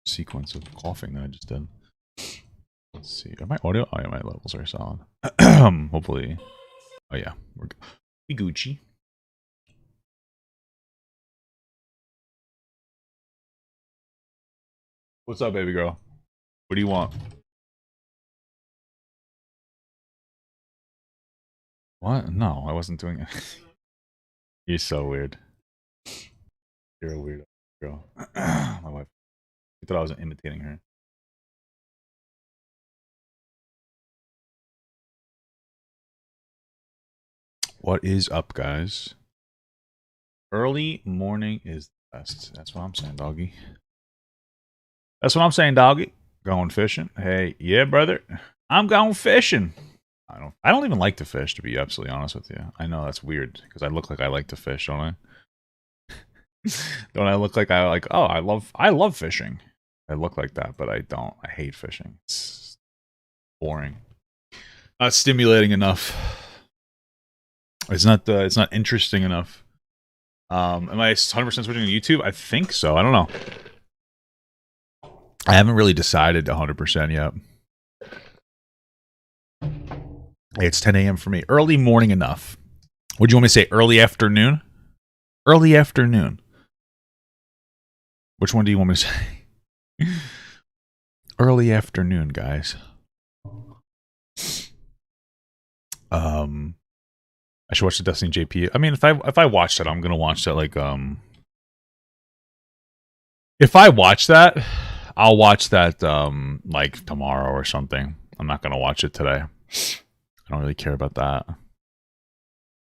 sequence of coughing that I just did. Let's see. Are my audio? Oh yeah, my levels are solid. Hopefully. Oh yeah, we're Gucci. What's up, baby girl? What do you want? What? No, I wasn't doing it. You're so weird. You're a weirdo girl. My wife. I thought I was imitating her. What is up, guys? Early morning is the best. That's what I'm saying, doggy. That's what I'm saying, doggy. Going fishing. Hey, yeah, brother. I'm going fishing. I don't even like to fish, to be absolutely honest with you. I know that's weird because I look like I like to fish, don't I? Don't I look like oh, I love fishing. I look like that, but I don't. I hate fishing. It's boring. Not stimulating enough. It's not interesting enough. Am I 100% switching to YouTube? I think so. I don't know. I haven't really decided 100% yet. It's 10 a.m. for me. Early morning enough. What do you want me to say? Early afternoon? Early afternoon. Which one do you want me to say? Early afternoon, guys. I should watch the Destiny JP. I mean, if I watch that, I'm gonna watch that like if I watch that, I'll watch that like tomorrow or something. I'm not gonna watch it today. I don't really care about that.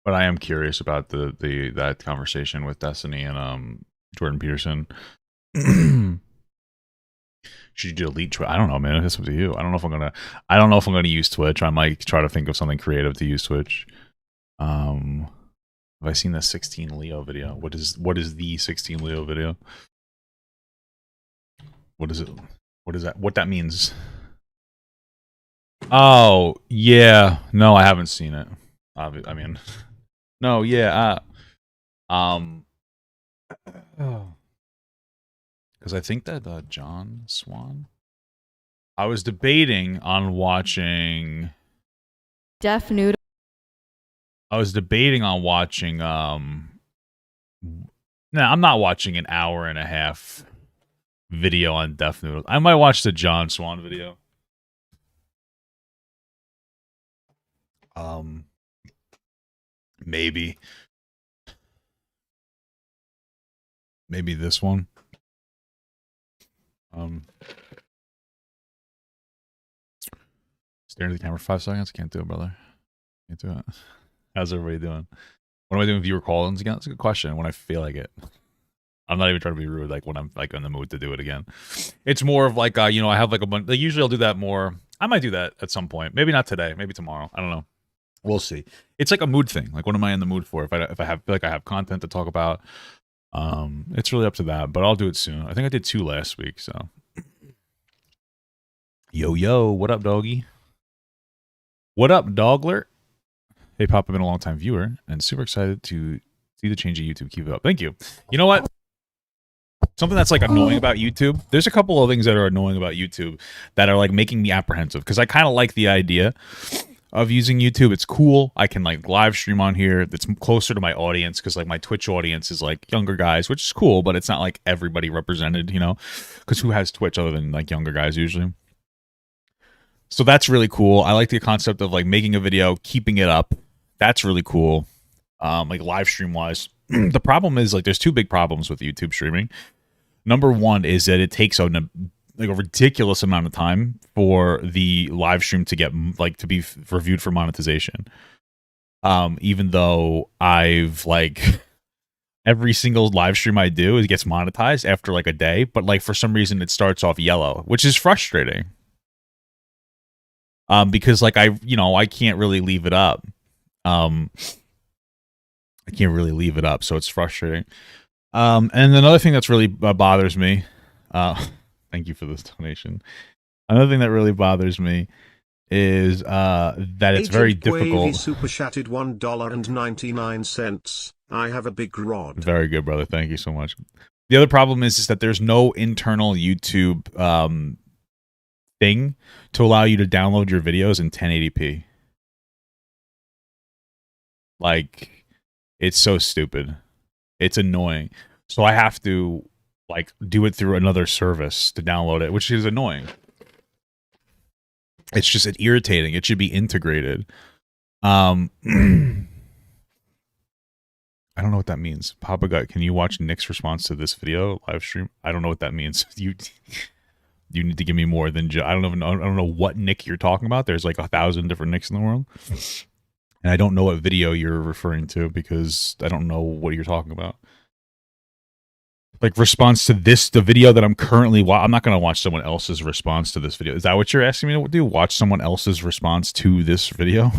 But I am curious about that conversation with Destiny and Jordan Peterson. Should you delete Twitch? I don't know, man. It's up to you. I don't know if I'm gonna use Twitch. I might try to think of something creative to use Twitch. Have I seen the 16 Leo video? What is the 16 Leo video? What is it? What is that? What that means? Oh yeah, no, I haven't seen it. I mean, no, yeah, because I think that John Swan. I was debating on watching Deaf Noodle. I was debating on watching no, I'm not watching an hour and a half video on Deaf Noodles. I might watch the John Swan video. Maybe this one. Staring at the camera for 5 seconds. Can't do it, brother. Can't do it. How's everybody doing? What am I doing with viewer call-ins again? That's a good question. When I feel like it. I'm not even trying to be rude. Like when I'm like in the mood to do it again. It's more of like you know, I have like a bunch. Like usually I'll do that more. I might do that at some point. Maybe not today. Maybe tomorrow. I don't know. We'll see. It's like a mood thing. Like what am I in the mood for? If I have feel like I have content to talk about, it's really up to that. But I'll do it soon. I think I did 2 last week. So, yo, what up, doggy? What up, Dogler? Hey, Pop, I've been a long time viewer and super excited to see the change of YouTube. Keep it up. Thank you. You know what? Something that's like annoying about YouTube. There's a couple of things that are annoying about YouTube that are like making me apprehensive because I kind of like the idea of using YouTube. It's cool. I can like live stream on here. It's closer to my audience because like my Twitch audience is like younger guys, which is cool, but it's not like everybody represented, you know, because who has Twitch other than like younger guys usually? So that's really cool. I like the concept of like making a video, keeping it up. That's really cool. Like live stream wise. The problem is like there's 2 big problems with YouTube streaming. Number one is that it takes a ridiculous amount of time for the live stream to get like to be reviewed for monetization. Even though I've like every single live stream I do, it gets monetized after like a day, but like for some reason it starts off yellow, which is frustrating. Because like I can't really leave it up. I can't really leave it up, so it's frustrating. And another thing that's really bothers me, thank you for this donation. Another thing that really bothers me is that it's very difficult. Super chatted $1.99. I have a big rod. Very good, brother. Thank you so much. The other problem is that there's no internal YouTube thing to allow you to download your videos in 1080p. Like, it's so stupid. It's annoying. So I have to like do it through another service to download it, which is annoying. It's just irritating. It should be integrated. I don't know what that means. Papa Gut, can you watch Nick's response to this video live stream? I don't know what that means. You need to give me more than I don't know what Nick you're talking about. There's like 1,000 different Nicks in the world. And I don't know what video you're referring to because I don't know what you're talking about. Like response to the video that I'm currently I'm not going to watch someone else's response to this video. Is that what you're asking me to do? Watch someone else's response to this video?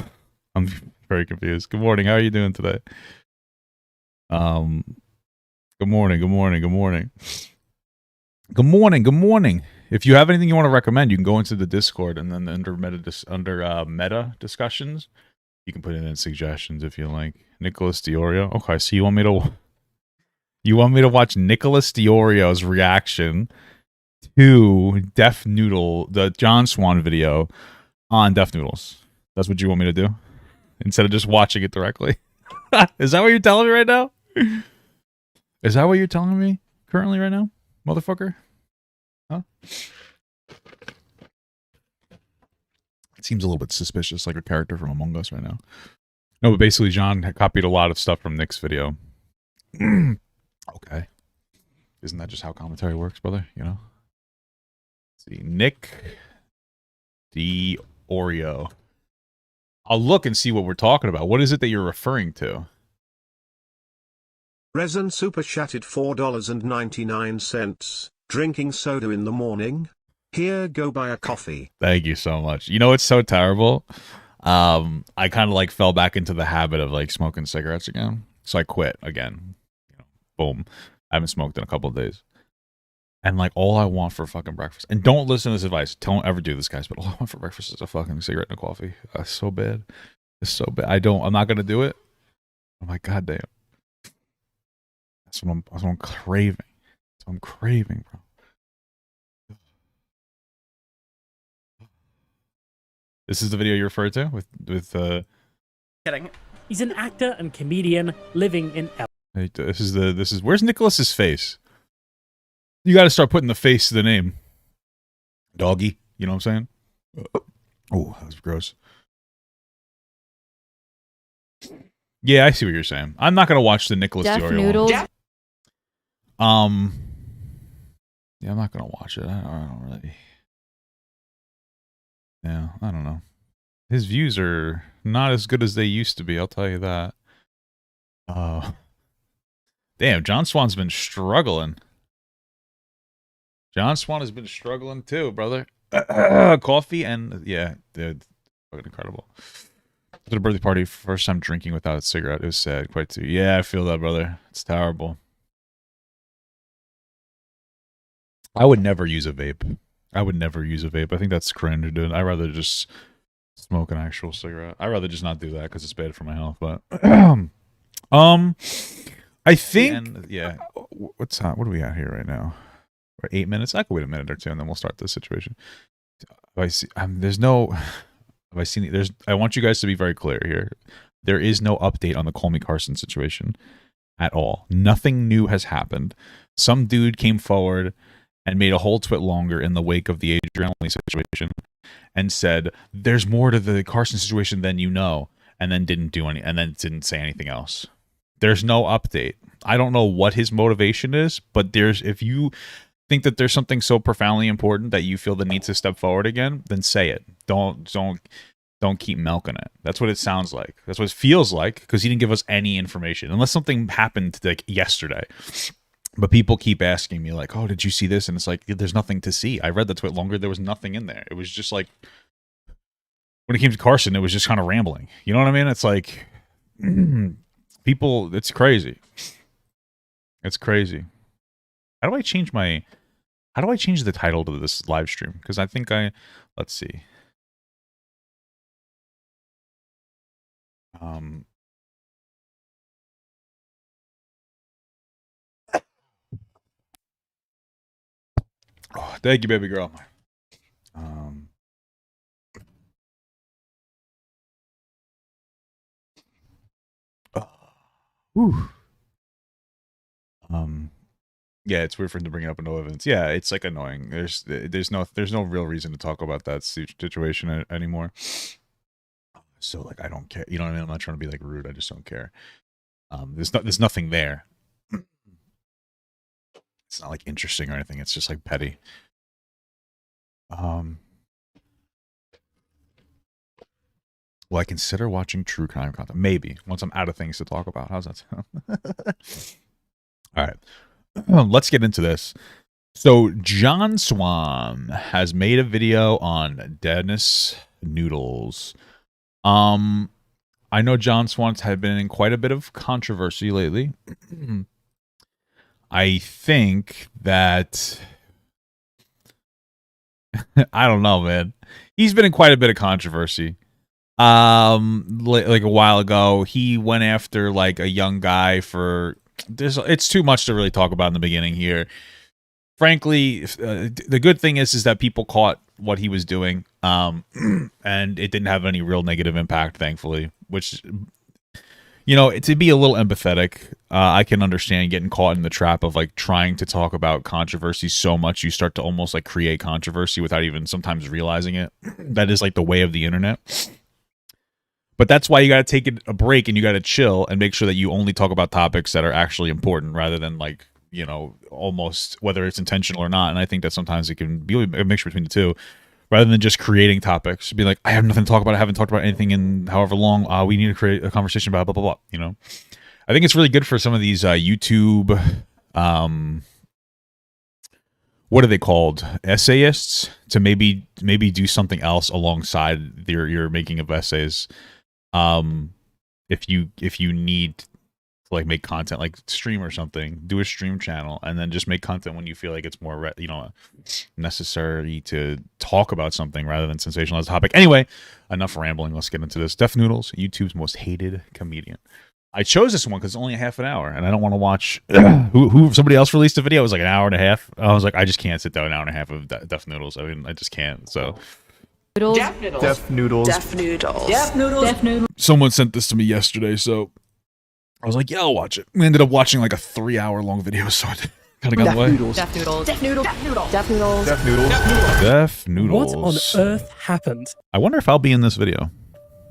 I'm very confused. Good morning. How are you doing today? Good morning. Good morning. Good morning. Good morning. Good morning. If you have anything you want to recommend, you can go into the Discord and then under meta discussions, you can put in suggestions if you like. Nicholas Diorio. Okay, so you want me to watch Nicholas Diorio's reaction to Def Noodle, the John Swan video on Def Noodles. That's what you want me to do? Instead of just watching it directly? Is that what you're telling me right now? Is that what you're telling me currently right now, motherfucker? Huh? It seems a little bit suspicious, like a character from Among Us right now. No, but basically John had copied a lot of stuff from Nick's video. Okay. Isn't that just how commentary works, brother? You know? Let's see. Nick D. Oreo. I'll look and see what we're talking about. What is it that you're referring to? Resin Super Chatted $4.99. Drinking soda in the morning? Here, go buy a coffee. Thank you so much. You know, it's so terrible. I kind of like fell back into the habit of like smoking cigarettes again. So I quit again. You know, boom. I haven't smoked in a couple of days. And like all I want for fucking breakfast, and don't listen to this advice, don't ever do this, guys, but all I want for breakfast is a fucking cigarette and a coffee. It's so bad. It's so bad. I'm not gonna do it. I'm like, God damn. That's what I'm craving. That's what I'm craving, bro. This is the video you referred to with Kidding. He's an actor and comedian living in this is where's Nicholas's face? You got to start putting the face to the name. Doggy, you know what I'm saying? Oh, that was gross. Yeah, I see what you're saying. I'm not gonna watch the Nicholas Def Diorio Noodles. one. Yeah, I'm not gonna watch it. I don't really. Yeah, I don't know. His views are not as good as they used to be. I'll tell you that. Damn, John Swan's been struggling. John Swan has been struggling too, brother. Coffee and yeah, dude, fucking incredible. At a birthday party, first time drinking without a cigarette. It was sad, quite too. Yeah, I feel that, brother. It's terrible. I would never use a vape. I would never use a vape. I think that's cringe, dude. I'd rather just smoke an actual cigarette. I'd rather just not do that because it's bad for my health. But I think yeah. What's that? What are we at here right now? We're 8 minutes. I could wait a minute or two, and then we'll start this situation. I see. There's no. Have I seen? There's. I want you guys to be very clear here. There is no update on the Call Me Carson situation at all. Nothing new has happened. Some dude came forward and made a whole twit longer in the wake of the Adrian situation, and said, "There's more to the Carson situation than you know," and then didn't do any, and then didn't say anything else. There's no update. I don't know what his motivation is, but if you think that there's something so profoundly important that you feel the need to step forward again, then say it. Don't keep milking it. That's what it sounds like. That's what it feels like, because he didn't give us any information, unless something happened like yesterday. But people keep asking me like, "Oh, did you see this?" And it's like, there's nothing to see. I read the tweet longer. There was nothing in there. It was just like, when it came to Carson, it was just kind of rambling. You know what I mean? It's like, people, it's crazy. It's crazy. How do I change the title to this live stream? Because I think let's see. Thank you, baby girl. Whew. Yeah, it's weird for him to bring it up in no evidence. Yeah, it's like annoying. There's no real reason to talk about that situation anymore. So like, I don't care. You know what I mean? I'm not trying to be like rude. I just don't care. There's nothing there. It's not like interesting or anything. It's just like petty. Will I consider watching true crime content? Maybe once I'm out of things to talk about. How's that sound? All right. Let's get into this. So John Swan has made a video on Dennis Noodles. I know John Swan's had been in quite a bit of controversy lately. I think that I don't know, man. He's been in quite a bit of controversy. Like a while ago, he went after like a young guy for this. It's too much to really talk about in the beginning here. Frankly, the good thing is that people caught what he was doing, and it didn't have any real negative impact, thankfully. Which, you know, to be a little empathetic, I can understand getting caught in the trap of like trying to talk about controversy so much you start to almost like create controversy without even sometimes realizing it. That is like the way of the internet. But that's why you got to take a break and you got to chill and make sure that you only talk about topics that are actually important rather than like, you know, almost whether it's intentional or not. And I think that sometimes it can be a mixture between the two rather than just creating topics. Be like, I have nothing to talk about. I haven't talked about anything in however long. We need to create a conversation about blah, blah, blah. You know, I think it's really good for some of these YouTube, what are they called? Essayists to maybe do something else alongside your making of essays. If you need to like make content, like stream or something, do a stream channel and then just make content when you feel like it's more necessary to talk about something rather than sensationalize the topic. Anyway, enough rambling. Let's get into this. Def Noodles, YouTube's most hated comedian. I chose this one because it's only a half an hour and I don't want to watch who somebody else released a video. It was like an hour and a half. I was like, I just can't sit down an hour and a half of Def Noodles. I mean, I just can't. So Noodles. Def Noodles. Def Noodles. Def Noodles. Def Noodles. someone sent this to me yesterday, so I was like, yeah, I'll watch it. We ended up watching like a 3-hour-long video, so I kind of got away. Def Noodles. Def Noodles. Def Noodles. Def Noodles. Def Noodles. Def Noodles. What on earth happened? I wonder if I'll be in this video.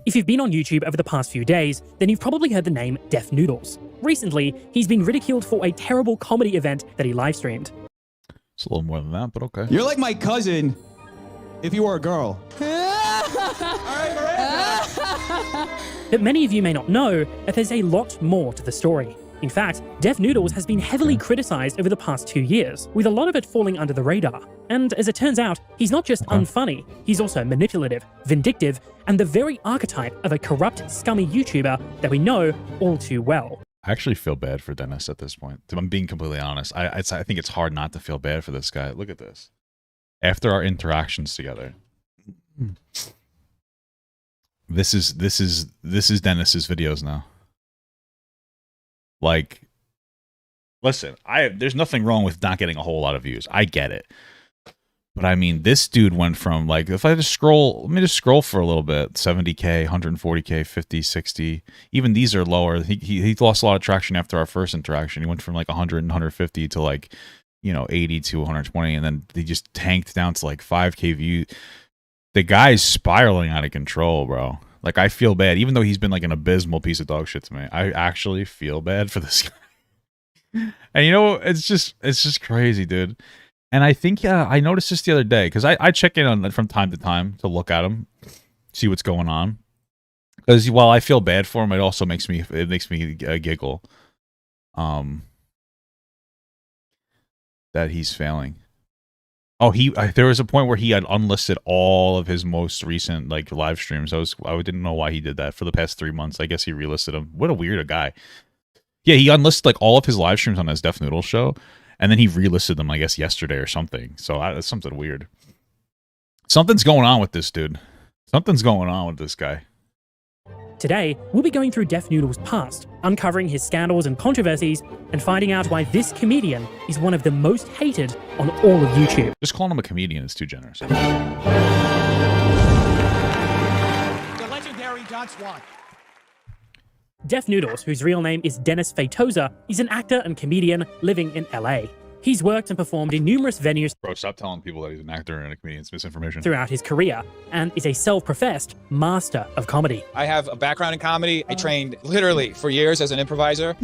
If you've been on YouTube over the past few days, then you've probably heard the name Def Noodles. Recently, he's been ridiculed for a terrible comedy event that he livestreamed. It's a little more than that, but okay. You're like my cousin if you were a girl. But many of you may not know that there's a lot more to the story. In fact, Def Noodles has been heavily criticized over the past 2 years, with a lot of it falling under the radar. And as it turns out, he's not just unfunny, he's also manipulative, vindictive, and the very archetype of a corrupt, scummy YouTuber that we know all too well. I actually feel bad for Dennis at this point. I'm being completely honest. I think it's hard not to feel bad for this guy. Look at this. After our interactions together, this is Dennis's videos now. Like, listen, there's nothing wrong with not getting a whole lot of views. I get it. But I mean, this dude went from like, if I just scroll, let me just scroll for a little bit, 70K, 140K, 50, 60. Even these are lower. He lost a lot of traction after our first interaction. He went from like 100 and 150 to like, 80 to 120. And then he just tanked down to like 5K views. The guy's spiraling out of control, bro. Like, I feel bad. Even though he's been like an abysmal piece of dog shit to me, I actually feel bad for this guy. And it's just crazy, dude. And I think I noticed this the other day because I check in on from time to time to look at him, see what's going on. Because while I feel bad for him, it also makes me giggle. That he's failing. Oh, there was a point where he had unlisted all of his most recent like live streams. I didn't know why he did that for the past 3 months. I guess he relisted them. What a weird guy. Yeah, he unlisted like all of his live streams on his Def Noodles show. And then he relisted them, I guess, yesterday or something. So that's something weird. Something's going on with this dude. Something's going on with this guy. Today, we'll be going through Def Noodles' past, uncovering his scandals and controversies, and finding out why this comedian is one of the most hated on all of YouTube. Just calling him a comedian is too generous. The legendary John Swan. Def Noodles, whose real name is Dennis Feitosa, is an actor and comedian living in LA. He's worked and performed in numerous venues Bro, stop telling people that he's an actor and a comedian. It's misinformation. throughout his career, and is a self-professed master of comedy. I have a background in comedy. I trained literally for years as an improviser.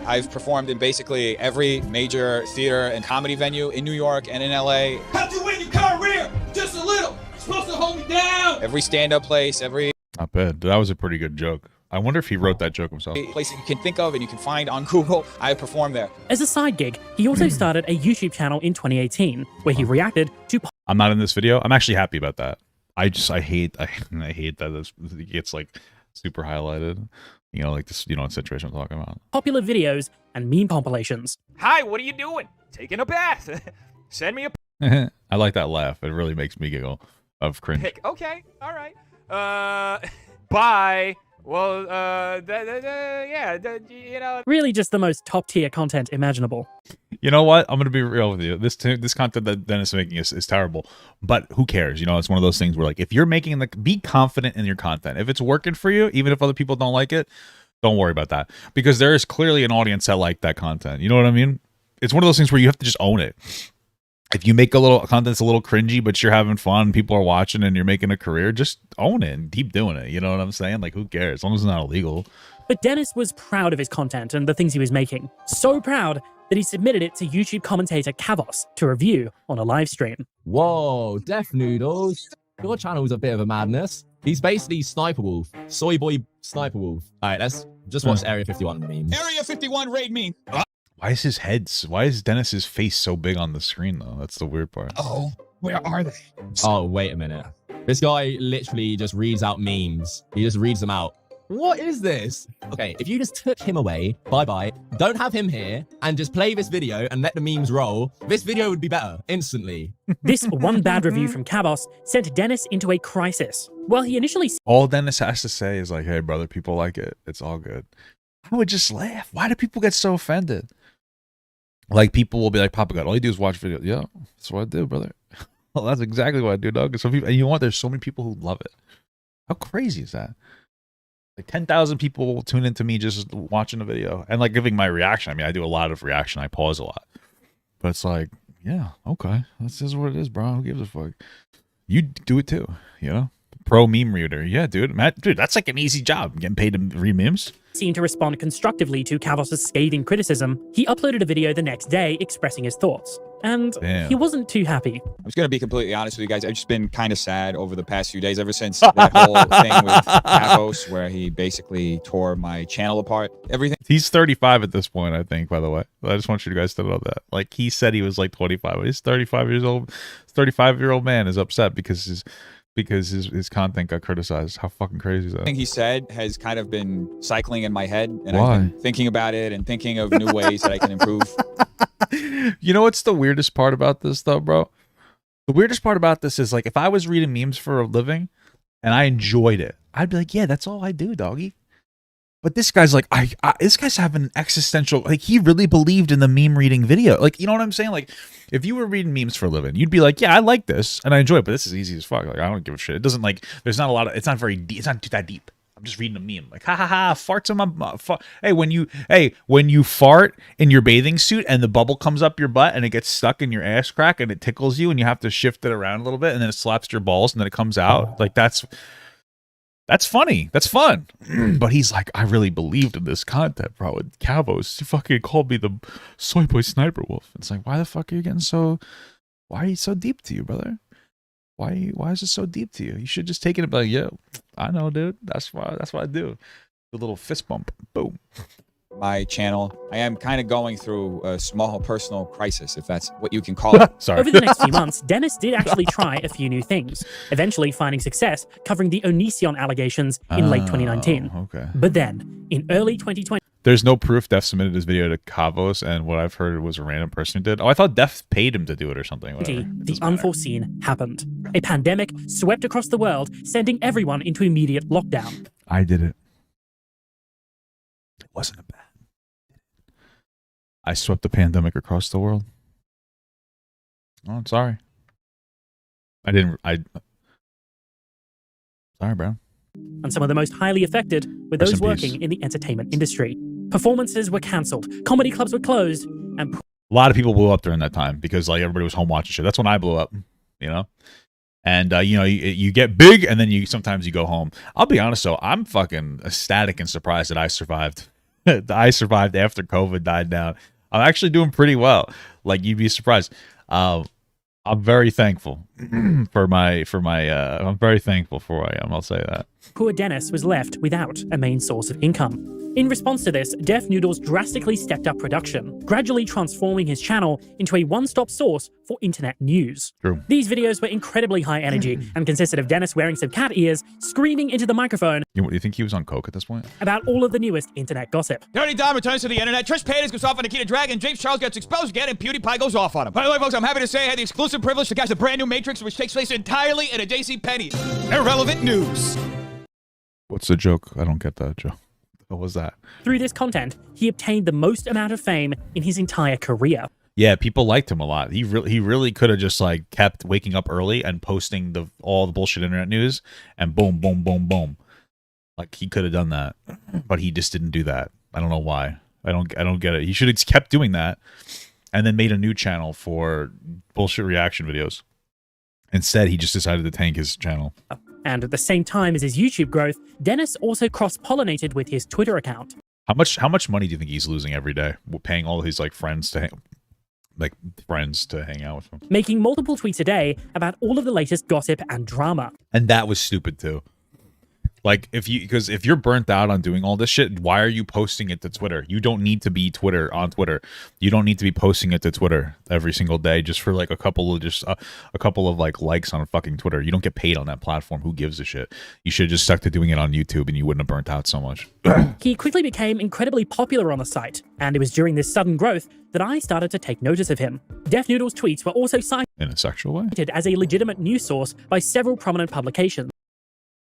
I've performed in basically every major theater and comedy venue in New York and in LA. How'd you win your career? Just a little. You're supposed to hold me down. Every stand-up place, every Not bad. That was a pretty good joke. I wonder if he wrote that joke himself. place that you can think of and you can find on Google. I performed there. As a side gig, he also started a YouTube channel in 2018, where he reacted to I'm not in this video. I'm actually happy about that. I hate that it gets like super highlighted. You know, like this, you know what situation I'm talking about. popular videos and meme compilations. Hi, what are you doing? Taking a bath. Send me a I like that laugh. It really makes me giggle of cringe. pic. Okay, all right. Bye. Well, yeah, you know. Really just the most top-tier content imaginable. You know what? I'm gonna be real with you. This content that Dennis is making is terrible, but who cares? You know, it's one of those things where like if you're making be confident in your content. If it's working for you, even if other people don't like it, don't worry about that because there is clearly an audience that like that content. You know what I mean? It's one of those things where you have to just own it. If you make a little content that's a little cringy, but you're having fun, people are watching, and you're making a career, just own it and keep doing it. You know what I'm saying? Like, who cares? As long as it's not illegal. But Dennis was proud of his content and the things he was making. So proud that he submitted it to YouTube commentator Vaush to review on a live stream. Whoa, Def Noodles. Your channel's a bit of a madness. He's basically Sniper Wolf. Soy Boy Sniper Wolf. All right, let's just watch Area 51 memes. Area 51 raid me. Why is Dennis's face so big on the screen though? That's the weird part. Oh, where are they? Oh, wait a minute. This guy literally just reads out memes. He just reads them out. What is this? Okay, if you just took him away, bye-bye, don't have him here, and just play this video and let the memes roll, this video would be better, instantly. This one bad review from Vaush sent Dennis into a crisis. Well, he initially All Dennis has to say is like, "Hey, brother, people like it. It's all good." I would just laugh. Why do people get so offended? Like people will be like, "Papa God, all you do is watch videos." Yeah, that's what I do, brother. Well, that's exactly what I do, dog. Some people, and you know what? There's so many people who love it. How crazy is that? Like 10,000 people will tune into me just watching a video and like giving my reaction. I mean, I do a lot of reaction. I pause a lot, but it's like, yeah, okay, that's just what it is, bro. Who gives a fuck? You do it too, you know. Pro meme reader, yeah, dude. Matt, dude, that's like an easy job. Getting paid to read memes. seemed to respond constructively to Vaush's scathing criticism. He uploaded a video the next day expressing his thoughts. And he wasn't too happy. I was going to be completely honest with you guys. I've just been kind of sad over the past few days, ever since that whole thing with Vaush, where he basically tore my channel apart. Everything. He's 35 at this point, I think, by the way. I just want you guys to know that. Like, he said he was like 25, but he's 35 years old. 35-year-old man is upset because his content got criticized. How fucking crazy is that? Everything he said has kind of been cycling in my head, and Why? I've been thinking about it and thinking of new ways that I can improve. You know what's the weirdest part about this, though, bro? The weirdest part about this is, like, if I was reading memes for a living and I enjoyed it, I'd be like, yeah, that's all I do, doggy. But this guy's like, this guy's having an existential, like, he really believed in the meme reading video. Like, you know what I'm saying? Like, if you were reading memes for a living, you'd be like, yeah, I like this and I enjoy it, but this is easy as fuck. Like, I don't give a shit. It doesn't, like, there's not a lot of, it's not very deep. It's not that deep. I'm just reading a meme. Like, ha ha ha, farts on my, hey, when you fart in your bathing suit and the bubble comes up your butt and it gets stuck in your ass crack and it tickles you and you have to shift it around a little bit and then it slaps your balls and then it comes out. Like, that's funny. That's fun. But he's like, I really believed in this content, bro. And Vaush, he fucking called me the soy boy sniper wolf. It's like, why the fuck are you getting so, why are you so deep to you, brother? Why is it so deep to you? You should just take it and be like, yo, I know, dude. That's what I do. The little fist bump. Boom. My channel. I am kind of going through a small personal crisis, if that's what you can call it. Sorry. Over the next few months, Dennis did actually try a few new things, eventually finding success covering the Onision allegations in late 2019. Okay. But then, in early 2020, There's no proof Def submitted his video to Kavos, and what I've heard was a random person who did. Oh, I thought Def paid him to do it or something. Whatever. The unforeseen happened. A pandemic swept across the world, sending everyone into immediate lockdown. I did it. It wasn't a bad. I swept the pandemic across the world. Oh, I'm sorry. I didn't. Sorry, bro. And some of the most highly affected were Rest those in working peace. in the entertainment industry. Performances were cancelled, comedy clubs were closed, and A lot of people blew up during that time because like everybody was home watching shit. That's when I blew up, you know. And you know, you get big, and then sometimes you go home. I'll be honest though, I'm fucking ecstatic and surprised that I survived. I survived after COVID died down. I'm actually doing pretty well. Like you'd be surprised. I'm very thankful for my. I'm very thankful for who I am. I'll say that. poor Dennis was left without a main source of income. In response to this, Def Noodles drastically stepped up production, gradually transforming his channel into a one-stop source for internet news. True. These videos were incredibly high energy and consisted of Dennis wearing some cat ears, screaming into the microphone You think he was on coke at this point? about all of the newest internet gossip. Dirty Dom returns to the internet. Trish Paytas goes off on Nikita Dragon. James Charles gets exposed again, and PewDiePie goes off on him. By the way, folks, I'm happy to say I had the exclusive privilege to catch the brand new Matrix, which takes place entirely in a JCPenney. Irrelevant news. What's the joke? I don't get that joke. What was that? Through this content, he obtained the most amount of fame in his entire career. Yeah, people liked him a lot. He really could have just like kept waking up early and posting all the bullshit internet news, and boom, boom, boom, boom. Like he could have done that, but he just didn't do that. I don't know why. I don't get it. He should have kept doing that, and then made a new channel for bullshit reaction videos. Instead, he just decided to tank his channel. And at the same time as his YouTube growth, Dennis also cross-pollinated with his Twitter account. How much money do you think he's losing every day? Paying all his like friends to hang out with him. Making multiple tweets a day about all of the latest gossip and drama. And that was stupid too. Like if you're burnt out on doing all this shit, why are you posting it to Twitter? You don't need to be on Twitter. You don't need to be posting it to Twitter every single day just for like a couple of like likes on fucking Twitter. You don't get paid on that platform. Who gives a shit? You should have just stuck to doing it on YouTube, and you wouldn't have burnt out so much. He quickly became incredibly popular on the site, and it was during this sudden growth that I started to take notice of him. Def Noodles' tweets were also cited In a sexual way? as a legitimate news source by several prominent publications,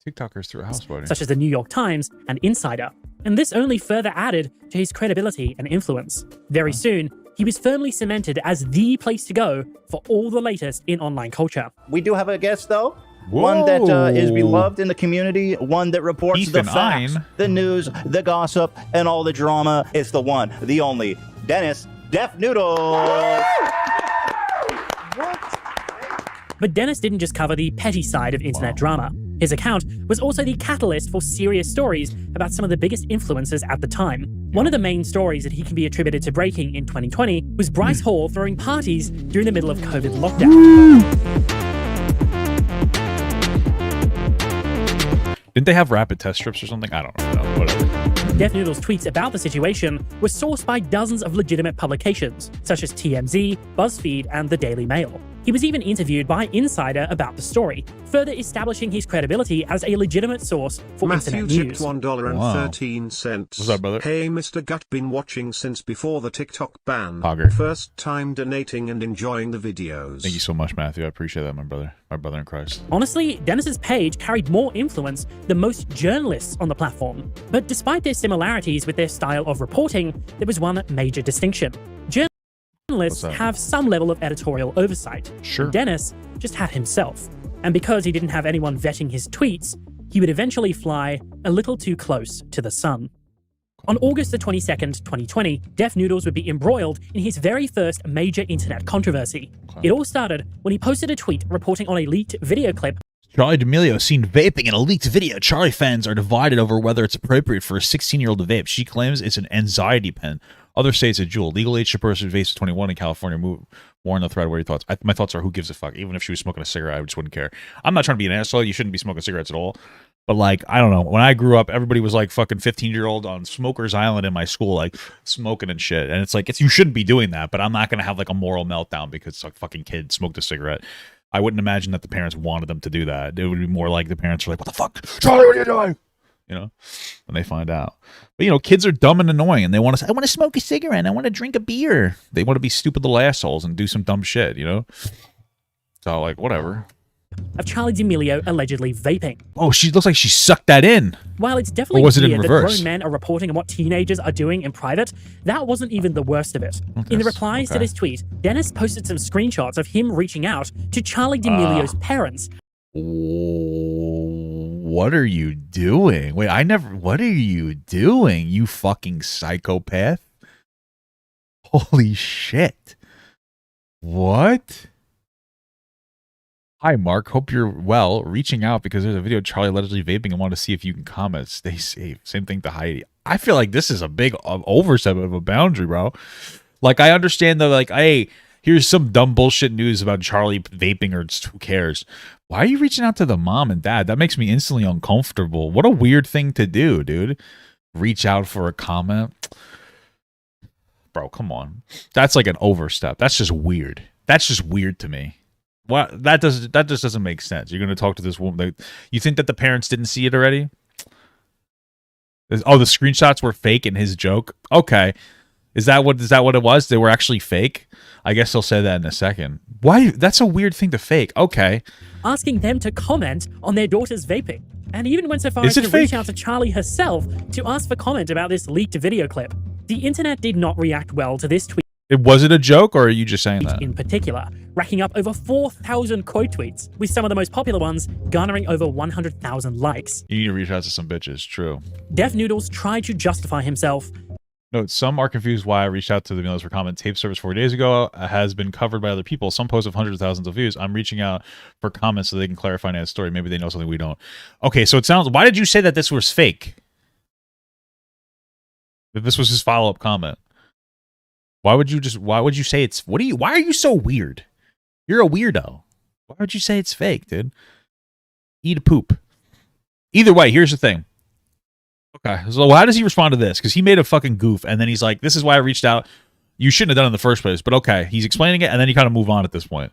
TikTokers through a house party. such as the New York Times and Insider, and this only further added to his credibility and influence. Very soon, he was firmly cemented as the place to go for all the latest in online culture. We do have a guest, though. One that is beloved in the community, one that reports Ethan the facts, Ein. the news, the gossip, and all the drama. It's the one, the only, Dennis Def Noodles. But Dennis didn't just cover the petty side of internet drama. His account was also the catalyst for serious stories about some of the biggest influencers at the time. One of the main stories that he can be attributed to breaking in 2020 was Bryce Hall throwing parties during the middle of COVID lockdown. Didn't they have rapid test strips or something? I don't know. Whatever. Def Noodles' tweets about the situation were sourced by dozens of legitimate publications, such as TMZ, BuzzFeed, and the Daily Mail. He was even interviewed by Insider about the story, further establishing his credibility as a legitimate source for Matthew internet tipped news. $1.13. What's up, brother? Hey, Mr. Gut, been watching since before the TikTok ban. Hogger. First time donating and enjoying the videos. Thank you so much, Matthew. I appreciate that, my brother in Christ. Honestly, Dennis's page carried more influence than most journalists on the platform. But despite their similarities with their style of reporting, there was one major distinction. Journalists What's that? have some level of editorial oversight. Sure. Dennis just had himself. And because he didn't have anyone vetting his tweets, he would eventually fly a little too close to the sun. On August the 22nd, 2020, Def Noodles would be embroiled in his very first major internet controversy. It all started when he posted a tweet reporting on a leaked video clip Charlie D'Amelio seen vaping in a leaked video. Charlie fans are divided over whether it's appropriate for a 16-year-old to vape. She claims it's an anxiety pen. Others say it's a jewel. Legal age to person vapes is 21 in California. More on the thread. What are your thoughts? My thoughts are, who gives a fuck? Even if she was smoking a cigarette, I just wouldn't care. I'm not trying to be an asshole. You shouldn't be smoking cigarettes at all. But like, I don't know. When I grew up, everybody was like fucking 15-year-old on Smokers Island in my school, like smoking and shit. And it's like, you shouldn't be doing that. But I'm not going to have like a moral meltdown because a fucking kid smoked a cigarette. I wouldn't imagine that the parents wanted them to do that. It would be more like the parents are like, what the fuck? Charlie, what are you doing? you know, when they find out. But, you know, kids are dumb and annoying, and they want to say, I want to smoke a cigarette, I want to drink a beer. They want to be stupid little assholes and do some dumb shit, you know? So, like, whatever. Of Charli D'Amelio allegedly vaping. Oh, she looks like she sucked that in. While it's definitely Or was it in clear that reverse? grown men are reporting on what teenagers are doing in private, that wasn't even the worst of it. In the replies to this tweet, Dennis posted some screenshots of him reaching out to Charli D'Amelio's parents. What are you doing? Wait, what are you doing, you fucking psychopath? Holy shit. What? Hi, Mark. Hope you're well. Reaching out because there's a video of Charlie allegedly vaping and want to see if you can comment. Stay safe. Same thing to Heidi. I feel like this is a big oversight of a boundary, bro. Like, I understand though, like, hey, here's some dumb bullshit news about Charlie vaping, or just who cares? Why are you reaching out to the mom and dad? That makes me instantly uncomfortable. What a weird thing to do, dude. Reach out for a comment. Bro, come on. That's like an overstep. That's just weird. That's just weird to me. What? That just doesn't make sense. You're going to talk to this woman. You think that the parents didn't see it already? Oh, the screenshots were fake in his joke? Okay. Is that what it was? They were actually fake? I guess he'll say that in a second. Why? That's a weird thing to fake. Okay. Asking them to comment on their daughter's vaping. And even went so far as to reach out to Charli herself to ask for comment about this leaked video clip. The internet did not react well to this tweet. Was it a joke, or are you just saying that? In particular, racking up over 4,000 quote tweets, with some of the most popular ones garnering over 100,000 likes. You need to reach out to some bitches, true. Def Noodles tried to justify himself. Note, some are confused why I reached out to the Millers for comment. Tape service 4 days ago has been covered by other people. Some posts have hundreds of thousands of views. I'm reaching out for comments so they can clarify Nan's story. Maybe they know something we don't. Okay, so it sounds... Why did you say that this was fake? That this was his follow-up comment? Why would you say it's... Why are you so weird? You're a weirdo. Why would you say it's fake, dude? Eat a poop. Either way, here's the thing. Okay, so how does he respond to this? Because he made a fucking goof, and then he's like, this is why I reached out. You shouldn't have done it in the first place, but okay. He's explaining it, and then you kind of move on at this point.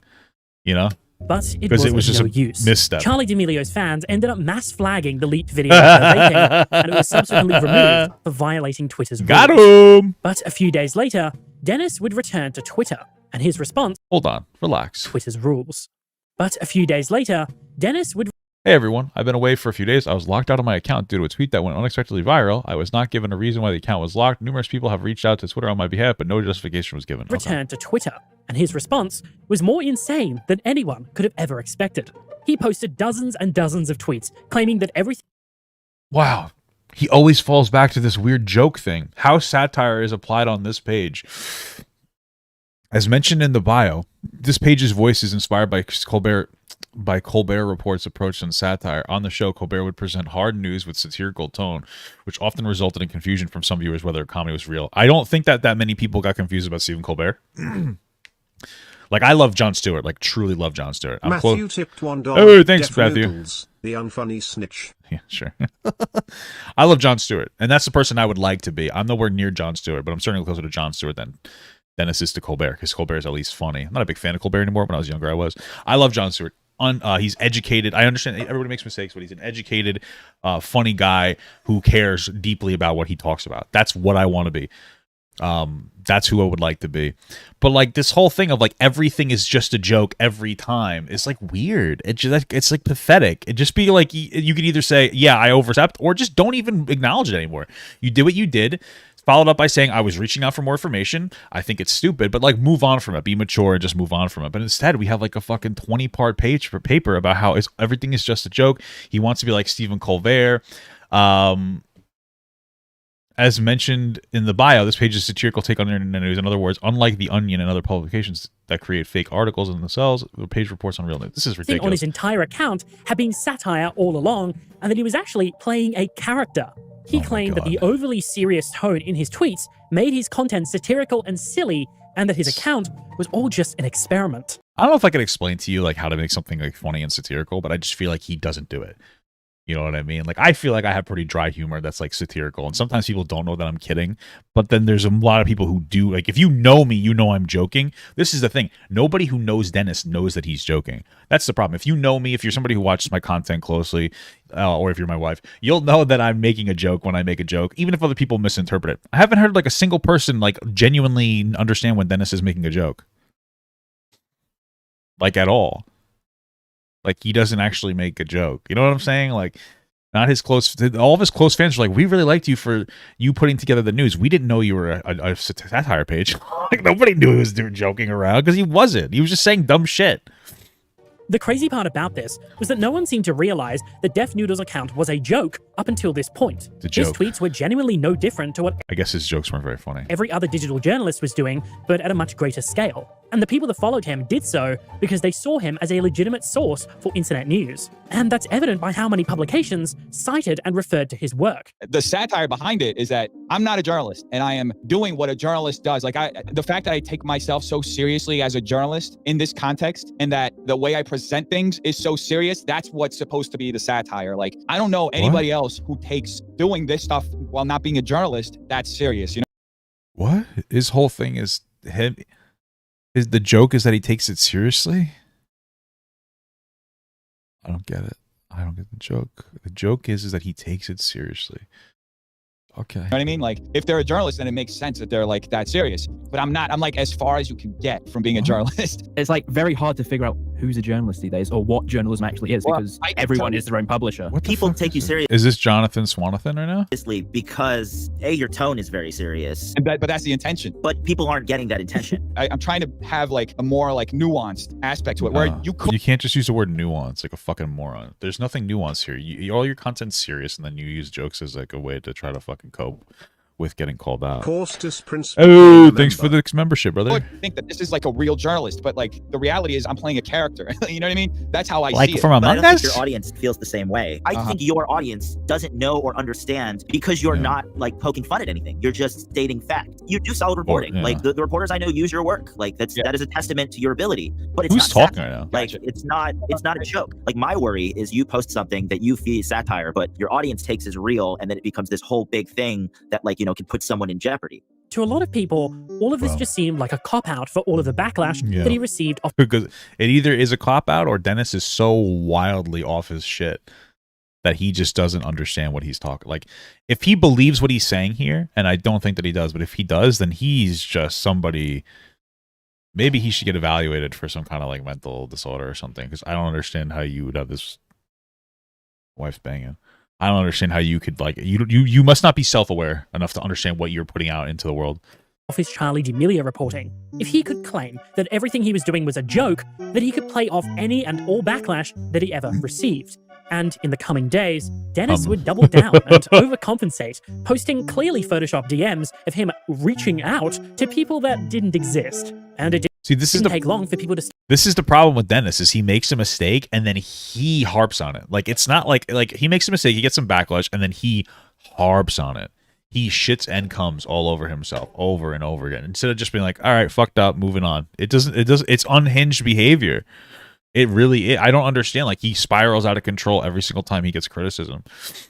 You know? But it was just no use. Misstep. Charli D'Amelio's fans ended up mass flagging the leaked video of her vaping, and it was subsequently removed for violating Twitter's rules. Got him! But a few days later, Dennis would return to Twitter, and his response... Hold on. Relax. Twitter's rules. But a few days later, Dennis would... Hey everyone, I've been away for a few days. I was locked out of my account due to a tweet that went unexpectedly viral. I was not given a reason why the account was locked. Numerous people have reached out to Twitter on my behalf, but no justification was given. Returned to Twitter, and his response was more insane than anyone could have ever expected. He posted dozens and dozens of tweets claiming that everything... Wow. He always falls back to this weird joke thing. How satire is applied on this page. As mentioned in the bio, this page's voice is inspired by Colbert Report's approach on satire. On the show, Colbert would present hard news with satirical tone, which often resulted in confusion from some viewers whether comedy was real. I don't think that many people got confused about Stephen Colbert. Like, I love Jon Stewart. Like, truly love Jon Stewart. Matthew tipped $1. Oh, thanks, Def Matthew. Noodles, the unfunny snitch. Yeah, sure. I love Jon Stewart, and that's the person I would like to be. I'm nowhere near Jon Stewart, but I'm certainly closer to Jon Stewart than Dennis is to Colbert, because Colbert is at least funny. I'm not a big fan of Colbert anymore. When I was younger, I was. I love Jon Stewart. He's educated. I understand everybody makes mistakes, but he's an educated, funny guy who cares deeply about what he talks about. That's what I want to be. That's who I would like to be. But like this whole thing of like everything is just a joke every time is like weird. It's like pathetic. It just be like you could either say, yeah, I overstepped, or just don't even acknowledge it anymore. You did what you did. Followed up by saying, I was reaching out for more information. I think it's stupid, but like move on from it. Be mature and just move on from it. But instead, we have like a fucking 20-part paper about how everything is just a joke. He wants to be like Stephen Colbert. As mentioned in the bio, this page is a satirical take on internet news. In other words, unlike The Onion and other publications that create fake articles in themselves, the page reports on real news. This is ridiculous. On his entire account had been satire all along, and that he was actually playing a character. He claimed that the overly serious tone in his tweets made his content satirical and silly, and that his account was all just an experiment. I don't know if I could explain to you like how to make something like funny and satirical, but I just feel like he doesn't do it. You know what I mean? Like, I feel like I have pretty dry humor that's like satirical, and sometimes people don't know that I'm kidding. But then there's a lot of people who do. Like, if you know me, you know I'm joking. This is the thing. Nobody who knows Dennis knows that he's joking. That's the problem. If you know me, if you're somebody who watches my content closely, or if you're my wife, you'll know that I'm making a joke when I make a joke, even if other people misinterpret it. I haven't heard like a single person like genuinely understand when Dennis is making a joke, like at all. Like, he doesn't actually make a joke. You know what I'm saying? Like, not his close... All of his close fans are like, we really liked you for you putting together the news. We didn't know you were a satire page. Like, nobody knew he was joking around, because he wasn't. He was just saying dumb shit. The crazy part about this was that no one seemed to realize that Def Noodles' account was a joke up until this point. His tweets were genuinely no different to what I guess his jokes weren't very funny. every other digital journalist was doing, but at a much greater scale. And the people that followed him did so because they saw him as a legitimate source for internet news. And that's evident by how many publications cited and referred to his work. The satire behind it is that I'm not a journalist, and I am doing what a journalist does. Like, the fact that I take myself so seriously as a journalist in this context, and that the way I present things is so serious, that's what's supposed to be the satire. Like, I don't know anybody else who takes doing this stuff while not being a journalist that's serious, you know? What? His whole thing is him... The joke is that he takes it seriously? I don't get it. I don't get the joke. The joke is that he takes it seriously. Okay. You know what I mean? Like, if they're a journalist, then it makes sense that they're like that serious. But I'm not. I'm like as far as you can get from being a journalist. It's like very hard to figure out who's a journalist these days or what journalism actually is, because everyone is their own publisher. People take you seriously. Is this Jonathan Swanathan right now? Because your tone is very serious. But that's the intention. But people aren't getting that intention. I'm trying to have like a more like nuanced aspect to it, where you can't just use the word nuance like a fucking moron. There's nothing nuanced here. All your content's serious, and then you use jokes as like a way to try to fucking cope with getting called out. Oh, thanks for the membership, brother. I think that this is like a real journalist, but like the reality is I'm playing a character. You know what I mean? That's how I see it. From Among Us? I don't think Us? your audience feels the same way. I think your audience doesn't know or understand because you're not like poking fun at anything. You're just stating fact. You do solid reporting. Like the reporters I know use your work. Like that is a testament to your ability. But it's Who's not talking right now? Like it's not a joke. Like my worry is you post something that you feel is satire, but your audience takes as real, and then it becomes this whole big thing that like can put someone in jeopardy. To a lot of people, all of this just seemed like a cop-out for all of the backlash that he received off. Because it either is a cop-out or Dennis is so wildly off his shit that he just doesn't understand what he's talking. Like, if he believes what he's saying here, and I don't think that he does, but if he does, then he's just somebody... Maybe he should get evaluated for some kind of like mental disorder or something, because I don't understand how you would have this wife's banging. I don't understand how you could like you must not be self-aware enough to understand what you're putting out into the world. Off his Charlie D'Amelio reporting. If he could claim that everything he was doing was a joke, then he could play off any and all backlash that he ever received. And in the coming days, Dennis would double down and overcompensate, posting clearly Photoshopped DMs of him reaching out to people that didn't exist. And it didn't take long for people to... This is the problem with Dennis, is he makes a mistake and then he harps on it. Like, it's not like he makes a mistake, he gets some backlash, and then he harps on it. He shits and comes all over himself over and over again, instead of just being like, all right, fucked up, moving on. It's unhinged behavior. It really is. I don't understand. Like, he spirals out of control every single time he gets criticism.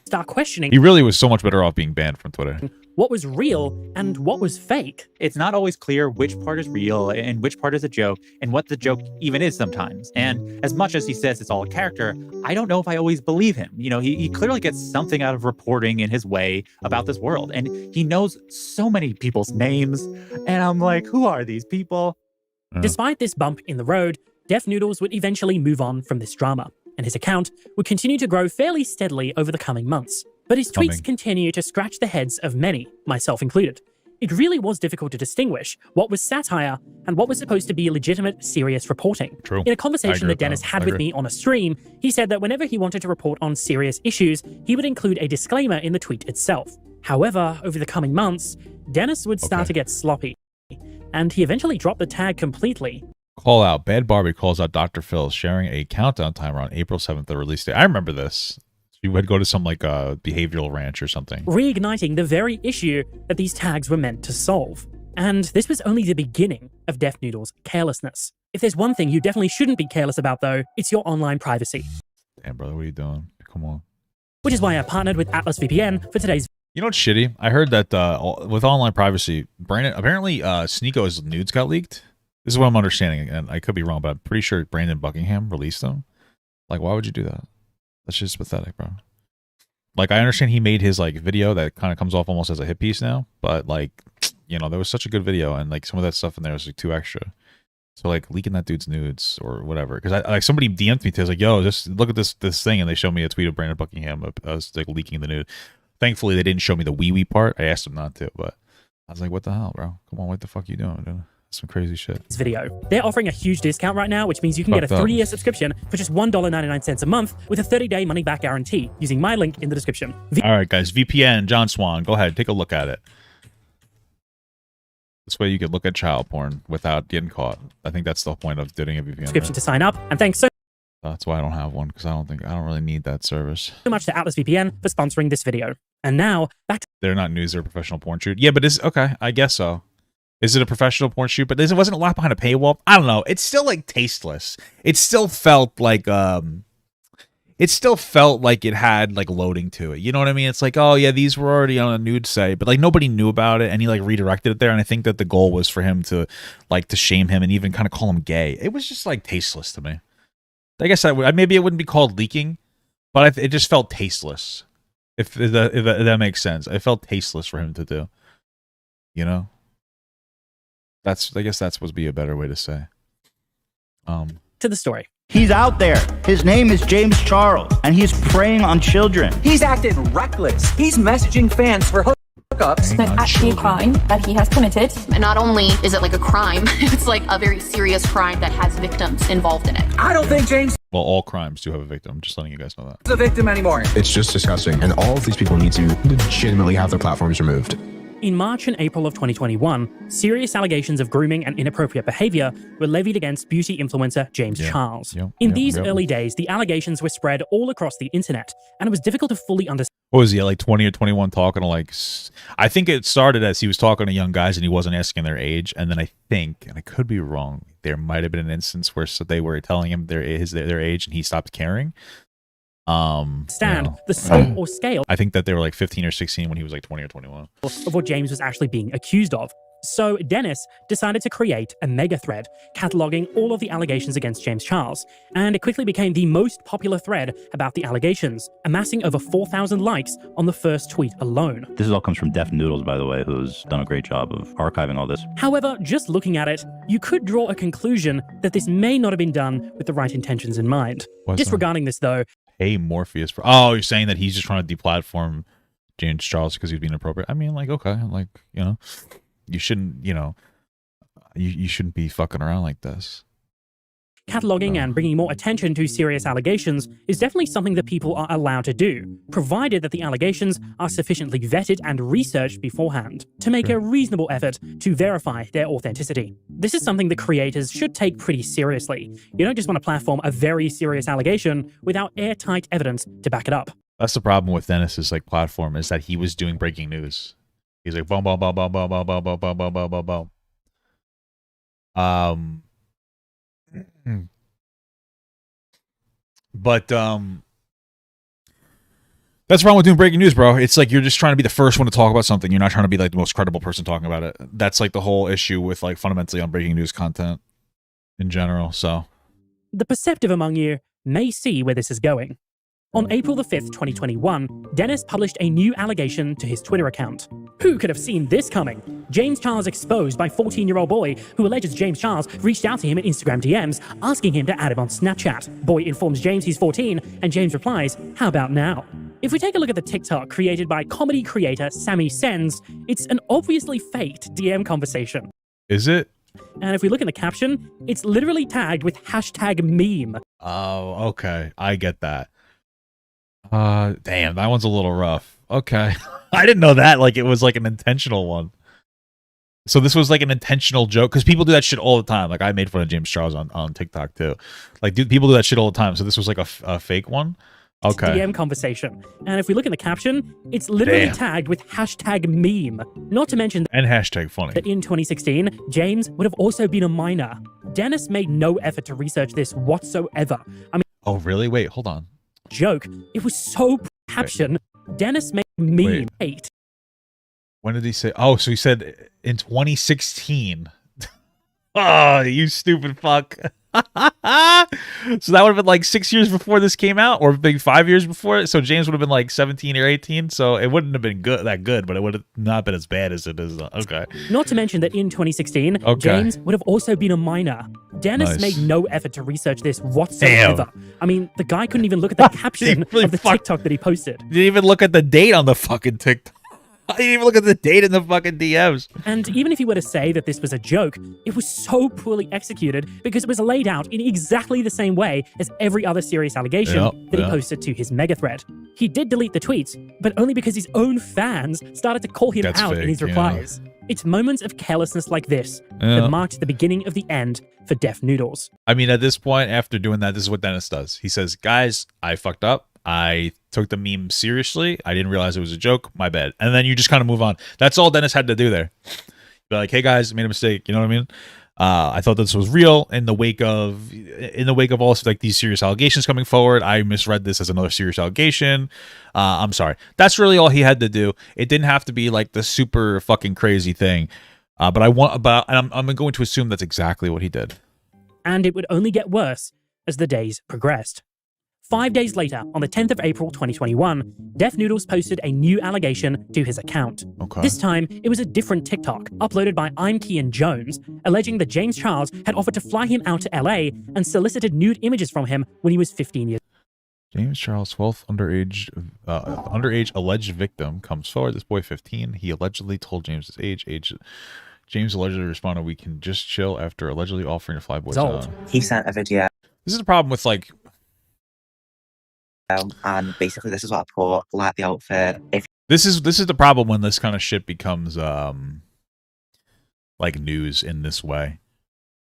Start questioning. He really was so much better off being banned from Twitter. What was real and what was fake. It's not always clear which part is real and which part is a joke, and what the joke even is sometimes. And as much as he says it's all a character, I don't know if I always believe him. He clearly gets something out of reporting in his way about this world, and he knows so many people's names, and I'm like, who are these people? Despite this bump in the road, Def Noodles would eventually move on from this drama, and his account would continue to grow fairly steadily over the coming months. But his tweets continue to scratch the heads of many, myself included. It really was difficult to distinguish what was satire and what was supposed to be legitimate, serious reporting. True. In a conversation that Dennis had with me on a stream, he said that whenever he wanted to report on serious issues, he would include a disclaimer in the tweet itself. However, over the coming months, Dennis would start to get sloppy, and he eventually dropped the tag completely. Call out. Bad Barbie calls out Dr. Phil, sharing a countdown timer on April 7th, the release date. I remember this. You would go to some like behavioral ranch or something. Reigniting the very issue that these tags were meant to solve. And this was only the beginning of Def Noodles' carelessness. If there's one thing you definitely shouldn't be careless about, though, it's your online privacy. Damn, brother, what are you doing? Come on. which is why I partnered with Atlas VPN for today's. You know what's shitty? I heard that with online privacy, Brandon apparently Sneako's nudes got leaked. This is what I'm understanding, and I could be wrong, but I'm pretty sure Brandon Buckingham released them. Like, why would you do that? That's just pathetic, bro. Like, I understand he made his like video that kind of comes off almost as a hit piece now, but like, you know, there was such a good video, and like some of that stuff in there was like too extra. So like leaking that dude's nudes or whatever, because I like somebody DM'd me to, I was like, yo, just look at this thing, and they showed me a tweet of Brandon Buckingham of us like leaking the nude. Thankfully, they didn't show me the wee part. I asked them not to, but I was like, what the hell, bro? Come on, what the fuck you doing, dude? Some crazy shit. This video. They're offering a huge discount right now, which means you can get a 3-year subscription for just $1.99 a month with a 30-day money-back guarantee using my link in the description. All right, guys. VPN, John Swan. Go ahead. Take a look at it. This way you could look at child porn without getting caught. I think that's the point of doing a VPN. Description to sign up, and thanks so That's why I don't have one, because I don't really need that service. much to Atlas VPN for sponsoring this video. And now, back to They're not news, they're a professional porn shoot. Yeah, but is okay, I guess so. Is it a professional porn shoot? But it wasn't a lot behind a paywall. I don't know. It's still like tasteless. It still felt like it had like loading to it. You know what I mean? It's like, oh yeah, these were already on a nude site, but like nobody knew about it, and he like redirected it there. And I think that the goal was for him to like to shame him and even kind of call him gay. It was just like tasteless to me. I guess maybe it wouldn't be called leaking, but it just felt tasteless. If that makes sense, it felt tasteless for him to do. You know, I guess that's supposed to be a better way to say. to the story. He's out there. His name is James Charles, and he's preying on children. He's acting reckless. He's messaging fans for hookups. That's actually a crime that he has committed. And not only is it like a crime, it's like a very serious crime that has victims involved in it. I don't think James Well, all crimes do have a victim. Just letting you guys know that. is a victim anymore. It's just disgusting, and all of these people need to legitimately have their platforms removed. In March and April of 2021, serious allegations of grooming and inappropriate behavior were levied against beauty influencer James Charles. In these early days, the allegations were spread all across the internet, and it was difficult to fully understand. What was he, like 20 or 21, talking to like... I think it started as he was talking to young guys and he wasn't asking their age, and then I think, and I could be wrong, there might have been an instance where they were telling him their age and he stopped caring. The scope or scale. I think that they were like 15 or 16 when he was like 20 or 21. Of what James was actually being accused of. So Dennis decided to create a mega thread cataloging all of the allegations against James Charles, and it quickly became the most popular thread about the allegations, amassing over 4,000 likes on the first tweet alone. This all comes from Def Noodles, by the way, who's done a great job of archiving all this. However, just looking at it, you could draw a conclusion that this may not have been done with the right intentions in mind. Disregarding this though, Hey, Morpheus. Oh, you're saying that he's just trying to deplatform James Charles because he's being inappropriate? I mean, like, okay, like, you know, you shouldn't, you know, you shouldn't be fucking around like this. Cataloging and bringing more attention to serious allegations is definitely something that people are allowed to do, provided that the allegations are sufficiently vetted and researched beforehand to make a reasonable effort to verify their authenticity. This is something that creators should take pretty seriously. You don't just want to platform a very serious allegation without airtight evidence to back it up. That's the problem with Dennis's like platform, is that he was doing breaking news. He's like boom, boom, boom, boom, boom, boom, boom, boom, boom, boom, boom, boom, boom. But that's the problem with doing breaking news, bro. It's like you're just trying to be the first one to talk about something. You're not trying to be like the most credible person talking about it. That's like the whole issue with like fundamentally on breaking news content in general. So the perceptive among you may see where this is going. On April the 5th, 2021, Dennis published a new allegation to his Twitter account. Who could have seen this coming? James Charles exposed by 14-year-old boy who alleges James Charles reached out to him in Instagram DMs, asking him to add him on Snapchat. Boy informs James he's 14, and James replies, how about now? If we take a look at the TikTok created by comedy creator Sammy Sens, it's an obviously faked DM conversation. Is it? And if we look in the caption, it's literally tagged with #meme. Oh, okay. I get that. Damn, that one's a little rough. Okay. I didn't know that, like, it was like an intentional one. So this was like an intentional joke, because people do that shit all the time. Like, I made fun of James Charles on TikTok too. Like, dude, people do that shit all the time. So this was like a fake one? Okay. DM conversation. And if we look in the caption, it's literally tagged with #meme. Not to mention and #funny. that in 2016, James would have also been a minor. Dennis made no effort to research this whatsoever. I mean, oh, really? Wait, hold on. Joke. It was so caption, Dennis made meme 8. When did he say? Oh, so he said in 2016. Oh, you stupid fuck. So that would have been like 6 years before this came out, or maybe 5 years before it. So James would have been like 17 or 18. So it wouldn't have been that good, but it would have not been as bad as it is. Okay. Not to mention that in 2016, James would have also been a minor. Dennis made no effort to research this whatsoever. I mean, the guy couldn't even look at the caption of the TikTok that he posted. Didn't even look at the date on the fucking TikTok. I didn't even look at the date in the fucking DMs. And even if he were to say that this was a joke, it was so poorly executed because it was laid out in exactly the same way as every other serious allegation that he posted to his mega thread. He did delete the tweets, but only because his own fans started to call him out in his replies. It's moments of carelessness like this that marked the beginning of the end for Def Noodles. I mean, at this point, after doing that, this is what Dennis does. He says, guys, I fucked up. I took the meme seriously. I didn't realize it was a joke. My bad. And then you just kind of move on. That's all Dennis had to do there. Be like, hey guys, I made a mistake. You know what I mean? I thought this was real. In the wake of all like these serious allegations coming forward, I misread this as another serious allegation. I'm sorry. That's really all he had to do. It didn't have to be like the super fucking crazy thing. But I'm going to assume that's exactly what he did. And it would only get worse as the days progressed. 5 days later, on the 10th of April 2021, Def Noodles posted a new allegation to his account. This time, it was a different TikTok, uploaded by I'm Kian Jones, alleging that James Charles had offered to fly him out to LA and solicited nude images from him when he was 15 years old. James Charles, 12th underage alleged victim, comes forward. This boy 15. He allegedly told James his age. James allegedly responded, "We can just chill," after allegedly offering to fly boys out. He sent a video. This is a problem with like. And basically, this is what I put, like the outfit. This is the problem when this kind of shit becomes like news in this way.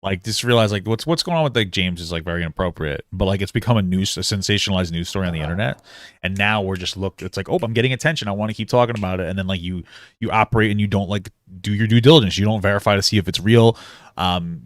Like, just realize like what's going on with like James is like very inappropriate, but like it's become a sensationalized news story on the internet, and now we're just it's like, oh, I'm getting attention, I want to keep talking about it, and then like you operate and you don't like do your due diligence, you don't verify to see if it's real.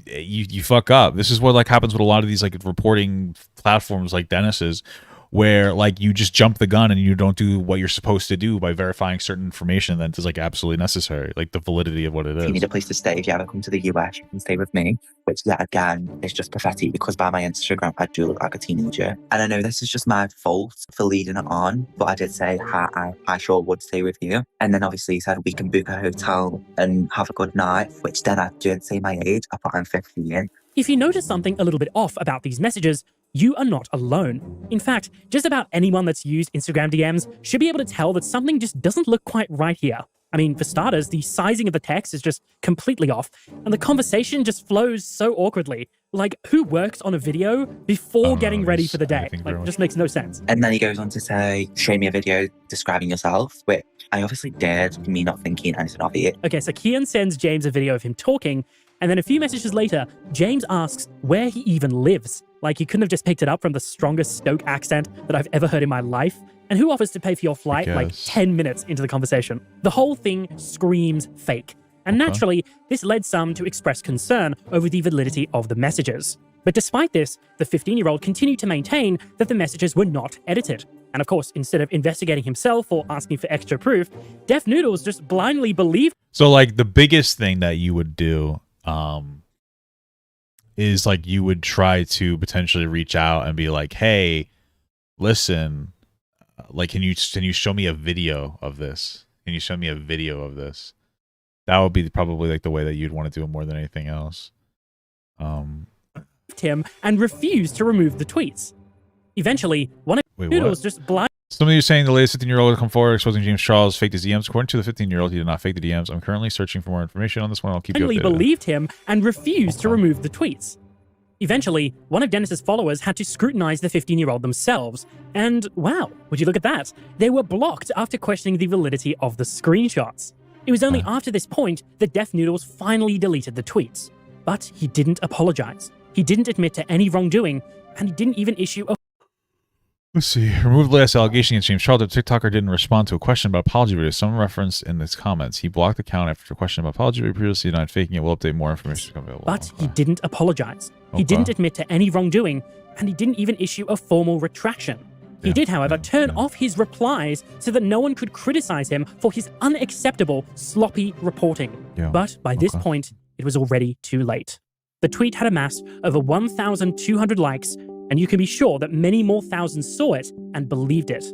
You fuck up. This is what like happens with a lot of these like reporting platforms like Dennis's, where like you just jump the gun and you don't do what you're supposed to do by verifying certain information that is like absolutely necessary, like the validity of what it is. If you need a place to stay, if you ever come to the US, you can stay with me, which yet again is just pathetic because by my Instagram I do look like a teenager. And I know this is just my fault for leading it on, but I did say I sure would stay with you. And then obviously he said we can book a hotel and have a good night, which then I didn't say my age. I put I'm 15. If you notice something a little bit off about these messages, you are not alone. In fact, just about anyone that's used Instagram DMs should be able to tell that something just doesn't look quite right here. I mean, for starters, the sizing of the text is just completely off, and the conversation just flows so awkwardly. Like, who works on a video before getting ready for the day? Like, just makes no sense. And then he goes on to say, show me a video describing yourself, which I obviously did, me not thinking anything of it. Okay, so Kian sends James a video of him talking, and then a few messages later, James asks where he even lives. Like, he couldn't have just picked it up from the strongest Stoke accent that I've ever heard in my life. And who offers to pay for your flight like 10 minutes into the conversation? The whole thing screams fake. And naturally, this led some to express concern over the validity of the messages. But despite this, the 15-year-old continued to maintain that the messages were not edited. And of course, instead of investigating himself or asking for extra proof, Def Noodles just blindly believed. So like the biggest thing that you would do is like you would try to potentially reach out and be like, hey, listen, like can you show me a video of this? Can you show me a video of this? That would be probably like the way that you'd want to do it more than anything else. Him and refused to remove the tweets. Eventually, one of Noodles just blind. Some of you saying the latest 15-year-old will come forward exposing James Charles faked his DMs. According to the 15-year-old, he did not fake the DMs. I'm currently searching for more information on this one. I'll keep you updated. Believed him and refused to remove the tweets. Eventually, one of Dennis's followers had to scrutinize the 15-year-old themselves. And wow, would you look at that? They were blocked after questioning the validity of the screenshots. It was only after this point that Def Noodles finally deleted the tweets. But he didn't apologize. He didn't admit to any wrongdoing, and he didn't even issue a... Let's see. Removed the last allegation against James Charles. The TikToker didn't respond to a question about apology video. Some reference in his comments. He blocked the account after a question about apology video. Previously denied faking it. Will update more information to become available. But he didn't apologize. He didn't admit to any wrongdoing, and he didn't even issue a formal retraction. He did, however, turn off his replies so that no one could criticize him for his unacceptable, sloppy reporting. Yeah, But by this point, it was already too late. The tweet had amassed over 1,200 likes, and you can be sure that many more thousands saw it and believed it.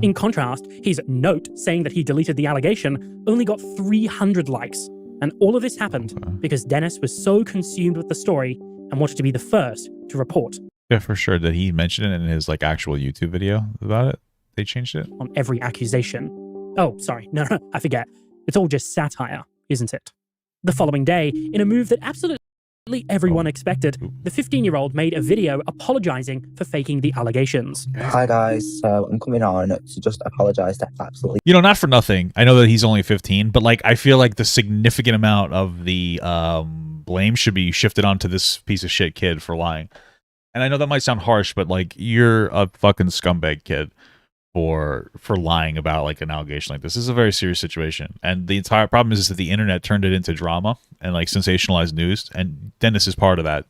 In contrast, his note saying that he deleted the allegation only got 300 likes. And all of this happened because Dennis was so consumed with the story and wanted to be the first to report. Yeah, for sure. Did he mention it in his like actual YouTube video about it? They changed it? On every accusation. Oh, sorry. No, I forget. It's all just satire, isn't it? The following day, in a move that absolutely everyone expected, the 15-year-old made a video apologizing for faking the allegations. Hi guys, so I'm coming on to just apologize to absolutely... You know, not for nothing. I know that he's only 15, but like I feel like the significant amount of the blame should be shifted onto this piece of shit kid for lying. And I know that might sound harsh, but like you're a fucking scumbag kid for lying about like an allegation like this. This is a very serious situation, and the entire problem is that the internet turned it into drama and like sensationalized news, and Dennis is part of that.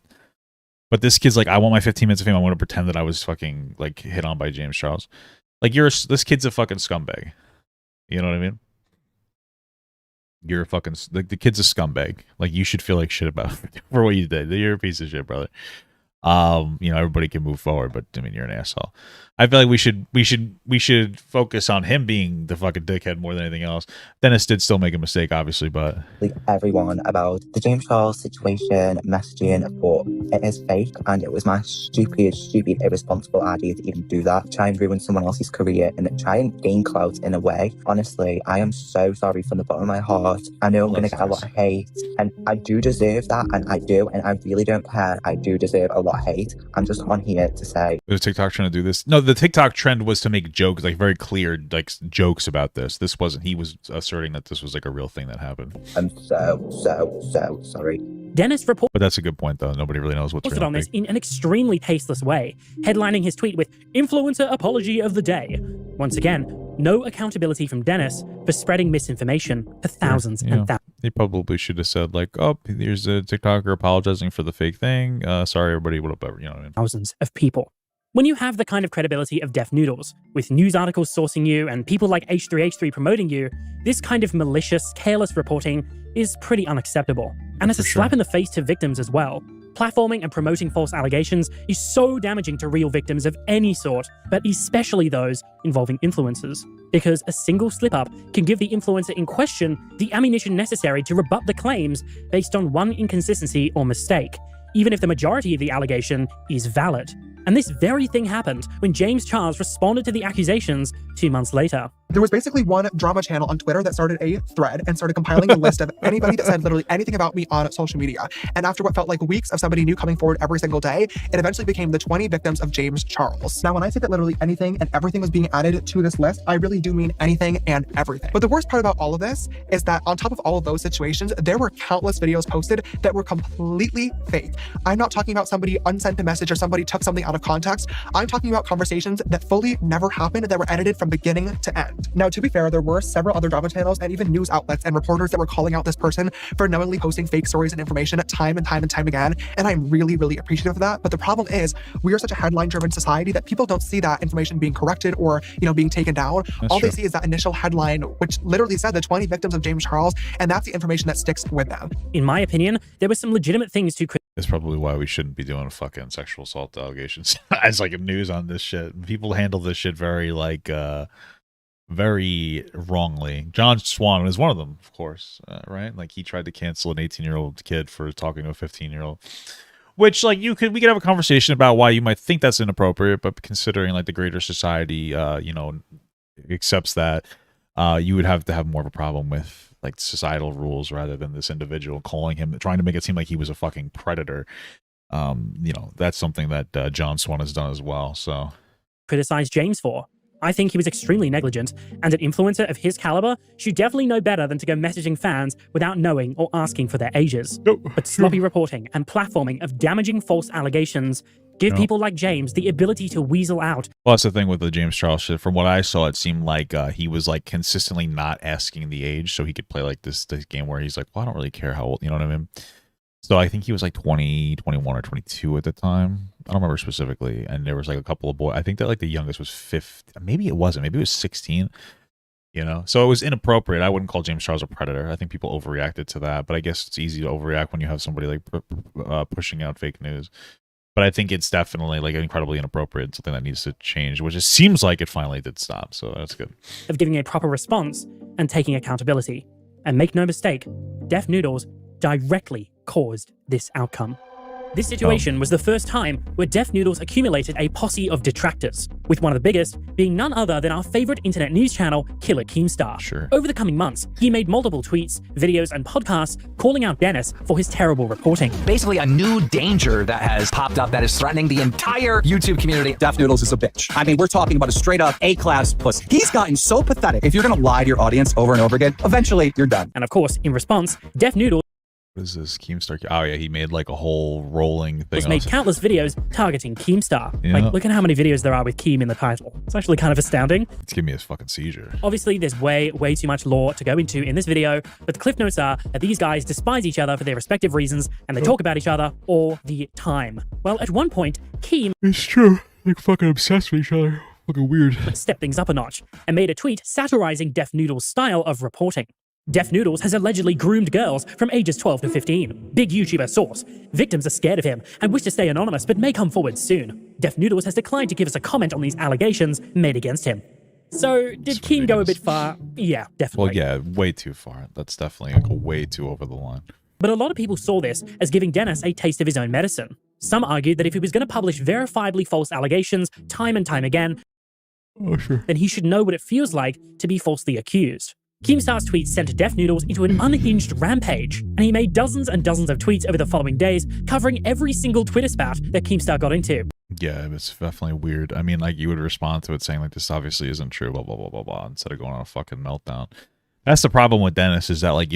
But this kid's like, I want my 15 minutes of fame. I want to pretend that I was fucking like hit on by James Charles. Like this kid's a fucking scumbag. You know what I mean? You're a fucking like the kid's a scumbag. Like you should feel like shit about for what you did. You're a piece of shit, brother. You know, everybody can move forward, but I mean, you're an asshole. I feel like we should focus on him being the fucking dickhead more than anything else. Dennis did still make a mistake, obviously, but everyone about the James Charles situation, messaging, but it is fake, and it was my stupid, irresponsible idea to even do that. Try and ruin someone else's career and try and gain clout in a way. Honestly, I am so sorry from the bottom of my heart. I know I'm going to get a lot of hate, and I do deserve that, and I do, and I really don't care. I do deserve a lot of hate. I'm just on here to say... Was TikTok trying to do this? No, the TikTok trend was to make jokes, like very clear, like jokes about this. This wasn't, he was asserting that this was like a real thing that happened. I'm so sorry. Dennis reported... But that's a good point, though. Nobody really knows what's real. On this in an extremely tasteless way, headlining his tweet with "Influencer Apology of the Day." Once again, no accountability from Dennis for spreading misinformation for thousands and thousands. He probably should have said like, "Oh, here's a TikToker apologizing for the fake thing. Sorry, everybody, whatever." You know what I mean? Thousands of people. When you have the kind of credibility of Def Noodles, with news articles sourcing you and people like H3H3 promoting you, this kind of malicious, careless reporting is pretty unacceptable. And it's a slap in the face to victims as well. Platforming and promoting false allegations is so damaging to real victims of any sort, but especially those involving influencers. Because a single slip-up can give the influencer in question the ammunition necessary to rebut the claims based on one inconsistency or mistake, even if the majority of the allegation is valid. And this very thing happened when James Charles responded to the accusations 2 months later. There was basically one drama channel on Twitter that started a thread and started compiling a list of anybody that said literally anything about me on social media. And after what felt like weeks of somebody new coming forward every single day, it eventually became the 20 victims of James Charles. Now, when I say that literally anything and everything was being added to this list, I really do mean anything and everything. But the worst part about all of this is that on top of all of those situations, there were countless videos posted that were completely fake. I'm not talking about somebody unsent a message or somebody took something out of context. I'm talking about conversations that fully never happened, that were edited from beginning to end. Now, to be fair, there were several other drama channels and even news outlets and reporters that were calling out this person for knowingly posting fake stories and information time and time again. And I'm really, really appreciative of that. But the problem is we are such a headline-driven society that people don't see that information being corrected or, you know, being taken down. All they see is that initial headline, which literally said the 20 victims of James Charles, and that's the information that sticks with them. In my opinion, there were some legitimate things to... That's probably why we shouldn't be doing fucking sexual assault allegations as like news on this shit. People handle this shit very like very wrongly. John Swan is one of them, of course, right? Like he tried to cancel an 18-year-old kid for talking to a 15-year-old. Which like we could have a conversation about why you might think that's inappropriate, but considering like the greater society you know accepts that, you would have to have more of a problem with like societal rules rather than this individual calling him, trying to make it seem like he was a fucking predator. You know, that's something that John Swan has done as well. So criticize James for. I think he was extremely negligent, and an influencer of his caliber should definitely know better than to go messaging fans without knowing or asking for their ages. But sloppy reporting and platforming of damaging false allegations give people like James the ability to weasel out. Well, that's the thing with the James Charles shit. From what I saw, it seemed like he was like consistently not asking the age, so he could play like this game where he's like, well, I don't really care how old, you know what I mean? So I think he was like 20, 21, or 22 at the time. I don't remember specifically. And there was like a couple of boys. I think that like the youngest was 15. Maybe it wasn't. Maybe it was 16. You know, so it was inappropriate. I wouldn't call James Charles a predator. I think people overreacted to that, but I guess it's easy to overreact when you have somebody like pushing out fake news. But I think it's definitely like incredibly inappropriate, something that needs to change, which it seems like it finally did stop. So that's good. Of giving a proper response and taking accountability. And make no mistake, Def Noodles directly caused this outcome. This situation was the first time where Def Noodles accumulated a posse of detractors, with one of the biggest being none other than our favorite internet news channel, Killer Keemstar. Sure. Over the coming months, he made multiple tweets, videos, and podcasts calling out Dennis for his terrible reporting. Basically, a new danger that has popped up that is threatening the entire YouTube community. Def Noodles is a bitch. I mean, we're talking about a straight-up A-class pussy. He's gotten so pathetic. If you're gonna lie to your audience over and over again, eventually you're done. And of course, in response, Def Noodles What is this? Keemstar? Oh, yeah, he made like a whole rolling thing. made countless videos targeting Keemstar. Yeah. Like, look at how many videos there are with Keem in the title. It's actually kind of astounding. It's giving me a fucking seizure. Obviously, there's way too much lore to go into in this video, but the cliff notes are that these guys despise each other for their respective reasons, and they talk about each other all the time. Well, at one point, Keem... It's true. Like fucking obsessed with each other. Fucking weird. ...stepped things up a notch, and made a tweet satirizing Def Noodles' style of reporting. Def Noodles has allegedly groomed girls from ages 12 to 15. Big YouTuber source. Victims are scared of him and wish to stay anonymous but may come forward soon. Def Noodles has declined to give us a comment on these allegations made against him. So, did Keem go a bit far? Yeah, definitely. Well, yeah, way too far. That's definitely like way too over the line. But a lot of people saw this as giving Dennis a taste of his own medicine. Some argued that if he was going to publish verifiably false allegations time and time again, then he should know what it feels like to be falsely accused. Keemstar's tweets sent Def Noodles into an unhinged rampage, and he made dozens and dozens of tweets over the following days, covering every single Twitter spat that Keemstar got into. Yeah, it's definitely weird. I mean, like, you would respond to it saying, like, this obviously isn't true, blah, blah, blah, blah, blah, instead of going on a fucking meltdown. That's the problem with Dennis, is that, like,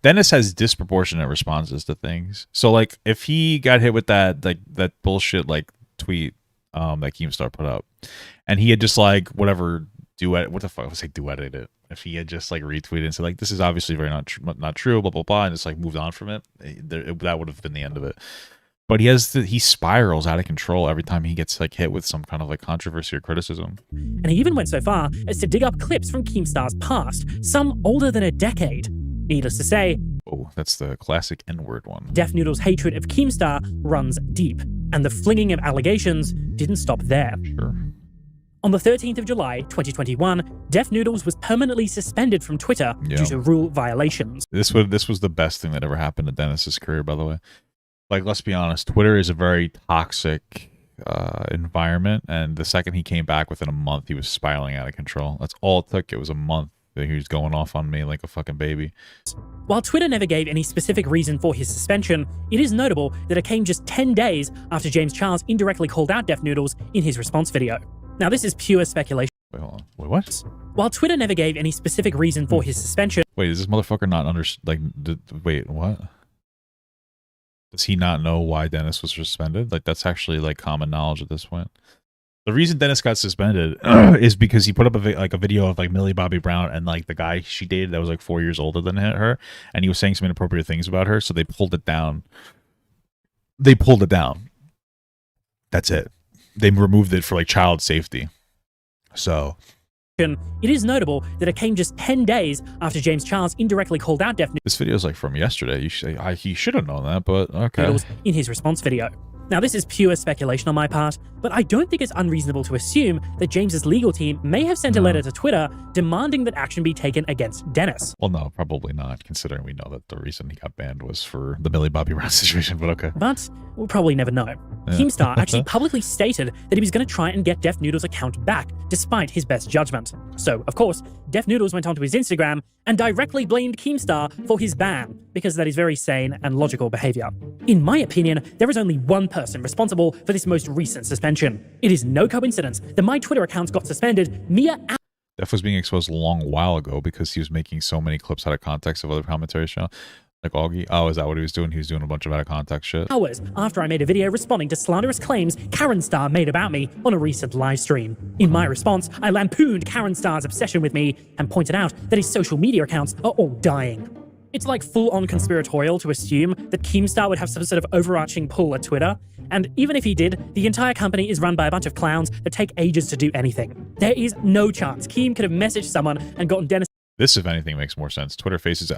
Dennis has disproportionate responses to things. So, like, if he got hit with that bullshit, like, tweet that Keemstar put up, and he had just, like, whatever... what the fuck? I was like, duetted it. If he had just like retweeted and said like, this is obviously very not true, blah blah blah, and just like moved on from it, that would have been the end of it. But he spirals out of control every time he gets like hit with some kind of like controversy or criticism. And he even went so far as to dig up clips from Keemstar's past, some older than a decade. Needless to say, oh, that's the classic N-word one. Def Noodles' hatred of Keemstar runs deep, and the flinging of allegations didn't stop there. Sure. On the 13th of July, 2021, Def Noodles was permanently suspended from Twitter due to rule violations. This was the best thing that ever happened to Dennis's career, by the way. Like, let's be honest, Twitter is a very toxic environment, and the second he came back within a month, he was spiraling out of control. That's all it took. It was a month that he was going off on me like a fucking baby. While Twitter never gave any specific reason for his suspension, it is notable that it came just 10 days after James Charles indirectly called out Def Noodles in his response video. Now, this is pure speculation. Wait, hold on. Wait, what? While Twitter never gave any specific reason for his suspension... Wait, is this motherfucker not wait, what? Does he not know why Dennis was suspended? Like, that's actually, like, common knowledge at this point. The reason Dennis got suspended is because he put up a video of, like, Millie Bobby Brown and, like, the guy she dated that was, like, 4 years older than her, and he was saying some inappropriate things about her, so they pulled it down. That's it. They removed it for like child safety. So it is notable that it came just 10 days after James Charles indirectly called out Def Noodles. This video is like from yesterday. He should have known that, but okay. In his response video. Now, this is pure speculation on my part, but I don't think it's unreasonable to assume that James's legal team may have sent a letter to Twitter demanding that action be taken against Dennis. Well, no, probably not, considering we know that the reason he got banned was for the Millie Bobby Brown situation, but okay. But we'll probably never know. Yeah. Keemstar actually publicly stated that he was going to try and get Def Noodles' account back, despite his best judgment. So, of course, Def Noodles went onto his Instagram and directly blamed Keemstar for his ban, because that is very sane and logical behavior. In my opinion, there is only one person responsible for this most recent suspension. It is no coincidence that my Twitter accounts got suspended mere hours. Def was being exposed a long while ago because he was making so many clips out of context of other commentary channels. Like Augie. Oh, is that what he was doing? He was doing a bunch of out of context shit. Hours after I made a video responding to slanderous claims Karen Star made about me on a recent live stream. In my response, I lampooned Karen Star's obsession with me and pointed out that his social media accounts are all dying. It's like full-on conspiratorial to assume that Keemstar would have some sort of overarching pull at Twitter, and even if he did, the entire company is run by a bunch of clowns that take ages to do anything. There is no chance Keem could have messaged someone and gotten Dennis. This, if anything, makes more sense. Twitter faces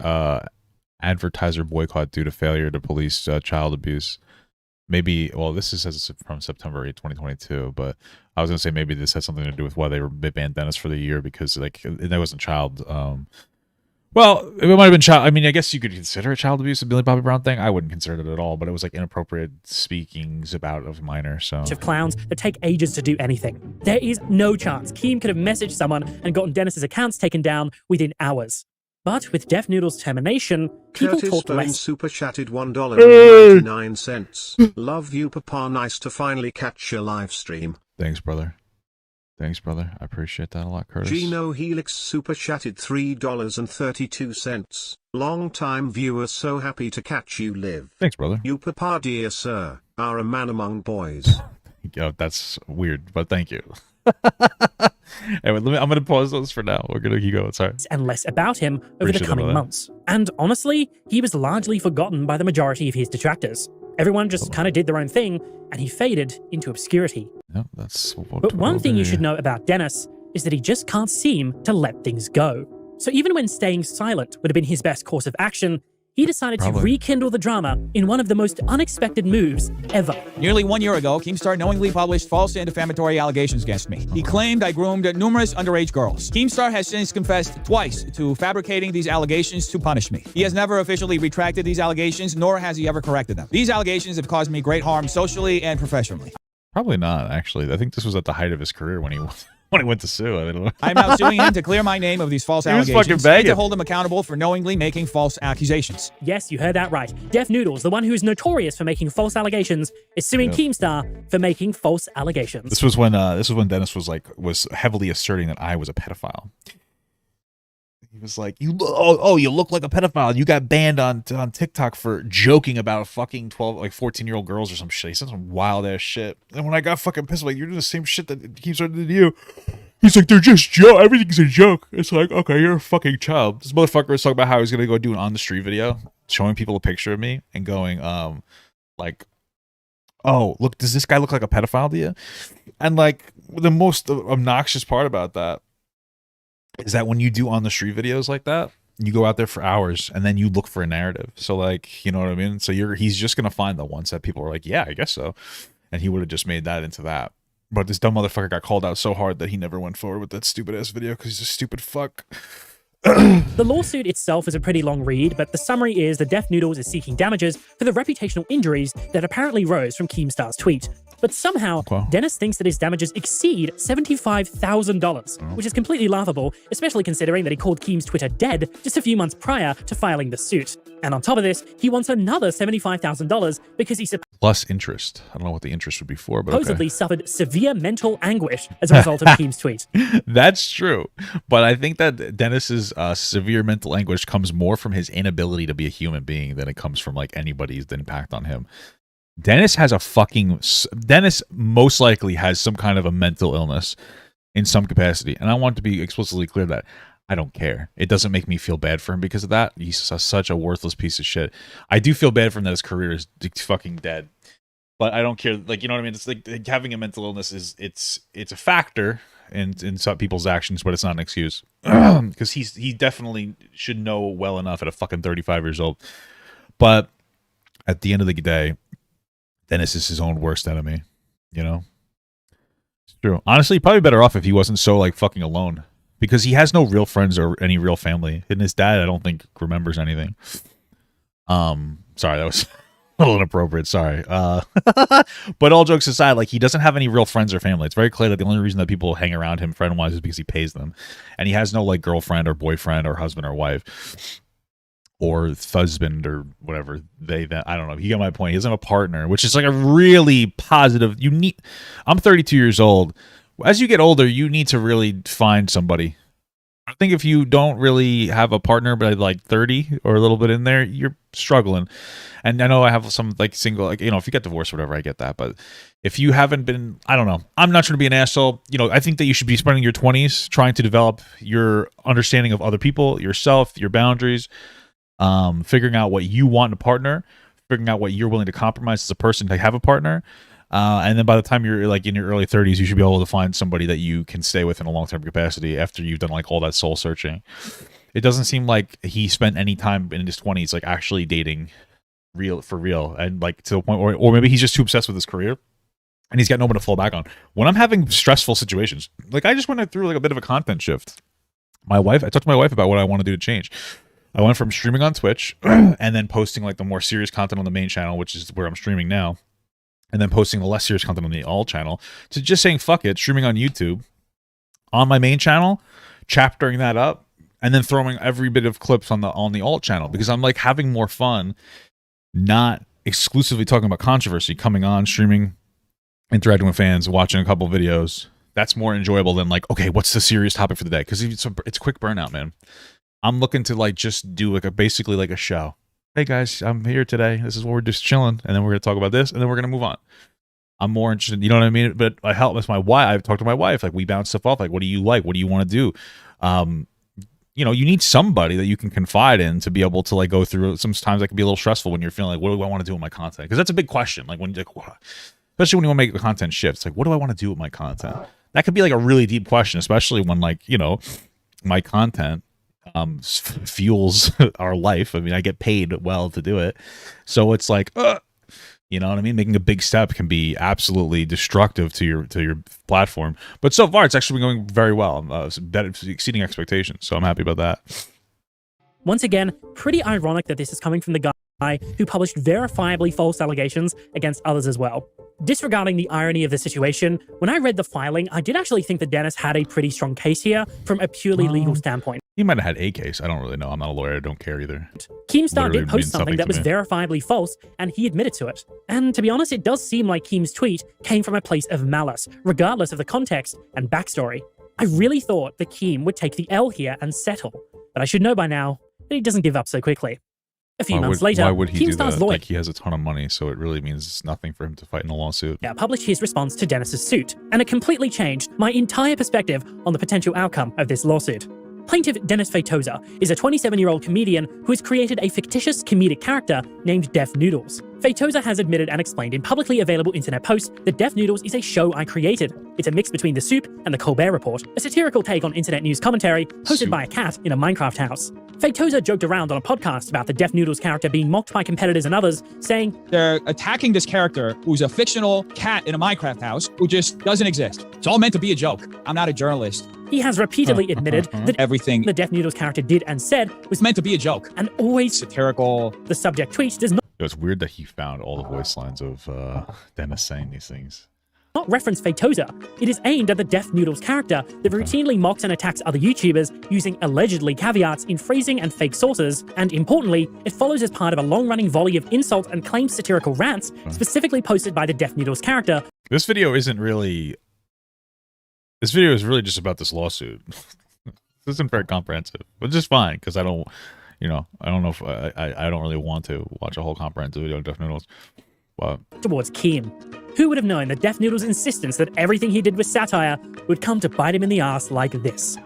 advertiser boycott due to failure to police child abuse. Maybe, well, this is from September 8, 2022, but I was going to say maybe this has something to do with why they banned Dennis for the year, because like that wasn't child. Well, it might have been child. I mean, I guess you could consider it child abuse, a Millie Bobby Brown thing. I wouldn't consider it at all, but it was like inappropriate speakings about a minor. So of clowns that take ages to do anything. There is no chance Keem could have messaged someone and gotten Dennis's accounts taken down within hours. But with Def Noodle's termination, people Curtis talked Bone less. super chatted $1.99. Love you, Papa. Nice to finally catch your live stream. Thanks, brother. Thanks, brother. I appreciate that a lot, Curtis. Gino Helix super chatted $3.32. Long time viewer, so happy to catch you live. Thanks, brother. You, Papa, dear sir, are a man among boys. Yo, that's weird, but thank you. Anyway, I'm going to pause those for now. We're going to keep going. Sorry. And less about him over the Appreciate coming that. months. And honestly, he was largely forgotten by the majority of his detractors. Everyone just kind of did their own thing, and he faded into obscurity. Yeah, that's what But one thing you should know about Dennis is that he just can't seem to let things go. So even when staying silent would have been his best course of action, he decided to rekindle the drama in one of the most unexpected moves ever. Nearly 1 year ago, Keemstar knowingly published false and defamatory allegations against me. He claimed I groomed numerous underage girls. Keemstar has since confessed twice to fabricating these allegations to punish me. He has never officially retracted these allegations, nor has he ever corrected them. These allegations have caused me great harm socially and professionally. Probably not, actually. I think this was at the height of his career when he went to sue. I don't know. I am now suing him to clear my name of these false He was allegations fucking and to begging. hold him accountable for knowingly making false accusations. Yes, you heard that right. Def Noodles, the one who is notorious for making false allegations, is suing Keemstar for making false allegations. This was when Dennis was heavily asserting that I was a pedophile. He was like, you look like a pedophile. You got banned on TikTok for joking about fucking 14-year-old girls or some shit. He said some wild ass shit. And when I got fucking pissed, I'm like, you're doing the same shit that keeps happening to you. He's like, they're just joke. Everything's a joke. It's like, okay, you're a fucking child. This motherfucker was talking about how he's gonna go do an on the street video, showing people a picture of me and going, like, oh, look, does this guy look like a pedophile to you? And like the most obnoxious part about that is that when you do on the street videos like that, you go out there for hours and then you look for a narrative. So like, you know what I mean? So he's just gonna find the ones that people are like, yeah, I guess so. And he would have just made that into that. But this dumb motherfucker got called out so hard that he never went forward with that stupid ass video because he's a stupid fuck. The lawsuit itself is a pretty long read, but the summary is that Def Noodles is seeking damages for the reputational injuries that apparently rose from Keemstar's tweet. But somehow, Dennis thinks that his damages exceed $75,000, which is completely laughable, especially considering that he called Keem's Twitter dead just a few months prior to filing the suit. And on top of this, he wants another $75,000 because he Plus interest. I don't know what the interest would be for, but supposedly suffered severe mental anguish as a result of Keem's tweet. That's true. But I think that Dennis's severe mental anguish comes more from his inability to be a human being than it comes from like anybody's impact on him. Dennis most likely has some kind of a mental illness in some capacity. And I want to be explicitly clear that I don't care. It doesn't make me feel bad for him because of that. He's such a worthless piece of shit. I do feel bad for him that his career is fucking dead. But I don't care. Like, you know what I mean? It's like having a mental illness it's a factor in some people's actions, but it's not an excuse. Because he definitely should know well enough at a fucking 35 years old. But at the end of the day, Dennis is his own worst enemy, you know? It's true. Honestly, probably better off if he wasn't so, like, fucking alone. Because he has no real friends or any real family. And his dad, I don't think, remembers anything. Sorry, that was a little inappropriate, sorry. But all jokes aside, like, he doesn't have any real friends or family. It's very clear that the only reason that people hang around him friend-wise is because he pays them. And he has no, like, girlfriend or boyfriend or husband or wife. Or husband or whatever I don't know. You get my point. He doesn't have a partner, which is like a really positive. I'm 32 years old. As you get older, you need to really find somebody. I think if you don't really have a partner by like 30 or a little bit in there, you're struggling. And I know I have some like single, like, you know, if you get divorced or whatever, I get that. But if you haven't been, I don't know. I'm not trying to be an asshole. You know, I think that you should be spending your 20s trying to develop your understanding of other people, yourself, your boundaries. figuring out what you want in a partner, figuring out what you're willing to compromise as a person to have a partner. And then by the time you're like in your early 30s, you should be able to find somebody that you can stay with in a long-term capacity after you've done like all that soul searching. It doesn't seem like he spent any time in his 20s like actually dating for real, and like to the point where, or maybe he's just too obsessed with his career and he's got no one to fall back on. When I'm having stressful situations, like I just went through like a bit of a content shift. I talked to my wife about what I want to do to change. I went from streaming on Twitch and then posting like the more serious content on the main channel, which is where I'm streaming now, and then posting the less serious content on the all channel, to just saying fuck it, streaming on YouTube on my main channel, chaptering that up, and then throwing every bit of clips on the alt channel, because I'm like having more fun, not exclusively talking about controversy, coming on, streaming, interacting with fans, watching a couple videos. That's more enjoyable than like, okay, what's the serious topic for the day? Because it's quick burnout, man. I'm looking to like just do like basically like a show. Hey guys, I'm here today. This is what we're just chilling, and then we're gonna talk about this, and then we're gonna move on. I'm more interested, you know what I mean? But I help with my wife. I've talked to my wife, like we bounce stuff off. Like, what do you like? What do you want to do? You know, you need somebody that you can confide in to be able to like go through. Sometimes that can be a little stressful when you're feeling like, what do I want to do with my content? Because that's a big question. Like when, especially when you want to make the content shift, it's like, what do I want to do with my content? That could be like a really deep question, especially when like, you know, my content fuels our life. I mean, I get paid well to do it. So it's like, you know what I mean? Making a big step can be absolutely destructive to your platform. But so far, it's actually been going very well. Exceeding expectations. So I'm happy about that. Once again, pretty ironic that this is coming from the guy who published verifiably false allegations against others as well. Disregarding the irony of the situation, when I read the filing, I did actually think that Dennis had a pretty strong case here from a purely legal standpoint. He might have had a case. I don't really know. I'm not a lawyer. I don't care either. Keemstar did post something that was verifiably false, and he admitted to it. And to be honest, it does seem like Keem's tweet came from a place of malice, regardless of the context and backstory. I really thought that Keem would take the L here and settle, but I should know by now that he doesn't give up so quickly. A few months later, why would he do Keemstar's that? lawyer Like, he has a ton of money, so it really means nothing for him to fight in a lawsuit. published his response to Dennis's suit, and it completely changed my entire perspective on the potential outcome of this lawsuit. Plaintiff Dennis Feitosa is a 27-year-old comedian who has created a fictitious comedic character named Def Noodles. Feitosa has admitted and explained in publicly available internet posts that Def Noodles is a show I created. It's a mix between The Soup and The Colbert Report, a satirical take on internet news commentary hosted by a cat in a Minecraft house. Feitosa joked around on a podcast about the Def Noodles character being mocked by competitors and others, saying, "They're attacking this character who's a fictional cat in a Minecraft house who just doesn't exist. It's all meant to be a joke. I'm not a journalist." He has repeatedly admitted that everything the Def Noodles character did and said was meant to be a joke. And always satirical. The subject tweet does not It's weird that he found all the voice lines of Dennis saying these things. Not reference Feitosa. It is aimed at the Def Noodles character that routinely mocks and attacks other YouTubers using allegedly caveats in phrasing and fake sources, and importantly, it follows as part of a long-running volley of insult and claimed satirical rants specifically posted by the Def Noodles character. This video is really just about this lawsuit. This isn't very comprehensive, which is fine, because I don't know if I don't really want to watch a whole comprehensive video on Def Noodles. But towards Keem. Who would have known that Def Noodles' insistence that everything he did was satire would come to bite him in the ass like this?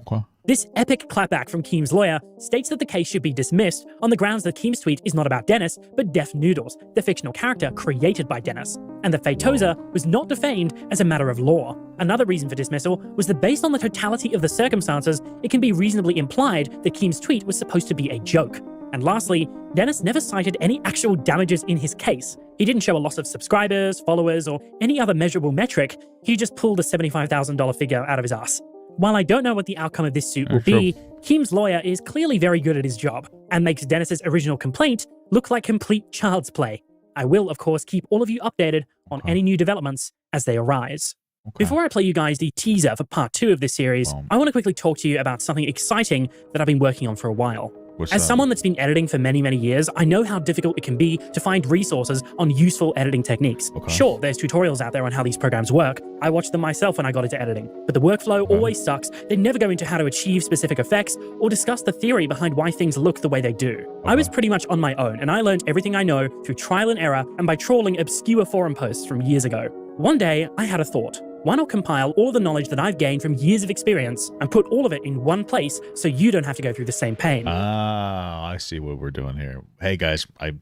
Okay. This epic clapback from Keem's lawyer states that the case should be dismissed on the grounds that Keem's tweet is not about Dennis, but Def Noodles, the fictional character created by Dennis, and that Feitosa was not defamed as a matter of law. Another reason for dismissal was that based on the totality of the circumstances, it can be reasonably implied that Keem's tweet was supposed to be a joke. And lastly, Dennis never cited any actual damages in his case. He didn't show a loss of subscribers, followers, or any other measurable metric. He just pulled a $75,000 figure out of his ass. While I don't know what the outcome of this suit will be, Keem's lawyer is clearly very good at his job and makes Dennis's original complaint look like complete child's play. I will, of course, keep all of you updated on any new developments as they arise. Before I play you guys the teaser for part 2 of this series, I want to quickly talk to you about something exciting that I've been working on for a while. As someone that's been editing for many, many years, I know how difficult it can be to find resources on useful editing techniques. Sure, there's tutorials out there on how these programs work. I watched them myself when I got into editing. But the workflow always sucks. They never go into how to achieve specific effects or discuss the theory behind why things look the way they do. I was pretty much on my own, and I learned everything I know through trial and error and by trawling obscure forum posts from years ago. One day, I had a thought. Why not compile all of the knowledge that I've gained from years of experience and put all of it in one place so you don't have to go through the same pain? Ah, I see what we're doing here. Hey guys, I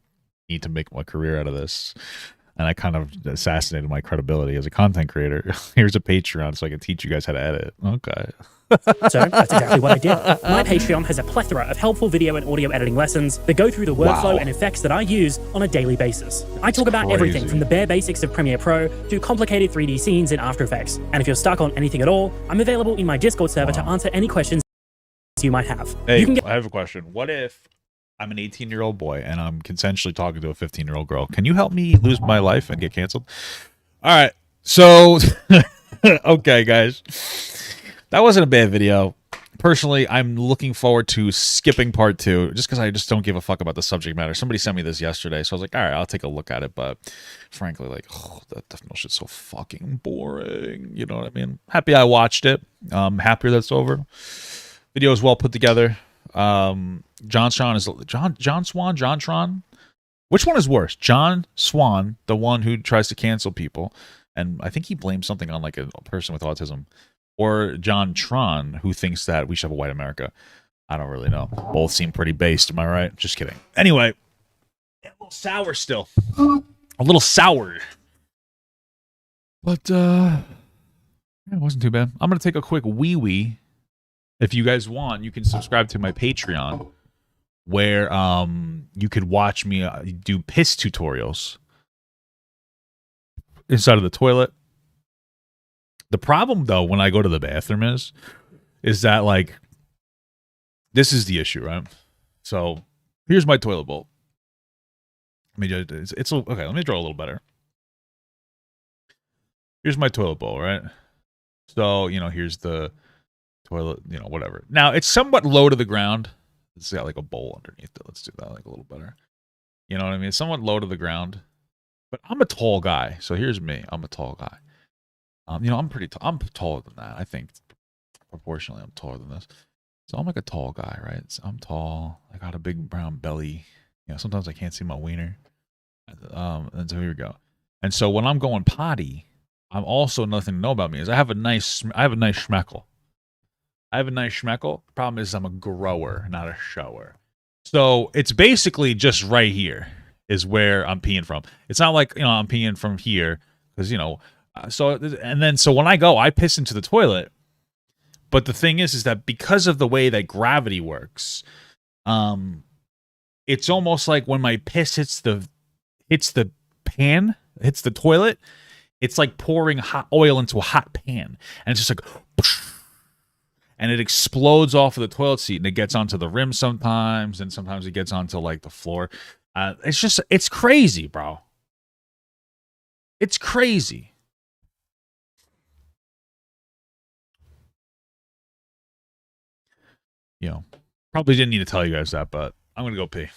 need to make my career out of this. And I kind of assassinated my credibility as a content creator. Here's a Patreon so I can teach you guys how to edit. Okay. So that's exactly what I did. My Patreon has a plethora of helpful video and audio editing lessons that go through the workflow and effects that I use on a daily basis. I talk about everything from the bare basics of Premiere Pro to complicated 3D scenes in After Effects. And if you're stuck on anything at all, I'm available in my Discord server to answer any questions you might have. Hey, I have a question. What if I'm an 18-year-old boy and I'm consensually talking to a 15-year-old girl? Can you help me lose my life and get canceled? All right. So, okay, guys. That wasn't a bad video. Personally, I'm looking forward to skipping part 2 just because I just don't give a fuck about the subject matter. Somebody sent me this yesterday, so I was like, all right, I'll take a look at it. But frankly, like, oh, that Death shit's so fucking boring. You know what I mean? Happy I watched it. Happier that's over. Video is well put together. John Swan, John Tron. Which one is worse? John Swan, the one who tries to cancel people, and I think he blames something on like a person with autism, or John Tron, who thinks that we should have a white America. I don't really know. Both seem pretty based. Am I right? Just kidding. Anyway, a little sour still. A little sour. But it wasn't too bad. I'm gonna take a quick wee. If you guys want, you can subscribe to my Patreon, where you could watch me do piss tutorials inside of the toilet. The problem, though, when I go to the bathroom is that, like, this is the issue, right? So here's my toilet bowl. Let me just, it's okay. Let me draw a little better. Here's my toilet bowl, right? So, you know, here's the toilet, you know, whatever. Now, it's somewhat low to the ground. It's got like a bowl underneath it. Let's do that like a little better. You know what I mean? It's somewhat low to the ground. But I'm a tall guy. So here's me. I'm a tall guy. You know, I'm pretty tall. I'm taller than that. I think proportionally I'm taller than this. So I'm like a tall guy, right? So I'm tall. I got a big brown belly. You know, sometimes I can't see my wiener. And so here we go. And so when I'm going potty, I'm also, nothing to know about me is I have a nice schmeckle. I have a nice schmeckle. Problem is I'm a grower, not a shower. So it's basically just right here is where I'm peeing from. It's not like, you know, I'm peeing from here because, you know, so when I go, I piss into the toilet. But the thing is that because of the way that gravity works, it's almost like when my piss hits the pan, hits the toilet, it's like pouring hot oil into a hot pan. And it's just like, and it explodes off of the toilet seat, and it gets onto the rim sometimes, and sometimes it gets onto like the floor. It's crazy, bro. It's crazy. You know, probably didn't need to tell you guys that, but I'm gonna go pee.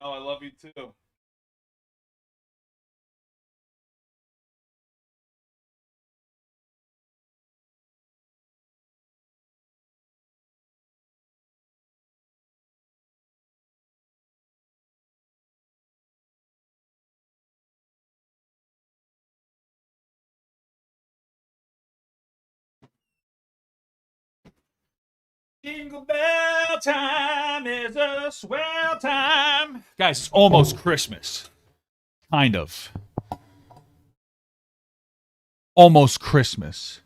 Oh, I love you too. Jingle bell time is a swell time. Guys, it's almost Christmas. Kind of. Almost Christmas-ish.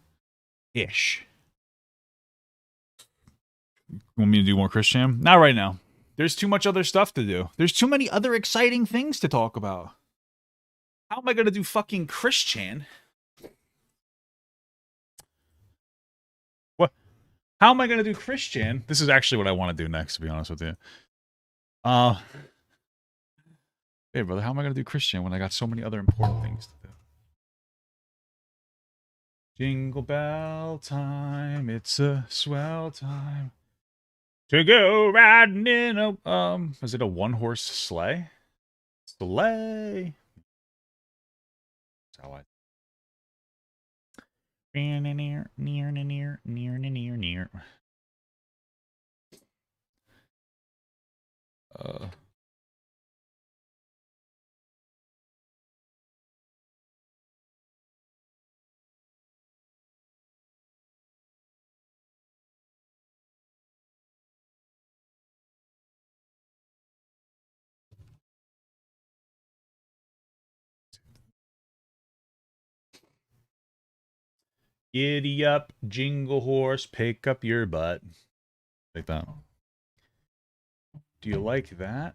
Want me to do more Christian? Not right now. There's too much other stuff to do. There's too many other exciting things to talk about. How am I going to do fucking Christian? What? How am I going to do Christian? This is actually what I want to do next, to be honest with you. Hey, brother, how am I going to do Christian when I got so many other important things to do? Jingle bell time, it's a swell time to go riding in a, is it a one-horse sleigh? Sleigh. That's how I... Near. Giddy up, jingle horse, pick up your butt. Like that. Do you like that?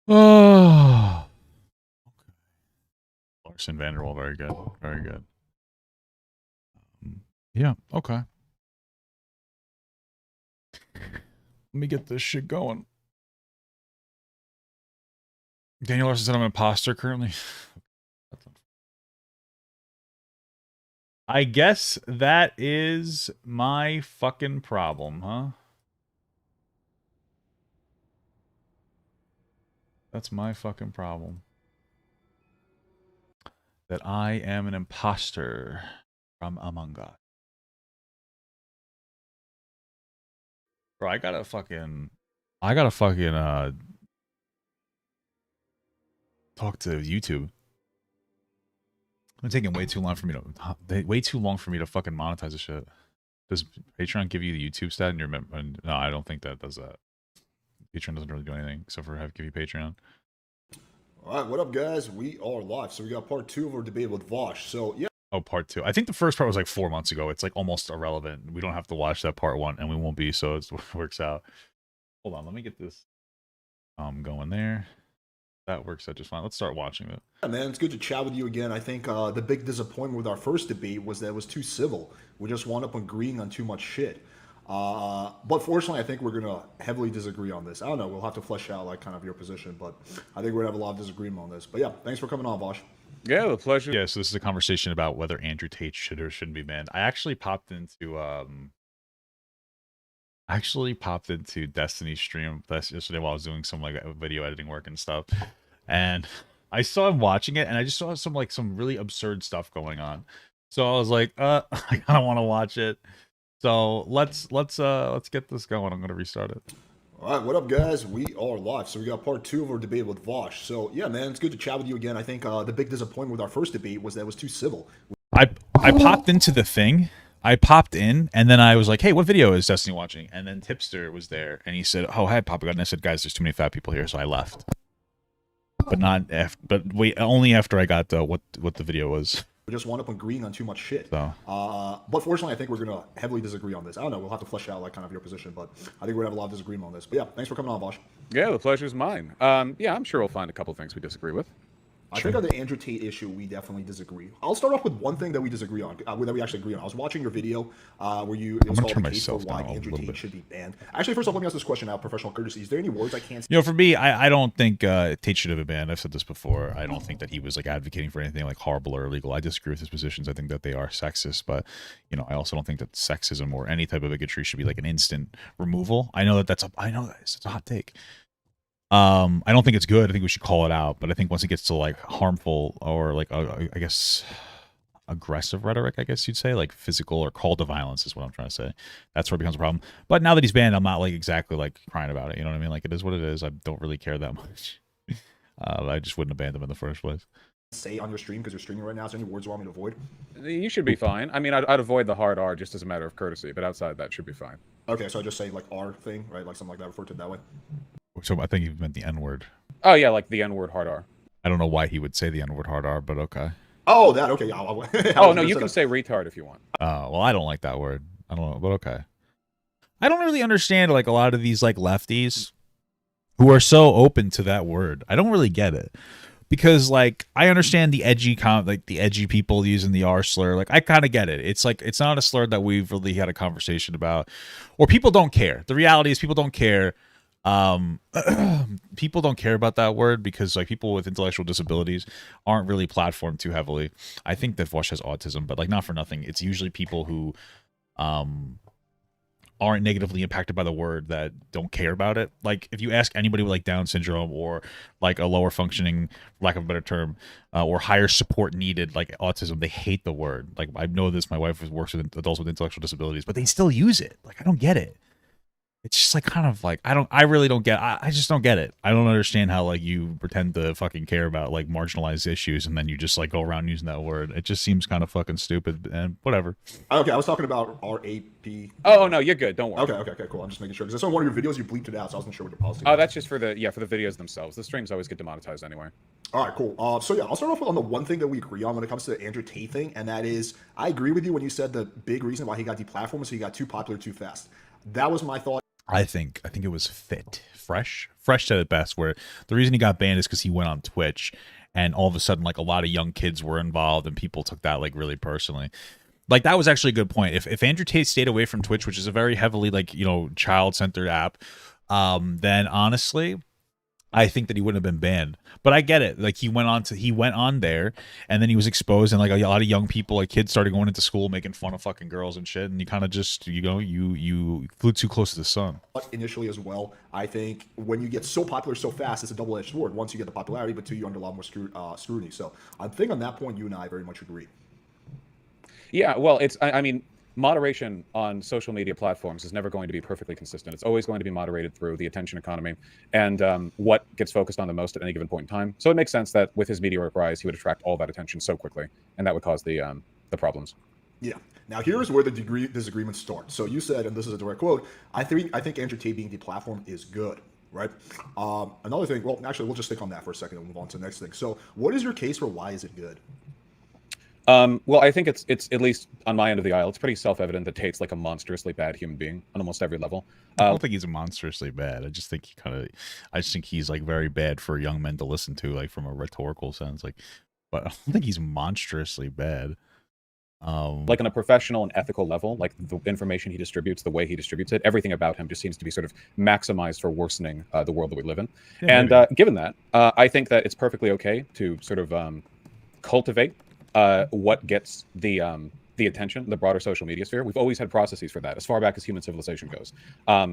Oh. Okay. Larson Vanderwall, very good. Very good. Yeah, okay. Let me get this shit going. Daniel Larson said I'm an imposter currently. I guess that is my fucking problem, huh? That's my fucking problem. That I am an imposter from Among Us. Bro, I gotta fucking talk to YouTube. It's taking way too long for me to fucking monetize this shit. Does Patreon give you the YouTube stat and your member? No, I don't think that does that. Patreon doesn't really do anything except for give you Patreon. All right, what up, guys? We are live, so we got part 2 of our debate with Vaush. So yeah. Oh, part 2. I think the first part was like 4 months ago. It's like almost irrelevant. We don't have to watch that part 1, and we won't be, so it works out. Hold on, let me get this going there. That works out just fine. Let's start watching it. Yeah, man, it's good to chat with you again. I think the big disappointment with our first debate was that it was too civil. We just wound up agreeing on too much shit. But fortunately, I think we're gonna heavily disagree on this. I don't know. We'll have to flesh out like kind of your position, but I think we're gonna have a lot of disagreement on this. But yeah, thanks for coming on, Vaush. Yeah, the pleasure. Yeah, so this is a conversation about whether Andrew Tate should or shouldn't be banned. I actually popped into Destiny's stream yesterday while I was doing some like video editing work and stuff, and I saw him watching it, and I just saw some really absurd stuff going on. So I was like, I kind of want to watch it. So let's get this going. I'm gonna restart it. All right, what up, guys? We are live, so we got part 2 of our debate with Vaush. So yeah, man, it's good to chat with you again. I think the big disappointment with our first debate was that it was too civil. I popped into the thing. I popped in, and then I was like, hey, what video is Destiny watching? And then Tipster was there, and he said, oh, hi, Papa God. And I said, guys, there's too many fat people here, so I left. But only after I got what the video was. We just wound up agreeing on too much shit. So. But fortunately, I think we're gonna heavily disagree on this. I don't know. We'll have to flesh out like kind of your position, but I think we're gonna have a lot of disagreement on this. But yeah, thanks for coming on, Vaush. Yeah, the pleasure's mine. Yeah, I'm sure we'll find a couple things we disagree with. I think on the Andrew Tate issue, we definitely disagree. I'll start off with one thing that we disagree on, that we actually agree on. I was watching your video where it was called the case for why Andrew Tate should be banned. Actually, first off, let me ask this question out, professional courtesy. Is there any words I can't say? You know, for me, I don't think Tate should have been banned. I've said this before. I don't think that he was like advocating for anything like horrible or illegal. I disagree with his positions. I think that they are sexist, but you know, I also don't think that sexism or any type of bigotry should be like an instant removal. I know that I know that it's a hot take. I don't think it's good. I think we should call it out. But I think once it gets to like harmful or like I guess aggressive rhetoric, I guess you'd say, like physical or call to violence is what I'm trying to say. That's where it becomes a problem. But now that he's banned, I'm not like exactly like crying about it. You know what I mean? Like it is what it is. I don't really care that much. I just wouldn't have banned him in the first place. Say on your stream because you're streaming right now. Is there any words you want me to avoid? You should be fine. I mean, I'd avoid the hard R just as a matter of courtesy, but outside that should be fine. Okay, so I just say like R thing, right? Like something like that, refer to it that way. So I think he meant the N-word. Oh yeah, like the N-word hard R. I don't know why he would say the N-word hard R, but okay. Oh, that okay. Yeah, oh no, you can say retard if you want. Well, I don't like that word. I don't know, but okay. I don't really understand like a lot of these like lefties who are so open to that word. I don't really get it. Because like I understand the edgy the edgy people using the R slur. Like I kind of get it. It's like it's not a slur that we've really had a conversation about, or people don't care. The reality is people don't care. People don't care about that word because like people with intellectual disabilities aren't really platformed too heavily. I think that Vaush has autism, but like not for nothing. It's usually people who aren't negatively impacted by the word that don't care about it. Like if you ask anybody with like Down syndrome or like a lower functioning, for lack of a better term, or higher support needed, like autism, they hate the word. Like I know this, my wife works with adults with intellectual disabilities, but they still use it. Like I don't get it. It's just like kind of like I really don't get I just don't get it. I don't understand how like you pretend to fucking care about like marginalized issues and then you just like go around using that word. It just seems kind of fucking stupid and whatever. Okay, I was talking about RAP. Oh no, you're good. Don't worry. Okay, cool. I'm just making sure because I saw one of your videos you bleeped it out, so I wasn't sure what the policy. Oh, that's just for the videos themselves. The streams always get demonetized anyway. All right, cool. So yeah, I'll start off on the one thing that we agree on when it comes to the Andrew Tate thing, and that is I agree with you when you said the big reason why he got deplatformed is he got too popular too fast. That was my thought. I think it was fresh said it best, where the reason he got banned is because he went on Twitch and all of a sudden like a lot of young kids were involved and people took that like really personally. Like that was actually a good point. If Andrew Tate stayed away from Twitch, which is a very heavily like, you know, child-centered app, then honestly, I think that he wouldn't have been banned. But I get it. Like he went on there and then he was exposed and like a lot of young people, like kids started going into school making fun of fucking girls and shit, and you kind of just, you know, you flew too close to the sun. Initially as well, I think when you get so popular so fast, it's a double-edged sword. Once you get the popularity, but two, you're under a lot more scrutiny. So I think on that point, you and I very much agree. Yeah, well, I mean, moderation on social media platforms is never going to be perfectly consistent. It's always going to be moderated through the attention economy and what gets focused on the most at any given point in time. So it makes sense that with his meteoric rise, he would attract all that attention so quickly, and that would cause the problems. Yeah. Now here's where the disagreement starts. So you said, and this is a direct quote, I think Andrew Tate being deplatformed is good, right? Another thing, well, actually, we'll just stick on that for a second and move on to the next thing. So what is your case for why is it good? Well, I think it's at least on my end of the aisle, it's pretty self-evident that Tate's like a monstrously bad human being on almost every level. I don't think he's monstrously bad. I just think he's like very bad for young men to listen to, like from a rhetorical sense. Like, but I don't think he's monstrously bad. Like on a professional and ethical level, like the information he distributes, the way he distributes it, everything about him just seems to be sort of maximized for worsening the world that we live in. Yeah, and given that, I think that it's perfectly okay to sort of cultivate what gets the attention, the broader social media sphere. We've always had processes for that, as far back as human civilization goes.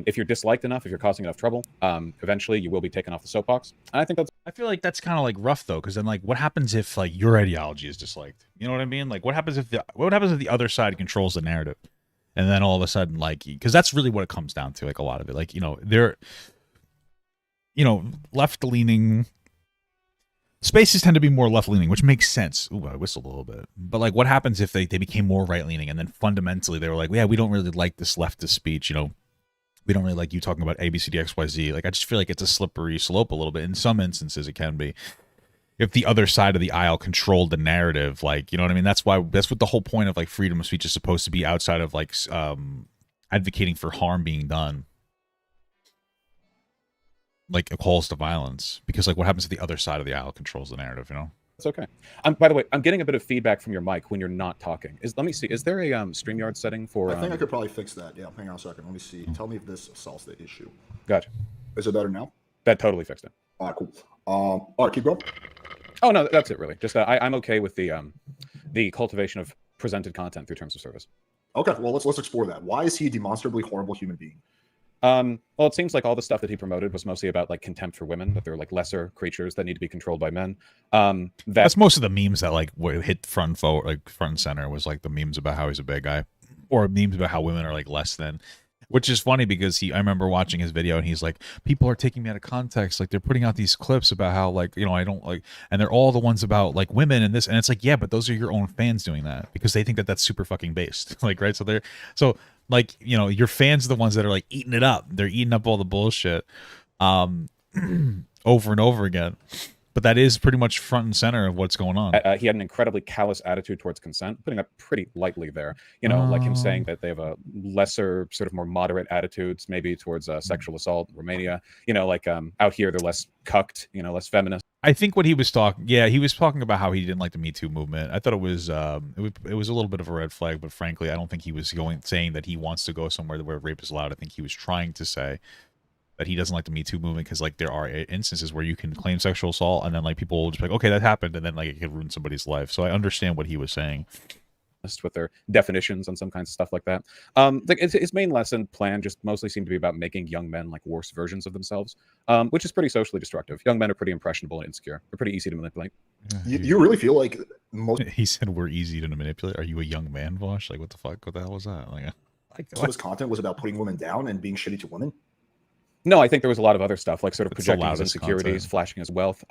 If you're disliked enough, if you're causing enough trouble, eventually you will be taken off the soapbox. And I feel like that's kind of like rough though, because then like what happens if like your ideology is disliked? You know what I mean? Like what happens if the other side controls the narrative, and then all of a sudden like, because that's really what it comes down to, like a lot of it, like left leaning. Spaces tend to be more left-leaning, which makes sense. Ooh, I whistled a little bit. But, like, what happens if they became more right-leaning and then fundamentally they were like, yeah, we don't really like this leftist speech, you know. We don't really like you talking about A, B, C, D, X, Y, Z. Like, I just feel like it's a slippery slope a little bit. In some instances, it can be. If the other side of the aisle controlled the narrative, like, you know what I mean? That's what the whole point of, like, freedom of speech is supposed to be, outside of, like, advocating for harm being done. Like calls to violence, because like what happens if the other side of the aisle controls the narrative, you know? It's okay. By the way, I'm getting a bit of feedback from your mic when you're not talking. Let me see. Is there a StreamYard setting for? I think I could probably fix that. Yeah, hang on a second. Let me see. Tell me if this solves the issue. Gotcha. Is it better now? That totally fixed it. All right, cool. All right, keep going. Oh no, that's it really. Just I'm okay with the cultivation of presented content through terms of service. Okay, well let's explore that. Why is he a demonstrably horrible human being? Well, it seems like all the stuff that he promoted was mostly about like contempt for women, that they're like lesser creatures that need to be controlled by men. That's most of the memes that like hit front and center was like the memes about how he's a bad guy, or memes about how women are like less than. Which is funny because I remember watching his video and he's like, people are taking me out of context. Like they're putting out these clips about how like, I don't like, and they're all the ones about like women and this. And it's like, yeah, but those are your own fans doing that because they think that that's super fucking based. Like, right. So like, your fans are the ones that are like eating it up. They're eating up all the bullshit over and over again. But that is pretty much front and center of what's going on. He had an incredibly callous attitude towards consent, putting that pretty lightly there. Like him saying that they have a lesser, sort of more moderate attitudes, maybe towards sexual assault in Romania. Like out here they're less cucked, less feminist. I think what he was talking, he was talking about how he didn't like the Me Too movement. I thought it was a little bit of a red flag, but frankly, I don't think he was saying that he wants to go somewhere where rape is allowed. I think he was trying to say that he doesn't like the Me Too movement because like there are instances where you can claim sexual assault and then like people will just be like, okay, that happened, and then like it could ruin somebody's life. So I understand what he was saying. With their definitions and some kinds of stuff like that. His main lesson plan just mostly seemed to be about making young men like worse versions of themselves, which is pretty socially destructive. Young men are pretty impressionable and insecure. They're pretty easy to manipulate. You really feel like most? He said we're easy to manipulate. Are you a young man, Vaush? Like what the fuck? What the hell was that? So his content was about putting women down and being shitty to women. No, I think there was a lot of other stuff, like sort of projecting his insecurities, flashing his wealth,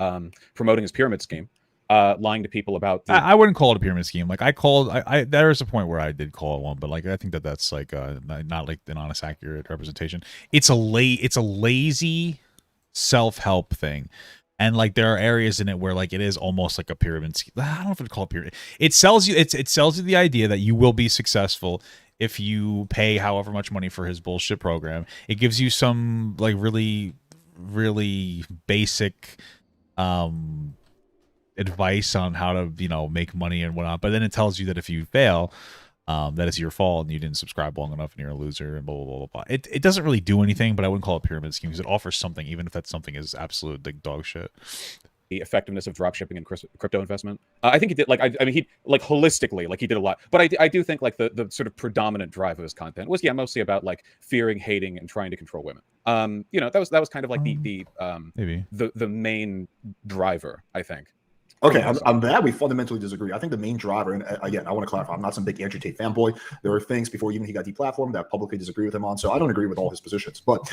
promoting his pyramid scheme, lying to people about. I wouldn't call it a pyramid scheme. Like there is a point where I did call it one, but like I think that's like not like an honest, accurate representation. It's a lazy self-help thing. And like there are areas in it where like it is almost like a pyramid scheme. I don't know if it's called pyramid. It sells you the idea that you will be successful if you pay however much money for his bullshit program. It gives you some like really, really basic advice on how to make money and whatnot. But then it tells you that if you fail, that is your fault and you didn't subscribe long enough and you're a loser and blah blah blah blah. It doesn't really do anything, but I wouldn't call it pyramid scheme because it offers something, even if that something is absolute like dog shit. The effectiveness of dropshipping and crypto investment. I think he did he holistically he did a lot, but I do think like the sort of predominant drive of his content was mostly about like fearing, hating, and trying to control women. That was kind of like the main driver, I think. Okay, I'm glad we fundamentally disagree. I think the main driver, and again, I want to clarify, I'm not some big Andrew Tate fanboy. There are things before even he got deplatformed that I publicly disagree with him on, so I don't agree with all his positions. But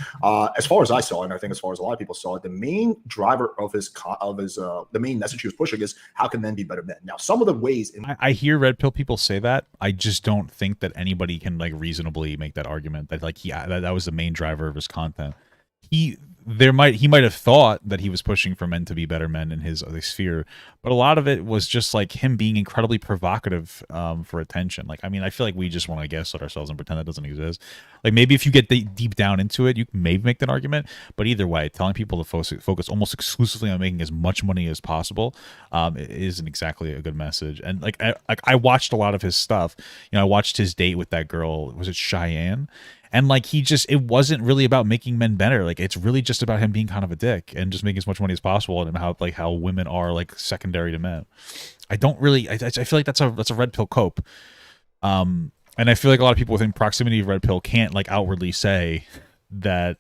as far as I saw, and I think as far as a lot of people saw it, the main driver of his the main message he was pushing is how can men be better men. Now, some of the ways I hear red pill people say that. I just don't think that anybody can like reasonably make that argument that like that was the main driver of his content. He might have thought that he was pushing for men to be better men in his sphere, but a lot of it was just like him being incredibly provocative for attention. Like, I mean, I feel like we just want to gaslight ourselves and pretend that doesn't exist. Like maybe if you get deep down into it, you can maybe make that argument, but either way, telling people to focus almost exclusively on making as much money as possible isn't exactly a good message. And like I watched a lot of his stuff. I watched his date with that girl. Was it Cheyenne? And like it wasn't really about making men better. Like it's really just about him being kind of a dick and just making as much money as possible, and how women are like secondary to men. I don't really. I feel like that's a red pill cope. And I feel like a lot of people within proximity of red pill can't like outwardly say that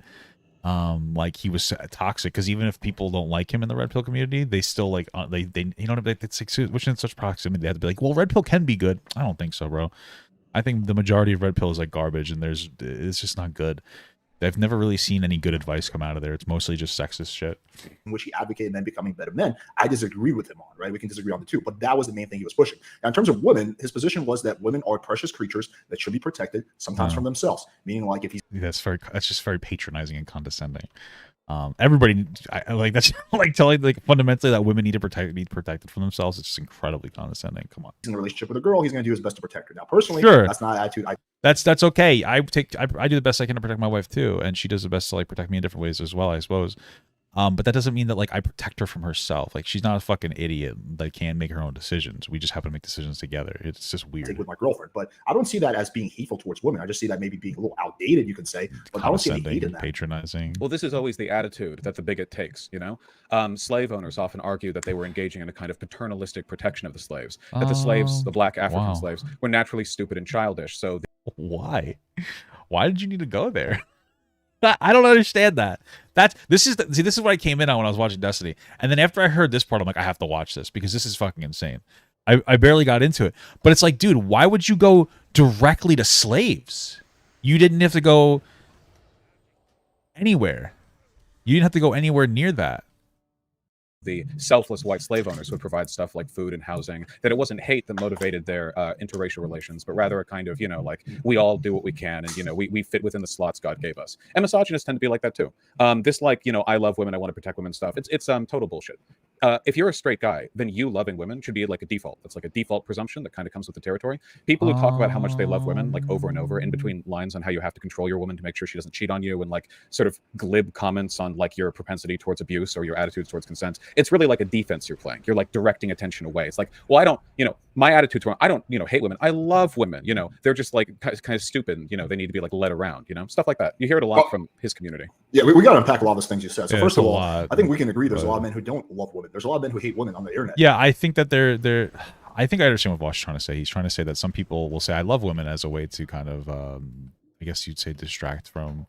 like he was toxic, because even if people don't like him in the red pill community, they still like they it's like, which in such proximity they have to be like, well, red pill can be good. I don't think so, bro. I think the majority of red pill is like garbage, and it's just not good. I've never really seen any good advice come out of there. It's mostly just sexist shit. In which he advocated men becoming better men. I disagree with him on, right? We can disagree on the two, but that was the main thing he was pushing. Now, in terms of women, his position was that women are precious creatures that should be protected, sometimes from themselves. Meaning, like if he's that's just very patronizing and condescending. Everybody like that's like telling like fundamentally that women need be protected from themselves. It's just incredibly condescending. Come on. He's in a relationship with a girl, he's going to do his best to protect her. Now, personally, sure, that's not an attitude. That's okay. I do the best I can to protect my wife too, and she does the best to like protect me in different ways as well, I suppose. But that doesn't mean that like I protect her from herself. Like she's not a fucking idiot that can't make her own decisions. We just happen to make decisions together. It's just weird. With my girlfriend, but I don't see that as being hateful towards women. I just see that maybe being a little outdated, you could say. But I don't see any hate in that. Patronizing. Well, this is always the attitude that the bigot takes. You know, slave owners often argue that they were engaging in a kind of paternalistic protection of the slaves. That the slaves, the black African slaves, were naturally stupid and childish. So why did you need to go there? I don't understand that. This is what I came in on when I was watching Destiny, and then after I heard this part, I'm like, I have to watch this because this is fucking insane. I barely got into it, but it's like, dude, why would you go directly to slaves? You didn't have to go anywhere. You didn't have to go anywhere near that. The selfless white slave owners would provide stuff like food and housing, that it wasn't hate that motivated their interracial relations, but rather a kind of, you know, like, we all do what we can, and, you know, we fit within the slots God gave us. And misogynists tend to be like that too. This, like, you know, I love women, I want to protect women stuff. It's total bullshit. If you're a straight guy, then you loving women should be like a default. It's like a default presumption that kind of comes with the territory. People who talk about how much they love women, like over and over in between lines on how you have to control your woman to make sure she doesn't cheat on you, and like sort of glib comments on like your propensity towards abuse or your attitudes towards consent. It's really like a defense you're playing. You're like directing attention away. It's like, well, I don't, you know, my attitude toward, I don't, you know, hate women. I love women. You know, they're just like kind of stupid. And, you know, they need to be like led around, you know, stuff like that. You hear it a lot from his community. Yeah, we got to unpack a lot of those things you said. So Yeah, first it's of a all, lot, I think we can agree there's a lot of men who don't love women. There's a lot of men who hate women on the internet. Yeah, I think that they're I think I understand what Vaush is trying to say. He's trying to say that some people will say I love women as a way to kind of I guess you'd say distract from,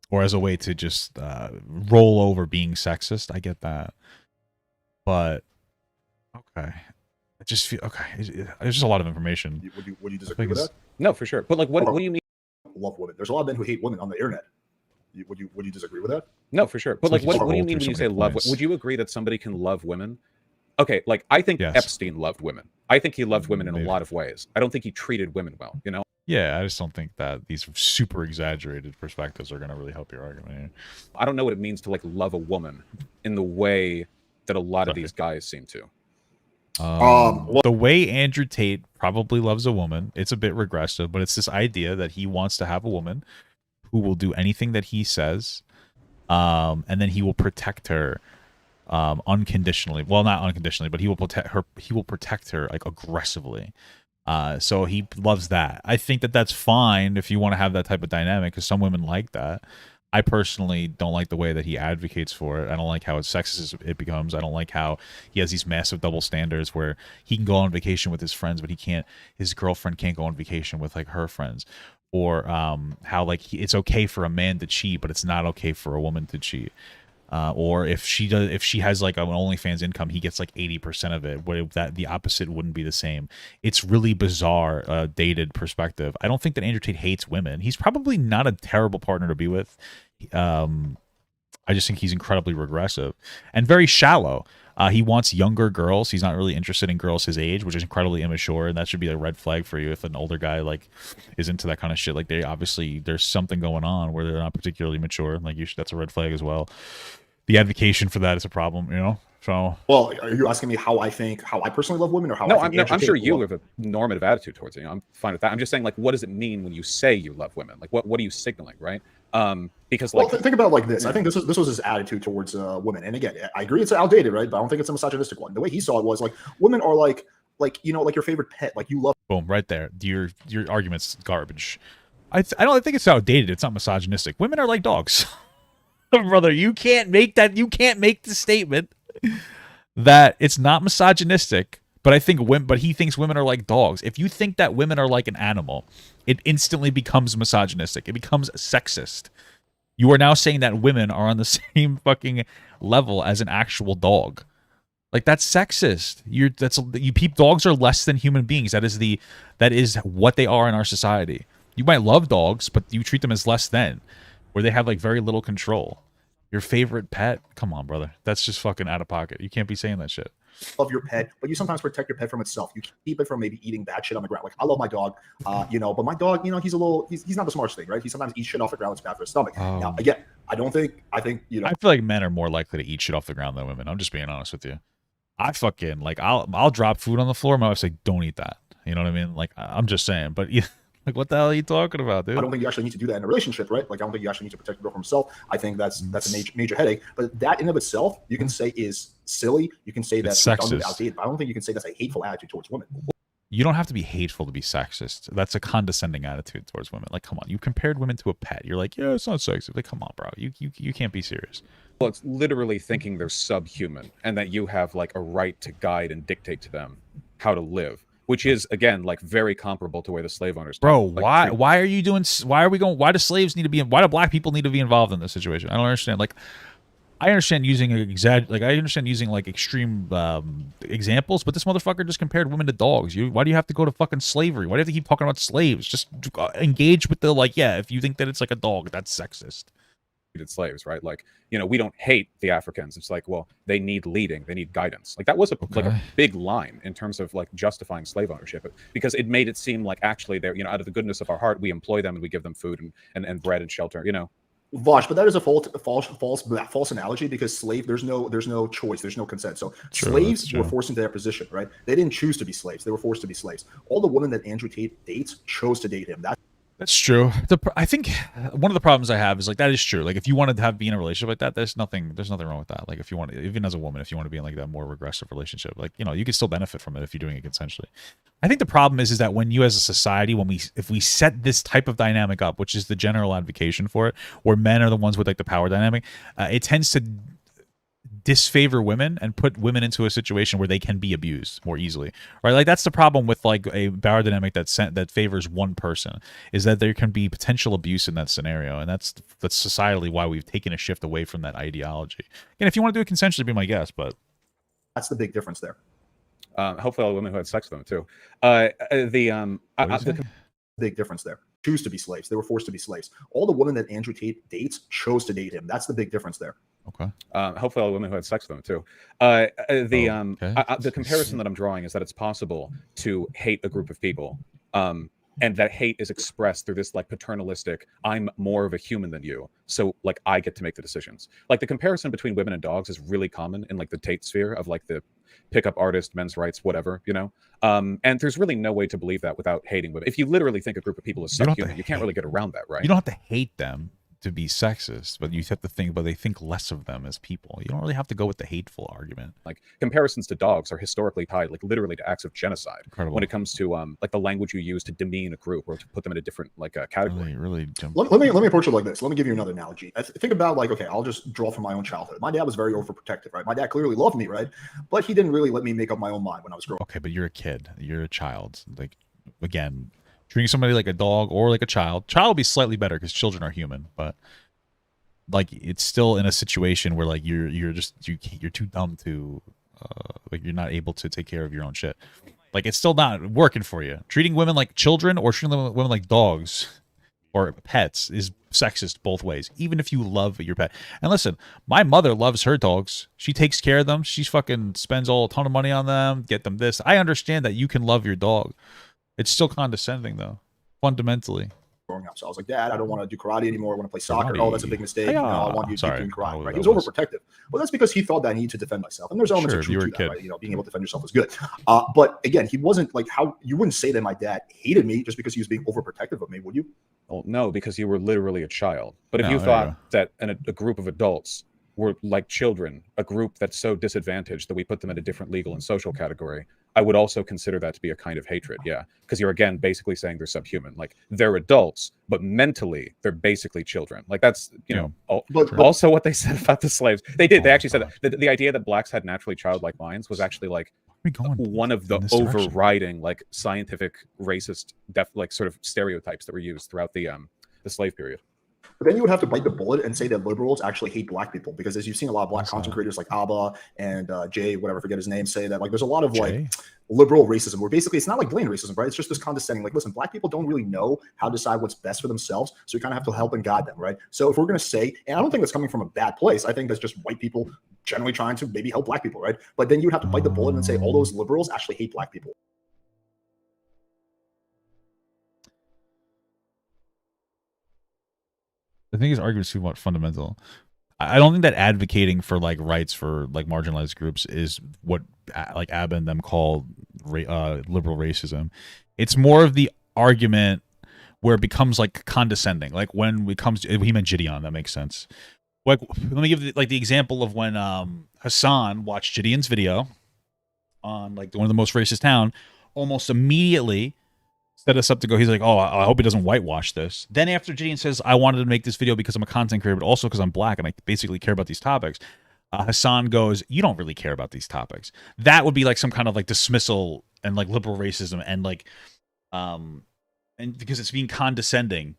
or as a way to just roll over being sexist. I get that. But okay. I just feel okay. There's just a lot of information. Would you disagree with that? No, for sure. But like, what do you mean? Love women. There's a lot of men who hate women on the internet. Would you disagree with that? No, for sure. But like, what do you mean when you say love? Would you agree that somebody can love women? Okay, like I think Epstein loved women. I think he loved women in a lot of ways. I don't think he treated women well, you know? Yeah, I just don't think that these super exaggerated perspectives are going to really help your argument here. I don't know what it means to like love a woman in the way that a lot of these guys seem to. The way Andrew Tate probably loves a woman, it's a bit regressive, but it's this idea that he wants to have a woman who will do anything that he says, and then he will protect her unconditionally. Well, not unconditionally, but he will protect her. He will protect her like aggressively. So he loves that. I think that that's fine if you want to have that type of dynamic, because some women like that. I personally don't like the way that he advocates for it. I don't like how sexist it becomes. I don't like how he has these massive double standards where he can go on vacation with his friends, but his girlfriend can't go on vacation with like her friends. Or how like it's okay for a man to cheat, but it's not okay for a woman to cheat. Or if she has like an OnlyFans income, he gets like 80% of it. Where that the opposite wouldn't be the same. It's really bizarre, dated perspective. I don't think that Andrew Tate hates women. He's probably not a terrible partner to be with. I just think he's incredibly regressive and very shallow. He wants younger girls. He's not really interested in girls his age, which is incredibly immature, and that should be a red flag for you if an older guy like is into that kind of shit. Like there's something going on where they're not particularly mature. Like that's a red flag as well. The advocation for that is a problem, you know. So, well, are you asking me how I personally love women, or how? No, I think I'm sure you have a normative attitude towards it. You know, I'm fine with that. I'm just saying, like, what does it mean when you say you love women? Like, what are you signaling, right? Because like, think about it like this. I think this was his attitude towards women. And again, I agree it's outdated, right? But I don't think it's a misogynistic one. The way he saw it was like women are like you know, like your favorite pet. Like you love. Boom, right there. Your argument's garbage. I don't think it's outdated. It's not misogynistic. Women are like dogs. Brother, you can't make the statement that it's not misogynistic, but he thinks women are like dogs. If you think that women are like an animal, it instantly becomes misogynistic. It becomes sexist. You are now saying that women are on the same fucking level as an actual dog. Like that's sexist. Dogs are less than human beings. That is what they are in our society. You might love dogs, but you treat them as less than, where they have like very little control. Your favorite pet? Come on, brother. That's just fucking out of pocket. You can't be saying that shit. Love your pet, but you sometimes protect your pet from itself. You keep it from maybe eating bad shit on the ground. Like I love my dog, you know, but my dog, you know, he's not the smartest thing, right? He sometimes eats shit off the ground. It's bad for his stomach. Now, again, I think you know. I feel like men are more likely to eat shit off the ground than women. I'm just being honest with you. I fucking like I'll drop food on the floor. My wife's like, don't eat that. You know what I mean? Like I'm just saying, but Like, what the hell are you talking about, dude? I don't think you actually need to do that in a relationship, right? Like, I don't think you actually need to protect the girl from himself. I think that's a major headache. But that in of itself, you can say is silly. You can say that's redundant, outdated. But I don't think you can say that's a hateful attitude towards women. You don't have to be hateful to be sexist. That's a condescending attitude towards women. Like, come on, you compared women to a pet. You're like, yeah, it's not sexist. Like, come on, bro. You can't be serious. Well, it's literally thinking they're subhuman and that you have like a right to guide and dictate to them how to live, which is again like very comparable to where the slave owners. Bro, why are you doing? Why are we going? Why do slaves need to be? Why do black people need to be involved in this situation? I don't understand. Like, I understand using like extreme examples, but this motherfucker just compared women to dogs. Why do you have to go to fucking slavery? Why do you have to keep talking about slaves? Just engage with the like, yeah, if you think that it's like a dog, that's sexist. Slaves, right? Like, you know, we don't hate the Africans. It's like, well, they need leading, they need guidance. Like that was like a big line in terms of like justifying slave ownership, because it made it seem like actually they're, you know, out of the goodness of our heart, we employ them and we give them food and bread and shelter, you know. Vaush, but that is a false analogy, because there's no choice, there's no consent. So slaves were forced into their position, right? They didn't choose to be slaves; they were forced to be slaves. All the women that Andrew Tate dates chose to date him. That's true. I think one of the problems I have is like that is true. Like if you wanted to be in a relationship like that, there's nothing wrong with that. Like if you want, even as a woman, if you want to be in like that more regressive relationship, like, you know, you can still benefit from it if you're doing it consensually. I think the problem is that when you as a society, if we set this type of dynamic up, which is the general advocation for it, where men are the ones with like the power dynamic, it tends to disfavor women and put women into a situation where they can be abused more easily, right? Like that's the problem with like a power dynamic that favors one person, is that there can be potential abuse in that scenario, and that's societally why we've taken a shift away from that ideology. And if you want to do it consensually, be my guest, but that's the big difference there. Hopefully all the women who had sex with them too. The big difference there. Choose to be slaves. They were forced to be slaves. All the women that Andrew Tate dates chose to date him. That's the big difference there. Okay. Hopefully all the women who had sex with them too. The comparison that I'm drawing is that it's possible to hate a group of people, and that hate is expressed through this like paternalistic, I'm more of a human than you, so like I get to make the decisions. Like the comparison between women and dogs is really common in like the Tate sphere of like the pickup artist, men's rights, whatever, you know. And there's really no way to believe that without hating women. If you literally think a group of people is subhuman, you can't really get around that, right? You don't have to hate them to be sexist, but you have to think, but they think less of them as people. You don't really have to go with the hateful argument. Like comparisons to dogs are historically tied, like literally to acts of genocide. Incredible. When it comes to like the language you use to demean a group or to put them in a different like category. Really let me approach it like this. Let me give you another analogy. Think about like, okay, I'll just draw from my own childhood. My dad was very overprotective, right? My dad clearly loved me, right? But he didn't really let me make up my own mind when I was growing up. Okay, but you're a kid. You're a child. Like, again, treating somebody like a dog or like a child will be slightly better because children are human, but like it's still in a situation where like you're too dumb to like you're not able to take care of your own shit. Like it's still not working for you. Treating women like children or treating women like dogs or pets is sexist both ways, even if you love your pet. And listen, my mother loves her dogs. She takes care of them. She fucking spends a ton of money on them, get them this. I understand that you can love your dog. It's still condescending though, fundamentally. Growing up, so I was like, Dad, I don't want to do karate anymore. I want to play soccer. Oh, that's a big mistake. Yeah. No, I want you to keep doing karate. Right? He was overprotective. Well, that's because he thought that I needed to defend myself. And there's elements of truth to that, right? You know, being able to defend yourself is good. But again, he wasn't like how you wouldn't say that my dad hated me just because he was being overprotective of me, would you? Well, no, because you were literally a child. But if you thought that a group of adults were like children, a group that's so disadvantaged that we put them in a different legal and social category, I would also consider that to be a kind of hatred, yeah. Because you're, again, basically saying they're subhuman. Like, they're adults, but mentally, they're basically children. Like, that's, you know, also what they said about the slaves. They did. They actually said that the idea that blacks had naturally childlike minds was actually, like, one of the overriding, like, scientific, racist, like, sort of stereotypes that were used throughout the slave period. But then you would have to bite the bullet and say that liberals actually hate black people, because as you've seen a lot of black content creators like Abba and Jay, whatever, forget his name, say that like there's a lot of like liberal racism where basically it's not like blatant racism, right? It's just this condescending, like, listen, black people don't really know how to decide what's best for themselves. So you kind of have to help and guide them, right? So if we're going to say, and I don't think that's coming from a bad place, I think that's just white people generally trying to maybe help black people, right? But then you would have to bite the bullet and say all those liberals actually hate black people. I think his argument is too much fundamental. I don't think that advocating for like rights for like marginalized groups is what like Abba and them call liberal racism. It's more of the argument where it becomes like condescending. Like when it comes to, he meant Gideon, that makes sense. Like, let me give the example of when Hassan watched Gideon's video on like one of the most racist town, almost immediately set us up to go. He's like, oh, I hope he doesn't whitewash this. Then after Gideon says, I wanted to make this video because I'm a content creator, but also because I'm black and I basically care about these topics, Hassan goes, you don't really care about these topics. That would be like some kind of like dismissal and like liberal racism and like and because it's being condescending,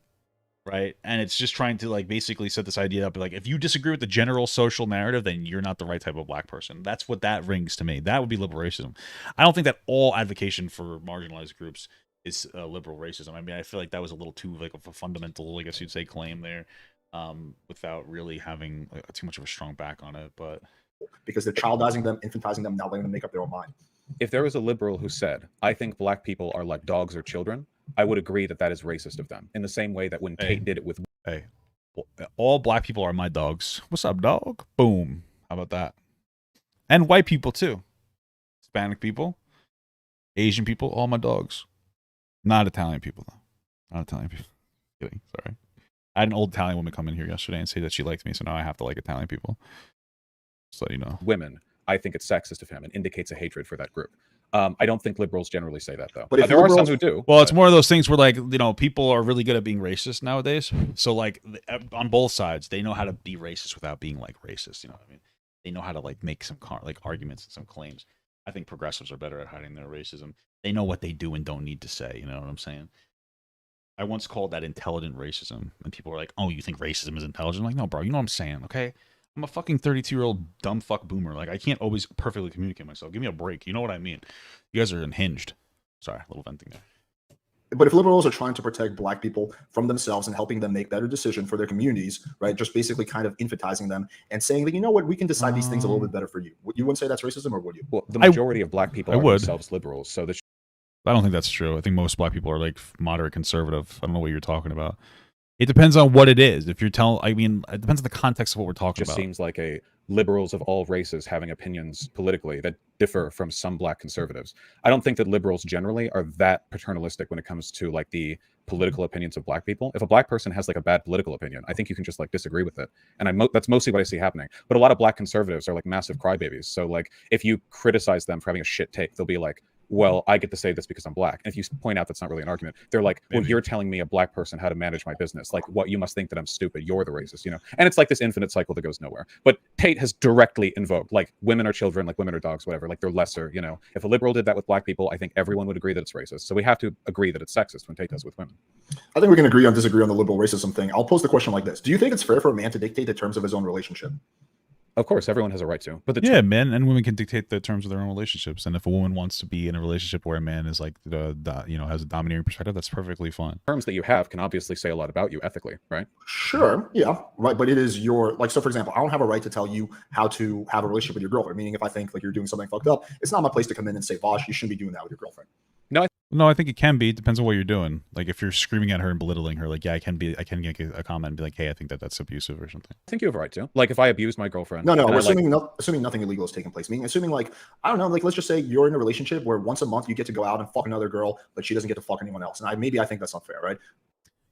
right? And it's just trying to like basically set this idea up like, if you disagree with the general social narrative, then you're not the right type of black person. That's what that rings to me. That would be liberal racism. I don't think that all advocation for marginalized groups is liberal racism. I mean, I feel like that was a little too like of a fundamental, I guess you'd say, claim there, without really having too much of a strong back on it. But because they're childizing them, infantizing them, not letting them make up their own mind. If there was a liberal who said, I think black people are like dogs or children, I would agree that that is racist of them. In the same way that when Tate did it with... Hey, all black people are my dogs. What's up, dog? Boom. How about that? And white people, too. Hispanic people. Asian people, all my dogs. Not Italian people, though. Not Italian people. Kidding. Sorry. I had an old Italian woman come in here yesterday and say that she liked me, so now I have to like Italian people. Just let you know. Women, I think it's sexist of him and indicates a hatred for that group. I don't think liberals generally say that, though. But There are some who do. Well, it's more of those things where, like, you know, people are really good at being racist nowadays. So, like, on both sides, they know how to be racist without being, like, racist. You know what I mean? They know how to, like, make some, like, arguments and some claims. I think progressives are better at hiding their racism. They know what they do and don't need to say. You know what I'm saying? I once called that intelligent racism. And people were like, oh, you think racism is intelligent? I'm like, no, bro, you know what I'm saying, okay? I'm a fucking 32-year-old dumb fuck boomer. Like, I can't always perfectly communicate myself. Give me a break. You know what I mean? You guys are unhinged. Sorry, a little venting there. But if liberals are trying to protect black people from themselves and helping them make better decisions for their communities, right, just basically kind of infantizing them and saying that, you know what, we can decide these things a little bit better for you. You wouldn't say that's racism, or would you? Well, the majority of black people are themselves liberals. So I don't think that's true. I think most black people are, like, moderate conservative. I don't know what you're talking about. It depends on what it is. If you're telling, I mean, it depends on the context of what we're talking about. It just seems like a liberals of all races having opinions politically that differ from some black conservatives. I don't think that liberals generally are that paternalistic when it comes to like the political opinions of black people. If a black person has like a bad political opinion, I think you can just like disagree with it. And that's mostly what I see happening. But a lot of black conservatives are like massive crybabies. So like if you criticize them for having a shit take, they'll be like, well, I get to say this because I'm black. And if you point out that's not really an argument, they're like, well, you're telling me, a black person, how to manage my business. Like, what, you must think that I'm stupid. You're the racist, you know? And it's like this infinite cycle that goes nowhere. But Tate has directly invoked, like, women are children, like women are dogs, whatever. Like, they're lesser, you know? If a liberal did that with black people, I think everyone would agree that it's racist. So we have to agree that it's sexist when Tate does with women. I think we can agree on disagree on the liberal racism thing. I'll pose the question like this. Do you think it's fair for a man to dictate the terms of his own relationship? Of course, everyone has a right to. But yeah, men and women can dictate the terms of their own relationships. And if a woman wants to be in a relationship where a man is like, you know, has a domineering perspective, that's perfectly fine. Terms that you have can obviously say a lot about you ethically, right? Sure, yeah, right. But it is your, like, so for example, I don't have a right to tell you how to have a relationship with your girlfriend. Meaning, if I think like you're doing something fucked up, it's not my place to come in and say, Vaush, you shouldn't be doing that with your girlfriend. No, I think it can be. It depends on what you're doing. Like, if you're screaming at her and belittling her, like, yeah, I can make a comment and be like, hey, I think that's abusive or something. I think you have a right to. Like, if I abuse my girlfriend. No, we're assuming nothing illegal is taking place. Meaning, assuming, like, I don't know, like, let's just say you're in a relationship where once a month you get to go out and fuck another girl, but she doesn't get to fuck anyone else. And I think that's unfair, right?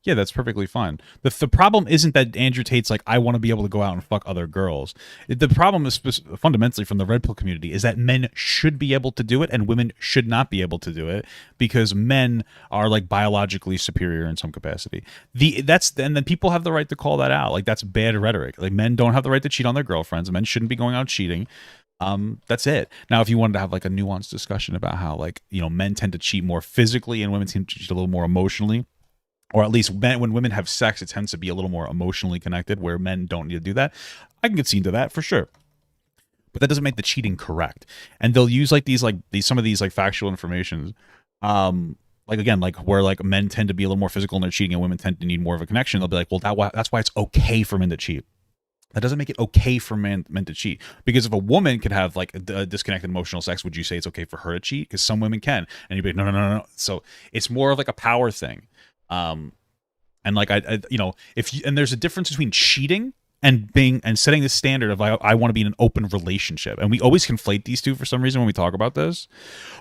Yeah, that's perfectly fine. The problem isn't that Andrew Tate's like, I want to be able to go out and fuck other girls. The problem is fundamentally from the red pill community is that men should be able to do it and women should not be able to do it because men are like biologically superior in some capacity. And then people have the right to call that out. Like, that's bad rhetoric. Like, men don't have the right to cheat on their girlfriends. Men shouldn't be going out cheating. That's it. Now, if you wanted to have like a nuanced discussion about how, like, you know, men tend to cheat more physically and women tend to cheat a little more emotionally, or at least when women have sex, it tends to be a little more emotionally connected, where men don't need to do that. I can concede to that for sure, but that doesn't make the cheating correct. And they'll use like some of these like factual information, like again, like where like men tend to be a little more physical in their cheating and women tend to need more of a connection. They'll be like, well, that's why it's okay for men to cheat. That doesn't make it okay for men to cheat. Because if a woman could have like a disconnected emotional sex, would you say it's okay for her to cheat? Because some women can, and you'd be like, no. So it's more of like a power thing. And like I you know, and there's a difference between cheating and setting the standard of I want to be in an open relationship. And we always conflate these two for some reason when we talk about this.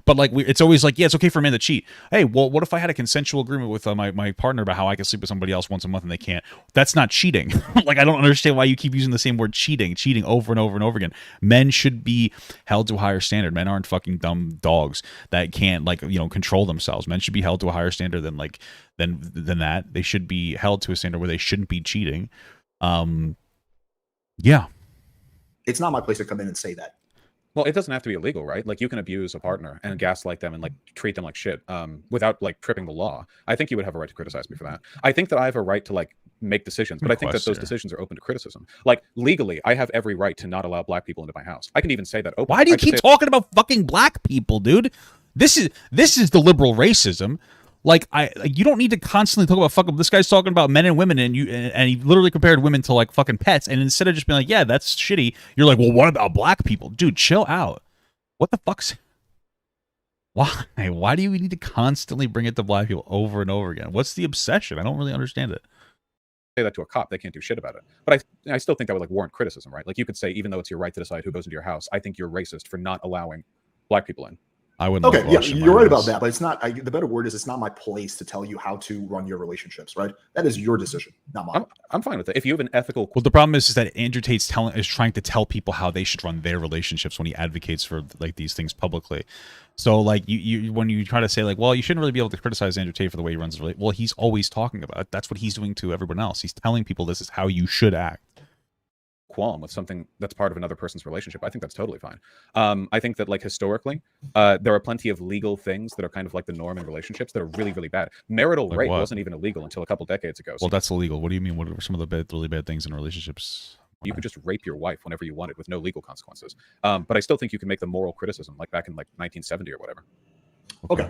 But like it's always like, yeah, it's okay for a man to cheat. Hey, well, what if I had a consensual agreement with my partner about how I can sleep with somebody else once a month and they can't? That's not cheating. Like, I don't understand why you keep using the same word cheating over and over and over again. Men should be held to a higher standard. Men aren't fucking dumb dogs that can't control themselves. Men should be held to a higher standard than that. They should be held to a standard where they shouldn't be cheating. Yeah. It's not my place to come in and say that. Well, it doesn't have to be illegal, right? Like, you can abuse a partner and gaslight them and like treat them like shit without like tripping the law. I think you would have a right to criticize me for that. I think that I have a right to like make decisions, but I think that those decisions are open to criticism. Like, legally, I have every right to not allow black people into my house. I can even say that openly. Why do you keep talking about fucking black people, dude? This is the liberal racism. Like, you don't need to constantly talk about fucking. This guy's talking about men and women, and he literally compared women to like fucking pets. And instead of just being like, yeah, that's shitty, you're like, well, what about black people, dude? Chill out. What the fuck's? Why? Why do you need to constantly bring it to black people over and over again? What's the obsession? I don't really understand it. Say that to a cop, they can't do shit about it. But I still think that would like warrant criticism, right? Like, you could say, even though it's your right to decide who goes into your house, I think you're racist for not allowing black people in. I wouldn't. Okay, yeah, you're right about that, but it's not. The better word is it's not my place to tell you how to run your relationships, right? That is your decision, not mine. I'm fine with it. If you have an ethical. Well, the problem is that Andrew Tate's trying to tell people how they should run their relationships when he advocates for like these things publicly. So like you when you try to say like, well, you shouldn't really be able to criticize Andrew Tate for the way he runs his relationship. Well, he's always talking about it. That's what he's doing to everyone else. He's telling people this is how you should act. Qualm with something that's part of another person's relationship, I think that's totally fine. I think that like historically, there are plenty of legal things that are kind of like the norm in relationships that are really, really bad. Marital rape wasn't even illegal until a couple decades ago. Well, that's illegal. What do you mean? What are some of the really bad things in relationships? You could just rape your wife whenever you wanted with no legal consequences. But I still think you can make the moral criticism like back in like 1970 or whatever. Okay.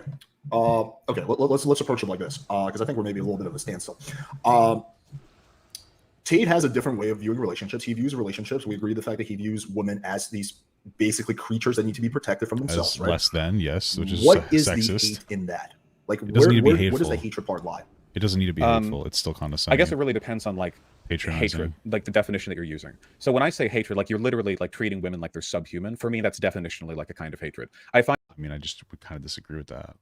Okay. Let's approach it like this, because I think we're maybe a little bit of a standstill. Tate has a different way of viewing relationships. He views relationships. We agree the fact that he views women as these basically creatures that need to be protected from themselves, right? Less than, yes, which is what is sexist. The hate in that? Like, it doesn't need to be hateful. Where does the hatred part lie? It doesn't need to be hateful. It's still condescending. I guess it really depends on like hatred, like the definition that you're using. So when I say hatred, like you're literally like treating women like they're subhuman. For me, that's definitionally like a kind of hatred. I mean, I just would kind of disagree with that.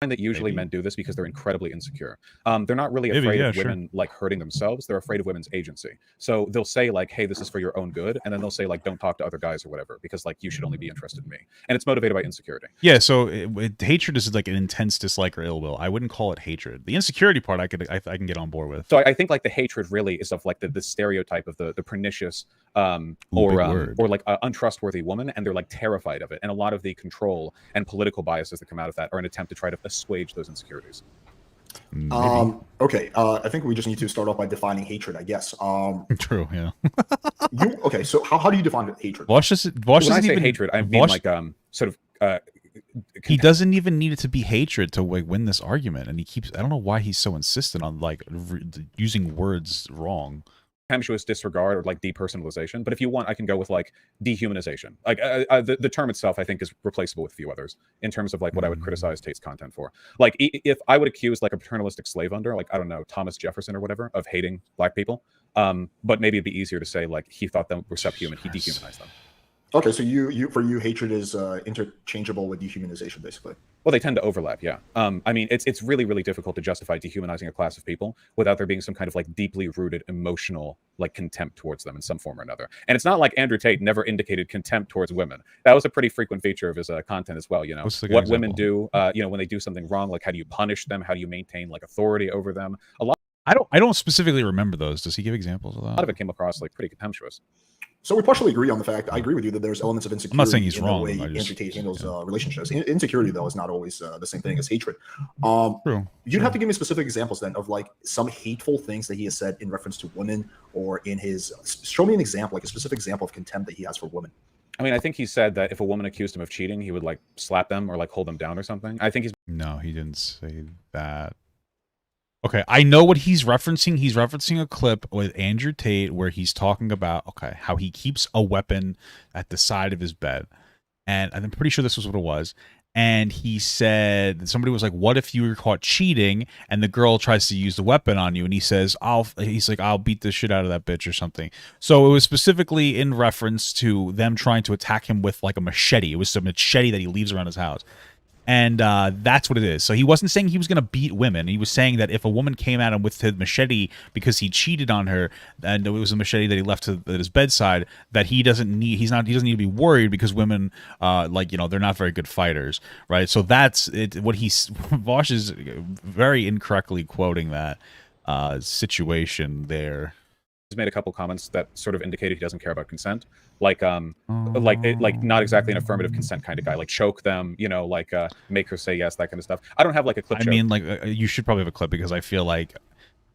That usually men do this because they're incredibly insecure. They're not really afraid of women like hurting themselves. They're afraid of women's agency. So they'll say like, hey, this is for your own good. And then they'll say like, don't talk to other guys or whatever, because like you should only be interested in me. And it's motivated by insecurity. Yeah. So hatred is like an intense dislike or ill will. I wouldn't call it hatred. The insecurity part I can get on board with. So I think like the hatred really is of like the stereotype of the pernicious or like untrustworthy woman, and they're like terrified of it. And a lot of the control and political biases that come out of that are an attempt to try to assuage those insecurities. Okay. I think we just need to start off by defining hatred, I guess. True. Yeah. Okay. So how do you define hatred? Vaush when I say hatred, I mean like sort of. He doesn't even need it to be hatred to like win this argument, and he keeps. I don't know why he's so insistent on like using words wrong. Contemptuous disregard or like depersonalization, but if you want, I can go with like dehumanization. Like the term itself, I think, is replaceable with a few others in terms of like what I would criticize Tate's content for. Like if I would accuse like a paternalistic slave owner, like I don't know, Thomas Jefferson or whatever, of hating black people, but maybe it'd be easier to say like he thought them were subhuman, he dehumanized them. Okay, so for you, hatred is interchangeable with dehumanization, basically. Well, they tend to overlap, yeah. I mean, it's really, really difficult to justify dehumanizing a class of people without there being some kind of like deeply rooted emotional like contempt towards them in some form or another. And it's not like Andrew Tate never indicated contempt towards women. That was a pretty frequent feature of his content as well. You know, what women do, you know, when they do something wrong, like how do you punish them? How do you maintain like authority over them? I don't specifically remember those. Does he give examples of that? A lot of it came across like pretty contemptuous. So we partially agree on the fact. I agree with you that there's elements of insecurity. I'm not saying he's in wrong. The way Andrew Tate handles relationships. Insecurity, though, is not always the same thing as hatred. You'd have to give me specific examples then of like some hateful things that he has said in reference to women, or in his. Show me an example, like a specific example of contempt that he has for women. I mean, I think he said that if a woman accused him of cheating, he would like slap them or like hold them down or something. I think he's. No, he didn't say that. Okay, I know what he's referencing. He's referencing a clip with Andrew Tate where he's talking about, how he keeps a weapon at the side of his bed. And I'm pretty sure this was what it was. And he said, somebody was like, what if you were caught cheating and the girl tries to use the weapon on you? And he says, I'll beat the shit out of that bitch or something. So it was specifically in reference to them trying to attack him with like a machete. It was a machete that he leaves around his house. And that's what it is. So he wasn't saying he was going to beat women. He was saying that if a woman came at him with his machete because he cheated on her, and it was a machete that he left at his bedside, that he doesn't need to be worried because women, they're not very good fighters, right? So that's it. What Vaush is very incorrectly quoting that situation there. He's made a couple comments that sort of indicated he doesn't care about consent, like not exactly an affirmative consent kind of guy, like choke them, make her say yes, that kind of stuff. I don't have like a clip. I mean, you should probably have a clip because I feel like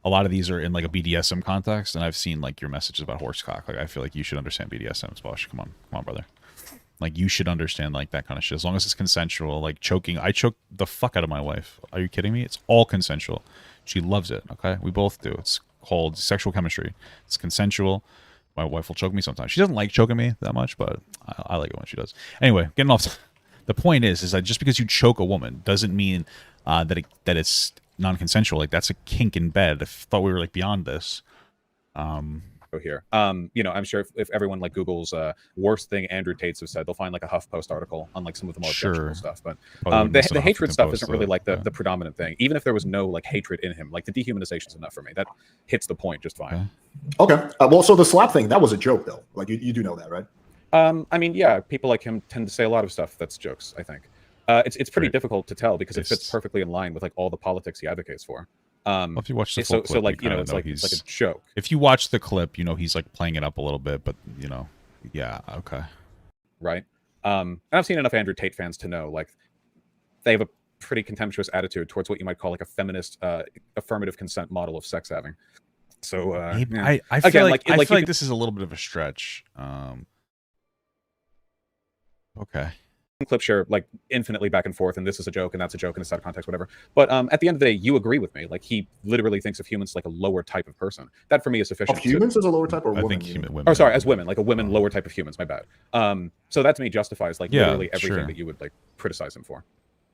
a lot of these are in like a BDSM context, and I've seen like your messages about horsecock. Like I feel like you should understand BDSM, Vaush. Come on, brother. Like you should understand like that kind of shit as long as it's consensual. Like choking, I choke the fuck out of my wife. Are you kidding me? It's all consensual. She loves it. Okay, we both do. It's called sexual chemistry. It's consensual. My wife will choke me sometimes. She doesn't like choking me that much, but I like it when she does. Anyway, getting off. The point is that just because you choke a woman doesn't mean that it's non-consensual. Like that's a kink in bed. I thought we were like beyond this. Here, I'm sure if everyone like Google's worst thing Andrew Tates have said, they'll find like a HuffPost article on like some of the more objectionable stuff. But the hatred stuff isn't really like the predominant thing. Even if there was no like hatred in him, like the dehumanization is enough for me. That hits the point just fine. Okay. Well, so the slap thing, that was a joke though. Like you do know that, right? I mean, yeah, people like him tend to say a lot of stuff that's jokes, I think. It's pretty difficult to tell because it fits perfectly in line with like all the politics he advocates for. Well, if you watch the full clip, it's like a joke. If you watch the clip, he's like playing it up a little bit, but yeah, okay, right. And I've seen enough Andrew Tate fans to know like they have a pretty contemptuous attitude towards what you might call like a feminist affirmative consent model of sex having. So I feel like this is a little bit of a stretch. Okay. Clip share like infinitely back and forth, and this is a joke and that's a joke and it's out of context, whatever. But at the end of the day, you agree with me. Like he literally thinks of humans like a lower type of person. That for me is sufficient. Of humans as a lower type, or I women? think women. Oh, sorry, as women, like a women lower type of humans. My bad. So that to me justifies like literally everything that you would like criticize him for.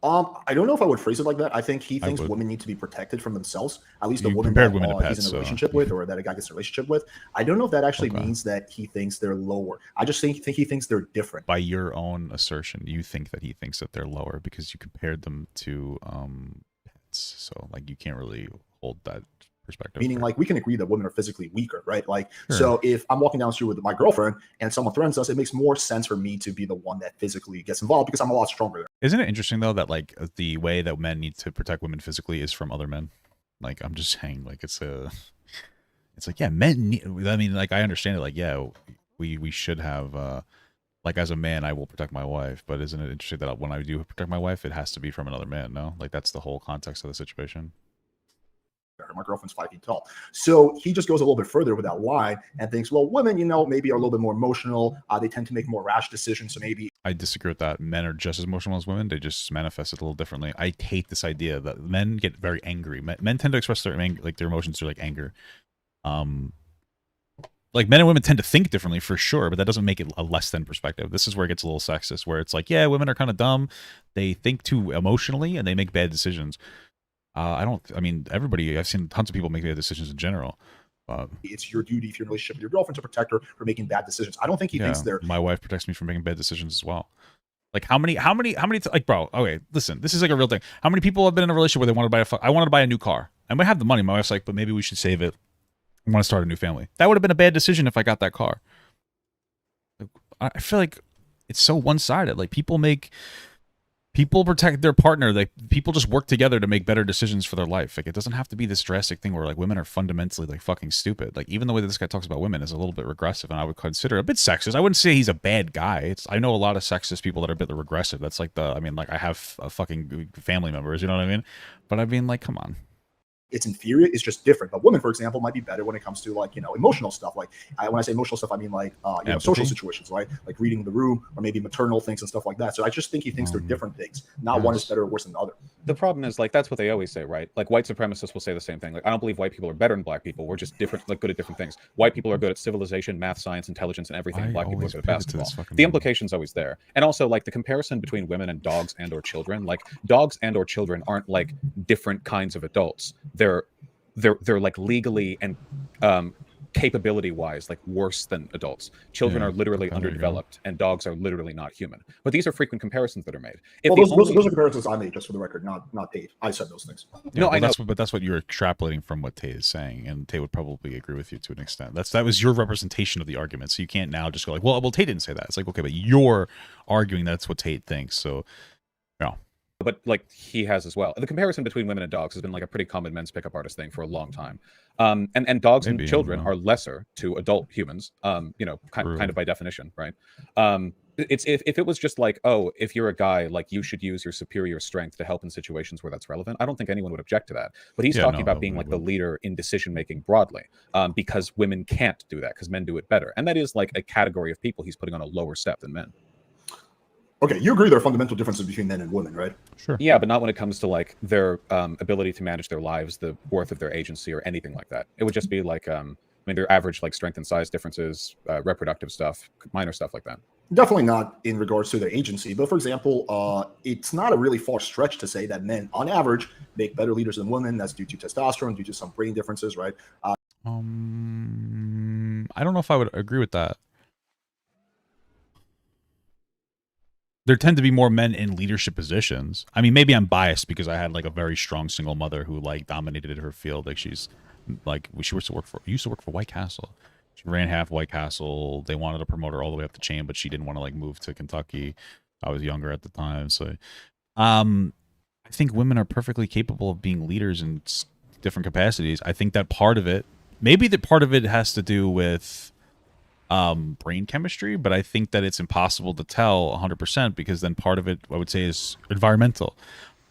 I don't know if I would phrase it like that. I think he thinks women need to be protected from themselves. At least the woman that he's in a relationship with, or that a guy gets in a relationship with. I don't know if that actually means that he thinks they're lower. I just think he thinks they're different. By your own assertion, you think that he thinks that they're lower because you compared them to pets. So like you can't really hold that perspective. Meaning, like, we can agree that women are physically weaker, right? Like, so if I'm walking down the street with my girlfriend and someone threatens us, it makes more sense for me to be the one that physically gets involved because I'm a lot stronger. Isn't it interesting though that like the way that men need to protect women physically is from other men? Like, I'm just saying, like it's like, yeah, men need, I mean, like I understand it, like, yeah, we should have like as a man I will protect my wife, but isn't it interesting that when I do protect my wife it has to be from another man? No, like that's the whole context of the situation. My girlfriend's 5 feet tall. So he just goes a little bit further with that line and thinks, well, women, maybe are a little bit more emotional. They tend to make more rash decisions. So maybe I disagree with that. Men are just as emotional as women. They just manifest it a little differently. I hate this idea that men get very angry. Men tend to express their emotions through like anger. Like men and women tend to think differently for sure, but that doesn't make it a less than perspective. This is where it gets a little sexist, where it's like, yeah, women are kind of dumb. They think too emotionally and they make bad decisions. I mean, I've seen tons of people make bad decisions in general. It's your duty if you're in a relationship with your girlfriend to protect her from making bad decisions. I don't think he thinks they're. My wife protects me from making bad decisions as well. Like how many, like, bro, okay, listen, this is like a real thing. How many people have been in a relationship where they wanted to buy I wanted to buy a new car. I might have the money. My wife's like, but maybe we should save it. I want to start a new family. That would have been a bad decision if I got that car. I feel like it's so one-sided. Like people protect their partner. Like people just work together to make better decisions for their life. Like it doesn't have to be this drastic thing where like women are fundamentally like fucking stupid. Like even the way that this guy talks about women is a little bit regressive, and I would consider it a bit sexist. I wouldn't say he's a bad guy. I know a lot of sexist people that are a bit regressive. That's like I mean, like I have a fucking family members, you know what I mean? But I mean, like, come on. it's inferior. It's just different. But women, for example, might be better when it comes to like, emotional stuff. Like when I say emotional stuff, I mean like, social situations, right? Like reading the room or maybe maternal things and stuff like that. So I just think he thinks they're different things. Not one is better or worse than the other. The problem is like, that's what they always say, right? Like white supremacists will say the same thing. Like, I don't believe white people are better than black people. We're just different, like good at different things. White people are good at civilization, math, science, intelligence, and everything. Black people are good at basketball. The implication's always there. And also like the comparison between women and dogs and or children, like dogs and or children aren't like different kinds of adults. They're like legally and capability wise like worse than adults. Children are literally underdeveloped and dogs are literally not human. But these are frequent comparisons that are made. Well, those are comparisons I made, just for the record, not Tate. I said those things. No, I know. But that's what you're extrapolating from what Tate is saying, and Tate would probably agree with you to an extent. That was your representation of the argument, so you can't now just go like, well, Tate didn't say that. It's like, okay, but you're arguing that's what Tate thinks, so no. But like he has as well. The comparison between women and dogs has been like a pretty common men's pickup artist thing for a long time. And dogs and children are lesser to adult humans, kind of by definition, right? It's if it was just like, oh, if you're a guy, like you should use your superior strength to help in situations where that's relevant, I don't think anyone would object to that. But he's talking about being like the leader in decision making broadly, because women can't do that because men do it better. And that is like a category of people he's putting on a lower step than men. Okay, you agree there are fundamental differences between men and women, right? Sure. Yeah, but not when it comes to like their ability to manage their lives, the worth of their agency, or anything like that. It would just be like, their average like strength and size differences, reproductive stuff, minor stuff like that. Definitely not in regards to their agency. But for example, it's not a really far stretch to say that men, on average, make better leaders than women. That's due to testosterone, due to some brain differences, right? I don't know if I would agree with that. There tend to be more men in leadership positions. I mean, maybe I'm biased because I had like a very strong single mother who like dominated her field. Like she used to work for White Castle. She ran half White Castle. They wanted to promote her all the way up the chain, but she didn't want to like move to Kentucky. I was younger at the time, so I think women are perfectly capable of being leaders in different capacities. I think that part of it, maybe that part of it has to do with brain chemistry, but I think that it's impossible to tell 100% because then part of it, I would say, is environmental.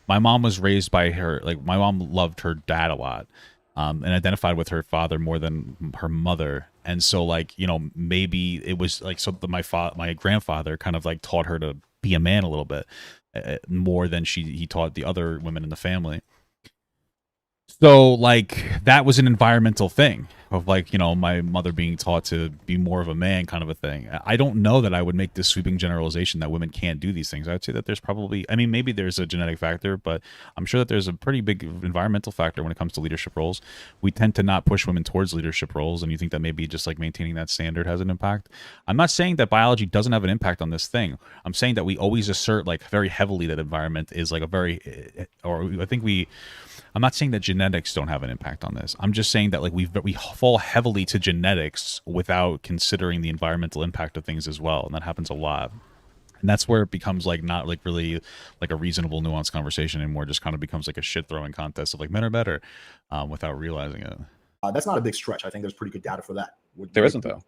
My mom was raised by her, like my mom loved her dad a lot, and identified with her father more than her mother. And so like, maybe it was like, so my grandfather kind of like taught her to be a man a little bit more than he taught the other women in the family. So like that was an environmental thing of like, my mother being taught to be more of a man kind of a thing. I don't know that I would make this sweeping generalization that women can't do these things. I would say that there's probably, maybe there's a genetic factor, but I'm sure that there's a pretty big environmental factor when it comes to leadership roles. We tend to not push women towards leadership roles, and you think that maybe just like maintaining that standard has an impact. I'm not saying that biology doesn't have an impact on this thing. I'm saying that we always assert like very heavily that environment is like I'm not saying that genetics don't have an impact on this. I'm just saying that like we fall heavily to genetics without considering the environmental impact of things as well, and that happens a lot. And that's where it becomes like not like really like a reasonable, nuanced conversation anymore. Just kind of becomes like a shit throwing contest of like men are better, without realizing it. That's not a big stretch. I think there's pretty good data for that. There isn't though.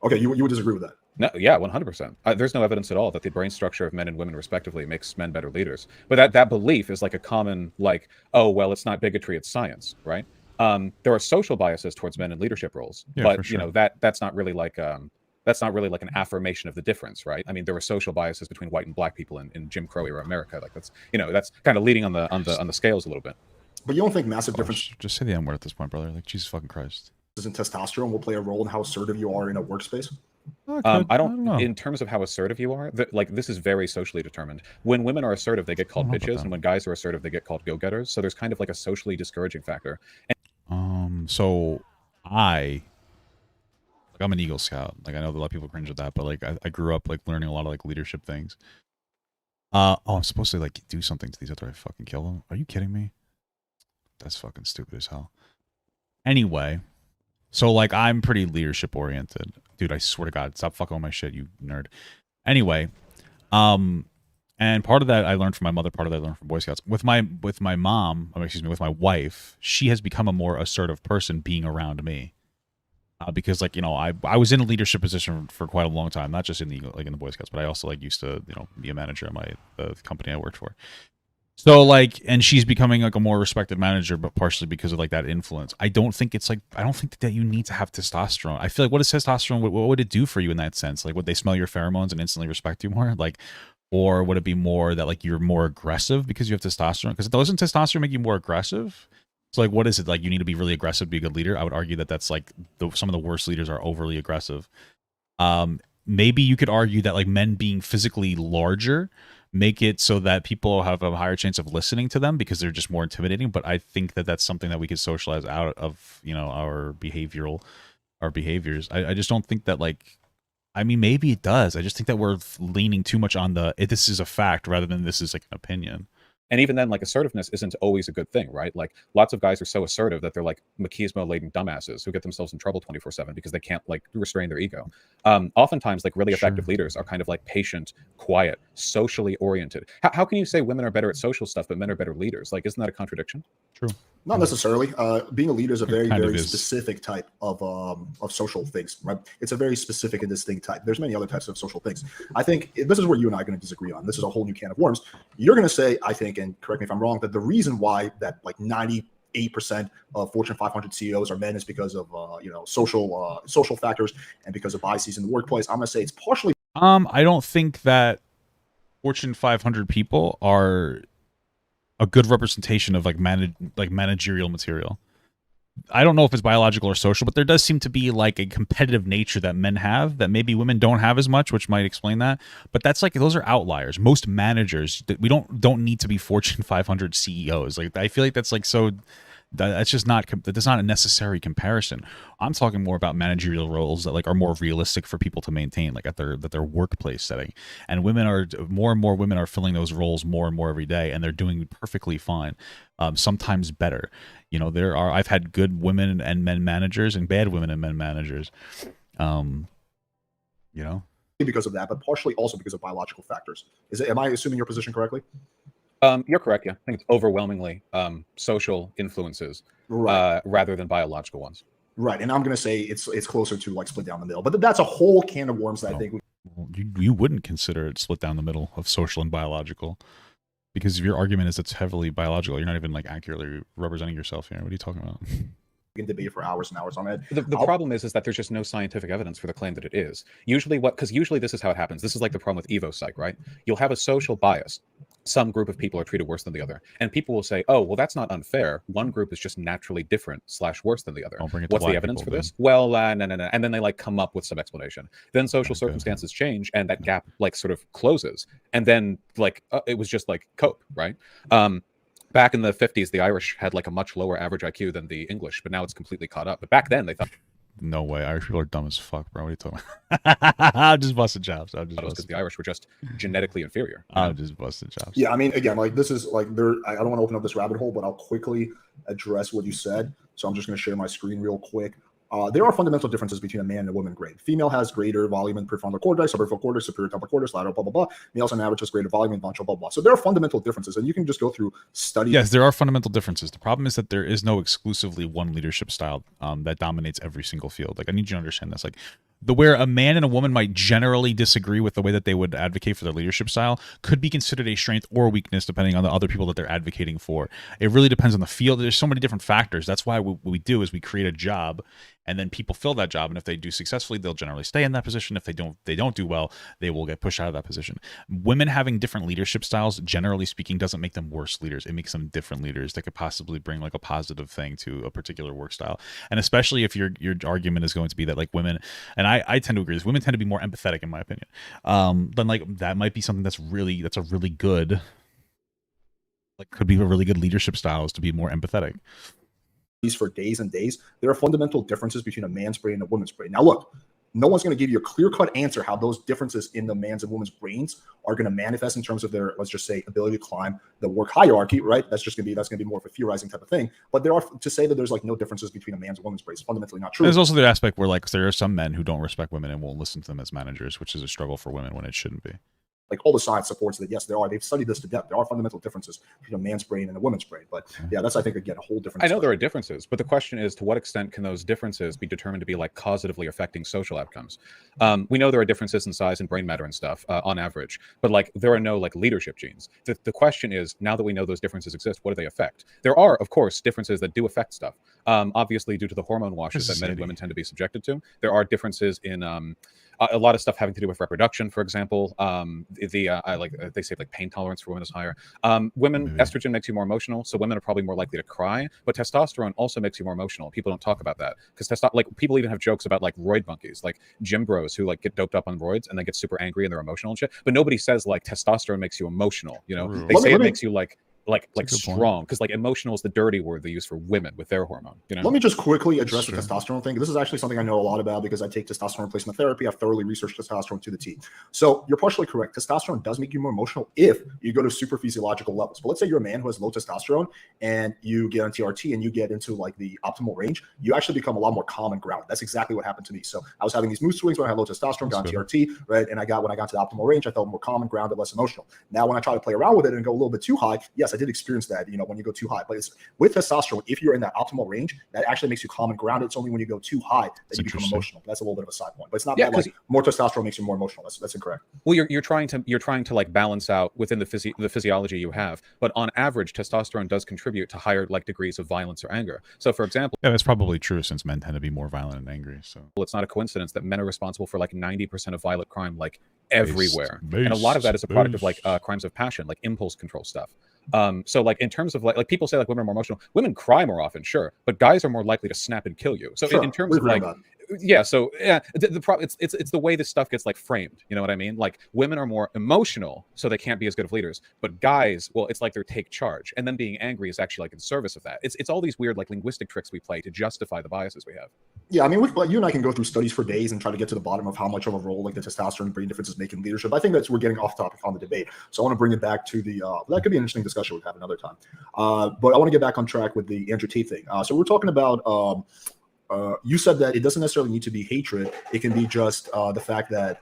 Okay, you would disagree with that? No, yeah, 100%. There's no evidence at all that the brain structure of men and women respectively makes men better leaders. But that belief is like a common like, oh well, it's not bigotry, it's science, right? There are social biases towards men in leadership roles, but sure. That's not really like an affirmation of the difference, right? I mean, there were social biases between white and black people in Jim Crow era America. Like that's kind of leading on the scales a little bit. But you don't think massive difference? Just say the N word at this point, brother. Like Jesus fucking Christ. Doesn't testosterone will play a role in how assertive you are in a workspace? I don't know. In terms of how assertive you are, this is very socially determined. When women are assertive, they get called bitches, and when guys are assertive, they get called go-getters. So there's kind of like a socially discouraging factor. So I'm an Eagle Scout. Like I know that a lot of people cringe at that, but like I grew up like learning a lot of like leadership things. I'm supposed to like do something to these after I fucking kill them. Are you kidding me? That's fucking stupid as hell. Anyway. So, like, I'm pretty leadership-oriented. Dude, I swear to God, stop fucking with my shit, you nerd. Anyway, and part of that I learned from my mother, part of that I learned from Boy Scouts. With my mom, with my wife, she has become a more assertive person being around me. Because, like, I was in a leadership position for quite a long time, not just in the Boy Scouts, but I also, like, used to, be a manager at the company I worked for. So like, and she's becoming like a more respected manager, but partially because of like that influence. I don't think that you need to have testosterone. I feel like, what is testosterone? What would it do for you in that sense? Like, would they smell your pheromones and instantly respect you more? Like, or would it be more that like you're more aggressive because you have testosterone? Because doesn't testosterone make you more aggressive? So like, what is it? Like, you need to be really aggressive to be a good leader? I would argue that that's like some of the worst leaders are overly aggressive. Maybe you could argue that like men being physically larger make it so that people have a higher chance of listening to them because they're just more intimidating. But I think that that's something that we could socialize out of, you know, our behaviors. I just don't think that like, I mean, maybe it does. I just think that we're leaning too much on this is a fact rather than this is like an opinion. And even then, like, assertiveness isn't always a good thing, right? Like, lots of guys are so assertive that they're like machismo-laden dumbasses who get themselves in trouble 24/7 because they can't like restrain their ego. Oftentimes, like really effective leaders are kind of like patient, quiet, socially oriented. How can you say women are better at social stuff but men are better leaders? Like, isn't that a contradiction? True. Not necessarily. Being a leader is a very, kind of very is. specific type of social things, right? It's a very specific and distinct type. There's many other types of social things. I think this is where you and I are going to disagree on. This is a whole new can of worms. You're going to say, I think, and correct me if I'm wrong, that the reason why that like 98% of Fortune 500 CEOs are men is because of social factors and because of biases in the workplace. I'm going to say it's partially. I don't think that Fortune 500 people are a good representation of like managerial material. I don't know if it's biological or social, but there does seem to be like a competitive nature that men have that maybe women don't have as much, which might explain that. But that's like, those are outliers. Most managers, we don't need to be Fortune 500 CEOs. Like, I feel like that's like that's just not, that's not a necessary comparison. I'm talking more about managerial roles that like are more realistic for people to maintain, like at their workplace setting. And more and more women are filling those roles more and more every day, and they're doing perfectly fine. Sometimes better. You know, I've had good women and men managers and bad women and men managers. You know, because of that, but partially also because of biological factors. Am I assuming your position correctly? You're correct. Yeah, I think it's overwhelmingly social influences rather than biological ones. Right, and I'm going to say it's closer to like split down the middle, but that's a whole can of worms that I think you wouldn't consider it split down the middle of social and biological, because your argument is it's heavily biological. You're not even like accurately representing yourself here. What are you talking about? We can debate for hours and hours on it. The problem is that there's just no scientific evidence for the claim that it is. Usually this is how it happens. This is like the problem with Evo Psych, right? You'll have a social bias. Some group of people are treated worse than the other. And people will say, oh, well, that's not unfair. One group is just naturally different / worse than the other. What's the evidence for this? Well, no. And then they like come up with some explanation. Then social circumstances change and that gap like sort of closes. And then like, it was just like cope, right? Back in the 50s, the Irish had like a much lower average IQ than the English, but now it's completely caught up. But back then they thought, no way, Irish people are dumb as fuck, bro. What are you talking about? I'm just busting chops. Because the Irish were just genetically inferior. I'm just busting chops. Yeah, I mean, again, like this is like I don't want to open up this rabbit hole, but I'll quickly address what you said. So I'm just going to share my screen real quick. There are fundamental differences between a man and a woman brain. Female has greater volume in prefrontal cortex, suprafrontal cortex, superior temporal cortex, lateral, blah, blah, blah. Males on average has greater volume in ventral, blah, blah. So there are fundamental differences, and you can just go through studies. Yes, there are fundamental differences. The problem is that there is no exclusively one leadership style that dominates every single field. Like, I need you to understand this. Like, where a man and a woman might generally disagree with the way that they would advocate for their leadership style could be considered a strength or weakness depending on the other people that they're advocating for. It really depends on the field. There's so many different factors. That's why what we do is we create a job, and then people fill that job, and if they do successfully, they'll generally stay in that position. If they don't do well, they will get pushed out of that position. Women having different leadership styles, generally speaking, doesn't make them worse leaders. It makes them different leaders that could possibly bring like a positive thing to a particular work style. And especially if your argument is going to be that like women, and I tend to agree, women tend to be more empathetic in my opinion. Then like that might be something that's a really good, like could be a really good leadership style, is to be more empathetic. For days and days, there are fundamental differences between a man's brain and a woman's brain. Now, look, no one's going to give you a clear-cut answer how those differences in the man's and woman's brains are going to manifest in terms of their, let's just say, ability to climb the work hierarchy, right? That's going to be more of a theorizing type of thing. But to say that there's like no differences between a man's and woman's brain is fundamentally not true. There's also the aspect where like there are some men who don't respect women and won't listen to them as managers, which is a struggle for women when it shouldn't be. like all the science supports that. Yes, they've studied this to death. There are fundamental differences between a man's brain and a woman's brain. But yeah, that's, I think, again, a whole different I know there are differences, but the question is, to what extent can those differences be determined to be like causatively affecting social outcomes? We know there are differences in size and brain matter and stuff on average, but like there are no like leadership genes. The question is, now that we know those differences exist, what do they affect? There are, of course, differences that do affect stuff. Obviously, due to the hormone washes that men and women tend to be subjected to, there are differences in a lot of stuff having to do with reproduction, for example. They say like pain tolerance for women is higher. Women, estrogen makes you more emotional, so women are probably more likely to cry. But testosterone also makes you more emotional. People don't talk about that because like people even have jokes about like roid monkeys, like gym bros who like get doped up on roids and they get super angry and they're emotional and shit. But nobody says like testosterone makes you emotional. You know, they say it makes you like strong, because like emotional is the dirty word they use for women with their hormone. You know, let me just quickly address the testosterone thing. This is actually something I know a lot about because I take testosterone replacement therapy. I've thoroughly researched testosterone to the T. So you're partially correct. Testosterone does make you more emotional if you go to super physiological levels. But let's say you're a man who has low testosterone and you get on TRT and you get into like the optimal range, you actually become a lot more calm and grounded. That's exactly what happened to me. So I was having these mood swings when I had low testosterone, got on TRT, right? And when I got to the optimal range, I felt more calm and grounded, less emotional. Now, when I try to play around with it and go a little bit too high, yes, I did experience that. You know, when you go too high, but it's with testosterone, if you're in that optimal range, that actually makes you calm and grounded. It's only when you go too high that you become emotional. That's a little bit of a side point, but it's not that like more testosterone makes you more emotional. That's incorrect. Well, you're trying to like balance out within the physiology you have, but on average, testosterone does contribute to higher like degrees of violence or anger. So, for example, yeah, that's probably true since men tend to be more violent and angry. So it's not a coincidence that men are responsible for like 90% of violent crime, like everywhere, and a lot of that is a product of like crimes of passion, like impulse control stuff. So like in terms of like people say like women are more emotional, women cry more often, sure, but guys are more likely to snap and kill you. So in terms of like it's the way this stuff gets like framed, you know what I mean? Like women are more emotional, so they can't be as good of leaders, but guys, well, it's like they're take charge, and then being angry is actually like in service of that. It's all these weird like linguistic tricks we play to justify the biases we have. Yeah, I mean, you and I can go through studies for days and try to get to the bottom of how much of a role like the testosterone and brain differences make in leadership. I think we're getting off topic on the debate, so I want to bring it back to the that could be an interesting discussion we'll have another time. But I want to get back on track with the Andrew Tate thing. So we're talking about you said that it doesn't necessarily need to be hatred. It can be just the fact that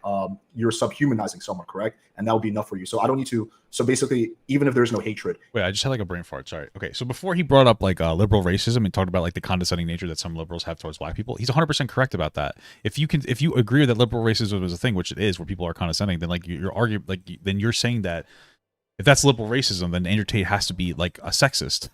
you're subhumanizing someone, correct? And that would be enough for you. So I don't need to. So basically, even if there's no hatred. Wait, I just had like a brain fart. Sorry. Okay, so before he brought up like liberal racism and talked about like the condescending nature that some liberals have towards black people, he's 100% correct about that. If you agree that liberal racism is a thing, which it is, where people are condescending, then like you're arguing then you're saying that if that's liberal racism, then Andrew Tate has to be like a sexist.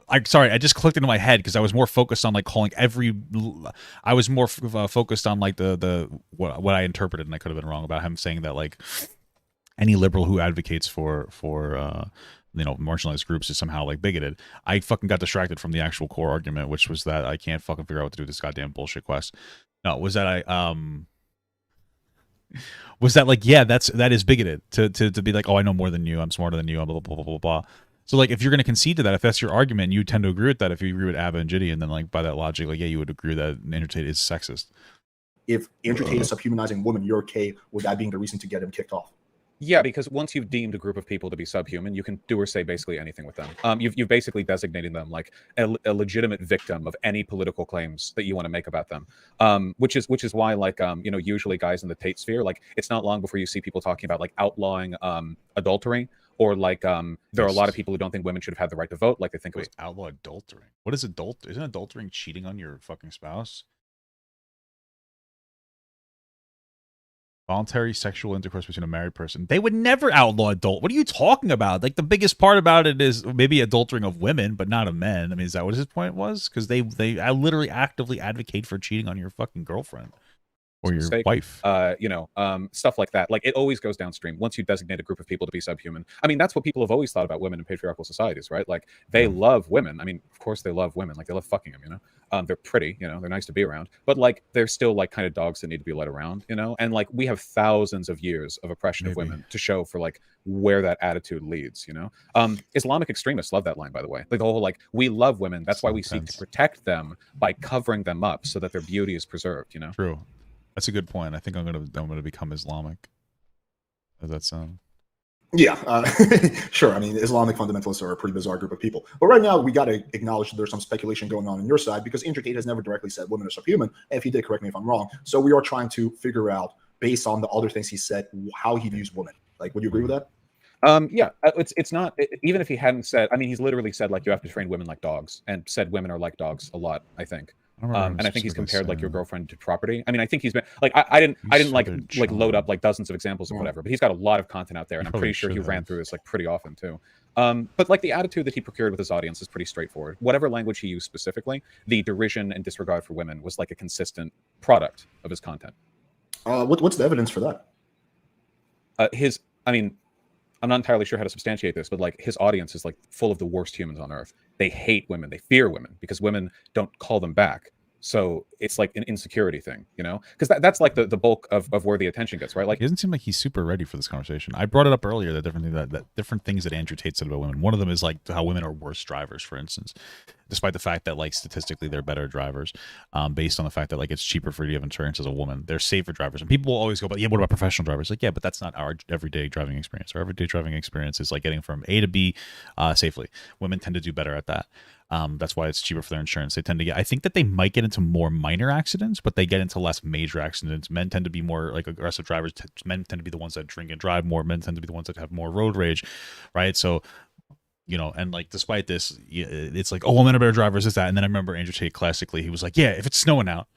I'm sorry, I just clicked into my head because I was more focused on like calling I was more focused on like the what I interpreted, and I could have been wrong about him saying that like any liberal who advocates for marginalized groups is somehow like bigoted. I fucking got distracted from the actual core argument, which was that I can't fucking figure out what to do with this goddamn bullshit quest. No, was that was that like, yeah, that is bigoted to be like, oh, I know more than you, I'm smarter than you, blah blah blah blah blah. So like, if you're going to concede to that, if that's your argument, you tend to agree with that. If you agree with Abba and Gideon, then like by that logic, like, yeah, you would agree that Andrew Tate is sexist. If Andrew Tate is subhumanizing women, you're okay with that being the reason to get him kicked off? Yeah, because once you've deemed a group of people to be subhuman, you can do or say basically anything with them. You've basically designated them like a legitimate victim of any political claims that you want to make about them. Which is why like usually guys in the Tate sphere, like it's not long before you see people talking about like outlawing adultery. Or like there are a lot of people who don't think women should have had the right to vote. Like they think it was outlaw adultering. What is adultering? Isn't adultering cheating on your fucking spouse? Voluntary sexual intercourse between a married person. They would never outlaw adult. What are you talking about? Like the biggest part about it is maybe adultering of women, but not of men. I mean, is that what his point was? Because they literally actively advocate for cheating on your fucking girlfriend. Or your wife, stuff like that. Like it always goes downstream once you designate a group of people to be subhuman. I mean, that's what people have always thought about women in patriarchal societies, right? Like they love women. I mean, of course they love women. Like they love fucking them, they're pretty, they're nice to be around, but like they're still like kind of dogs that need to be let around, and like we have thousands of years of oppression of women to show for like where that attitude leads, Islamic extremists love that line, by the way. Like the whole like, we love women, that's why we seek to protect them by covering them up so that their beauty is preserved, True. That's a good point. I think I'm gonna become Islamic. Does that sound? Yeah, sure. I mean, Islamic fundamentalists are a pretty bizarre group of people. But right now, we got to acknowledge that there's some speculation going on your side because Andrew Tate has never directly said women are subhuman. And if he did, correct me if I'm wrong. So we are trying to figure out, based on the other things he said, how he views women. Like, would you agree with that? Yeah, it's not even if he hadn't said. I mean, he's literally said like you have to train women like dogs, and said women are like dogs a lot. I think. And I think he's compared like your girlfriend to property. I mean, I think he's been like I didn't like load up like dozens of examples of whatever, but he's got a lot of content out there, and I'm pretty sure he ran through this like pretty often too. But like the attitude that he procured with his audience is pretty straightforward. Whatever language he used specifically, the derision and disregard for women was like a consistent product of his content. What's the evidence for that? I mean, I'm not entirely sure how to substantiate this, but like his audience is like full of the worst humans on earth. They hate women. They fear women because women don't call them back. So it's like an insecurity thing, you know, because that's like the bulk of where the attention gets, right? Like, he doesn't seem like he's super ready for this conversation. I brought it up earlier, that different things that Andrew Tate said about women. One of them is like how women are worse drivers, for instance, despite the fact that like statistically they're better drivers, based on the fact that like it's cheaper for you to have insurance as a woman. They're safer drivers, and people will always go, but yeah, what about professional drivers? Like, yeah, but that's not our everyday driving experience. Our everyday driving experience is like getting from A to B safely. Women tend to do better at that. That's why it's cheaper for their insurance. They tend to get, I think that they might get into more minor accidents, but they get into less major accidents. Men tend to be more like aggressive drivers. Men tend to be the ones that drink and drive more. Men tend to be the ones that have more road rage, right? So, you know, and like despite this, it's like, oh, well, men are better drivers, is that? And then I remember Andrew Tate classically, he was like, yeah, if it's snowing out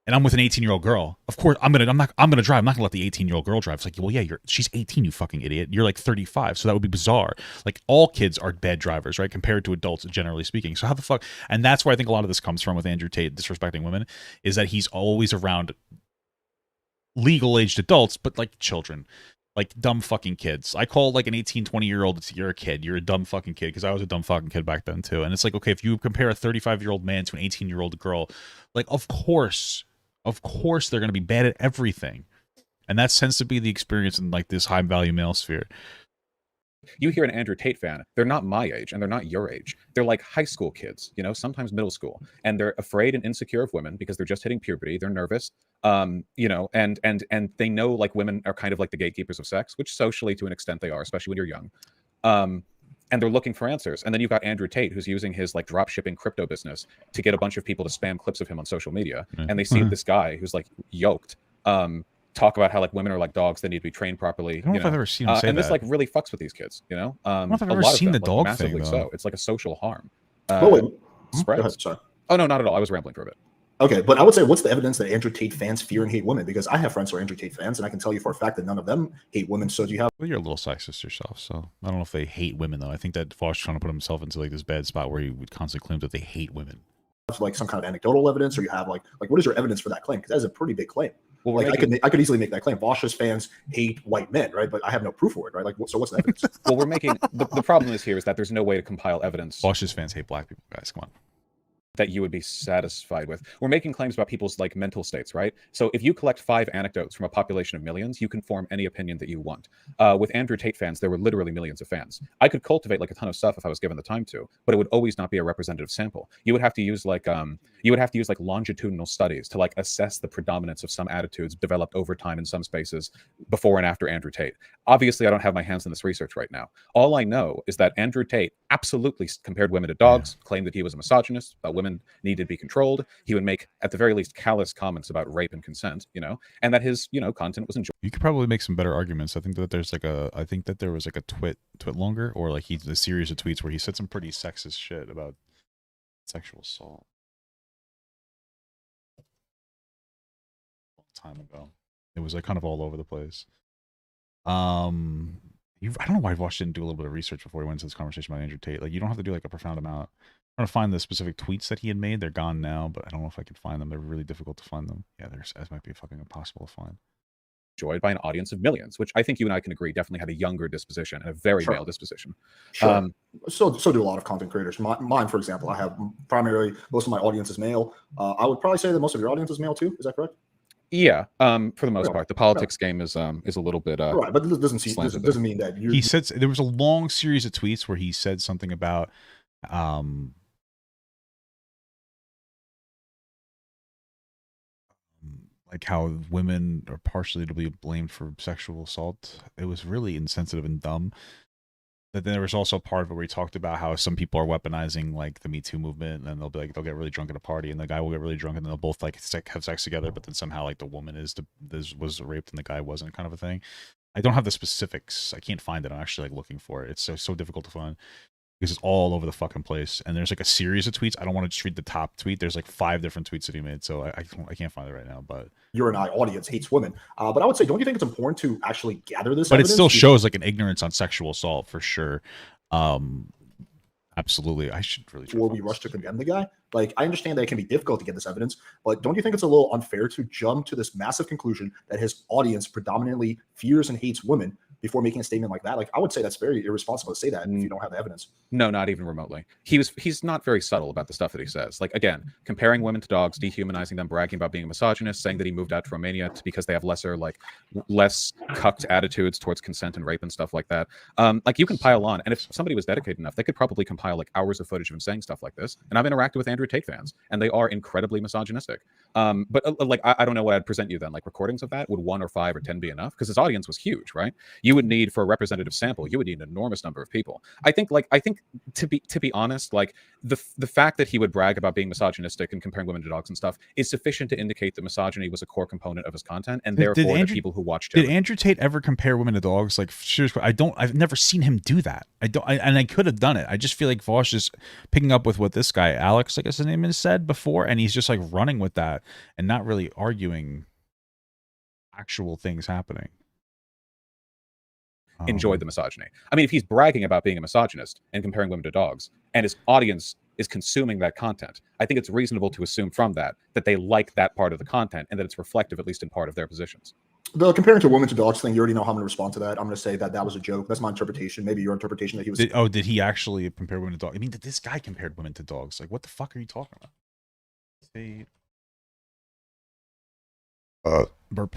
and I'm with an 18-year-old girl, of course I'm gonna drive. I'm not gonna let the 18-year-old girl drive. It's like, well, yeah, she's 18, you fucking idiot. You're like 35, so that would be bizarre. Like all kids are bad drivers, right? Compared to adults, generally speaking. So how the fuck? And that's where I think a lot of this comes from with Andrew Tate disrespecting women, is that he's always around legal-aged adults, but like children. Like dumb fucking kids. I call like an 18, 20-year-old, you're a kid. You're a dumb fucking kid, because I was a dumb fucking kid back then too. And it's like, okay, if you compare a 35-year-old man to an 18-year-old girl, like of course they're going to be bad at everything. And that tends to be the experience in like this high value male sphere. You hear an Andrew Tate fan, they're not my age and they're not your age. They're like high school kids, you know, sometimes middle school. And they're afraid and insecure of women because they're just hitting puberty. They're nervous, you know, and they know like women are kind of like the gatekeepers of sex, which socially to an extent they are, especially when you're young. And they're looking for answers. And then you've got Andrew Tate, who's using his like drop shipping crypto business to get a bunch of people to spam clips of him on social media. And they see this guy who's like yoked, talk about how like women are like dogs, they need to be trained properly. I don't know if I've ever seen him say and this that. like really fucks with these kids, you know? I don't know if I've ever seen the dog thing, though. So it's like a social harm. Oh, wait. Spreads. Go ahead, sorry. Oh, no, not at all. I was rambling for a bit. Okay, but I would say, what's the evidence that Andrew Tate fans fear and hate women? Because I have friends who are Andrew Tate fans, and I can tell you for a fact that none of them hate women. So do you have? Well, you're a little sexist yourself, so I don't know if they hate women though. I think that Vaush trying to put himself into like this bad spot where he would constantly claim that they hate women. Like some kind of anecdotal evidence, or you have like what is your evidence for that claim? Because that's a pretty big claim. Well, like I could easily make that claim. Vaush's fans hate white men, right? But I have no proof for it, right? Like, so what's the evidence? Well, we're making the problem is here is that there's no way to compile evidence. Vaush's fans hate black people, guys. Come on. That you would be satisfied with. We're making claims about people's like mental states, right? So if you collect 5 anecdotes from a population of millions, you can form any opinion that you want. With Andrew Tate fans, there were literally millions of fans. I could cultivate like a ton of stuff if I was given the time to, but it would always not be a representative sample. You would have to use like longitudinal studies to like assess the predominance of some attitudes developed over time in some spaces before and after Andrew Tate. Obviously, I don't have my hands in this research right now. All I know is that Andrew Tate absolutely compared women to dogs, claimed that he was a misogynist, that women needed to be controlled. He would make, at the very least, callous comments about rape and consent, you know, and that his, you know, content was enjoyed. You could probably make some better arguments. I think that there was like a twit longer, or like a series of tweets where he said some pretty sexist shit about sexual assault. A long time ago. It was like kind of all over the place. I don't know why Vaush didn't do a little bit of research before he went into this conversation about Andrew Tate. Like, you don't have to do like a profound amount. I'm trying to find the specific tweets that he had made. They're gone now, but I don't know if I can find them. They're really difficult to find them. Yeah, that might be fucking impossible to find. Enjoyed by an audience of millions, which I think you and I can agree definitely had a younger disposition and a very male disposition. Sure. So do a lot of content creators. Mine, for example, I have primarily most of my audience is male. I would probably say that most of your audience is male too. Is that correct? Yeah, for the most part, the politics game is a little bit right, but this doesn't mean that he said there was a long series of tweets where he said something about like how women are partially to be blamed for sexual assault. It was really insensitive and dumb. But then there was also a part of it where he talked about how some people are weaponizing like the Me Too movement, and they'll be like, they'll get really drunk at a party, and the guy will get really drunk, and then they'll both like have sex together, but then somehow like the woman was raped and the guy wasn't, kind of a thing. I don't have the specifics. I can't find it. I'm actually like looking for it. It's so difficult to find because it's all over the fucking place. And there's like a series of tweets. I don't want to just read the top tweet. There's like 5 different tweets that he made, so I can't find it right now. But your and I audience hates women. But I would say, don't you think it's important to actually gather this? But it evidence? still shows like an ignorance on sexual assault for sure. Absolutely. I should really before we rush to condemn the guy. Like, I understand that it can be difficult to get this evidence, but don't you think it's a little unfair to jump to this massive conclusion that his audience predominantly fears and hates women before making a statement like that? Like, I would say that's very irresponsible to say that if you don't have the evidence. No, not even remotely. He's not very subtle about the stuff that he says. Like, again, comparing women to dogs, dehumanizing them, bragging about being a misogynist, saying that he moved out to Romania because they have less cucked attitudes towards consent and rape and stuff like that. Like, you can pile on, and if somebody was dedicated enough, they could probably compile like hours of footage of him saying stuff like this. And I've interacted with Andrew Tate fans, and they are incredibly misogynistic. But like, I don't know what I'd present you then. Like, recordings of that, would 1 or 5 or 10 be enough? Because his audience was huge, right? You would need, for a representative sample, you would need an enormous number of people. I think to be honest, like the fact that he would brag about being misogynistic and comparing women to dogs and stuff is sufficient to indicate that misogyny was a core component of his content, and therefore the people who watched Did Andrew Tate ever compare women to dogs? Like, seriously, I've never seen him do that. And I could have done it. I just feel like Vaush is picking up with what this guy, Alex, I guess his name is, said before, and he's just like running with that and not really arguing actual things happening. Enjoyed the misogyny. I mean, if he's bragging about being a misogynist and comparing women to dogs, and his audience is consuming that content, I think it's reasonable to assume from that they like that part of the content and that it's reflective, at least in part, of their positions. The comparing to women to dogs thing, you already know how I'm going to respond to that. I'm going to say that was a joke. That's my interpretation. Maybe your interpretation that he was. Did he actually compare women to dogs? I mean, this guy compared women to dogs. Like, what the fuck are you talking about? Burp.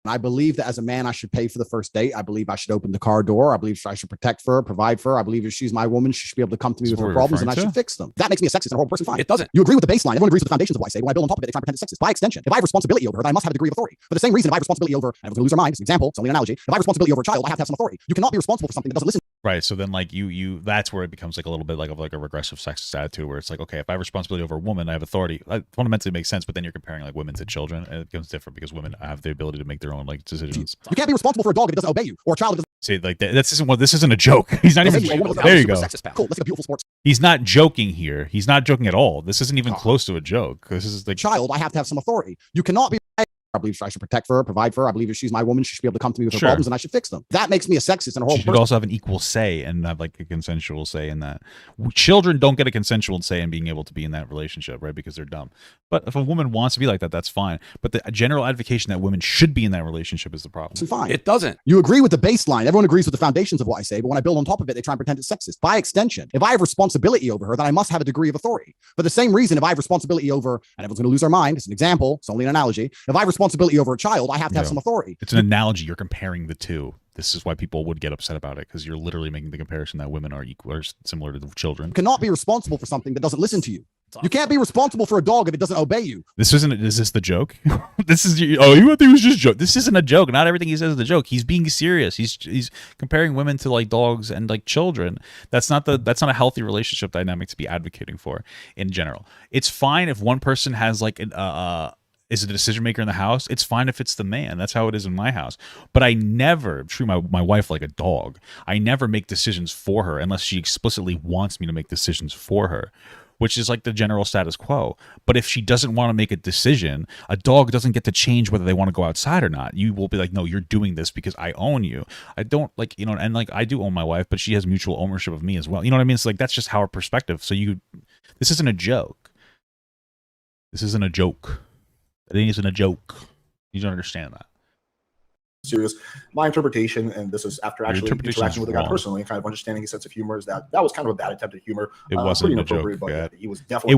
I believe that as a man, I should pay for the first date. I believe I should open the car door. I believe I should protect for her, provide for her. I believe if she's my woman, she should be able to come to me with her problems, and I should fix them. That makes me a sexist and a horrible person. Fine. It doesn't. You agree with the baseline. Everyone agrees with the foundations of what I say. When I build on top of it, they try to pretend it's sexist. By extension, if I have responsibility over her, then I must have a degree of authority. For the same reason, if I have responsibility over, and everyone's going to lose their mind. It's an example. It's only an analogy. If I have responsibility over a child, I have to have some authority. You cannot be responsible for something that doesn't listen. Right. So then, like, you that's where it becomes like a little bit like a regressive sexist attitude, where it's like, okay, if I have responsibility over a woman, I have authority. That fundamentally makes sense, but then you're comparing like women to children, and it becomes different because women have the ability to make their own like decisions. You can't be responsible for a dog if it doesn't obey you, or a child if it doesn't. See, like this isn't a joke. He's not even. There you go. Cool. Let's get beautiful sports. He's not joking here. He's not joking at all. This isn't even close to a joke. This is like child. I have to have some authority. You cannot be. I believe I should protect for her, provide for her. I believe if she's my woman, she should be able to come to me with her problems, and I should fix them. That makes me a sexist and a horrible person. She should also have an equal say and have like a consensual say in that. Children don't get a consensual say in being able to be in that relationship, right? Because they're dumb. But if a woman wants to be like that, that's fine. But the general advocation that women should be in that relationship is the problem. So fine. It doesn't. You agree with the baseline. Everyone agrees with the foundations of what I say, but when I build on top of it, they try and pretend it's sexist. By extension, if I have responsibility over her, then I must have a degree of authority. For the same reason, if I have responsibility over, and everyone's going to lose their mind, it's an example, it's only an analogy. If I have responsibility over a child, I have to have some authority. It's an analogy. You're comparing the two. This is why people would get upset about it, because you're literally making the comparison that women are equal or similar to the children. You cannot be responsible for something that doesn't listen to you. You can't be responsible for a dog if it doesn't obey you. Is this the joke? This is you think it was just a joke. This isn't a joke. Not everything he says is a joke. He's being serious. He's comparing women to like dogs and like children. That's not a healthy relationship dynamic to be advocating for in general. It's fine if one person has like is a decision maker in the house. It's fine if it's the man. That's how it is in my house. But I never treat my wife like a dog. I never make decisions for her unless she explicitly wants me to make decisions for her, which is like the general status quo. But if she doesn't want to make a decision, a dog doesn't get to change whether they want to go outside or not. You will be like, no, you're doing this because I own you. I don't like, and like I do own my wife, but she has mutual ownership of me as well. You know what I mean? It's like, that's just our perspective. So this isn't a joke. This isn't a joke. It isn't a joke. You don't understand that. Serious. My interpretation, and this is after actually interacting with the guy personally and kind of understanding his sense of humor, is that was kind of a bad attempt at humor. It wasn't a joke. But he was definitely.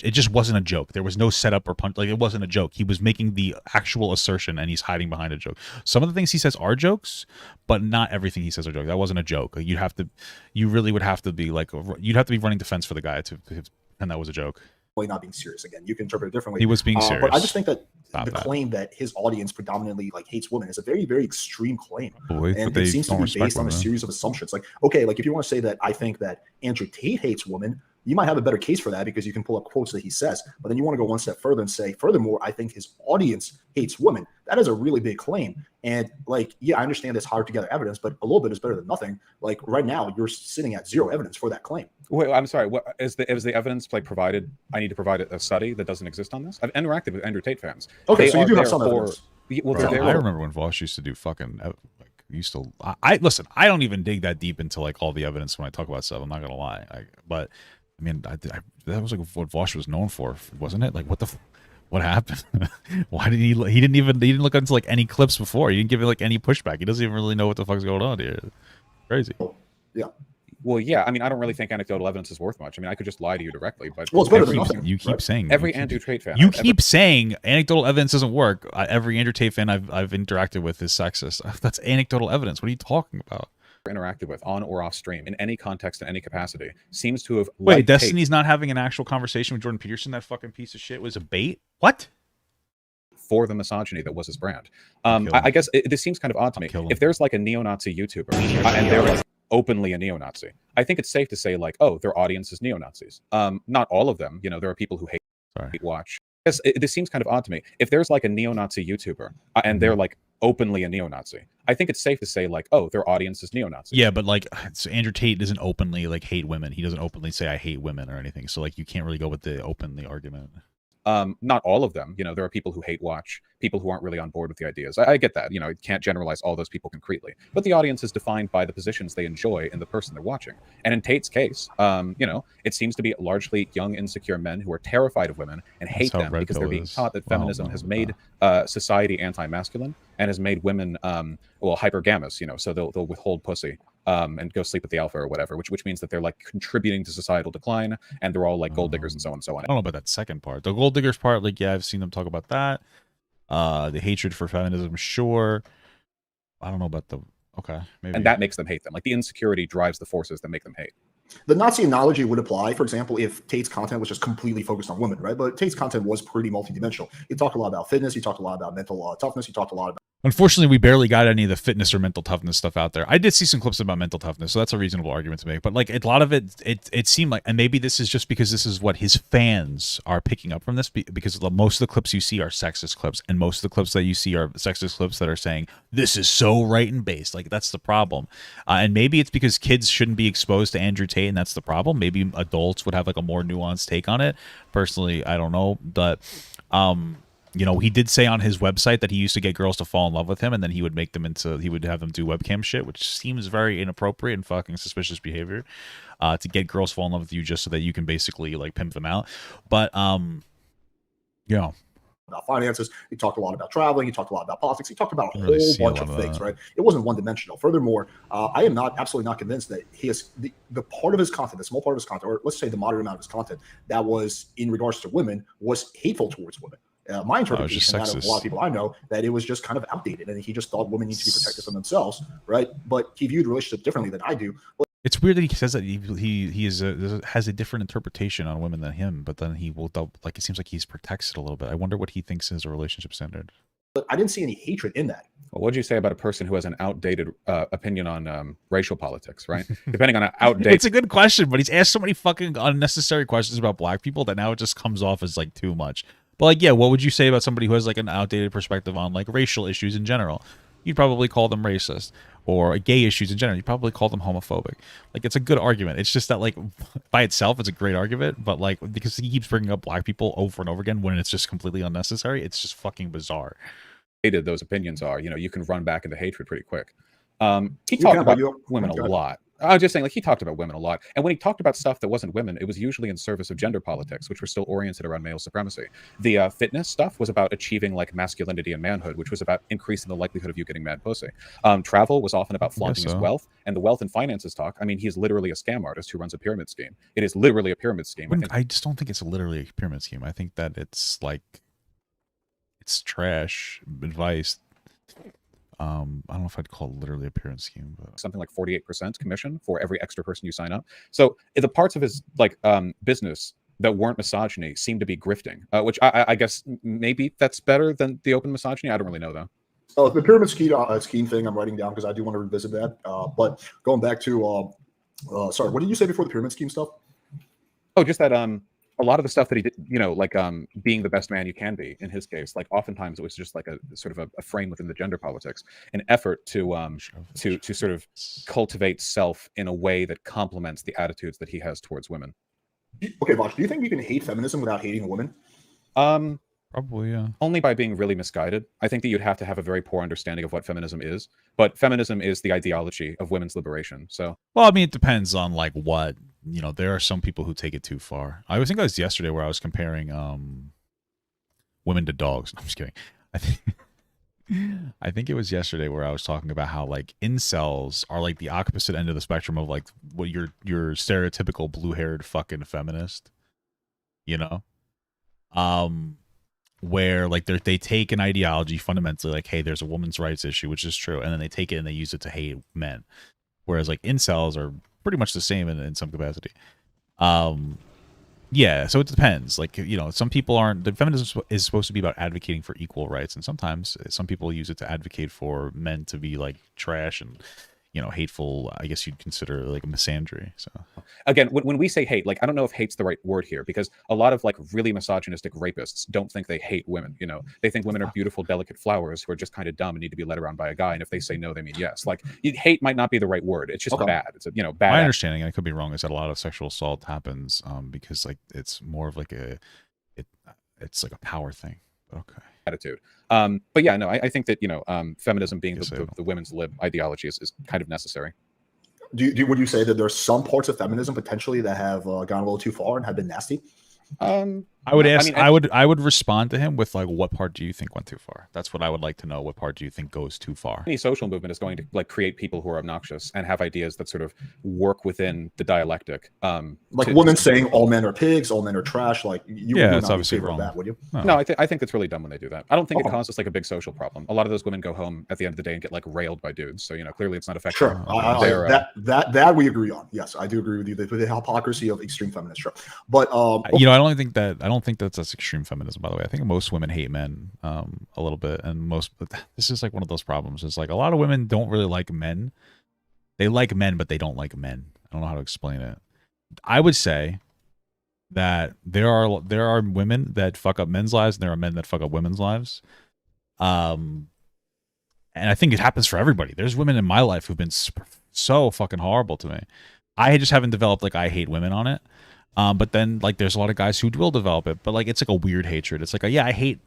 It just wasn't a joke. There was no setup or punch. Like, it wasn't a joke. He was making the actual assertion, and he's hiding behind a joke. Some of the things he says are jokes, but not everything he says are jokes. That wasn't a joke. You really would have to be like, you'd have to be running defense for the guy to pretend that was a joke. Not being serious again. You can interpret it differently. He was being serious. But I just think that claim that his audience predominantly like hates women is a very, very extreme claim. And it seems to be based on a series of assumptions. Like, okay, like if you want to say that I think that Andrew Tate hates women, you might have a better case for that because you can pull up quotes that he says. But then you want to go one step further and say, furthermore, I think his audience hates women. That is a really big claim. And like, yeah, I understand it's hard to gather evidence, but a little bit is better than nothing. Like right now, you're sitting at zero evidence for that claim. Wait, I'm sorry. What is the evidence like provided? I need to provide a study that doesn't exist on this. I've interacted with Andrew Tate fans. Okay, so you do have some evidence. Well, I remember when Vaush used to do fucking like used to. I listen. I don't even dig that deep into like all the evidence when I talk about stuff. I'm not gonna lie. But I mean, that was like what Vaush was known for, wasn't it? Like what happened? Why did he didn't look into like any clips before. He didn't give it like any pushback. He doesn't even really know what the fuck's going on here. Crazy. Yeah. Well, yeah. I mean, I don't really think anecdotal evidence is worth much. I mean, I could just lie to you directly, but well, it's better than nothing. You keep saying every Andrew Tate fan. You keep saying anecdotal evidence doesn't work. Every Andrew Tate fan I've interacted with is sexist. That's anecdotal evidence. What are you talking about? Interacted with on or off stream in any context in any capacity seems to have wait Destiny's not having an actual conversation with Jordan Peterson. That fucking piece of shit was a bait. What? For the misogyny that was his brand. I guess this seems kind of odd to me. If there's like a neo-Nazi YouTuber and they're like openly a neo-Nazi, I think it's safe to say like, oh, their audience is neo-Nazis. Not all of them. You know, there are people who hate watch. This seems kind of odd to me. If there's like a neo-Nazi YouTuber and they're like openly a neo-Nazi, I think it's safe to say like, oh, their audience is neo-Nazi. Yeah, but like, so Andrew Tate doesn't openly like hate women. He doesn't openly say I hate women or anything. So like, you can't really go with the openly argument. Not all of them. You know, there are people who hate watch, people who aren't really on board with the ideas. I get that. You know, you can't generalize all those people concretely. But the audience is defined by the positions they enjoy in the person they're watching. And in Tate's case, you know, it seems to be largely young, insecure men who are terrified of women and hate them because they're being taught that feminism has made society anti-masculine and has made women, well, hypergamous, you know, so they'll withhold pussy. And go sleep with the alpha or whatever, which means that they're like contributing to societal decline, and they're all like gold diggers and so on and so on. I don't know about that second part. The gold diggers part, like, yeah, I've seen them talk about that. The hatred for feminism, sure. I don't know about the maybe. And that makes them hate them. Like the insecurity drives the forces that make them hate. The Nazi analogy would apply, for example, if Tate's content was just completely focused on women, right? But Tate's content was pretty multidimensional. He talked a lot about fitness. He talked a lot about mental toughness. He talked a lot about. Unfortunately, we barely got any of the fitness or mental toughness stuff out there. I did see some clips about mental toughness, so that's a reasonable argument to make. But like a lot of it seemed like, and maybe this is just because this is what his fans are picking up from this, because most of the clips you see are sexist clips, and most of the clips that you see are sexist clips that are saying this is so right and based. Like that's the problem, and maybe it's because kids shouldn't be exposed to Andrew Tate, and that's the problem. Maybe adults would have like a more nuanced take on it. Personally, I don't know, but you know, he did say on his website that he used to get girls to fall in love with him, and then he would make them he would have them do webcam shit, which seems very inappropriate and fucking suspicious behavior, to get girls to fall in love with you just so that you can basically like pimp them out. But you know, about finances. He talked a lot about traveling. He talked a lot about politics. He talked about a whole bunch of things, right? It wasn't one-dimensional. Furthermore, I am absolutely not convinced that he has the part of his content, the small part of his content, or let's say the moderate amount of his content that was in regards to women was hateful towards women. My interpretation, that of a lot of people I know, that it was just kind of outdated, and he just thought women need to be protected from themselves, right? But he viewed relationships differently than I do. It's weird that he says that he has a different interpretation on women than him, but then he will like it seems like he protects it a little bit. I wonder what he thinks is a relationship standard. But I didn't see any hatred in that. Well, what did you say about a person who has an outdated opinion on racial politics, right? Depending on an outdated... It's a good question, but he's asked so many fucking unnecessary questions about black people that now it just comes off as like too much. But like, yeah, what would you say about somebody who has like an outdated perspective on like racial issues in general? You'd probably call them racist, or gay issues in general. You'd probably call them homophobic. Like, it's a good argument. It's just that like by itself, it's a great argument, but like because he keeps bringing up black people over and over again when it's just completely unnecessary, it's just fucking bizarre. Those opinions are, you know, you can run back into hatred pretty quick. He talked about women a lot. I was just saying, like, he talked about women a lot. And when he talked about stuff that wasn't women, it was usually in service of gender politics, which were still oriented around male supremacy. The fitness stuff was about achieving, like, masculinity and manhood, which was about increasing the likelihood of you getting mad pussy. Travel was often about flaunting his wealth. And the wealth and finances talk, I mean, he's literally a scam artist who runs a pyramid scheme. It is literally a pyramid scheme. I just don't think it's literally a pyramid scheme. I think that it's, like, it's trash advice. I don't know if I'd call it literally a pyramid scheme, but something like 48% commission for every extra person you sign up. So the parts of his like business that weren't misogyny seem to be grifting, which I guess maybe that's better than the open misogyny. I don't really know though. Oh, the pyramid scheme thing I'm writing down because I do want to revisit that. But going back to sorry, what did you say before the pyramid scheme stuff? Oh, just that a lot of the stuff that he did, you know, like being the best man you can be in his case, like oftentimes it was just like a sort of a frame within the gender politics, an effort to sort of cultivate self in a way that complements the attitudes that he has towards women. Okay, Vaush, do you think you can hate feminism without hating a woman? Probably, yeah. Only by being really misguided. I think that you'd have to have a very poor understanding of what feminism is. But feminism is the ideology of women's liberation. So, well, I mean, it depends on like what, you know. There are some people who take it too far. I think it was yesterday where I was comparing women to dogs. I'm just kidding. I think it was yesterday where I was talking about how like incels are like the opposite end of the spectrum of like what your stereotypical blue-haired fucking feminist, you know, where like they take an ideology fundamentally like, hey, there's a woman's rights issue, which is true, and then they take it and they use it to hate men, whereas like incels are pretty much the same in some capacity. Yeah, so it depends. Like, you know, some people aren't. The feminism is supposed to be about advocating for equal rights, and sometimes some people use it to advocate for men to be like trash and, you know, hateful. I guess you'd consider like a misandry. So again, when we say hate, like I don't know if hate's the right word here, because a lot of like really misogynistic rapists don't think they hate women. You know, they think women are beautiful, delicate flowers who are just kind of dumb and need to be led around by a guy. And if they say no, they mean yes. Like hate might not be the right word. It's just bad. It's a, you know, bad. My understanding, and I could be wrong, is that a lot of sexual assault happens because like it's more of like it's like a power thing. But okay. Attitude. But yeah, no, I think that, you know, feminism being the women's lib ideology is kind of necessary. Would you say that there's some parts of feminism potentially that have gone a little too far and have been nasty? I would ask. I would respond to him with like, what part do you think went too far? That's what I would like to know. What part do you think goes too far? Any social movement is going to like create people who are obnoxious and have ideas that sort of work within the dialectic. Like women saying all men are pigs, all men are trash. Like you would it's not obviously be in favor wrong. of that, would you? No, I think it's really dumb when they do that. I don't think it causes like a big social problem. A lot of those women go home at the end of the day and get like railed by dudes. So, you know, clearly it's not effective. Sure, that we agree on. Yes, I do agree with you. The hypocrisy of extreme feminists. Sure, but you know, I don't think that's extreme feminism, by the way. I think most women hate men a little bit, and this is like one of those problems. It's like a lot of women don't really like men. They like men, but they don't like men. I don't know how to explain it. I would say that there are women that fuck up men's lives, and there are men that fuck up women's lives. And I think it happens for everybody. There's women in my life who've been so fucking horrible to me. I just haven't developed like I hate women on it. But then like there's a lot of guys who will develop it, but like it's like a weird hatred. It's like I hate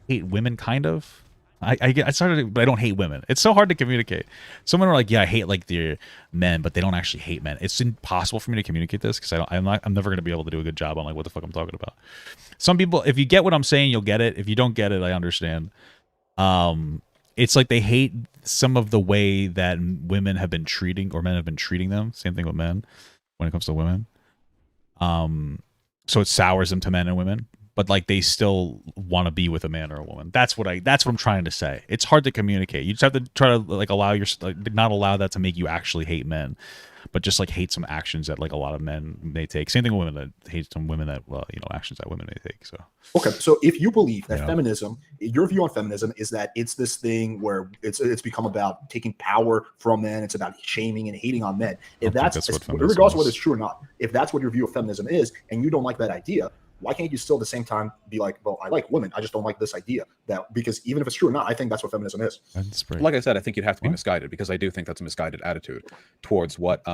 women kind of. I started, but I don't hate women. It's so hard to communicate. Someone were like, yeah, I hate like the men, but they don't actually hate men. It's impossible for me to communicate this because I'm never gonna be able to do a good job on like what the fuck I'm talking about. Some people, if you get what I'm saying, you'll get it. If you don't get it, I understand. It's like they hate some of the way that women have been treating or men have been treating them. Same thing with men when it comes to women. So it sours them to men and women, but like they still want to be with a man or a woman. That's what I'm trying to say. It's hard to communicate. You just have to try to like not allow that to make you actually hate men, but just like hate some actions that like a lot of men may take. Same thing with women, that hate some women that, well, you know, actions that women may take. So okay, so if you believe that feminism, your view on feminism is that it's this thing where it's become about taking power from men, it's about shaming and hating on men. If that's regardless of whether it's true or not, if that's what your view of feminism is, and you don't like that idea, why can't you still at the same time be like, well, I like women, I just don't like this idea? That because even if it's true or not, I think that's what feminism is. Like I said, I think you'd have to be misguided, because I do think that's a misguided attitude towards what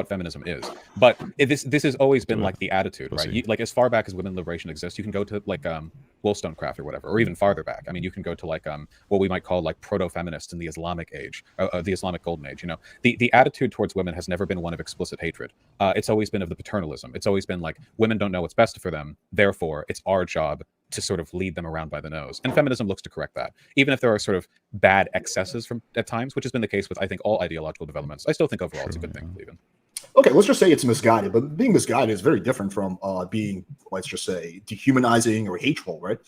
feminism is. But this has always been like the attitude, right? Like as far back as women liberation exists, you can go to like Wollstonecraft or whatever, or even farther back. I mean, you can go to like what we might call like proto-feminists in the Islamic age, the Islamic golden age. You know, the attitude towards women has never been one of explicit hatred. It's always been of the paternalism. It's always been like, women don't know what's best for them, therefore it's our job to sort of lead them around by the nose. And feminism looks to correct that. Even if there are sort of bad excesses at times, which has been the case with, I think, all ideological developments, I still think overall it's a good thing to believe in. Okay, let's just say it's misguided, but being misguided is very different from being, let's just say, dehumanizing or hateful, right?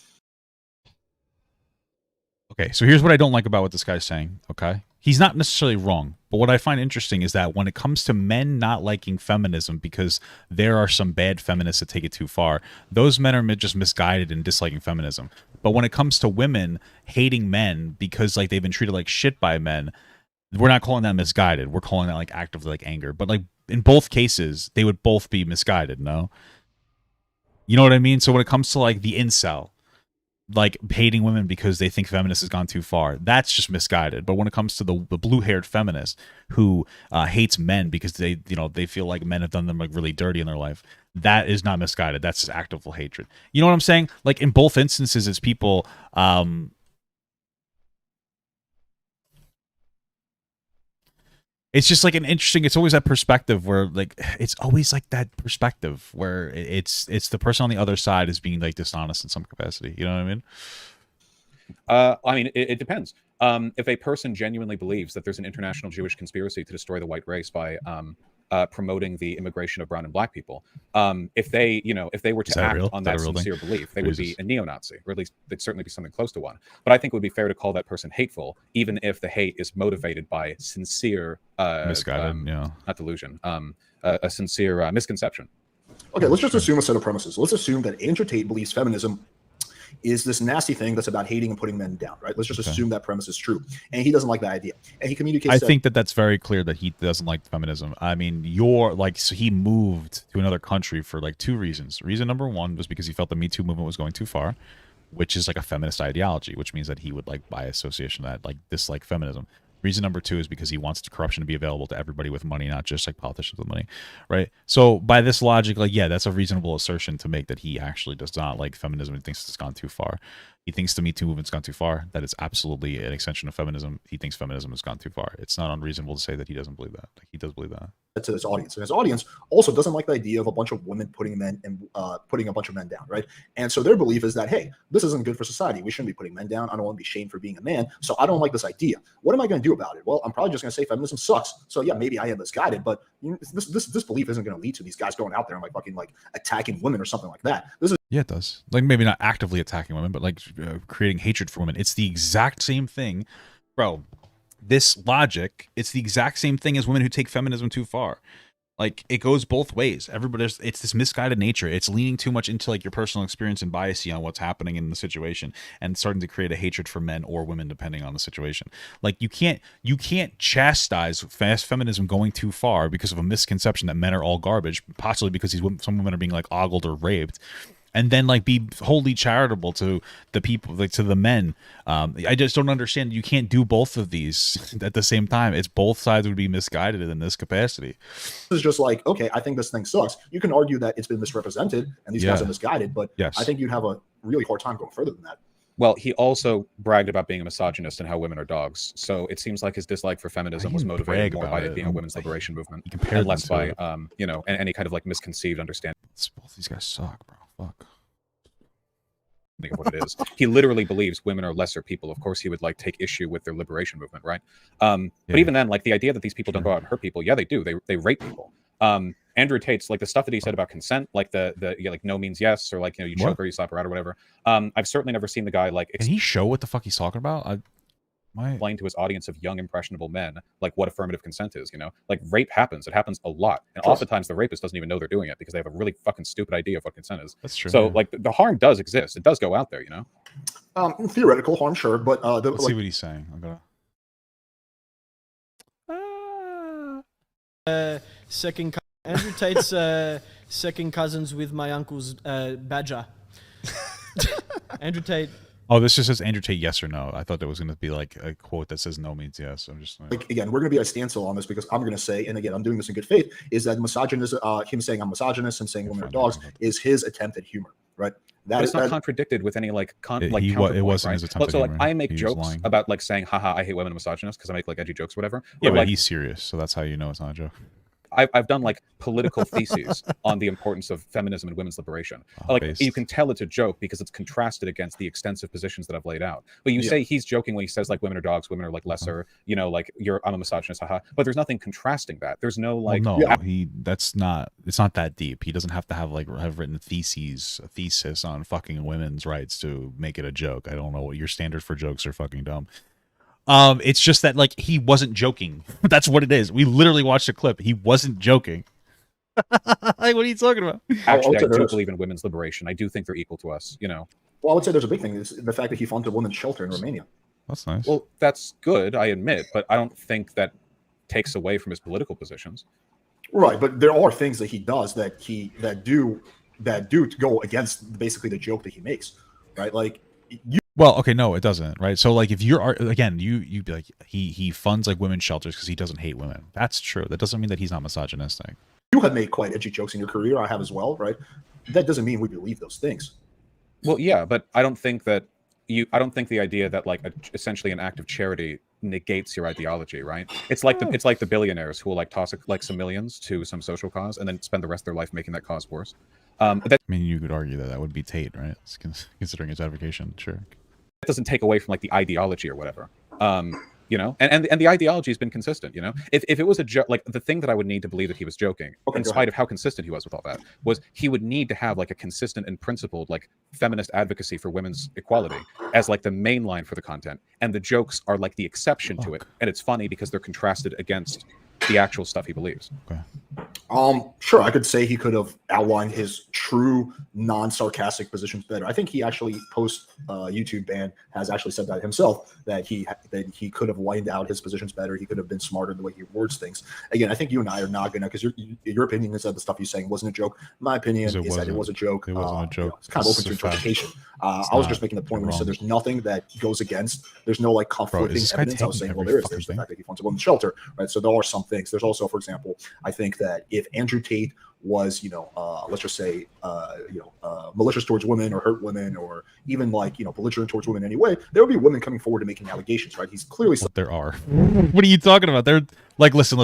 Okay, so here's what I don't like about what this guy's saying, okay? He's not necessarily wrong, but what I find interesting is that when it comes to men not liking feminism because there are some bad feminists that take it too far, those men are just misguided and disliking feminism. But when it comes to women hating men because like they've been treated like shit by men, we're not calling that misguided. We're calling that like actively like anger. But like in both cases, they would both be misguided, no? You know what I mean? So when it comes to like the incel, like hating women because they think feminists has gone too far, that's just misguided. But when it comes to the blue-haired feminist who hates men because they feel like men have done them like really dirty in their life, that is not misguided. That's just active hatred. You know what I'm saying? Like in both instances, it's people. It's just like an interesting. It's always that perspective where like it's always like that perspective where it's the person on the other side is being like dishonest in some capacity. You know what I mean? It depends. If a person genuinely believes that there's an international Jewish conspiracy to destroy the white race by promoting the immigration of brown and black people, if they were to act on that sincere belief, they would be a neo-Nazi, or at least they'd certainly be something close to one. But I think it would be fair to call that person hateful, even if the hate is motivated by sincere misguided, not delusion, a sincere misconception. Okay, let's just assume a set of premises. Let's assume that Andrew Tate believes feminism is this nasty thing that's about hating and putting men down, right? Let's just assume that premise is true. And he doesn't like that idea. And he communicates I think that's very clear that he doesn't like feminism. I mean, so he moved to another country for like two reasons. Reason number one was because he felt the Me Too movement was going too far, which is like a feminist ideology, which means that he would like by association that like dislike feminism. Reason number two is because he wants corruption to be available to everybody with money, not just like politicians with money, right? So by this logic, like, yeah, that's a reasonable assertion to make that he actually does not like feminism and thinks it's gone too far. He thinks the Me Too movement's gone too far. That is absolutely an extension of feminism. He thinks feminism has gone too far. It's not unreasonable to say that he doesn't believe that. Like, he does believe that. To his audience, and his audience also doesn't like the idea of a bunch of women putting a bunch of men down, right? And so their belief is that, hey, this isn't good for society. We shouldn't be putting men down. I don't want to be shamed for being a man, so I don't like this idea. What am I going to do about it? Well, I'm probably just going to say feminism sucks. So yeah, maybe I am misguided, but this belief isn't going to lead to these guys going out there and like fucking like attacking women or something like that. This is Yeah, it does. Like maybe not actively attacking women, but like creating hatred for women. It's the exact same thing, bro. This logic, it's the exact same thing as women who take feminism too far. Like it goes both ways. It's this misguided nature. It's leaning too much into like your personal experience and biasy on what's happening in the situation and starting to create a hatred for men or women depending on the situation. Like you can't chastise feminism going too far because of a misconception that men are all garbage, possibly because some women are being like ogled or raped, and then like be wholly charitable to the people, like to the men. I just don't understand. You can't do both of these at the same time. It's both sides would be misguided in this capacity. This is just like, okay, I think this thing sucks. You can argue that it's been misrepresented and these guys are misguided, but I think you'd have a really hard time going further than that. Well, he also bragged about being a misogynist and how women are dogs. So it seems like his dislike for feminism was motivated more by it being a women's liberation movement and less by, any kind of like misconceived understanding. Both these guys suck, bro. Fuck. Think of what it is. He literally believes women are lesser people. Of course, he would like take issue with their liberation movement, right? But even then, like the idea that these people don't go out and hurt people, yeah, they do. They rape people. Andrew Tate's like the stuff that he said about consent, like the like no means yes, or like you choke her, you slap her out, or whatever. I've certainly never seen the guy like. Can he show what the fuck he's talking about? Explain to his audience of young impressionable men like what affirmative consent is. Like rape happens. It happens a lot, and oftentimes the rapist doesn't even know they're doing it because they have a really fucking stupid idea of what consent is. That's true. So like the harm does exist. It does go out there. Theoretical harm, sure, but let's see what he's saying. I'm gonna. Andrew Tate's second cousins with my uncle's badger. Andrew Tate. Oh, this just says Andrew Tate, yes or no. I thought there was going to be like a quote that says no means yes. I'm just like again, we're going to be at a standstill on this because I'm going to say, and again, I'm doing this in good faith, is that misogynist, him saying I'm misogynist and saying women are dogs is his attempt at humor, right? But it's not contradicted with any like it wasn't his attempt at so humor. Like I make jokes about like saying haha I hate women misogynist because I make like edgy jokes or whatever. Yeah, but like, he's serious, so that's how you know it's not a joke. I've done like political theses on the importance of feminism and women's liberation. Like you can tell it's a joke because it's contrasted against the extensive positions that I've laid out. But you say he's joking when he says like women are dogs, women are like lesser, like I'm a misogynist, haha. But there's nothing contrasting that. There's no like it's not that deep. He doesn't have to have written a thesis on fucking women's rights to make it a joke. I don't know what your standard for jokes are fucking dumb. It's just that like he wasn't joking. That's what it is. We literally watched a clip. He wasn't joking. Like what are you talking about? Actually, I do believe in women's liberation. I do think they're equal to us. Well, I would say there's a big thing is the fact that he funded a women's shelter in Romania. That's nice. Well, that's good, I admit, but I don't think that takes away from his political positions. Right, but there are things that he does that do go against basically the joke that he makes, right? Like you. Well, okay, no, it doesn't, right? So like if you're again, you'd be like he funds like women's shelters because he doesn't hate women. That's true. That doesn't mean that he's not misogynistic. You have made quite edgy jokes in your career. I have as well, right? That doesn't mean we believe those things. Well, yeah, but I don't think that I don't think the idea that like essentially an act of charity negates your ideology, right? It's like the billionaires who will like toss like some millions to some social cause and then spend the rest of their life making that cause worse. I mean, you could argue that would be Tate, right? Considering his advocation, sure. It doesn't take away from like the ideology or whatever. You know, and the ideology has been consistent. You know, if it was a joke, like the thing that I would need to believe that he was joking, in spite of how consistent he was with all that, was he would need to have like a consistent and principled like feminist advocacy for women's equality as like the main line for the content, and the jokes are like the exception to it, and it's funny because they're contrasted against the actual stuff he believes. Okay. Sure, I could say he could have outlined his true non-sarcastic positions better. I think he actually post YouTube ban has actually said that himself, that he could have lined out his positions better. He could have been smarter in the way he words things. Again, I think you and I are not gonna, because your opinion is that the stuff you're saying wasn't a joke. My opinion is that it was a joke. It wasn't a joke. You know, it's kind of open to interpretation. I was just making the point when you said there's nothing that goes against. There's no like conflicting evidence. I was saying, well, there's the fact that he funds a women's shelter, right? So there are some things. There's also, for example, I think that if Andrew Tate was, let's just say, malicious towards women or hurt women or even like, belligerent towards women anyway, there would be women coming forward and making allegations, right? He's clearly. There are. What are you talking about? They're like, listen.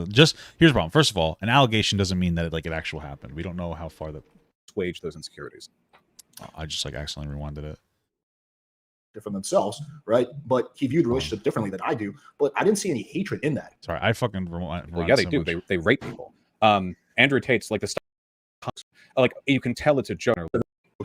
Just here's the problem. First of all, an allegation doesn't mean that it actually happened. We don't know how far that assuage those insecurities. I just like accidentally rewinded it. From themselves, right? But he viewed relationships differently than I do. But I didn't see any hatred in that. Sorry, I fucking well, yeah, they do. They rape people. Andrew Tate's like the stuff, like you can tell it's a joke.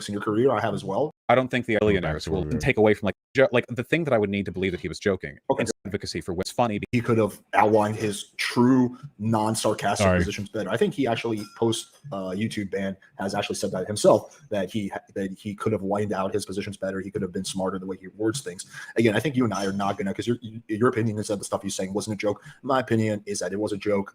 In your career, I have as well. I don't think the billionaires will take away from like the thing that I would need to believe that he was joking. Okay. Advocacy for what's funny. He could have outlined his true non-sarcastic positions better. I think he actually post YouTube ban has actually said that himself, that he could have lined out his positions better. He could have been smarter the way he words things. Again, I think you and I are not gonna, because your opinion is that the stuff you're saying wasn't a joke. My opinion is that it was a joke.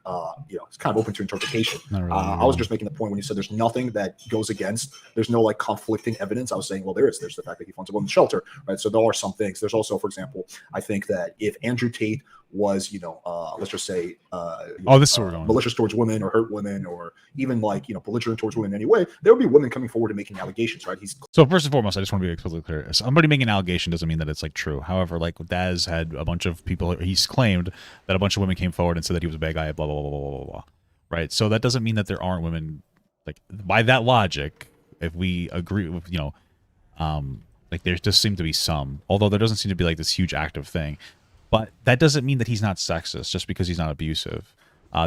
It's kind of open to interpretation. Really, I was just making the point when you said there's nothing that goes against. There's no like conflicting evidence. I was saying, well, there's the fact that he funds a women's shelter, right? So there are some things. There's also, for example, I think that if Andrew Tate was, let's just say, this is where we're going. Malicious towards women or hurt women or even like, belligerent towards women anyway, there would be women coming forward and making allegations, right? So first and foremost, I just want to be explicitly clear. Somebody making an allegation doesn't mean that it's like true. However, like Daz had a bunch of people, he's claimed that a bunch of women came forward and said that he was a bad guy, blah, blah, blah, blah, blah, blah, blah. Right? So that doesn't mean that there aren't women, like by that logic, if we agree with, like there just seem to be some, although there doesn't seem to be like this huge active thing. But that doesn't mean that he's not sexist just because he's not abusive.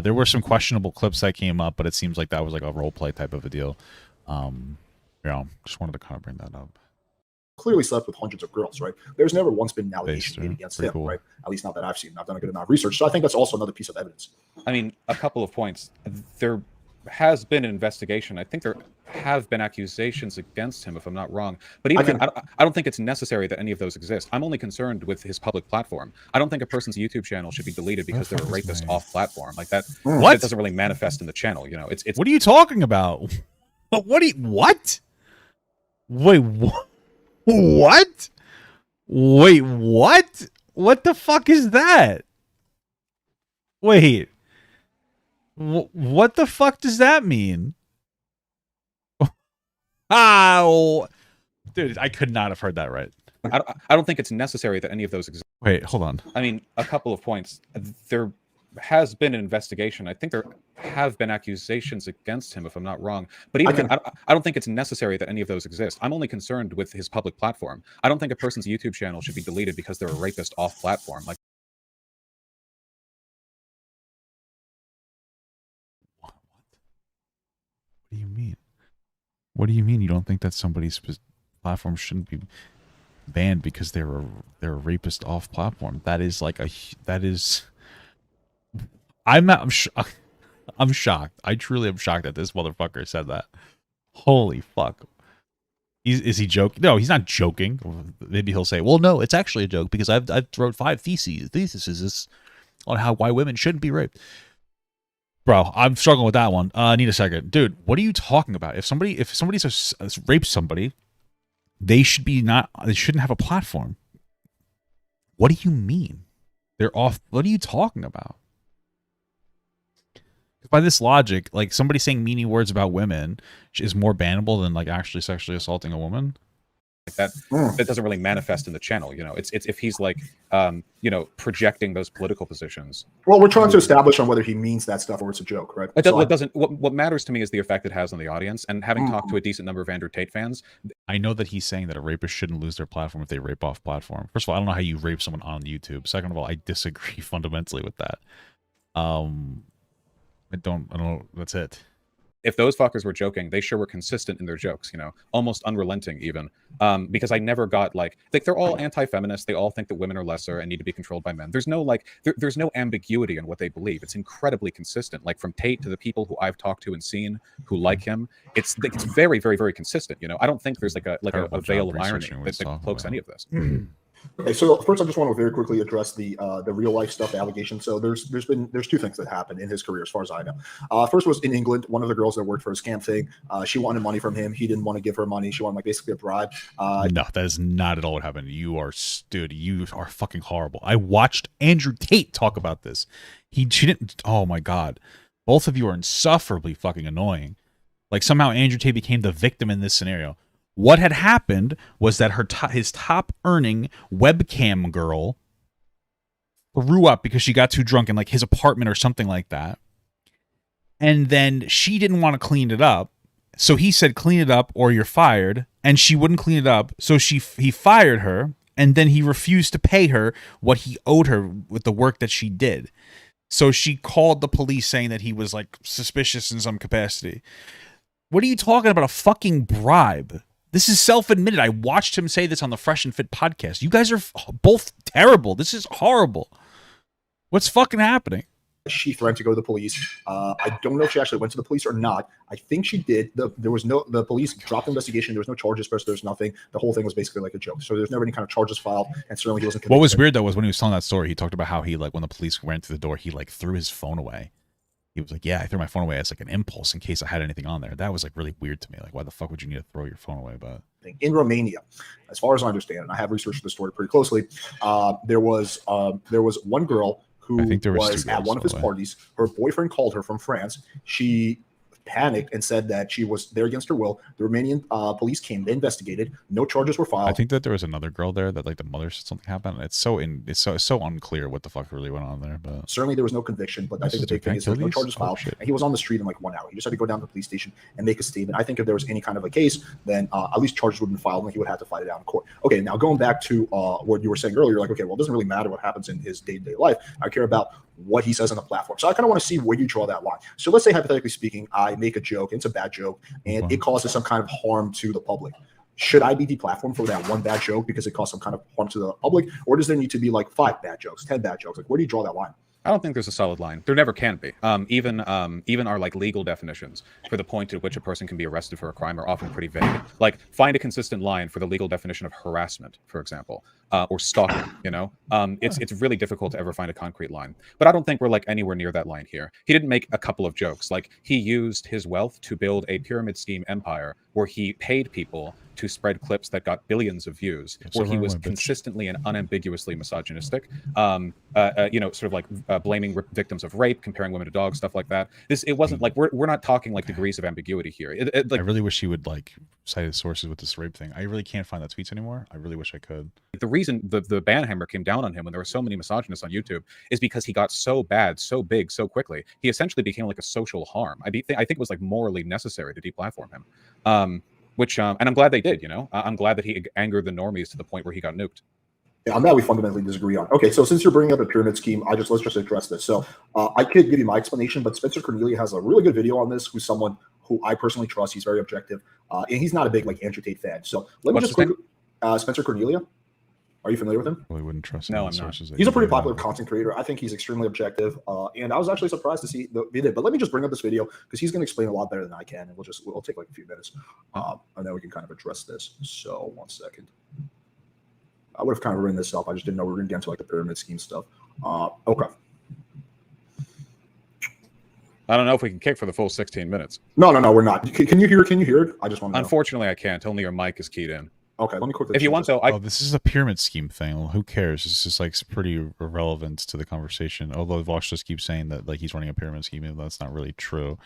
There were some questionable clips that came up, but it seems like that was like a role play type of a deal. Just wanted to kind of bring that up. Clearly slept with hundreds of girls, right? There's never once been an allegation made against him, right? At least not that I've seen. I've done a good amount of research. So I think that's also another piece of evidence. I mean, a couple of points. There has been an investigation. I think there have been accusations against him, if I'm not wrong. But even I don't think it's necessary that any of those exist. I'm only concerned with his public platform. I don't think a person's YouTube channel should be deleted because they're a rapist off platform. Like that. What? That doesn't really manifest in the channel. It's. What are you talking about? What? Wait, what? What? Wait, what? What the fuck is that? Wait. What the fuck does that mean? Oh, dude, I could not have heard that right. I don't think it's necessary that any of those exist. Wait, hold on. I mean, a couple of points. There has been an investigation. I think there have been accusations against him, if I'm not wrong. But even I don't think it's necessary that any of those exist. I'm only concerned with his public platform. I don't think a person's YouTube channel should be deleted because they're a rapist off platform. Like. What do you mean? What do you mean you don't think that somebody's platform shouldn't be banned because they're a rapist off platform? That is like I'm shocked. I truly am shocked that this motherfucker said that. Holy fuck. Is he joking? No, he's not joking. Maybe he'll say, well, no, it's actually a joke because I've wrote 5 theses on why women shouldn't be raped. Bro, I'm struggling with that one. I need a second. Dude, what are you talking about? If somebody rapes somebody, they shouldn't have a platform. What do you mean? They're off. What are you talking about? By this logic, like somebody saying meaning words about women is more bannable than like actually sexually assaulting a woman. That doesn't really manifest in the channel. You know, it's if he's like you know, projecting those political positions. Well, we're trying to establish on whether he means that stuff or it's a joke, right? What matters to me is the effect it has on the audience. And having talked to a decent number of Andrew Tate fans, I know that he's saying that a rapist shouldn't lose their platform if they rape off platform. First of all, I don't know how you rape someone on YouTube. Second of all, I disagree fundamentally with that. I don't know. That's it. If those fuckers were joking, they sure were consistent in their jokes, you know, almost unrelenting even. Because I never got like they're all anti-feminist. They all think that women are lesser and need to be controlled by men. There's no like, there's no ambiguity in what they believe. It's incredibly consistent. Like from Tate to the people who I've talked to and seen who like him, it's very, very, very consistent. You know, I don't think there's like a veil of irony that cloaks any of this. Okay, so first I just want to very quickly address the real life stuff, the allegation. So there's two things that happened in his career, as far as I know. First was in England. One of the girls that worked for a scam thing, she wanted money from him. He didn't want to give her money. She wanted like basically a bribe. No, that is not at all what happened. You are fucking horrible. I watched Andrew Tate talk about this. She didn't. Oh my god, both of you are insufferably fucking annoying. Like somehow Andrew Tate became the victim in this scenario. What had happened was that his top earning webcam girl threw up because she got too drunk in like his apartment or something like that. And then she didn't want to clean it up. So he said, clean it up or you're fired. And she wouldn't clean it up. So he fired her. And then he refused to pay her what he owed her with the work that she did. So she called the police saying that he was like suspicious in some capacity. What are you talking about? A fucking bribe? This is self-admitted. I watched him say this on the Fresh and Fit podcast. You guys are both terrible. This is horrible. What's fucking happening? She threatened to go to the police. I don't know if she actually went to the police or not. I think she did. The police dropped the investigation. There was no charges pressed. There's nothing. The whole thing was basically like a joke. So there's never any kind of charges filed. And certainly he wasn't convicted. What was weird though was when he was telling that story, he talked about how he like when the police went through the door, he like threw his phone away. He was like, yeah, I threw my phone away as like an impulse in case I had anything on there. That was like really weird to me. Like, why the fuck would you need to throw your phone away? But in Romania, as far as I understand, and I have researched the story pretty closely, there was one girl who was at one of his parties. Her boyfriend called her from France. She panicked and said that she was there against her will. The Romanian police came, they investigated. No charges were filed. I think that there was another girl there that like the mother said something happened. It's so unclear what the fuck really went on there. But certainly there was no conviction. But I think the big thing is there was no charges filed. And he was on the street in like 1 hour. He just had to go down to the police station and make a statement. I think if there was any kind of a case, then at least charges would have been filed and he would have to fight it out in court. Okay, now going back to what you were saying earlier, like, okay, well, it doesn't really matter what happens in his day-to-day life. I care about what he says on the platform. So I kind of want to see where you draw that line. So let's say, hypothetically speaking, I make a joke, it's a bad joke, and it causes some kind of harm to the public. Should I be deplatformed for that one bad joke because it caused some kind of harm to the public? Or does there need to be like 5 bad jokes, 10 bad jokes? Like, where do you draw that line? I don't think there's a solid line. There never can be. Even our like legal definitions for the point at which a person can be arrested for a crime are often pretty vague. Like, find a consistent line for the legal definition of harassment, for example, or stalking. You know, it's really difficult to ever find a concrete line. But I don't think we're like anywhere near that line here. He didn't make a couple of jokes. Like, he used his wealth to build a pyramid scheme empire where he paid people to spread clips that got billions of views, where he was consistently and unambiguously misogynistic, you know, sort of like blaming victims of rape, comparing women to dogs, stuff like that. It wasn't like we're not talking like degrees of ambiguity here. Like, I really wish he would like cite his sources with this rape thing. I really can't find that tweets anymore. I really wish I could. The reason the ban hammer came down on him when there were so many misogynists on YouTube is because he got so bad, so big, so quickly. He essentially became like a social harm. I think it was like morally necessary to deplatform him. And I'm glad they did, you know. I'm glad that he angered the normies to the point where he got nuked. Yeah, on that we fundamentally disagree on. Okay, so since you're bringing up a pyramid scheme, let's just address this. So I could give you my explanation, but Spencer Cornelia has a really good video on this, who's someone who I personally trust. He's very objective, and he's not a big like Andrew Tate fan. So let me just quickly, Spencer Cornelia. Are you familiar with him? Well, I wouldn't trust. No, I'm not. He's a pretty popular content creator. I think he's extremely objective, and I was actually surprised to see the video. But let me just bring up this video because he's going to explain a lot better than I can, and we'll take like a few minutes, and then we can kind of address this. So 1 second. I would have kind of written this up. I just didn't know we were going to get into like the pyramid scheme stuff. Okay. I don't know if we can kick for the full 16 minutes. No, we're not. Can you hear it? I just want to know. Unfortunately, I can't. Only your mic is keyed in. Okay, let me quickly. If you want, though, oh, this is a pyramid scheme thing. Well, who cares? It's just like pretty irrelevant to the conversation. Although Vaush just keeps saying that like he's running a pyramid scheme, and that's not really true.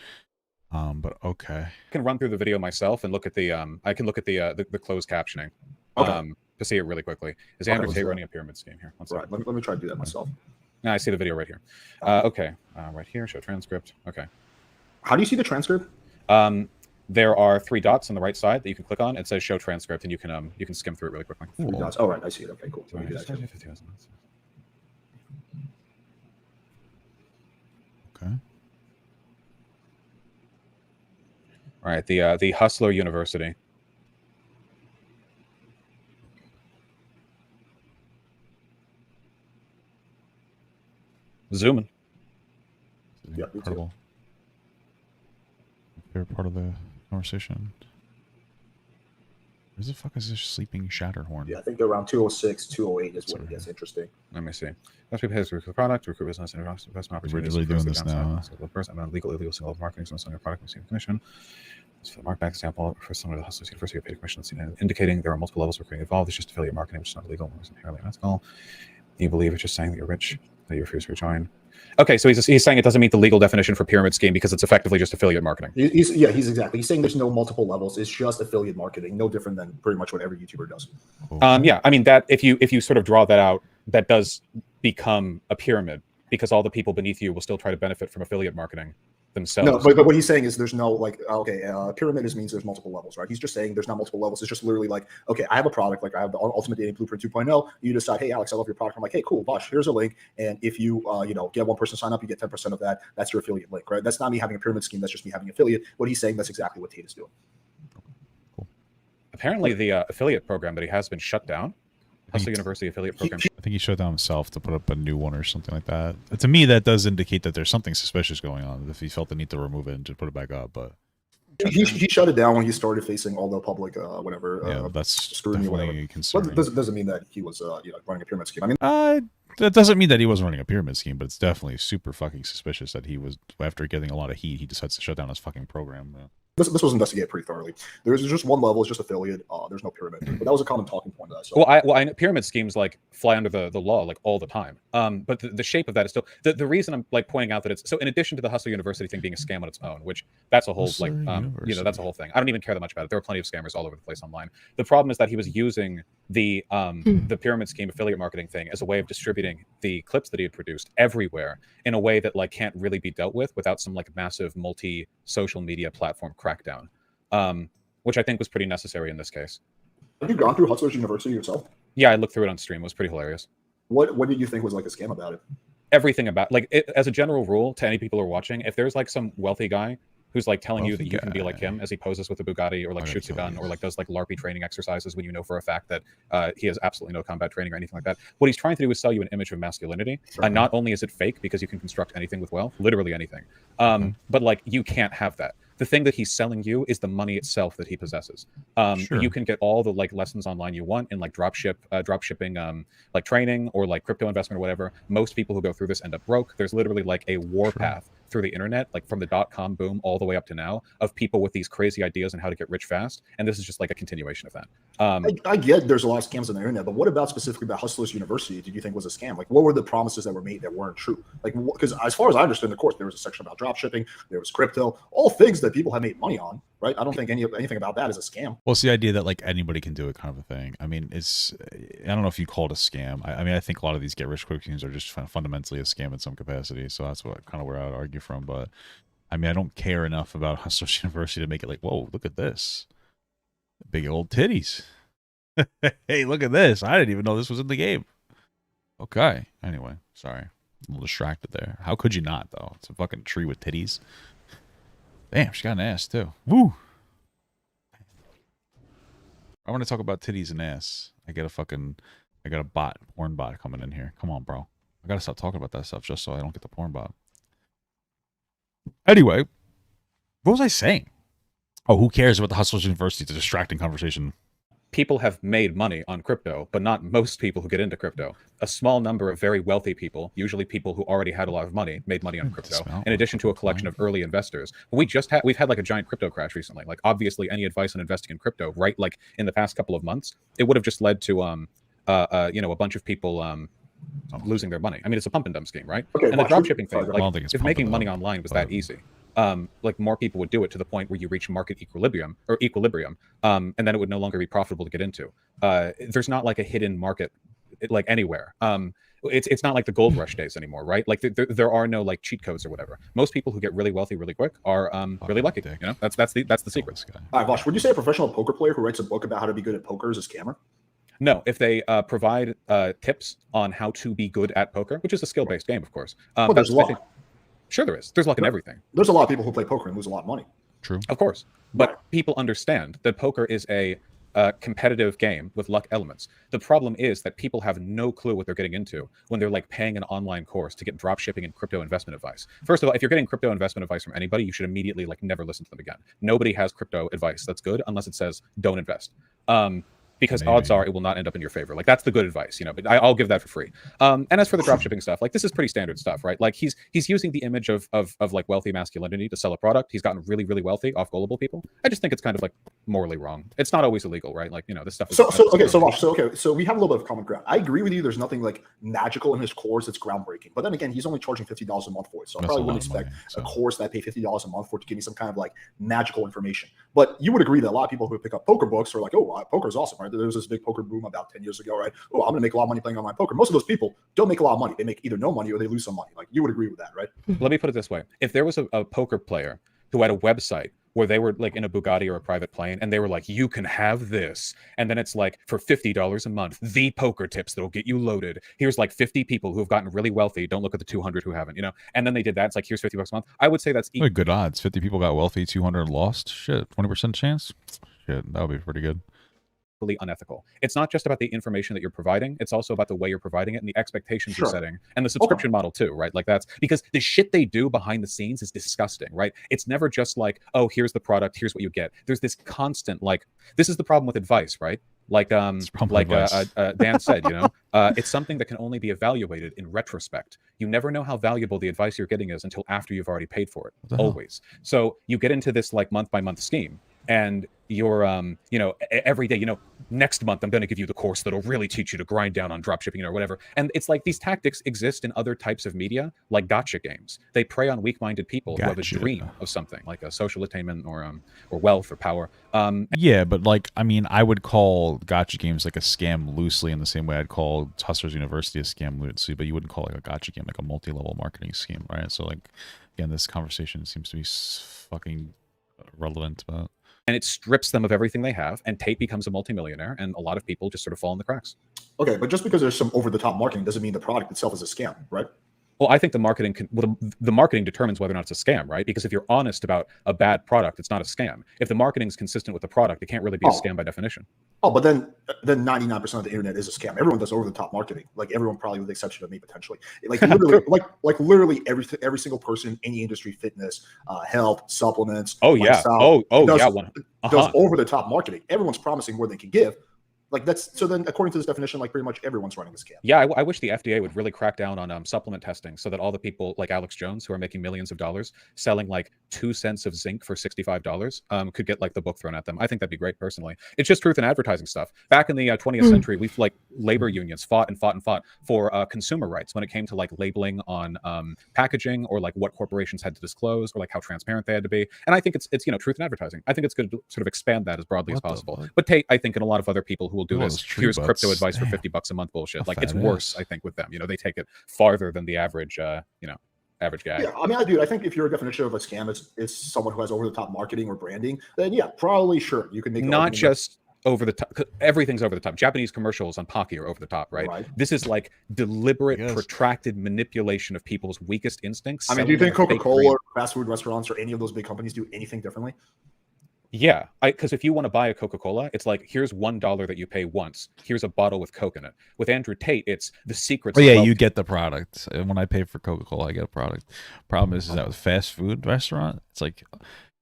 But okay. I can run through the video myself and look at the I can look at the closed captioning. To see it really quickly. Is Andrew Tate running a pyramid scheme here? Right. Let me try to do that myself. I see the video right here. Okay. Right here. Show transcript. Okay. How do you see the transcript? There are 3 dots on the right side that you can click on. It says show transcript, and you can skim through it really quickly. 3 dots. Oh, right. I see it. Okay, cool. Let me do that too. Okay. All right. The Hustler University. Zooming. Yeah, incredible. Favorite part of the conversation. Where the fuck is this sleeping Shatterhorn? Yeah, I think around 206, 208 is when it gets interesting. Let me see. Most people have to recruit product, recruit business, and investment opportunities. We're really doing this now. First, I'm legal single marketing, so selling a product, receiving commission. So the markback example for some of the hustlers, first you get paid a commission, indicating there are multiple levels for creating involved. It's just affiliate marketing, which is not legal, it's inherently unethical. You believe it's just saying that you're rich, that you refuse to rejoin. Okay, so he's saying it doesn't meet the legal definition for pyramid scheme because it's effectively just affiliate marketing. He's exactly. He's saying there's no multiple levels. It's just affiliate marketing, no different than pretty much what every YouTuber does. Yeah, I mean that if you sort of draw that out, that does become a pyramid because all the people beneath you will still try to benefit from affiliate marketing themselves. No, but what he's saying is there's no like pyramid means there's multiple levels, right? He's just saying there's not multiple levels. It's just literally like, okay, I have a product, like I have the Ultimate Dating Blueprint 2.0. You decide, hey Alex, I love your product. I'm like, hey, cool, Vaush, here's a link, and if you get one person sign up, you get 10% of that. That's your affiliate link, right? That's not me having a pyramid scheme. That's just me having affiliate. What he's saying, that's exactly what Tate is doing. Apparently, the affiliate program that he has been shut down. Hustle University affiliate program. I think he shut down himself to put up a new one or something like that. To me, that does indicate that there's something suspicious going on. If he felt the need to remove it and just put it back up, but he shut it down when he started facing all the public that's scrutiny. definitely concerning. Doesn't mean that he was running a pyramid scheme. I mean, that doesn't mean that he wasn't running a pyramid scheme, but it's definitely super fucking suspicious that he was, after getting a lot of heat, he decides to shut down his fucking program. This was investigated pretty thoroughly. There's just one level, it's just affiliate. There's no pyramid. But that was a common talking point that I saw. Well, I know pyramid schemes like fly under the law like all the time. But the shape of that is still the reason I'm like pointing out that it's so in addition to the Hustle University thing being a scam on its own, which that's a whole that's a whole thing. I don't even care that much about it. There are plenty of scammers all over the place online. The problem is that he was using the pyramid scheme affiliate marketing thing as a way of distributing the clips that he had produced everywhere in a way that like can't really be dealt with without some like massive multi-social media platform crackdown. Which I think was pretty necessary in this case. Have you gone through Hustlers University yourself? Yeah, I looked through it on stream. It was pretty hilarious. What did you think was like a scam about it? Everything about as a general rule to any people who are watching, if there's like some wealthy guy who's like telling you that you can be like him as he poses with a Bugatti or like shoots a gun or like does like LARPy training exercises when you know for a fact that he has absolutely no combat training or anything like that. What he's trying to do is sell you an image of masculinity. And not only is it fake because you can construct anything with wealth, literally anything, but like you can't have that. The thing that he's selling you is the money itself that he possesses. You can get all the like lessons online you want in like drop shipping, like training or like crypto investment or whatever. Most people who go through this end up broke. There's literally like a warpath through the internet, like from the .com boom all the way up to now, of people with these crazy ideas on how to get rich fast. And this is just like a continuation of that. I get there's a lot of scams on the internet, but what about specifically about Hustlers University did you think was a scam? Like, what were the promises that were made that weren't true? Like, because as far as I understand, of course, there was a section about drop shipping, there was crypto, all things that people have made money on, right? I don't think anything about that is a scam. Well, it's the idea that like anybody can do it kind of a thing. I mean, I don't know if you call it a scam. I mean, I think a lot of these get rich quick schemes are just fundamentally a scam in some capacity. So that's what kind of where I would argue from. But I mean, I don't care enough about Hustlers University to make it like, whoa, look at this. Big old titties. Hey, look at this. I didn't even know this was in the game. Okay. Anyway, sorry. I'm a little distracted there. How could you not, though? It's a fucking tree with titties. Damn, she got an ass, too. Woo! I want to talk about titties and ass. I got a porn bot coming in here. Come on, bro. I gotta stop talking about that stuff just so I don't get the porn bot. Anyway, what was I saying? Oh, who cares about the Hustlers University? It's a distracting conversation. people have made money on crypto, but not most people who get into crypto. A small number of very wealthy people, usually people who already had a lot of money, made money on crypto, in addition to a collection of early investors. But we've had like a giant crypto crash recently. Like obviously any advice on investing in crypto, right? Like in the past couple of months, it would have just led to a bunch of people losing their money. I mean, it's a pump and dump scheme, right? Okay, and the Vaush, dropshipping thing, I don't think like it's if pump making and money dump, online was that easy, like more people would do it to the point where you reach market equilibrium, and then it would no longer be profitable to get into. There's not like a hidden market like anywhere. It's not like the gold rush days anymore, right? Like there are no like cheat codes or whatever. Most people who get really wealthy really quick are really lucky. You know, that's the secret. All right, Vaush, would you say a professional poker player who writes a book about how to be good at poker is a scammer? No, if they provide tips on how to be good at poker, which is a skill-based game, of course. But there's luck. Sure, there is. There's luck in everything. There's a lot of people who play poker and lose a lot of money. True. Of course. But people understand that poker is a competitive game with luck elements. The problem is that people have no clue what they're getting into when they're like paying an online course to get drop shipping and crypto investment advice. First of all, if you're getting crypto investment advice from anybody, you should immediately like never listen to them again. Nobody has crypto advice that's good unless it says don't invest. Because odds are it will not end up in your favor. Like that's the good advice, you know, but I'll give that for free. And as for the dropshipping stuff, like this is pretty standard stuff, right? Like he's using the image of like wealthy masculinity to sell a product. He's gotten really, really wealthy off gullible people. I just think it's kind of like morally wrong. It's not always illegal, right? Like, you know, this stuff is So we have a little bit of common ground. I agree with you. There's nothing like magical in his course that's groundbreaking. But then again, he's only charging $50 a month for it. So I probably wouldn't expect a course that I pay $50 a month for to give me some kind of like magical information. But you would agree that a lot of people who pick up poker books are like, oh, poker is awesome, right? There was this big poker boom about 10 years ago, right? Oh, I'm going to make a lot of money playing online poker. Most of those people don't make a lot of money. They make either no money or they lose some money. Like you would agree with that, right? Let me put it this way. If there was a poker player who had a website where they were like in a Bugatti or a private plane and they were like, you can have this. And then it's like for $50 a month, the poker tips that'll get you loaded. Here's like 50 people who have gotten really wealthy. Don't look at the 200 who haven't, you know? And then they did that. It's like, here's $50 a month. I would say that's good odds. 50 people got wealthy, 200 lost. Shit, 20% chance? Shit, that would be pretty good. Unethical. It's not just about the information that you're providing, it's also about the way you're providing it and the expectations you're setting and the subscription model too, right? Like that's because the shit they do behind the scenes is disgusting, right? It's never just like, oh, here's the product, here's what you get. There's this constant like, this is the problem with advice, right? Like Dan said, you know, it's something that can only be evaluated in retrospect. You never know how valuable the advice you're getting is until after you've already paid for it, always. So you get into this like month by month scheme and you're you know, every day, you know, next month I'm going to give you the course that'll really teach you to grind down on dropshipping or whatever. And it's like these tactics exist in other types of media, like gotcha games. They prey on weak-minded people who have a dream of something like a social attainment or wealth or power. Yeah, but like, I mean, I would call gotcha games like a scam loosely in the same way I'd call Hustlers University a scam loosely, but you wouldn't call like a gotcha game like a multi-level marketing scheme, right? So like, again, this conversation seems to be fucking relevant, but and it strips them of everything they have, and Tate becomes a multimillionaire, and a lot of people just sort of fall in the cracks. Okay, but just because there's some over-the-top marketing doesn't mean the product itself is a scam, right? Well, I think the marketing the marketing determines whether or not it's a scam, right? Because if you're honest about a bad product, it's not a scam. If the marketing is consistent with the product, it can't really be a scam by definition. Oh, but then 99% of the internet is a scam. Everyone does over-the-top marketing. Like everyone, probably with the exception of me, potentially. Like literally, like literally every single person, any industry, fitness, health, supplements. Oh yeah. Lifestyle, does over-the-top marketing. Everyone's promising more than can give. Like that's so then according to this definition, like pretty much everyone's running this scam. Yeah, I wish the FDA would really crack down on supplement testing so that all the people like Alex Jones who are making millions of dollars selling like 2 cents of zinc for $65 could get like the book thrown at them. I think that'd be great personally. It's just truth in advertising stuff. Back in the 20th century, we've like labor unions fought for consumer rights when it came to like labeling on packaging or like what corporations had to disclose or like how transparent they had to be. And I think it's you know, truth in advertising. I think it's good to sort of expand that as broadly as possible. But Tate, I think, and a lot of other people who will do this, here's crypto advice for $50 a month bullshit. Like it's worse, I think, with them. You know, they take it farther than the average you know, average guy. Yeah, I mean, I think if your definition of a scam is someone who has over-the-top marketing or branding, then yeah, probably sure you can make not just over the top. Everything's over the top. Japanese commercials on Pocky are over the top, right? This is like deliberate, protracted manipulation of people's weakest instincts. I mean, do you think Coca-Cola or fast food restaurants or any of those big companies do anything differently? Yeah, because if you want to buy a Coca-Cola, it's like, here's $1 that you pay once. Here's a bottle with Coke in it. With Andrew Tate, it's the secrets. Oh yeah, you get the product. And when I pay for Coca-Cola, I get a product. Problem is that with fast food restaurant, it's like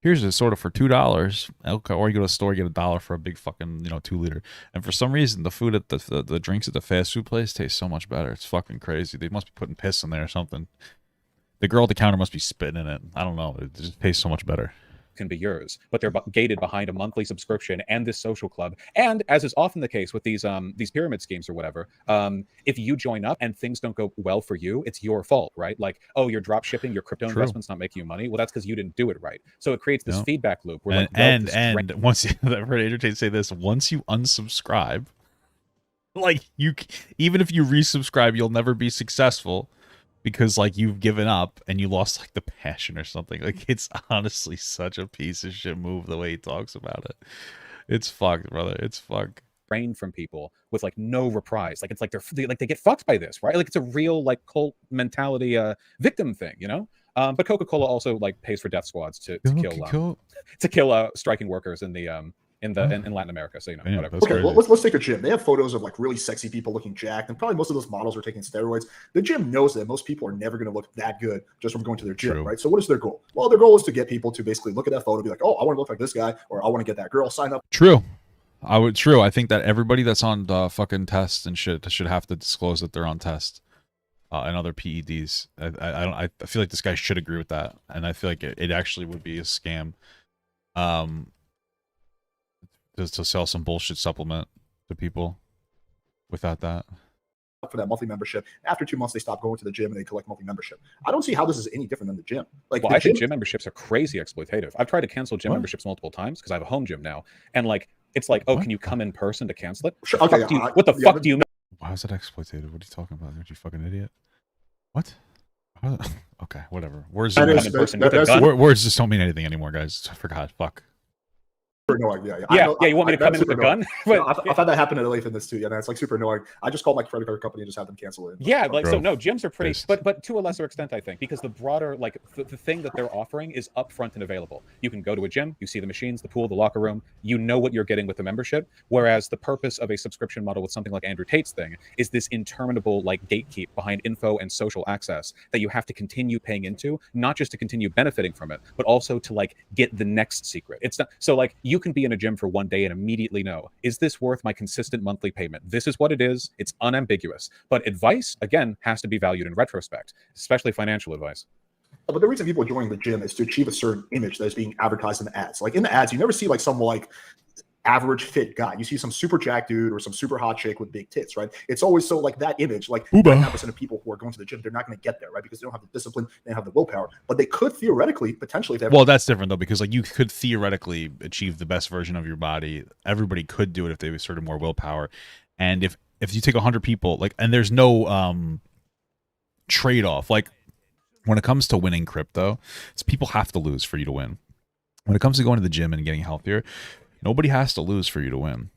here's a soda for $2. Okay, or you go to the store, get $1 for a big fucking 2-liter. And for some reason, the food at the drinks at the fast food place taste so much better. It's fucking crazy. They must be putting piss in there or something. The girl at the counter must be spitting in it. I don't know. It just tastes so much better. Can be yours, but they're gated behind a monthly subscription and this social club. And as is often the case with these pyramid schemes or whatever, if you join up and things don't go well for you, it's your fault, right? Like, oh, you're drop shipping, your crypto investment's not making you money. Well, that's because you didn't do it right. So it creates this feedback loop. Where and once I've heard Andrew Tate say this, once you unsubscribe, like even if you resubscribe, you'll never be successful. Because like you've given up and you lost like the passion or something. Like it's honestly such a piece of shit move the way he talks about it. It's fucked, brother. It's fucked. Rain from people with like no reprise. Like it's like they get fucked by this, right? Like it's a real like cult mentality victim thing, you know? But Coca-Cola also like pays for death squads to kill striking workers in the in Latin America, so whatever. Okay, well, let's take a gym. They have photos of like really sexy people looking jacked, and probably most of those models are taking steroids. The gym knows that most people are never going to look that good just from going to their gym, right? So what is their goal? Well, their goal is to get people to basically look at that photo and be like, oh, I want to look like this guy, or I want to get that girl, sign up. True. I think that everybody that's on the fucking tests and shit should have to disclose that they're on test. And other PEDs. I feel like this guy should agree with that, and I feel like it actually would be a scam. To sell some bullshit supplement to people without that. For that monthly membership. After 2 months, they stop going to the gym and they collect monthly membership. I don't see how this is any different than the gym. Like, well, I think gym memberships are crazy exploitative. I've tried to cancel gym memberships multiple times because I have a home gym now, and like it's like, oh, can you come in person to cancel it? Sure, okay, what the fuck do you? Why is that exploitative? What are you talking about? Aren't you fucking idiot? What? Okay, whatever. Words just don't mean anything anymore, guys. I forgot. Fuck. Super annoying. You want me to come in with a gun? I've had that happen at Lathe in this too. Yeah, it's like super annoying. I just call my credit card company and just have them cancel it. Yeah, like so. No, gyms are pretty, but to a lesser extent, I think, because the broader like the thing that they're offering is upfront and available. You can go to a gym, you see the machines, the pool, the locker room. You know what you're getting with the membership. Whereas the purpose of a subscription model with something like Andrew Tate's thing is this interminable like gatekeep behind info and social access that you have to continue paying into, not just to continue benefiting from it, but also to like get the next secret. It's not so like you can be in a gym for one day and immediately know, is this worth my consistent monthly payment? This is what it is. It's unambiguous. But advice, again, has to be valued in retrospect, especially financial advice. But the reason people are joining the gym is to achieve a certain image that is being advertised in the ads. Like in the ads, you never see like some like average fit guy. You see some super jack dude or some super hot chick with big tits, right? It's always so like that image, like 99% of people who are going to the gym, they're not going to get there, right? Because they don't have the discipline, they don't have the willpower, but they could theoretically, potentially. If they have well, that's different though, because like you could theoretically achieve the best version of your body. Everybody could do it if they started more willpower. And if you take 100 people, like, and there's no trade-off. Like when it comes to winning crypto, it's people have to lose for you to win. When it comes to going to the gym and getting healthier, nobody has to lose for you to win.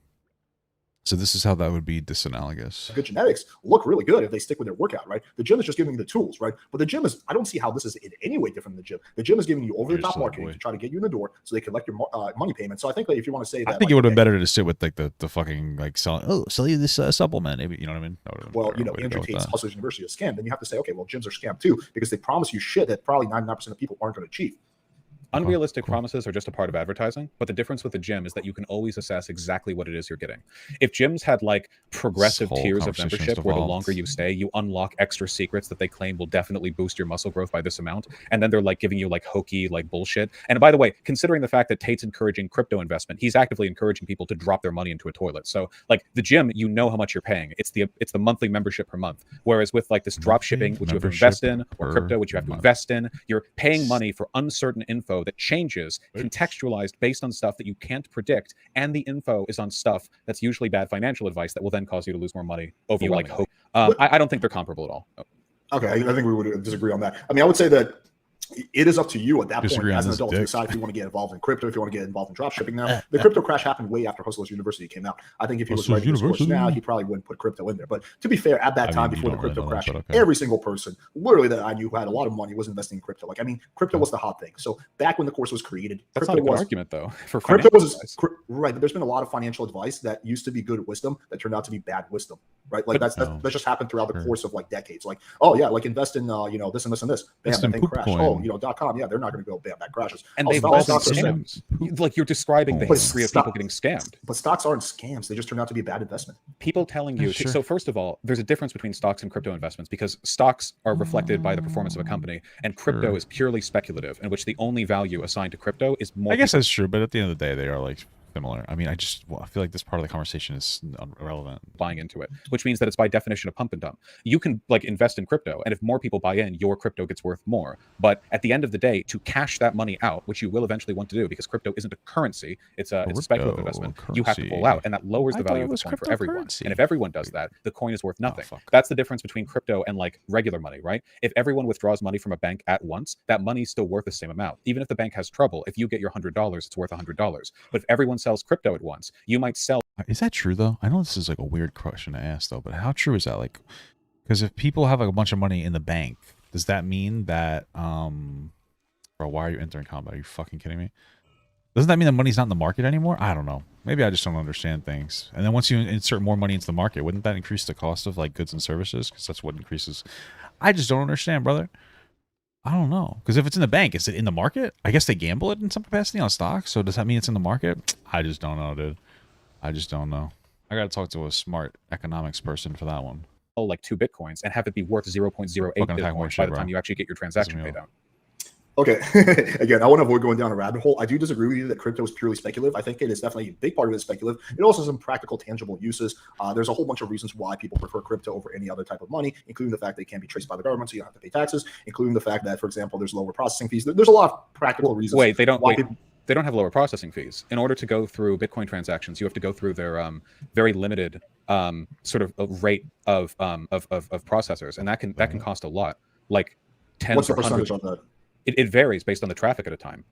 So this is how that would be disanalogous. Good genetics look really good if they stick with their workout, right? The gym is just giving you the tools, right? But the gym is, I don't see how this is in any way different than the gym. The gym is giving you over-the-top marketing to try to get you in the door so they collect your money payment. So I think that if you want to say that, I think it would have been better to sit with like the fucking like sell you this supplement, maybe, you know what I mean? Well, you know, Andrew Tate's Hustlers University is scammed. Then you have to say, okay, well, gyms are scammed too because they promise you shit that probably 99% of people aren't going to achieve. Unrealistic promises are just a part of advertising, but the difference with the gym is that you can always assess exactly what it is you're getting. If gyms had like progressive tiers of membership where the longer you stay, you unlock extra secrets that they claim will definitely boost your muscle growth by this amount, and then they're like giving you like hokey like bullshit. And by the way, considering the fact that Tate's encouraging crypto investment, he's actively encouraging people to drop their money into a toilet. So like the gym, you know how much you're paying. It's the monthly membership per month. Whereas with like this drop shipping, which you have to invest in, or crypto, which you have to invest in, you're paying money for uncertain info that changes, contextualized based on stuff that you can't predict, and the info is on stuff that's usually bad financial advice that will then cause you to lose more money over like hope. I don't think they're comparable at all. Okay, I think we would disagree on that. I mean, I would say that it is up to you at that point as an adult to decide if you want to get involved in crypto, if you want to get involved in drop shipping. Now, the crypto crash happened way after Hustlers University came out. I think if he was writing this course now, he probably wouldn't put crypto in there. But to be fair, at that time, before the crypto crash, every single person, literally that I knew who had a lot of money was investing in crypto. Like, I mean, crypto was the hot thing. So back when the course was created, that's crypto not a good argument though. For crypto was right. But there's been a lot of financial advice that used to be good wisdom that turned out to be bad wisdom. Right? Like that's just happened throughout the course of like decades. Like, oh yeah, like invest in you know, this and this and this. Bam, that thing crashed. Oh, .com, yeah, they're not going to go bam, that crashes. And they've all been scams. Like you're describing the history of people getting scammed. But stocks aren't scams. They just turn out to be a bad investment. People telling you. So first of all, there's a difference between stocks and crypto investments because stocks are reflected by the performance of a company, and crypto is purely speculative, in which the only value assigned to crypto is more. I guess that's true, but at the end of the day, they are like similar. I mean, I feel like this part of the conversation is irrelevant. Buying into it, which means that it's by definition a pump and dump. You can like invest in crypto, and if more people buy in, your crypto gets worth more. But at the end of the day, to cash that money out, which you will eventually want to do because crypto isn't a currency, it's a speculative investment. You have to pull out, and that lowers the value of the coin for everyone. And if everyone does that, the coin is worth nothing. That's the difference between crypto and like regular money, right? If everyone withdraws money from a bank at once, that money is still worth the same amount. Even if the bank has trouble, if you get your $100, it's worth $100. But if everyone sells crypto at once, you might sell. Is that true though? I know this is like a weird question to ask though, but how true is that? Like, because if people have like a bunch of money in the bank, does that mean that bro, why are you entering combat? Are you fucking kidding me? Doesn't that mean the money's not in the market anymore? I don't know. Maybe I just don't understand things. And then once you insert more money into the market, wouldn't that increase the cost of like goods and services? Because that's what increases. I just don't understand, brother. I don't know. Because if it's in the bank, is it in the market? I guess they gamble it in some capacity on stocks. So does that mean it's in the market? I just don't know, dude. I just don't know. I got to talk to a smart economics person for that one. Like 2 Bitcoins and have it be worth 0.08 Bitcoins by the time you actually get your transaction paid out. Okay, again, I want to avoid going down a rabbit hole. I do disagree with you that crypto is purely speculative. I think it is definitely a big part of it is speculative. It also has some practical, tangible uses. There's a whole bunch of reasons why people prefer crypto over any other type of money, including the fact that it can be traced by the government, so you don't have to pay taxes, including the fact that, for example, there's lower processing fees. There's a lot of practical reasons. Wait, they don't have lower processing fees. In order to go through Bitcoin transactions, you have to go through their very limited sort of a rate of processors, and that can cost a lot, like tens What's the or hundreds. percentage on that? It varies based on the traffic at a time.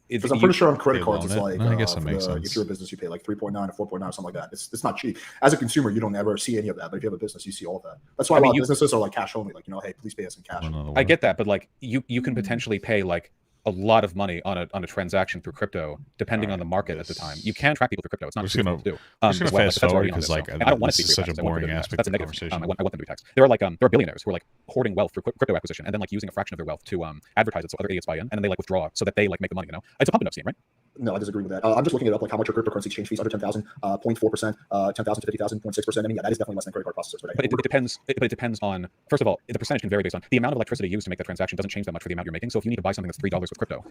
Because I'm pretty sure on credit cards, it's like, I guess that makes sense. if you're a business, you pay like 3.9 or 4.9 or something like that. It's not cheap. As a consumer, you don't ever see any of that. But if you have a business, you see all of that. That's why a lot of businesses are like cash only. Like, hey, please pay us in cash. I get that, but like you can potentially pay like a lot of money on a transaction through crypto, depending on the market at the time. You can track people through crypto. It's not easy to do. I'm just gonna fast forward because like I don't want it to be such a boring aspect that's of a the negative conversation. I want them to be taxed. There are billionaires who are like hoarding wealth through crypto acquisition and then like using a fraction of their wealth to advertise it so other idiots buy in, and then they like withdraw so that they like make the money. It's a pump and dump scheme, right? No, I disagree with that. I'm just looking it up, like how much are cryptocurrency exchange fees under 10,000, 0.4%, 10,000 to 50,000, 0.6%. I mean, yeah, that is definitely less than credit card processors. But it depends. But it depends on, first of all, the percentage can vary based on the amount of electricity used to make that transaction. Doesn't change that much for the amount you're making. So if you need to buy something that's $3 with crypto,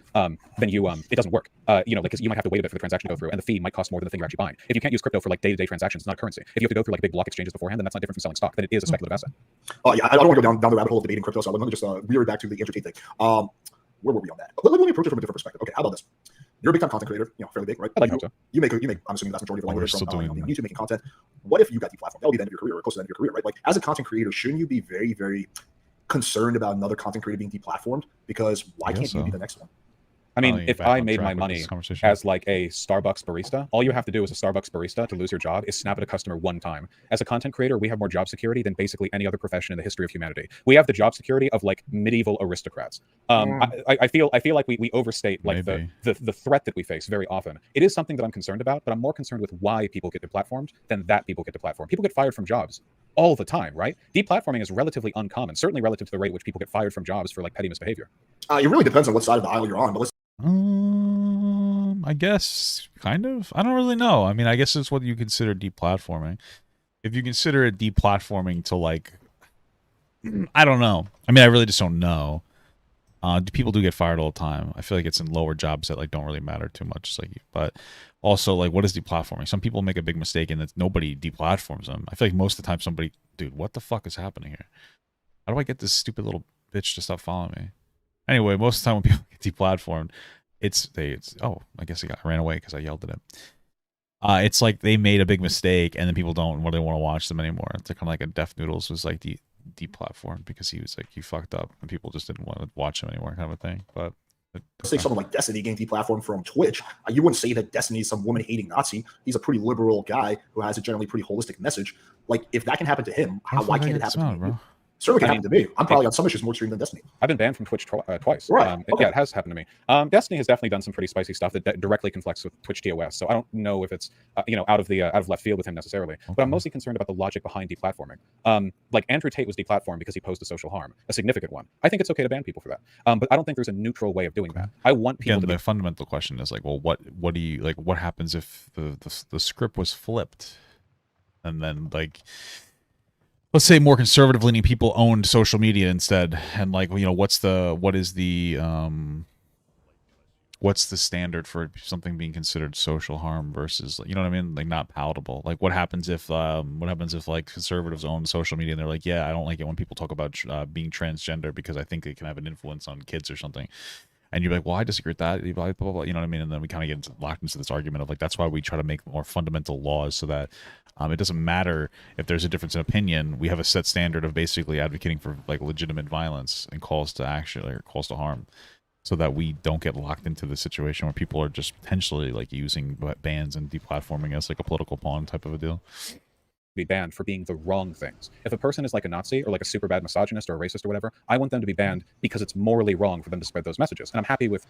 then you it doesn't work. Because you might have to wait a bit for the transaction to go through, and the fee might cost more than the thing you're actually buying. If you can't use crypto for like day-to-day transactions, it's not a currency. If you have to go through like big block exchanges beforehand, then that's not different from selling stock. Then it is a speculative asset. Oh yeah, I don't want to go down the rabbit hole of debating crypto. So let me just veer back to the Andrew Tate thing. Where were we on that? Let me approach it from a different perspective. Okay, how about this? You're a big time content creator, fairly big, right? I like so. You make, I'm assuming that's majority of the language from YouTube making content. What if you got deplatformed? That would be the end of your career, or close to the end of your career, right? Like as a content creator, shouldn't you be very, very concerned about another content creator being deplatformed? Because why can't you be the next one? I mean, if I made my money as like a Starbucks barista, all you have to do as a Starbucks barista to lose your job is snap at a customer one time. As a content creator, we have more job security than basically any other profession in the history of humanity. We have the job security of like medieval aristocrats. I feel like we overstate like the threat that we face very often. It is something that I'm concerned about, but I'm more concerned with why people get deplatformed than that people get deplatformed. People get fired from jobs all the time, right? Deplatforming is relatively uncommon, certainly relative to the rate at which people get fired from jobs for like petty misbehavior. It really depends on what side of the aisle you're on, but let's I guess kind of. I don't really know. I mean, I guess it's what you consider deplatforming. If you consider it deplatforming to like, I don't know. I mean, I really just don't know. People do get fired all the time. I feel like it's in lower jobs that like don't really matter too much. It's like, but also like, what is deplatforming? Some people make a big mistake and that nobody deplatforms them. I feel like most of the time somebody, dude, what the fuck is happening here? How do I get this stupid little bitch to stop following me? Anyway, most of the time when people get deplatformed, it's oh, I guess I ran away because I yelled at him. It's like they made a big mistake and then people don't really want to watch them anymore. It's kind of like a Def Noodles was like deplatformed because he was like, he fucked up and people just didn't want to watch him anymore, kind of a thing. But let's say something like Destiny getting deplatformed from Twitch. You wouldn't say that Destiny is some woman-hating Nazi. He's a pretty liberal guy who has a generally pretty holistic message. Like, if that can happen to him, why can't it happen to you? Certainly can happen to me. I'm probably on some issues more extreme than Destiny. I've been banned from Twitch twice. Right. Yeah, it has happened to me. Destiny has definitely done some pretty spicy stuff that directly conflicts with Twitch TOS. So I don't know if it's out of left field with him necessarily. But I'm mostly concerned about the logic behind deplatforming. Like Andrew Tate was deplatformed because he posed a social harm, a significant one. I think it's okay to ban people for that. But I don't think there's a neutral way of doing that. I want people Again, to. The fundamental question is like, well, what do you like? What happens if the script was flipped, and then like, let's say more conservative leaning people owned social media instead, and like, what's the standard for something being considered social harm versus, you know what I mean, like not palatable? Like what happens if like conservatives own social media and they're like, yeah, I don't like it when people talk about being transgender because I think it can have an influence on kids or something. And you're like, well, I disagree with that, blah, blah, blah, you know what I mean? And then we kind of get locked into this argument of like, that's why we try to make more fundamental laws so that it doesn't matter if there's a difference in opinion. We have a set standard of basically advocating for like legitimate violence and calls to action or calls to harm, so that we don't get locked into the situation where people are just potentially like using bans and deplatforming as like a political pawn type of a deal. Be banned for being the wrong things. If a person is like a Nazi or like a super bad misogynist or a racist or whatever, I want them to be banned because it's morally wrong for them to spread those messages. And I'm happy with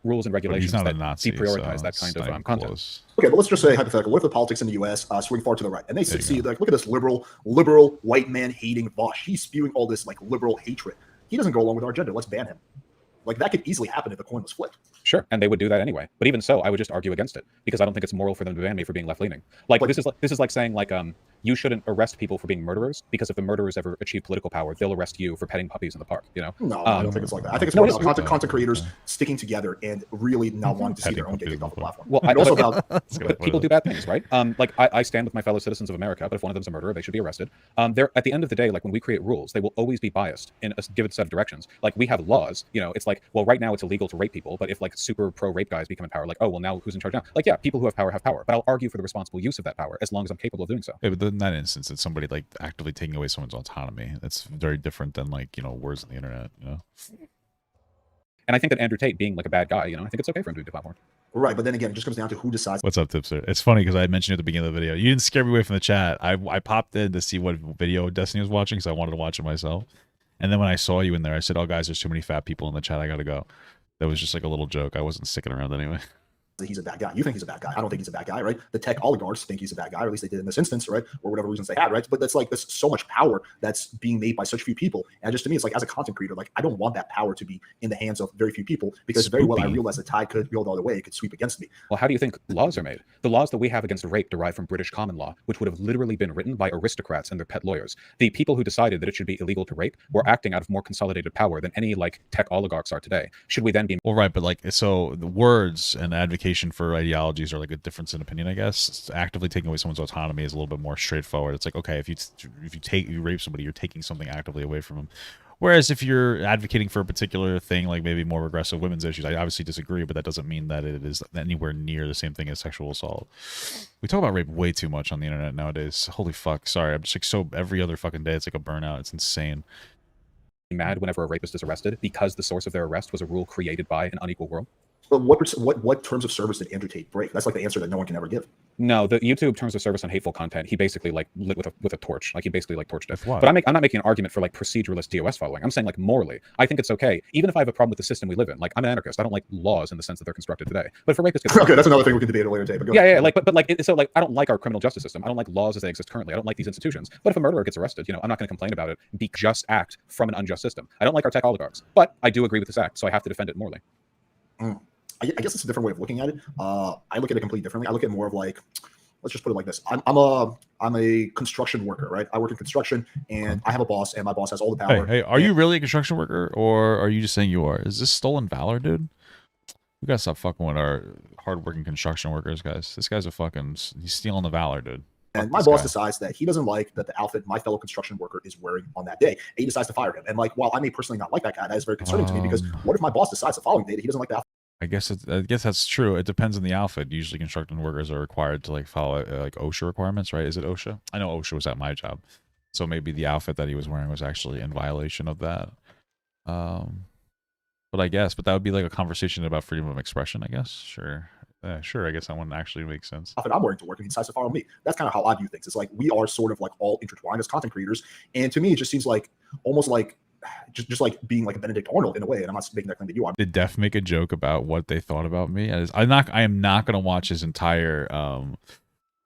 rules and regulations that deprioritize that kind of content. Okay, but let's just say hypothetical. What if the politics in the U.S. Swing far to the right, and they see like, look at this liberal white man hating Vaush. He's spewing all this like liberal hatred. He doesn't go along with our agenda. Let's ban him. Like that could easily happen if the coin was flipped. Sure, and they would do that anyway. But even so, I would just argue against it because I don't think it's moral for them to ban me for being left-leaning. Like this is like saying like you shouldn't arrest people for being murderers because if the murderers ever achieve political power, they'll arrest you for petting puppies in the park. You know? No, I don't think it's like that. I think it's more about content creators sticking together and really not wanting to see their own get kicked off the platform. Well, but people do bad things, right? Like I stand with my fellow citizens of America, but if one of them's a murderer, they should be arrested. They're at the end of the day, like when we create rules, they will always be biased in a given set of directions. Like we have laws, it's like, well, right now it's illegal to rape people, but if like super pro rape guys become in power, like, oh, well, now who's in charge now? Like, yeah, people who have power, but I'll argue for the responsible use of that power as long as I'm capable of doing so. Yeah, but in that instance, it's somebody like actively taking away someone's autonomy. That's very different than like, words on the internet, And I think that Andrew Tate being like a bad guy, I think it's okay for him to be deplatformed. Right, but then again, it just comes down to who decides. What's up, Tipster? It's funny because I mentioned at the beginning of the video, you didn't scare me away from the chat. I popped in to see what video Destiny was watching because I wanted to watch it myself. And then when I saw you in there, I said, oh, guys, there's too many fat people in the chat. I got to go. That was just like a little joke. I wasn't sticking around anyway. He's a bad guy. You think he's a bad guy. I don't think he's a bad guy, right? The tech oligarchs think he's a bad guy, or at least they did in this instance, right? Or whatever reasons they had, right? But that's like, there's so much power that's being made by such few people. And just to me, it's like, as a content creator, like, I don't want that power to be in the hands of very few people because very well I realize the tide could go the other way. It could sweep against me. Well, how do you think laws are made? The laws that we have against rape derive from British common law, which would have literally been written by aristocrats and their pet lawyers. The people who decided that it should be illegal to rape were acting out of more consolidated power than any like tech oligarchs are today. Should we then be... Well, right, but like, so the words and advocation for ideologies are like a difference in opinion, I guess. Actively taking away someone's autonomy is a little bit more straightforward. It's like, okay, if you rape somebody, you're taking something actively away from them. Whereas if you're advocating for a particular thing, like maybe more regressive women's issues, I obviously disagree, but that doesn't mean that it is anywhere near the same thing as sexual assault. We talk about rape way too much on the internet nowadays. Holy fuck. Sorry. I'm just like, so every other fucking day, it's like a burnout. It's insane. Mad whenever a rapist is arrested because the source of their arrest was a rule created by an unequal world? But what terms of service did Andrew Tate break? That's like the answer that no one can ever give. No, the YouTube terms of service on hateful content, he basically like lit with a torch. Like he basically like torched it. What? But I'm not making an argument for like proceduralist DOS following. I'm saying like morally, I think it's okay. Even if I have a problem with the system we live in, like I'm an anarchist. I don't like laws in the sense that they're constructed today. But if a rapist gets okay, that's another thing we can debate at a later date. But go yeah, like but like so like I don't like our criminal justice system. I don't like laws as they exist currently. I don't like these institutions. But if a murderer gets arrested, I'm not going to complain about it. Be just act from an unjust system. I don't like our tech oligarchs, but I do agree with this act, so I have to defend it morally. I guess it's a different way of looking at it. I look at it completely differently. I look at it more of like, let's just put it like this. I'm a construction worker, right? I work in construction and I have a boss and my boss has all the power. Hey, are you really a construction worker or are you just saying you are? Is this stolen valor, dude? We gotta stop fucking with our hardworking construction workers, guys. This guy's he's stealing the valor, dude. And my boss decides that he doesn't like that the outfit my fellow construction worker is wearing on that day. And he decides to fire him. And like, while I may personally not like that guy, that is very concerning to me because what if my boss decides the following day that he doesn't like the outfit? I guess that's true. It depends on the outfit. Usually construction workers are required to like follow like OSHA requirements, right? Is it OSHA? I know OSHA was at my job. So maybe the outfit that he was wearing was actually in violation of that. But that would be like a conversation about freedom of expression, I guess. Sure. Sure, I guess that one actually makes sense. Outfit I'm wearing to work and he decides to follow me. That's kind of how I view things. It's like we are sort of like all intertwined as content creators. And to me, it just seems like almost like just like being like a Benedict Arnold in a way. And I'm not making that claim to you. Did Def make a joke about what they thought about me? I am not gonna watch his entire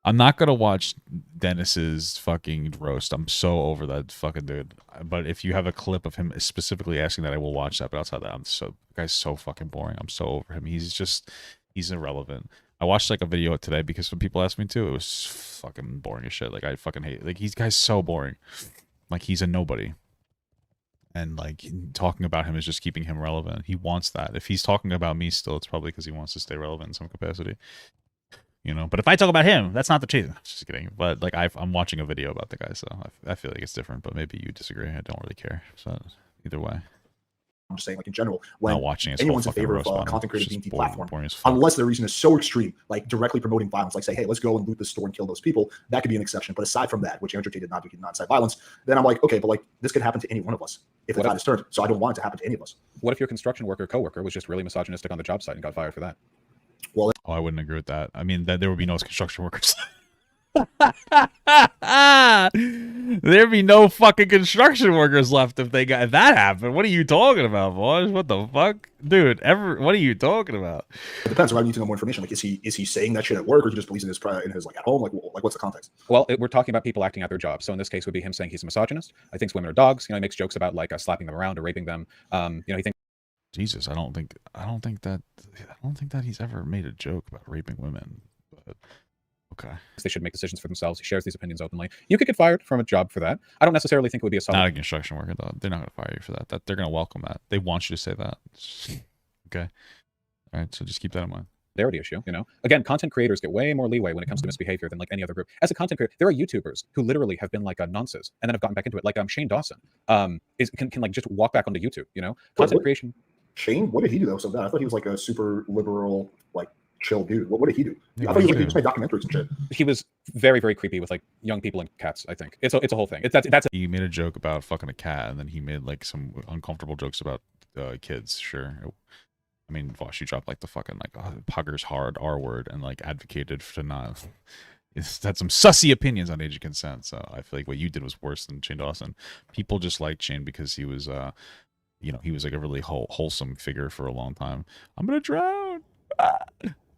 I'm not gonna watch Dennis's fucking roast. I'm so over that fucking dude. But if you have a clip of him specifically asking that, I will watch that. But outside that, the guy's so fucking boring. I'm so over him. He's irrelevant. I watched like a video today because when people asked me to, it was fucking boring as shit. Like I fucking hate, like, he's guy's so boring. Like he's a nobody. And like talking about him is just keeping him relevant. He wants that. If he's talking about me still, it's probably because he wants to stay relevant in some capacity. You know, but if I talk about him, that's not the truth. Just kidding. But like I'm watching a video about the guy, so I feel like it's different. But maybe you disagree. I don't really care. So either way. I'm just saying, like in general, when not watching anyone's in favor of content creators being deplatformed, unless the reason is so extreme, like directly promoting violence, like say, hey, let's go and loot this store and kill those people, that could be an exception. But aside from that, which Andrew Tate did not do, he did not incite violence, then I'm like, okay, but like this could happen to any one of us if the tide is turned. So I don't want it to happen to any of us. What if your construction worker coworker was just really misogynistic on the job site and got fired for that? Well, I wouldn't agree with that. I mean, that there would be no construction workers. There'd be no fucking construction workers left if that happened. What are you talking about, boys? What the fuck, dude? What are you talking about? It depends. I need to know more information. Like, is he saying that shit at work, or he just believes in his like at home? Like what's the context? Well, we're talking about people acting out their jobs. So in this case, would be him saying he's a misogynist. I think women are dogs. You know, he makes jokes about like slapping them around or raping them. You know, he thinks. Jesus, I don't think that he's ever made a joke about raping women. But okay. They should make decisions for themselves. He shares these opinions openly. You could get fired from a job for that. I don't necessarily think it would be a solid. Not a construction worker though. They're not going to fire you for that. They're going to welcome that. They want you to say that. Okay. All right. So just keep that in mind. Solidarity issue, you know. Again, content creators get way more leeway when it comes to misbehavior than like any other group. As a content creator, there are YouTubers who literally have been like nonces and then have gotten back into it. Like Shane Dawson, can like just walk back onto YouTube. You know, content creation. Shane, what did he do that was so bad? I thought he was like a super liberal, like chill dude. What did he do? I thought he just made documentaries and shit. He was very, very creepy with like young people and cats. I think it's a whole thing. He made a joke about fucking a cat, and then he made like some uncomfortable jokes about kids. Sure. I mean, Vaush, you dropped like the fucking like Puggers hard R word and like advocated to not. It's had some sussy opinions on age of consent. So I feel like what you did was worse than Shane Dawson. People just liked Shane because he was you know, he was like a really wholesome figure for a long time. I'm gonna drown.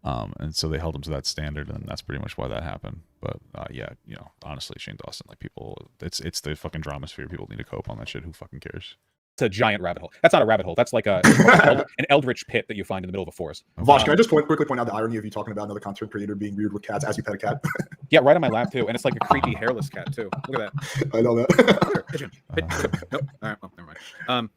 And so they held him to that standard, and that's pretty much why that happened. But yeah, you know, honestly, Shane Dawson, like people, it's the fucking drama sphere. People need to cope on that shit. Who fucking cares? It's a giant rabbit hole. That's not a rabbit hole. That's like an eldritch pit that you find in the middle of a forest. Vaush, can I just quickly point out the irony of you talking about another content creator being weird with cats as you pet a cat? Yeah, right on my lap too, and it's like a creepy hairless cat too. Look at that. I know that. Pigeon. Nope. All right. Well, never mind.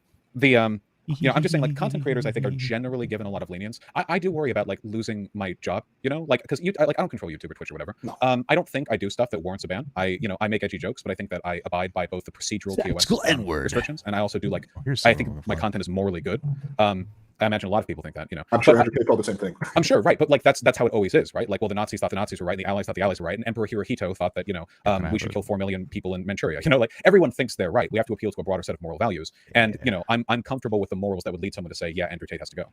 You know, I'm just saying, like, content creators, I think, are generally given a lot of lenience. I do worry about like losing my job, you know, like because I don't control YouTube or Twitch or whatever. No. I don't think I do stuff that warrants a ban. I make edgy jokes, but I think that I abide by both the procedural TOS restrictions, and I also do like I think my content is morally good. I imagine a lot of people think that, you know. I'm sure Andrew Tate felt the same thing. I'm sure, right? But like that's how it always is, right? Like, well, the Nazis thought the Nazis were right, and the Allies thought the Allies were right, and Emperor Hirohito thought that, you know, we should kill 4 million people in Manchuria. You know, like everyone thinks they're right. We have to appeal to a broader set of moral values, and you know, I'm comfortable with the morals that would lead someone to say, yeah, Andrew Tate has to go.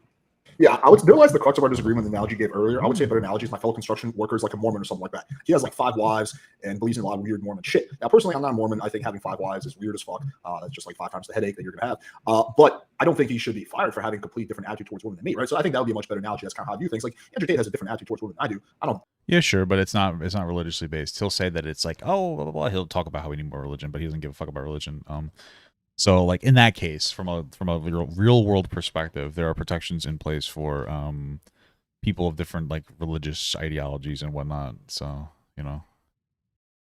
Yeah, I would realize the crux of our disagreement with the analogy you gave earlier. I would say a better analogy is my fellow construction worker is like a Mormon or something like that. He has like 5 wives and believes in a lot of weird Mormon shit. Now, personally, I'm not a Mormon. I think having 5 wives is weird as fuck. That's just like 5 times the headache that you're gonna have. But I don't think he should be fired for having a complete different attitude towards women than me, right? So I think that would be a much better analogy. That's kind of how I view things. Like Andrew Tate has a different attitude towards women than I do. I don't. Yeah, sure, but it's not religiously based. He'll say that it's like, oh, blah, blah, blah. He'll talk about how we need more religion, but he doesn't give a fuck about religion. So like in that case, from a real world perspective, there are protections in place for people of different like religious ideologies and whatnot. So, you know.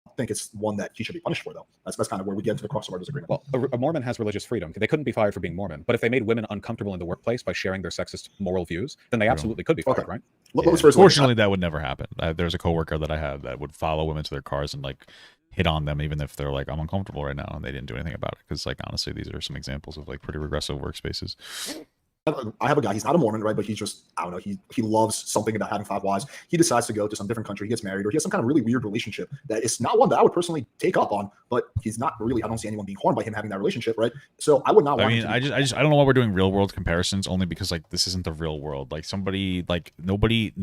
I think it's one that he should be punished for, though. That's kind of where we get into the crux of our disagreement. Well, a Mormon has religious freedom. They couldn't be fired for being Mormon, but if they made women uncomfortable in the workplace by sharing their sexist moral views, then they absolutely could be fired, right? Yeah. Fortunately, that would never happen. There's a coworker that I had that would follow women to their cars and like hit on them even if they're like, I'm uncomfortable right now, and they didn't do anything about it. Because like honestly, these are some examples of like pretty regressive workspaces. I have a guy, he's not a Mormon, right? But he's just, I don't know, he loves something about having 5 wives. He decides to go to some different country, he gets married, or he has some kind of really weird relationship that is not one that I would personally take up on, but he's not really, I don't see anyone being harmed by him having that relationship, right? So I would not want I mean, I don't know why we're doing real world comparisons, only because like this isn't the real world. Like somebody, like nobody's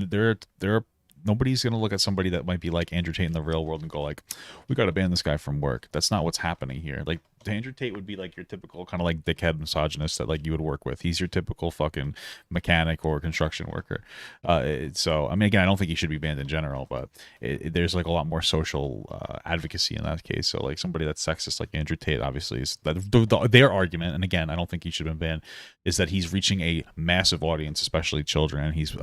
gonna look at somebody that might be like Andrew Tate in the real world and go like, we gotta ban this guy from work. That's not what's happening here. Like Andrew Tate would be like your typical kind of like dickhead misogynist that like you would work with. He's your typical fucking mechanic or construction worker. So I mean, again, I don't think he should be banned in general, but there's like a lot more social advocacy in that case. So like somebody that's sexist like Andrew Tate, obviously, is that their argument. And again, I don't think he should have been banned. Is that he's reaching a massive audience, especially children, and he's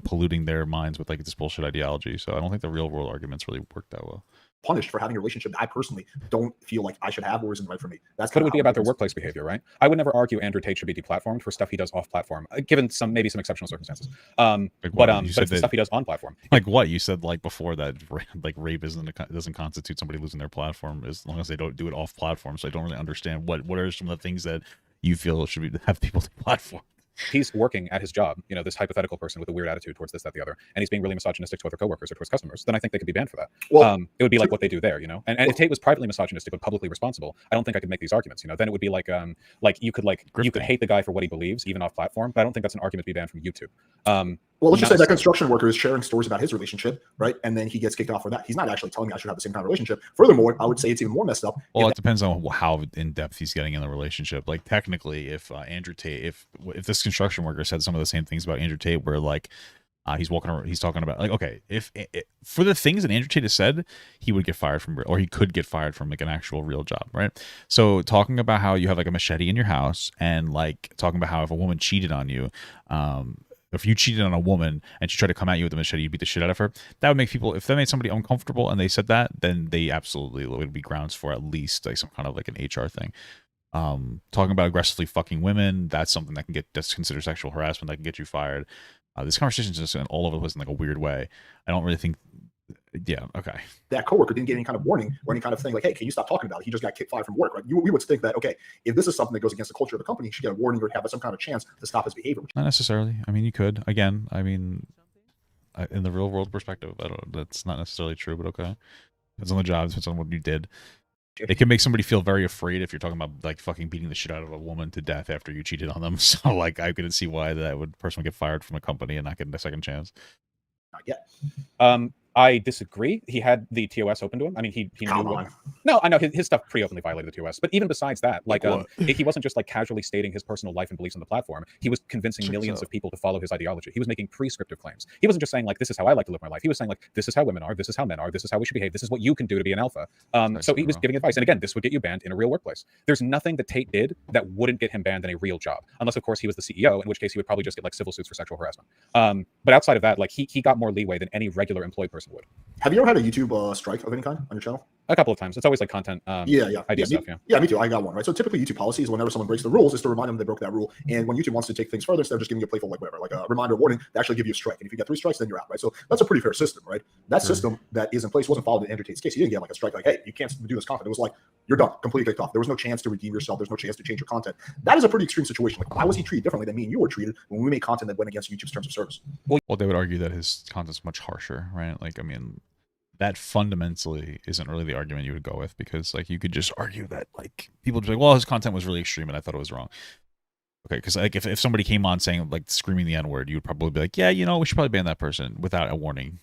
polluting their minds with like this bullshit ideology. So I don't think the real world arguments really work that well. Punished for having a relationship that I personally don't feel like I should have or isn't right for me. That's But it would be about their workplace behavior, right? I would never argue Andrew Tate should be deplatformed for stuff he does off platform, given maybe some exceptional circumstances. But it's the stuff he does on platform. Like what you said like before that like rape doesn't constitute somebody losing their platform as long as they don't do it off platform. So I don't really understand what are some of the things that you feel should have people deplatform. He's working at his job, this hypothetical person with a weird attitude towards this, that, the other, and he's being really misogynistic to other coworkers or towards customers, then I think they could be banned for that. Well, it would be like what they do there, And if Tate was privately misogynistic but publicly responsible, I don't think I could make these arguments, Then it would be like you could hate the guy for what he believes, even off platform, but I don't think that's an argument to be banned from YouTube. Well, let's just say that construction worker is sharing stories about his relationship, right? And then he gets kicked off for that. He's not actually telling me I should have the same kind of relationship. Furthermore, I would say it's even more messed up. Well, it depends on how in depth he's getting in the relationship. Like technically, if Andrew Tate, if this construction worker said some of the same things about Andrew Tate, where like he's walking around, he's talking about like, okay, if for the things that Andrew Tate has said, he would get fired from, or he could get fired from like an actual real job, right? So talking about how you have like a machete in your house, and like talking about how if a woman cheated on you, if you cheated on a woman and she tried to come at you with a machete, you beat the shit out of her. That would make people, if that made somebody uncomfortable and they said that, then they absolutely would be grounds for at least like some kind of like an HR thing. Talking about aggressively fucking women, that's something that can that's considered sexual harassment, that can get you fired. This conversation is just all over the place in like a weird way. I don't really think. Yeah, okay. That coworker didn't get any kind of warning or any kind of thing like, hey, can you stop talking about it? He just got fired from work, right? We would think that, okay, if this is something that goes against the culture of the company, he should get a warning or have some kind of chance to stop his behavior. Not necessarily. I mean, you could. Again, I mean, in the real world perspective, that's not necessarily true, but okay. Depends on the job, depends on what you did. It can make somebody feel very afraid if you're talking about like fucking beating the shit out of a woman to death after you cheated on them. So like I couldn't see why that would person get fired from a company and not get a second chance. Not yet. I disagree. He had the TOS open to him. I mean, he knew. No, I know his stuff pretty openly violated the TOS. But even besides that, like, he wasn't just like casually stating his personal life and beliefs on the platform. He was convincing millions of people to follow his ideology. He was making prescriptive claims. He wasn't just saying like, this is how I like to live my life. He was saying like, this is how women are. This is how men are. This is how we should behave. This is what you can do to be an alpha. So he was giving advice. And again, this would get you banned in a real workplace. There's nothing that Tate did that wouldn't get him banned in a real job, unless of course he was the CEO, in which case he would probably just get like civil suits for sexual harassment. But outside of that, like he got more leeway than any regular employed person would. Have you ever had a YouTube strike of any kind on your channel? A couple of times. It's always like content idea stuff. Yeah, me too. I got one, right? So typically YouTube policy is whenever someone breaks the rules is to remind them they broke that rule. And when YouTube wants to take things further, instead of just giving you a playful like whatever, like a reminder warning, they actually give you a strike. And if you get 3 strikes, then you're out, right? So that's a pretty fair system, right? That system that is in place wasn't followed in Andrew Tate's case. He didn't get like a strike like, hey, you can't do this content. It was like, you're done, completely kicked off. There was no chance to redeem yourself. There's no chance to change your content. That is a pretty extreme situation. Like, why was he treated differently than me and you were treated when we made content that went against YouTube's terms of service? Well, they would argue that his content's much harsher, right? Like, I mean, that fundamentally isn't really the argument you would go with, because like you could just argue that like people would be like, well, his content was really extreme and I thought it was wrong. Okay, because like if somebody came on saying like screaming the N-word, you would probably be like, yeah, you know, we should probably ban that person without a warning.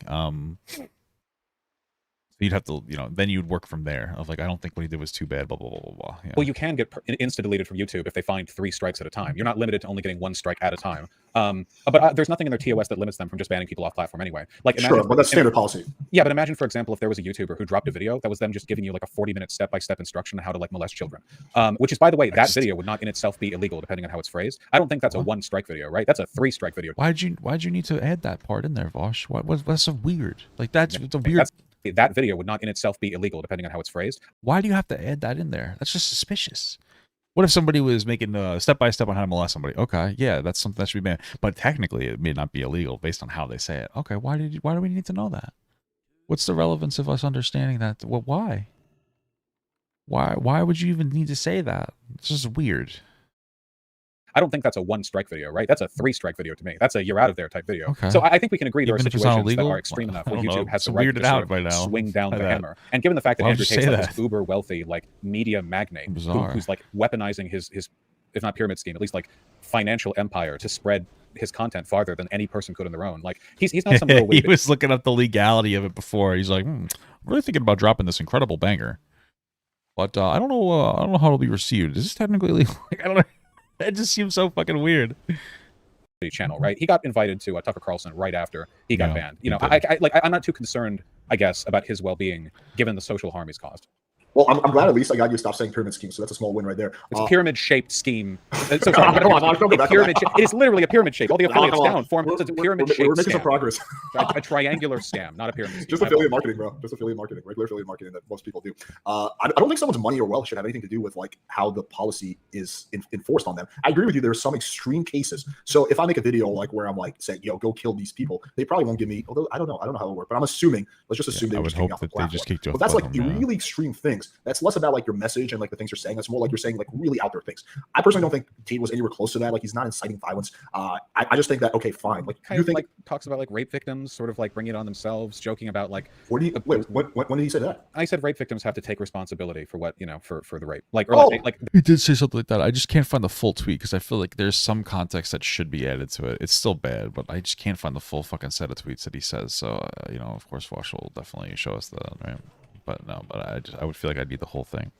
You'd have to, you know, then you'd work from there of like, I don't think what he did was too bad, blah, blah, blah, blah, blah. Yeah. Well, you can get insta-deleted from YouTube if they find 3 strikes at a time. You're not limited to only getting 1 strike at a time. But there's nothing in their TOS that limits them from just banning people off platform anyway. Like, imagine, sure, but that's standard policy. Yeah, but imagine, for example, if there was a YouTuber who dropped a video that was them just giving you like a 40-minute step-by-step instruction on how to like molest children. Which is, by the way, that video would not in itself be illegal depending on how it's phrased. I don't think that's a 1-strike video, right? That's a 3-strike video. Why'd you need to add that part in there, Vaush? What's so weird? Like that's a weird. That video would not in itself be illegal depending on how it's phrased. Why do you have to add that in there? That's just suspicious. What if somebody was making a step-by-step on how to molest somebody? Okay, yeah, that's something that should be banned. But technically, it may not be illegal based on how they say it. Okay, why do we need to know that? What's the relevance of us understanding that? Well, why? Why would you even need to say that? It's just weird. I don't think that's a 1-strike video, right? That's a 3-strike video to me. That's a you're out of there type video. Okay. So I think we can agree there are Even if it's situations not that illegal? are extreme enough where I don't YouTube know. has the It's right to weirded out sort by of now. swing down By the that. hammer. And given the fact that Why would Andrew you Tate's say like that? this uber wealthy like media magnate who's like weaponizing his if not pyramid scheme, at least like financial empire to spread his content farther than any person could on their own. Like he's not some little He was looking up the legality of it before. He's like, I'm really thinking about dropping this incredible banger. But I don't know how it'll be received. Is this technically legal? Like, I don't know. It just seems so fucking weird. Channel, right? He got invited to Tucker Carlson right after he got banned. You know, I'm not too concerned, I guess, about his well-being given the social harm he's caused. Well, I'm glad at least I got you to stop saying pyramid scheme, so that's a small win right there. It's a pyramid-shaped scheme. So sorry, come on, don't go back to that. It is literally a pyramid shape. All the affiliates down form as a pyramid-shaped We're making some progress. a triangular scam, not a pyramid scheme. Just affiliate marketing, bro. Just affiliate marketing, regular affiliate marketing that most people do. I don't think someone's money or wealth should have anything to do with like how the policy is enforced on them. I agree with you. There are some extreme cases. So if I make a video like where I'm like saying, yo, go kill these people, they probably won't give me. Although I don't know how it will work, but I'm assuming. Let's just assume they would just kick me off the platform. But that's like really extreme things. That's less about like your message and like the things you're saying. That's more like you're saying like really out there things. I personally don't think Tate was anywhere close to that. Like he's not inciting violence. I just think that okay, fine. Like you think like talks about like rape victims, sort of like bringing it on themselves, joking about like. When did he say that? I said rape victims have to take responsibility for what for the rape. Like he did say something like that. I just can't find the full tweet because I feel like there's some context that should be added to it. It's still bad, but I just can't find the full fucking set of tweets that he says. So you know, of course, Vaush will definitely show us that, right? But no, I would feel like I'd need the whole thing.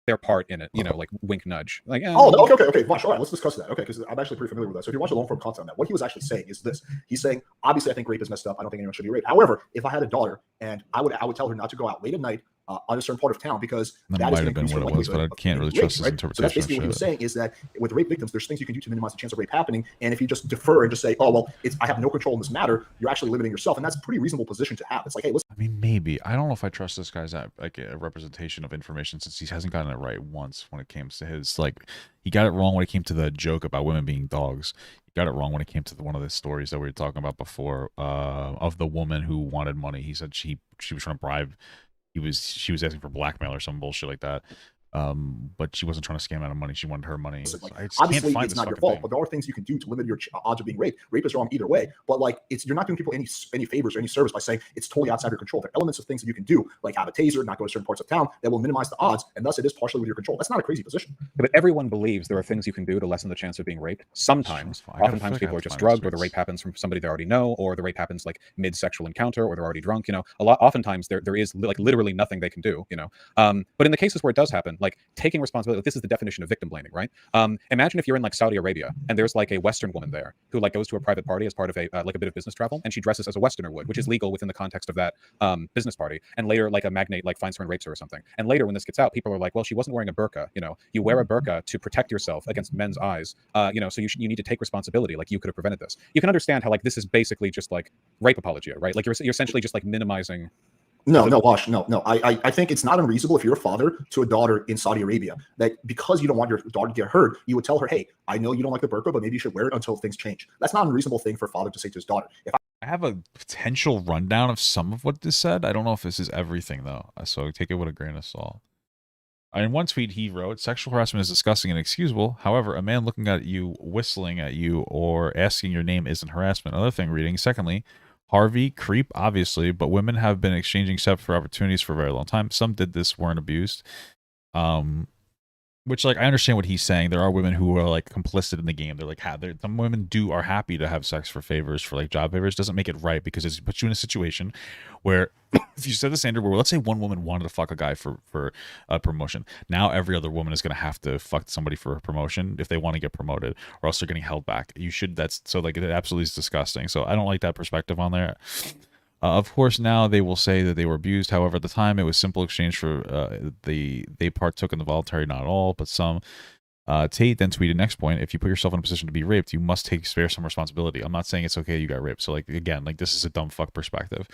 Their part in it, you know, like wink nudge. Like, okay, Vaush, all right, let's discuss that. Okay, because I'm actually pretty familiar with that. So if you watch the long form content on that, what he was actually saying is this. He's saying, obviously, I think rape is messed up. I don't think anyone should be raped. However, if I had a daughter and I would tell her not to go out late at night on a certain part of town because that is going to increase her likelihood. But I can't really trust his right? interpretation. So that's basically what he was saying is that with rape victims, there's things you can do to minimize the chance of rape happening. And if you just defer and just say, oh, well, I have no control in this matter, you're actually limiting yourself. And that's a pretty reasonable position to have. It's like, hey, listen. I mean, maybe. I don't know if I trust this guy's like a representation of information since he hasn't gotten it right once when it came to his, like, he got it wrong when it came to the joke about women being dogs. He got it wrong when it came to one of the stories that we were talking about before of the woman who wanted money. He said she was trying to bribe. She was asking for blackmail or some bullshit like that. But she wasn't trying to scam out of money. She wanted her money. Like, obviously, it's not your fault, but there are things you can do to limit your odds of being raped. Rape is wrong either way, but like you're not doing people any favors or any service by saying it's totally outside your control. There are elements of things that you can do, like have a taser, not go to certain parts of town, that will minimize the odds, and thus it is partially with your control. That's not a crazy position. But everyone believes there are things you can do to lessen the chance of being raped. Sometimes, oftentimes people are just drugged, or the rape happens from somebody they already know, or the rape happens like mid-sexual encounter, or they're already drunk. You know, oftentimes there is like literally nothing they can do. You know, but in the cases where it does happen, like taking responsibility. This is the definition of victim blaming, right? Imagine if you're in like Saudi Arabia and there's like a Western woman there who like goes to a private party as part of a like a bit of business travel, and she dresses as a Westerner would, which is legal within the context of that business party. And later, like a magnate like finds her and rapes her or something. And later, when this gets out, people are like, "Well, she wasn't wearing a burqa." You know, you wear a burqa to protect yourself against men's eyes. You know, so you need to take responsibility. Like you could have prevented this. You can understand how like this is basically just like rape apologia, right? Like you're essentially just like minimizing. No, Vaush, no. I think it's not unreasonable if you're a father to a daughter in Saudi Arabia that because you don't want your daughter to get hurt, you would tell her, hey, I know you don't like the burqa, but maybe you should wear it until things change. That's not an unreasonable thing for a father to say to his daughter. I have a potential rundown of some of what this said. I don't know if this is everything, though, so take it with a grain of salt. In one tweet, he wrote, sexual harassment is disgusting and inexcusable. However, a man looking at you, whistling at you, or asking your name isn't harassment. Another thing reading, secondly, Harvey, creep, obviously, but women have been exchanging sex for opportunities for a very long time. Some did this, weren't abused. Which, like, I understand what he's saying. There are women who are, like, complicit in the game. They're like, some women are happy to have sex for favors, for, like, job favors. Doesn't make it right because it puts you in a situation where if you set the standard where, let's say one woman wanted to fuck a guy for a promotion. Now every other woman is going to have to fuck somebody for a promotion if they want to get promoted, or else they're getting held back. So, like, it absolutely is disgusting. So I don't like that perspective on there. Of course, now they will say that they were abused. However, at the time, it was simple exchange for they partook in the voluntary, not all, but some. Tate then tweeted, next point, if you put yourself in a position to be raped, you must spare some responsibility. I'm not saying it's okay you got raped. So, like, again, like, this is a dumb fuck perspective.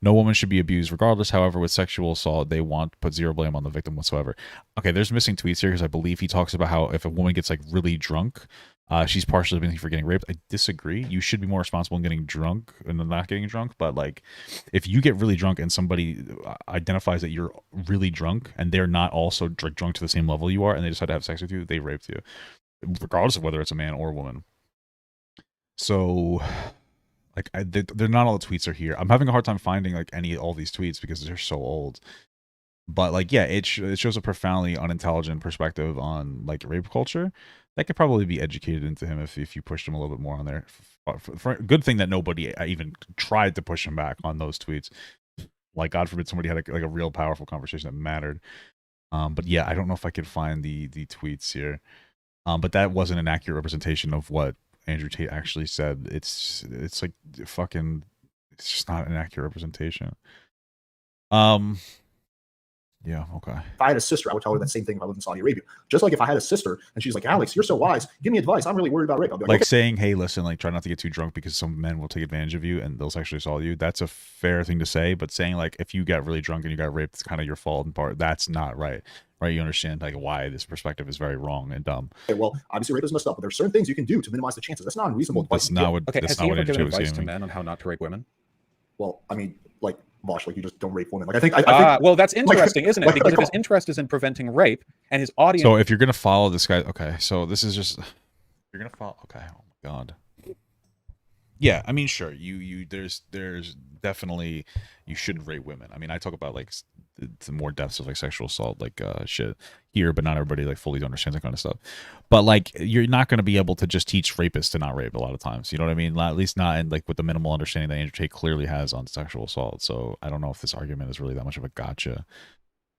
No woman should be abused regardless. However, with sexual assault, they want to put zero blame on the victim whatsoever. Okay, there's missing tweets here because I believe he talks about how if a woman gets, like, really drunk, she's partially blaming for getting raped. I disagree. You should be more responsible in getting drunk and not getting drunk. But, like, if you get really drunk and somebody identifies that you're really drunk and they're not also drunk to the same level you are and they decide to have sex with you, they raped you, regardless of whether it's a man or a woman. So, like, they're not all the tweets are here. I'm having a hard time finding, like, all these tweets because they're so old. But, like, yeah, it shows a profoundly unintelligent perspective on, like, rape culture. That could probably be educated into him if you pushed him a little bit more on there. Good thing that nobody even tried to push him back on those tweets. Like, God forbid somebody had a real powerful conversation that mattered. But yeah, I don't know if I could find the tweets here. But that wasn't an accurate representation of what Andrew Tate actually said. It's like fucking, it's just not an accurate representation. Yeah, okay. If I had a sister, I would tell her that same thing if I lived in Saudi Arabia. Just like if I had a sister and she's like, Alex, you're so wise. Give me advice. I'm really worried about rape. I'll be Like okay. saying, hey, listen, like try not to get too drunk because some men will take advantage of you and they'll sexually assault you. That's a fair thing to say. But saying like, if you got really drunk and you got raped, it's kind of your fault in part. That's not right. Right? You understand like why this perspective is very wrong and dumb. Okay, well, obviously rape is messed up, but there's certain things you can do to minimize the chances. That's not unreasonable advice. That's not what. Okay, That's has not he what ever given Andrew Tate was advice to saying. men on how not to rape women? Well, I mean, like Vaush, like you just don't rape women. Like I think. Well, that's interesting, isn't it? Because if his interest is in preventing rape, and his audience. So if you're gonna follow this guy, okay. So this is just you're gonna follow. Okay. Oh my god. Yeah, I mean, sure. There's definitely you shouldn't rape women. I mean, I talk about like the more depths of like sexual assault, like shit here, but not everybody like fully understands that kind of stuff. But like, you're not going to be able to just teach rapists to not rape a lot of times. You know what I mean? At least not in like with the minimal understanding that Andrew Tate clearly has on sexual assault. So I don't know if this argument is really that much of a gotcha.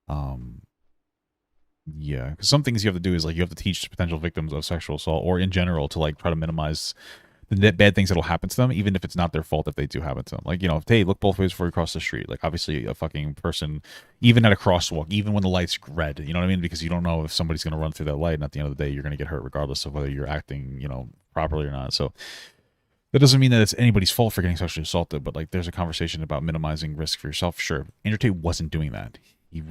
Yeah, because some things you have to do is like you have to teach potential victims of sexual assault or in general to like try to minimize the bad things that'll happen to them, even if it's not their fault if they do happen to them. Like, you know, hey, look both ways before you cross the street. Like, obviously, a fucking person, even at a crosswalk, even when the light's red, you know what I mean? Because you don't know if somebody's going to run through that light, and at the end of the day, you're going to get hurt regardless of whether you're acting, you know, properly or not. So that doesn't mean that it's anybody's fault for getting sexually assaulted, but like, there's a conversation about minimizing risk for yourself. Sure, Andrew Tate wasn't doing that. He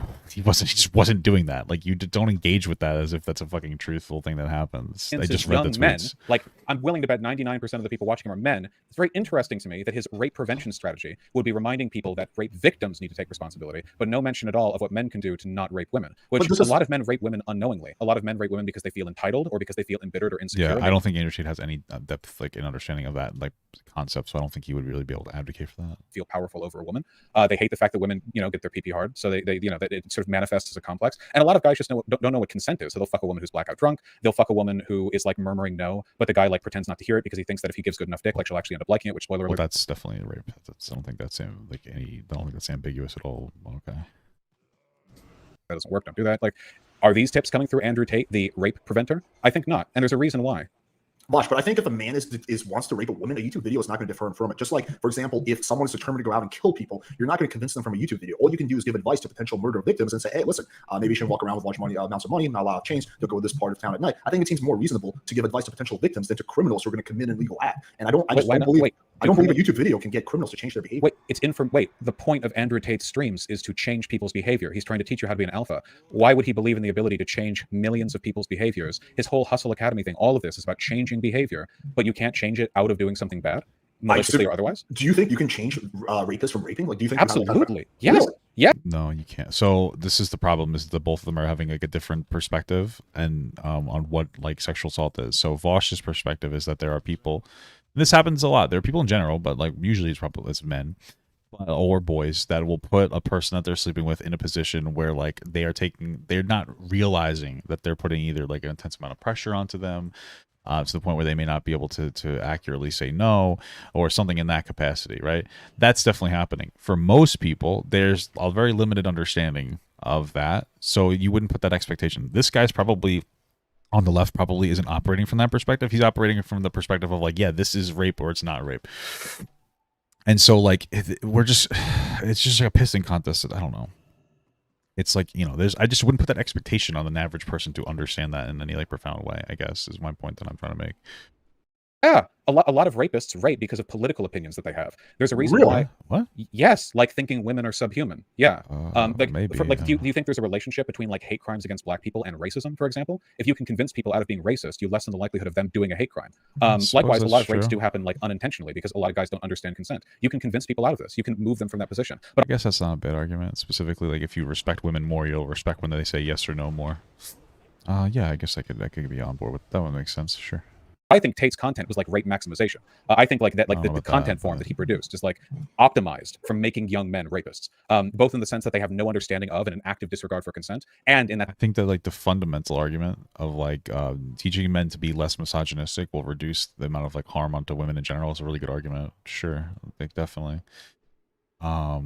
just wasn't doing that. Like, you don't engage with that as if that's a fucking truthful thing that happens. I just read the tweets. Men, like, I'm willing to bet 99% of the people watching him are men. It's very interesting to me that his rape prevention strategy would be reminding people that rape victims need to take responsibility, but no mention at all of what men can do to not rape women, which a lot of men rape women unknowingly. A lot of men rape women because they feel entitled or because they feel embittered or insecure. Yeah, I don't think Andrew Tate has any depth, like, in understanding of that, like, concept, so I don't think he would really be able to advocate for that. Feel powerful over a woman. They hate the fact that women, you know, get their pee hard, so they you know, that it sort of manifests as a complex. And a lot of guys just don't know what consent is, so they'll fuck a woman who's blackout drunk. They'll fuck a woman who is like murmuring no, but the guy like pretends not to hear it because he thinks that if he gives good enough dick, like she'll actually end up liking it. Which, spoiler alert, that's definitely a rape. I don't think that's ambiguous at all. Okay, that doesn't work. Don't do that. Like, are these tips coming through Andrew Tate, the rape preventer? I think not, and there's a reason why. Vaush, but I think if a man wants to rape a woman, a YouTube video is not going to defer him from it. Just like, for example, if someone is determined to go out and kill people, you're not going to convince them from a YouTube video. All you can do is give advice to potential murder victims and say, hey, listen, maybe you shouldn't walk around with large amounts of money, not allowed chains, don't go to this part of town at night. I think it seems more reasonable to give advice to potential victims than to criminals who are going to commit an illegal act. And I don't believe a YouTube video can get criminals to change their behavior. The point of Andrew Tate's streams is to change people's behavior. He's trying to teach you how to be an alpha. Why would he believe in the ability to change millions of people's behaviors? His whole Hustle Academy thing, all of this is about changing behavior, but you can't change it out of doing something bad, maliciously or otherwise. Do you think you can change rapists from raping? Like, do you think absolutely? Yes. Yeah. No, you can't. So this is the problem: is that both of them are having like a different perspective and on what like sexual assault is. So Vaush's perspective is that there are people. This happens a lot. There are people in general, but like usually it's men or boys that will put a person that they're sleeping with in a position where like they're not realizing that they're putting either like an intense amount of pressure onto them to the point where they may not be able to accurately say no or something in that capacity, right? That's definitely happening. For most people, there's a very limited understanding of that. So you wouldn't put that expectation. This guy's probably on the left probably isn't operating from that perspective. He's operating from the perspective of like, yeah, this is rape or it's not rape. And so like it's just like a pissing contest. I don't know. It's like, you know, I just wouldn't put that expectation on an average person to understand that in any like profound way, I guess, is my point that I'm trying to make. Yeah, a lot of rapists rape because of political opinions that they have. There's a reason why. What? Yes, like thinking women are subhuman. Yeah. Maybe. Do you think there's a relationship between like hate crimes against black people and racism, for example? If you can convince people out of being racist, you lessen the likelihood of them doing a hate crime. Likewise, a lot of rapes do happen like unintentionally because a lot of guys don't understand consent. You can convince people out of this. You can move them from that position. But I guess that's not a bad argument. Specifically, like if you respect women more, you'll respect when they say yes or no more. Yeah, I guess I could be on board with that. One makes sense. Sure. I think Tate's content was like rape maximization. I think like that, like the content form that he produced is like optimized for making young men rapists, both in the sense that they have no understanding of and an active disregard for consent, and in that I think that like the fundamental argument of like teaching men to be less misogynistic will reduce the amount of like harm onto women in general is a really good argument. Sure, I think definitely. I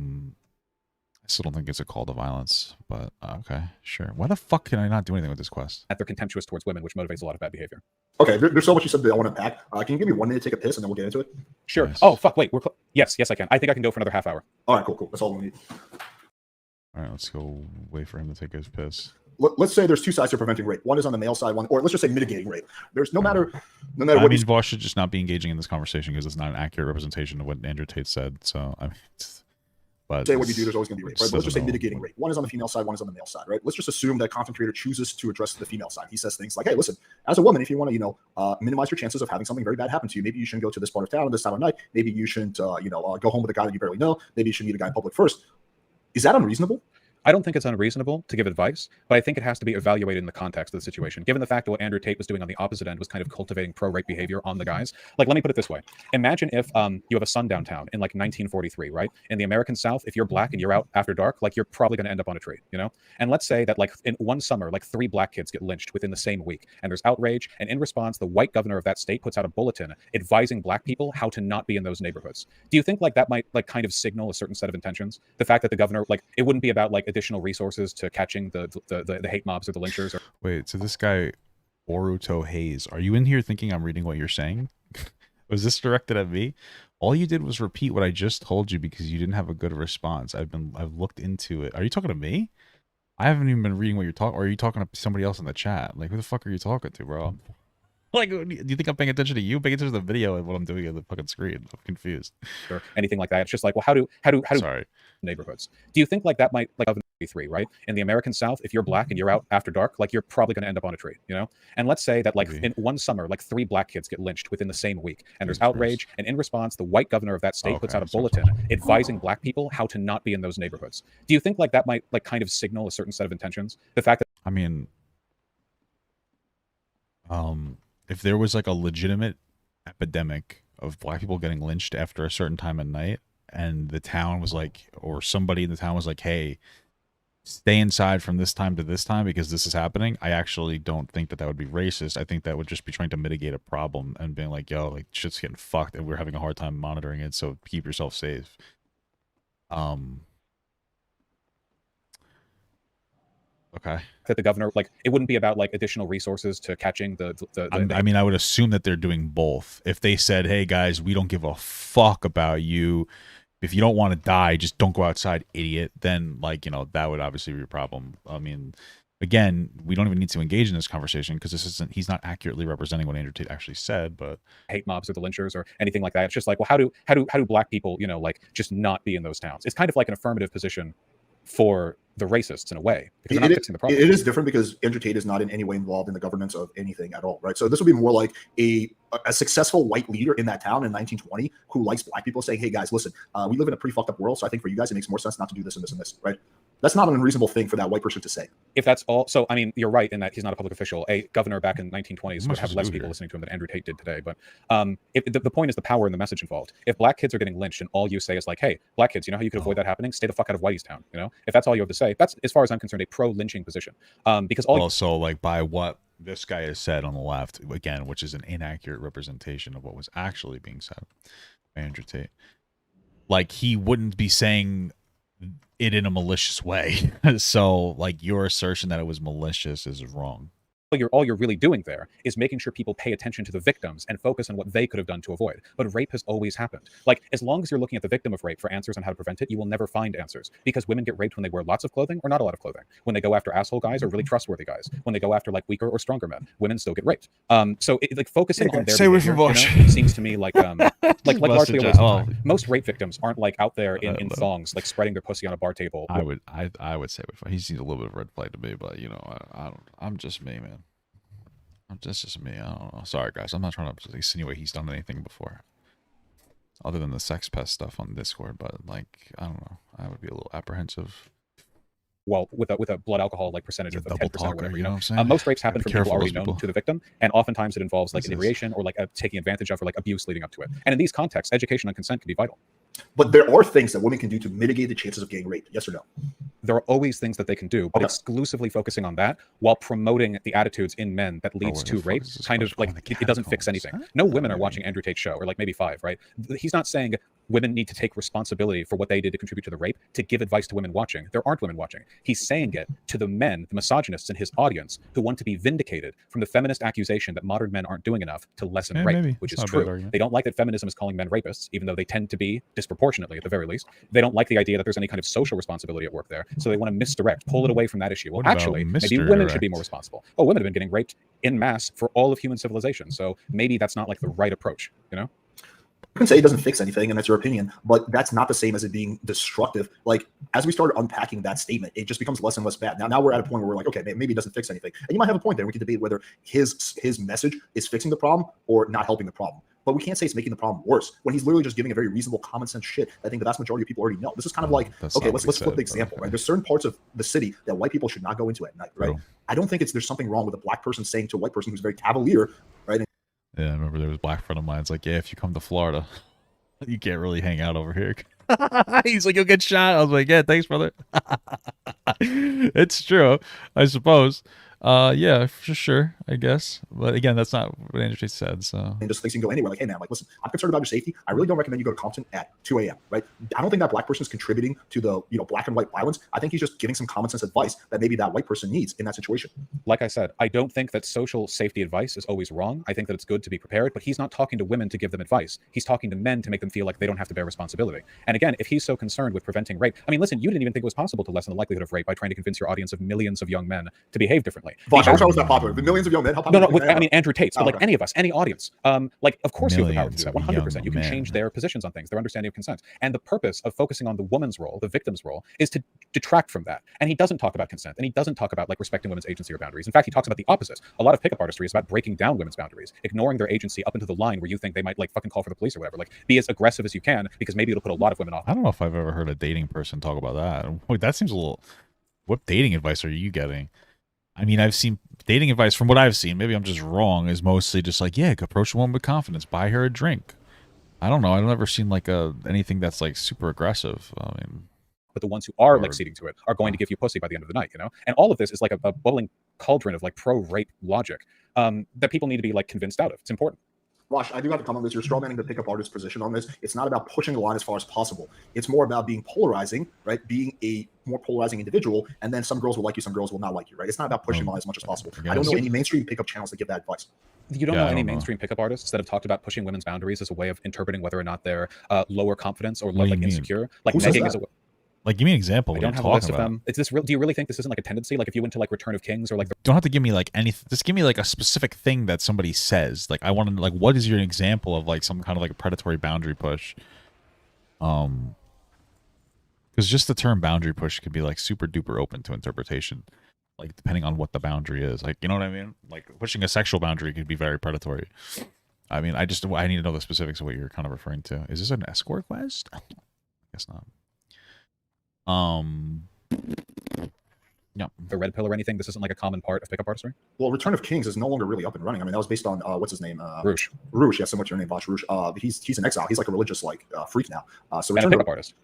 still don't think it's a call to violence, but okay, sure. Why the fuck can I not do anything with this quest? That they're contemptuous towards women, which motivates a lot of bad behavior. Okay, there's so much you said that I want to unpack. Can you give me 1 minute to take a piss and then we'll get into it? Sure. Nice. Oh, fuck, wait. Yes, I can. I think I can go for another half hour. All right, cool. That's all we need. All right, let's go wait for him to take his piss. Let's say there's two sides to preventing rape. One is on the male side, or let's just say mitigating rape. There's no matter I what. mean, Vaush should just not be engaging in this conversation because it's not an accurate representation of what Andrew Tate said. So, I mean, but say what you do, there's always going to be rape, right? But let's just say mitigating rape. One is on the female side, one is on the male side, right? Let's just assume that content creator chooses to address the female side. He says things like, "Hey, listen, as a woman, if you want to, minimize your chances of having something very bad happen to you, maybe you shouldn't go to this part of town at this time of night. Maybe you shouldn't, go home with a guy that you barely know. Maybe you should meet a guy in public first." Is that unreasonable? I don't think it's unreasonable to give advice, but I think it has to be evaluated in the context of the situation. Given the fact that what Andrew Tate was doing on the opposite end was kind of cultivating pro-rape behavior on the guys. Like, let me put it this way. Imagine if you have a sun downtown in like 1943, right? In the American South, if you're black and you're out after dark, like you're probably going to end up on a tree, And let's say that like in one summer, like 3 black kids get lynched within the same week, and there's outrage. And in response, the white governor of that state puts out a bulletin advising black people how to not be in those neighborhoods. Do you think like that might like kind of signal a certain set of intentions? The fact that the governor, like, it wouldn't be about like additional resources to catching the hate mobs or the lynchers. Or wait, so this guy Boruto Hayes, are you in here thinking I'm reading what you're saying? Was this directed at me? All you did was repeat what I just told you because you didn't have a good response. I've looked into it. Are you talking to me? I haven't even been reading what you're talking, or are you talking to somebody else in the chat? Like, who the fuck are you talking to, bro? Like, do you think I'm paying attention to you? Paying attention to the video and what I'm doing on the fucking screen. I'm confused. Or anything like that. It's just like, well, how do Sorry. Neighborhoods? Do you think like that might like 1943, right? In the American South, if you're black and you're out after dark, like you're probably going to end up on a tree, And let's say that like in one summer, like 3 black kids get lynched within the same week, and there's outrage. And in response, the white governor of that state puts out a bulletin advising black people how to not be in those neighborhoods. Do you think like that might like kind of signal a certain set of intentions? The fact that I mean, if there was like a legitimate epidemic of black people getting lynched after a certain time at night, and the town was like, or somebody in the town was like, hey, stay inside from this time to this time because this is happening, I actually don't think that would be racist. I think that would just be trying to mitigate a problem and being like, yo, like shit's getting fucked and we're having a hard time monitoring it, so keep yourself safe. Okay. That the governor, like, it wouldn't be about like additional resources to catching I mean, I would assume that they're doing both. If they said, hey guys, we don't give a fuck about you, if you don't want to die, just don't go outside, idiot, then like, that would obviously be a problem. I mean, again, we don't even need to engage in this conversation because he's not accurately representing what Andrew Tate actually said, but hate mobs or the lynchers or anything like that. It's just like, well, how do black people, like just not be in those towns? It's kind of like an affirmative position for the racists in a way, because they're not fixing the problem. It is different because Andrew Tate is not in any way involved in the governance of anything at all, right? So this would be more like a successful white leader in that town in 1920 who likes black people saying, hey guys, listen, we live in a pretty fucked up world, so I think for you guys it makes more sense not to do this and this and this, right? That's not an unreasonable thing for that white person to say. If that's all, so I mean, you're right in that he's not a public official. A governor back in the 1920s would have less people listening to him than Andrew Tate did today. But the point is the power and the message involved. If black kids are getting lynched and all you say is like, hey, black kids, you know how you could avoid that happening? Stay the fuck out of Whitey's town. If that's all you have to say, that's, as far as I'm concerned, a pro-lynching position. Because also like by what this guy has said on the left, again, which is an inaccurate representation of what was actually being said by Andrew Tate. Like, he wouldn't be saying it in a malicious way. So like your assertion that it was malicious is wrong. All you're really doing there is making sure people pay attention to the victims and focus on what they could have done to avoid. But rape has always happened. Like, as long as you're looking at the victim of rape for answers on how to prevent it, you will never find answers, because women get raped when they wear lots of clothing or not a lot of clothing. When they go after asshole guys or really trustworthy guys. When they go after like weaker or stronger men, women still get raped. So like focusing on their behavior, seems to me like largely a waste of time. Most rape victims aren't like out there in thongs, like spreading their pussy on a bar table. I would say he seems a little bit of a red flag to me, but I'm just me, man. That's just me. I don't know. Sorry, guys. I'm not trying to insinuate he's done anything before, other than the sex pest stuff on Discord. But like, I don't know. I would be a little apprehensive. Well, with a blood alcohol like percentage of 10% or whatever, you know what I'm saying? Most rapes happen from people already known to the victim, and oftentimes it involves like inebriation or like taking advantage of or like abuse leading up to it. And in these contexts, education on consent can be vital. But there are things that women can do to mitigate the chances of getting raped. Yes or no? There are always things that they can do, but exclusively focusing on that while promoting the attitudes in men that leads to rape, kind of like it doesn't fix anything. No women are watching Andrew Tate's show, or like maybe 5, right? He's not saying women need to take responsibility for what they did to contribute to the rape to give advice to women watching. There aren't women watching. He's saying it to the men, the misogynists in his audience who want to be vindicated from the feminist accusation that modern men aren't doing enough to lessen rape, which is true. They don't like that feminism is calling men rapists, even though they tend to be disproportionately at the very least. They don't like the idea that there's any kind of social responsibility at work there. So they want to misdirect, pull it away from that issue. Well, actually, maybe women should be more responsible. Oh, women have been getting raped en masse for all of human civilization. So maybe that's not like the right approach, you know? You can say it doesn't fix anything, and that's your opinion, but that's not the same as it being destructive. Like, as we started unpacking that statement, it just becomes less and less bad. Now we're at a point where we're like, okay, maybe it doesn't fix anything. And you might have a point there. We can debate whether his message is fixing the problem or not helping the problem. But we can't say it's making the problem worse when he's literally just giving a very reasonable, common sense shit. I think the vast majority of people already know. This is kind of like, okay, let's flip the example, right? There's certain parts of the city that white people should not go into at night, right? I don't think there's something wrong with a black person saying to a white person who's very cavalier, right? Yeah, I remember there was a black friend of mine. It's like, yeah, if you come to Florida, you can't really hang out over here. He's like, you'll get shot. I was like, yeah, thanks, brother. It's true, I suppose. Yeah, for sure, I guess. But again, that's not what Andrew Tate said. So, and just thinks you can go anywhere. Like, hey man, like, listen, I'm concerned about your safety. I really don't recommend you go to Compton at 2 a.m. Right? I don't think that black person is contributing to the black and white violence. I think he's just giving some common sense advice that maybe that white person needs in that situation. Like I said, I don't think that social safety advice is always wrong. I think that it's good to be prepared, but he's not talking to women to give them advice. He's talking to men to make them feel like they don't have to bear responsibility. And again, if he's so concerned with preventing rape, I mean, listen, you didn't even think it was possible to lessen the likelihood of rape by trying to convince your audience of millions of young men to behave differently. Vaush, I wish I was that popular. The millions of young men. How popular? No, I mean Andrew Tate's, but like any of us, any audience. Like, of course you have the power to do that. 100%. You can change their positions on things, their understanding of consent. And the purpose of focusing on the woman's role, the victim's role, is to detract from that. And he doesn't talk about consent, and he doesn't talk about like respecting women's agency or boundaries. In fact, he talks about the opposite. A lot of pickup artistry is about breaking down women's boundaries, ignoring their agency up into the line where you think they might like fucking call for the police or whatever. Like, be as aggressive as you can because maybe it'll put a lot of women off. I don't know if I've ever heard a dating person talk about that. Wait, that seems a little. What dating advice are you getting? I mean, I've seen dating advice from what I've seen. Maybe I'm just wrong. Is mostly just like, yeah, approach a woman with confidence, buy her a drink. I don't know. I've never seen like anything that's like super aggressive. I mean, but the ones who are like ceding to it are going to give you pussy by the end of the night, you know? And all of this is like a bubbling cauldron of like pro-rape logic that people need to be like convinced out of. It's important. Vaush, I do have to comment on this. You're strawmanning the pickup artist position on this. It's not about pushing the line as far as possible. It's more about being polarizing, right? Being a more polarizing individual, and then some girls will like you, some girls will not like you, right? It's not about pushing the line as much as possible. I don't know any mainstream pickup channels that give that advice. You don't know any mainstream pickup artists that have talked about pushing women's boundaries as a way of interpreting whether or not they're lower confidence or like insecure. Like negging is a like, give me an example. I don't have a list of them. Is this real? Do you really think this isn't like a tendency? Like if you went to like Return of Kings or like don't have to give me like anything. Just give me like a specific thing that somebody says. Like I want to like, what is your example of like some kind of like a predatory boundary push? Because just the term boundary push could be like super duper open to interpretation, like depending on what the boundary is. Like, you know what I mean? Like pushing a sexual boundary could be very predatory. I mean, I need to know the specifics of what you're kind of referring to. Is this an escort quest? I guess not. Yeah, the red pill or anything. This isn't like a common part of pickup artistry. Well, Return of Kings is no longer really up and running. I mean, that was based on what's his name? Rouge. Rouge, yeah, similar to your name, Vaush Rouge. He's in exile. He's like a religious like freak now. So and a pickup artist.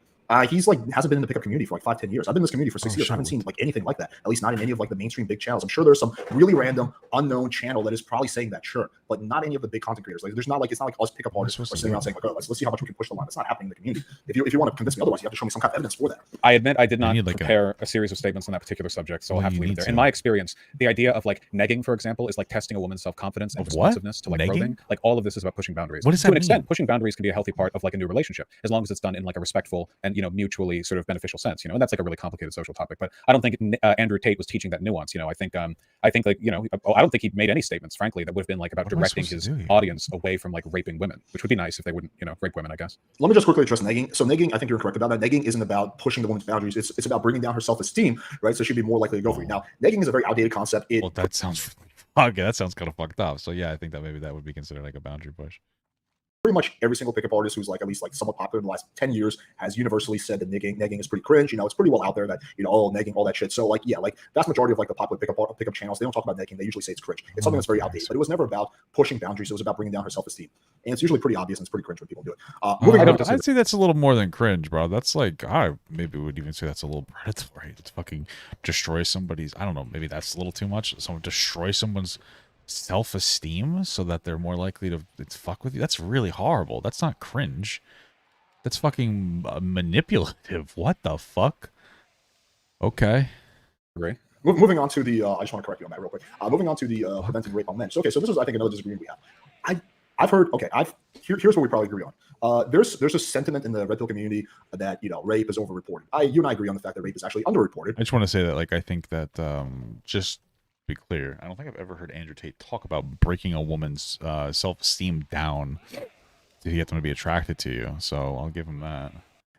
He's like hasn't been in the pickup community for like 5-10 years. I've been in this community for 6 years. I haven't seen like anything like that. At least not in any of like the mainstream big channels. I'm sure there's some really random unknown channel that is probably saying that, sure, but not any of the big content creators. Like there's not like it's not like us pickup artists are sitting around saying like, oh, let's see how much we can push the line. It's not happening in the community. If you want to convince me otherwise, you have to show me some kind of evidence for that. I admit I did not prepare a series of statements on that particular subject, so I'll have to leave it there. In my experience, the idea of like negging, for example, is like testing a woman's self-confidence and responsiveness to like probing. Like all of this is about pushing boundaries. What does that mean? To an extent, pushing boundaries can be a healthy part of like a new relationship, as long as it's done in like a respectful and mutually sort of beneficial sense, and that's like a really complicated social topic. But I don't think Andrew Tate was teaching that nuance. I think like I don't think he made any statements, frankly, that would have been like about directing his audience away from like raping women, which would be nice if they wouldn't rape women, I guess. Let me just quickly address negging. So negging, I think you're correct about that. Negging isn't about pushing the woman's boundaries. It's about bringing down her self-esteem, right? So she'd be more likely to go for you. Now, negging is a very outdated concept. Well, that sounds okay. That sounds kind of fucked up. So yeah, I think that maybe that would be considered like a boundary push. Pretty much every single pickup artist who's like at least like somewhat popular in the last 10 years has universally said that negging is pretty cringe. It's pretty well out there that oh, negging, all that shit. So like yeah, like vast majority of like the popular pickup channels, they don't talk about negging. They usually say it's cringe. It's something that's very outdated. But it was never about pushing boundaries. It was about bringing down her self-esteem. And it's usually pretty obvious and it's pretty cringe when people do it. I'd say that's a little more than cringe, bro. That's like I maybe would even say that's a little predatory. It's fucking destroy somebody's. I don't know. Maybe that's a little too much. Someone destroy someone's self-esteem so that they're more likely to fuck with you. That's really horrible. That's not cringe. That's fucking manipulative. What the fuck? Okay. Agree. Moving on to the, I just want to correct you on that real quick. Moving on to the preventing rape on men. So, okay, so this is, I think, another disagreement we have. I've heard, okay, here's what we probably agree on. There's a sentiment in the red pill community that, you know, rape is overreported. You and I agree on the fact that rape is actually underreported. I just want to say that, like, I think that, just to be clear, I don't think I've ever heard Andrew Tate talk about breaking a woman's self-esteem down to get them to be attracted to you. So I'll give him that.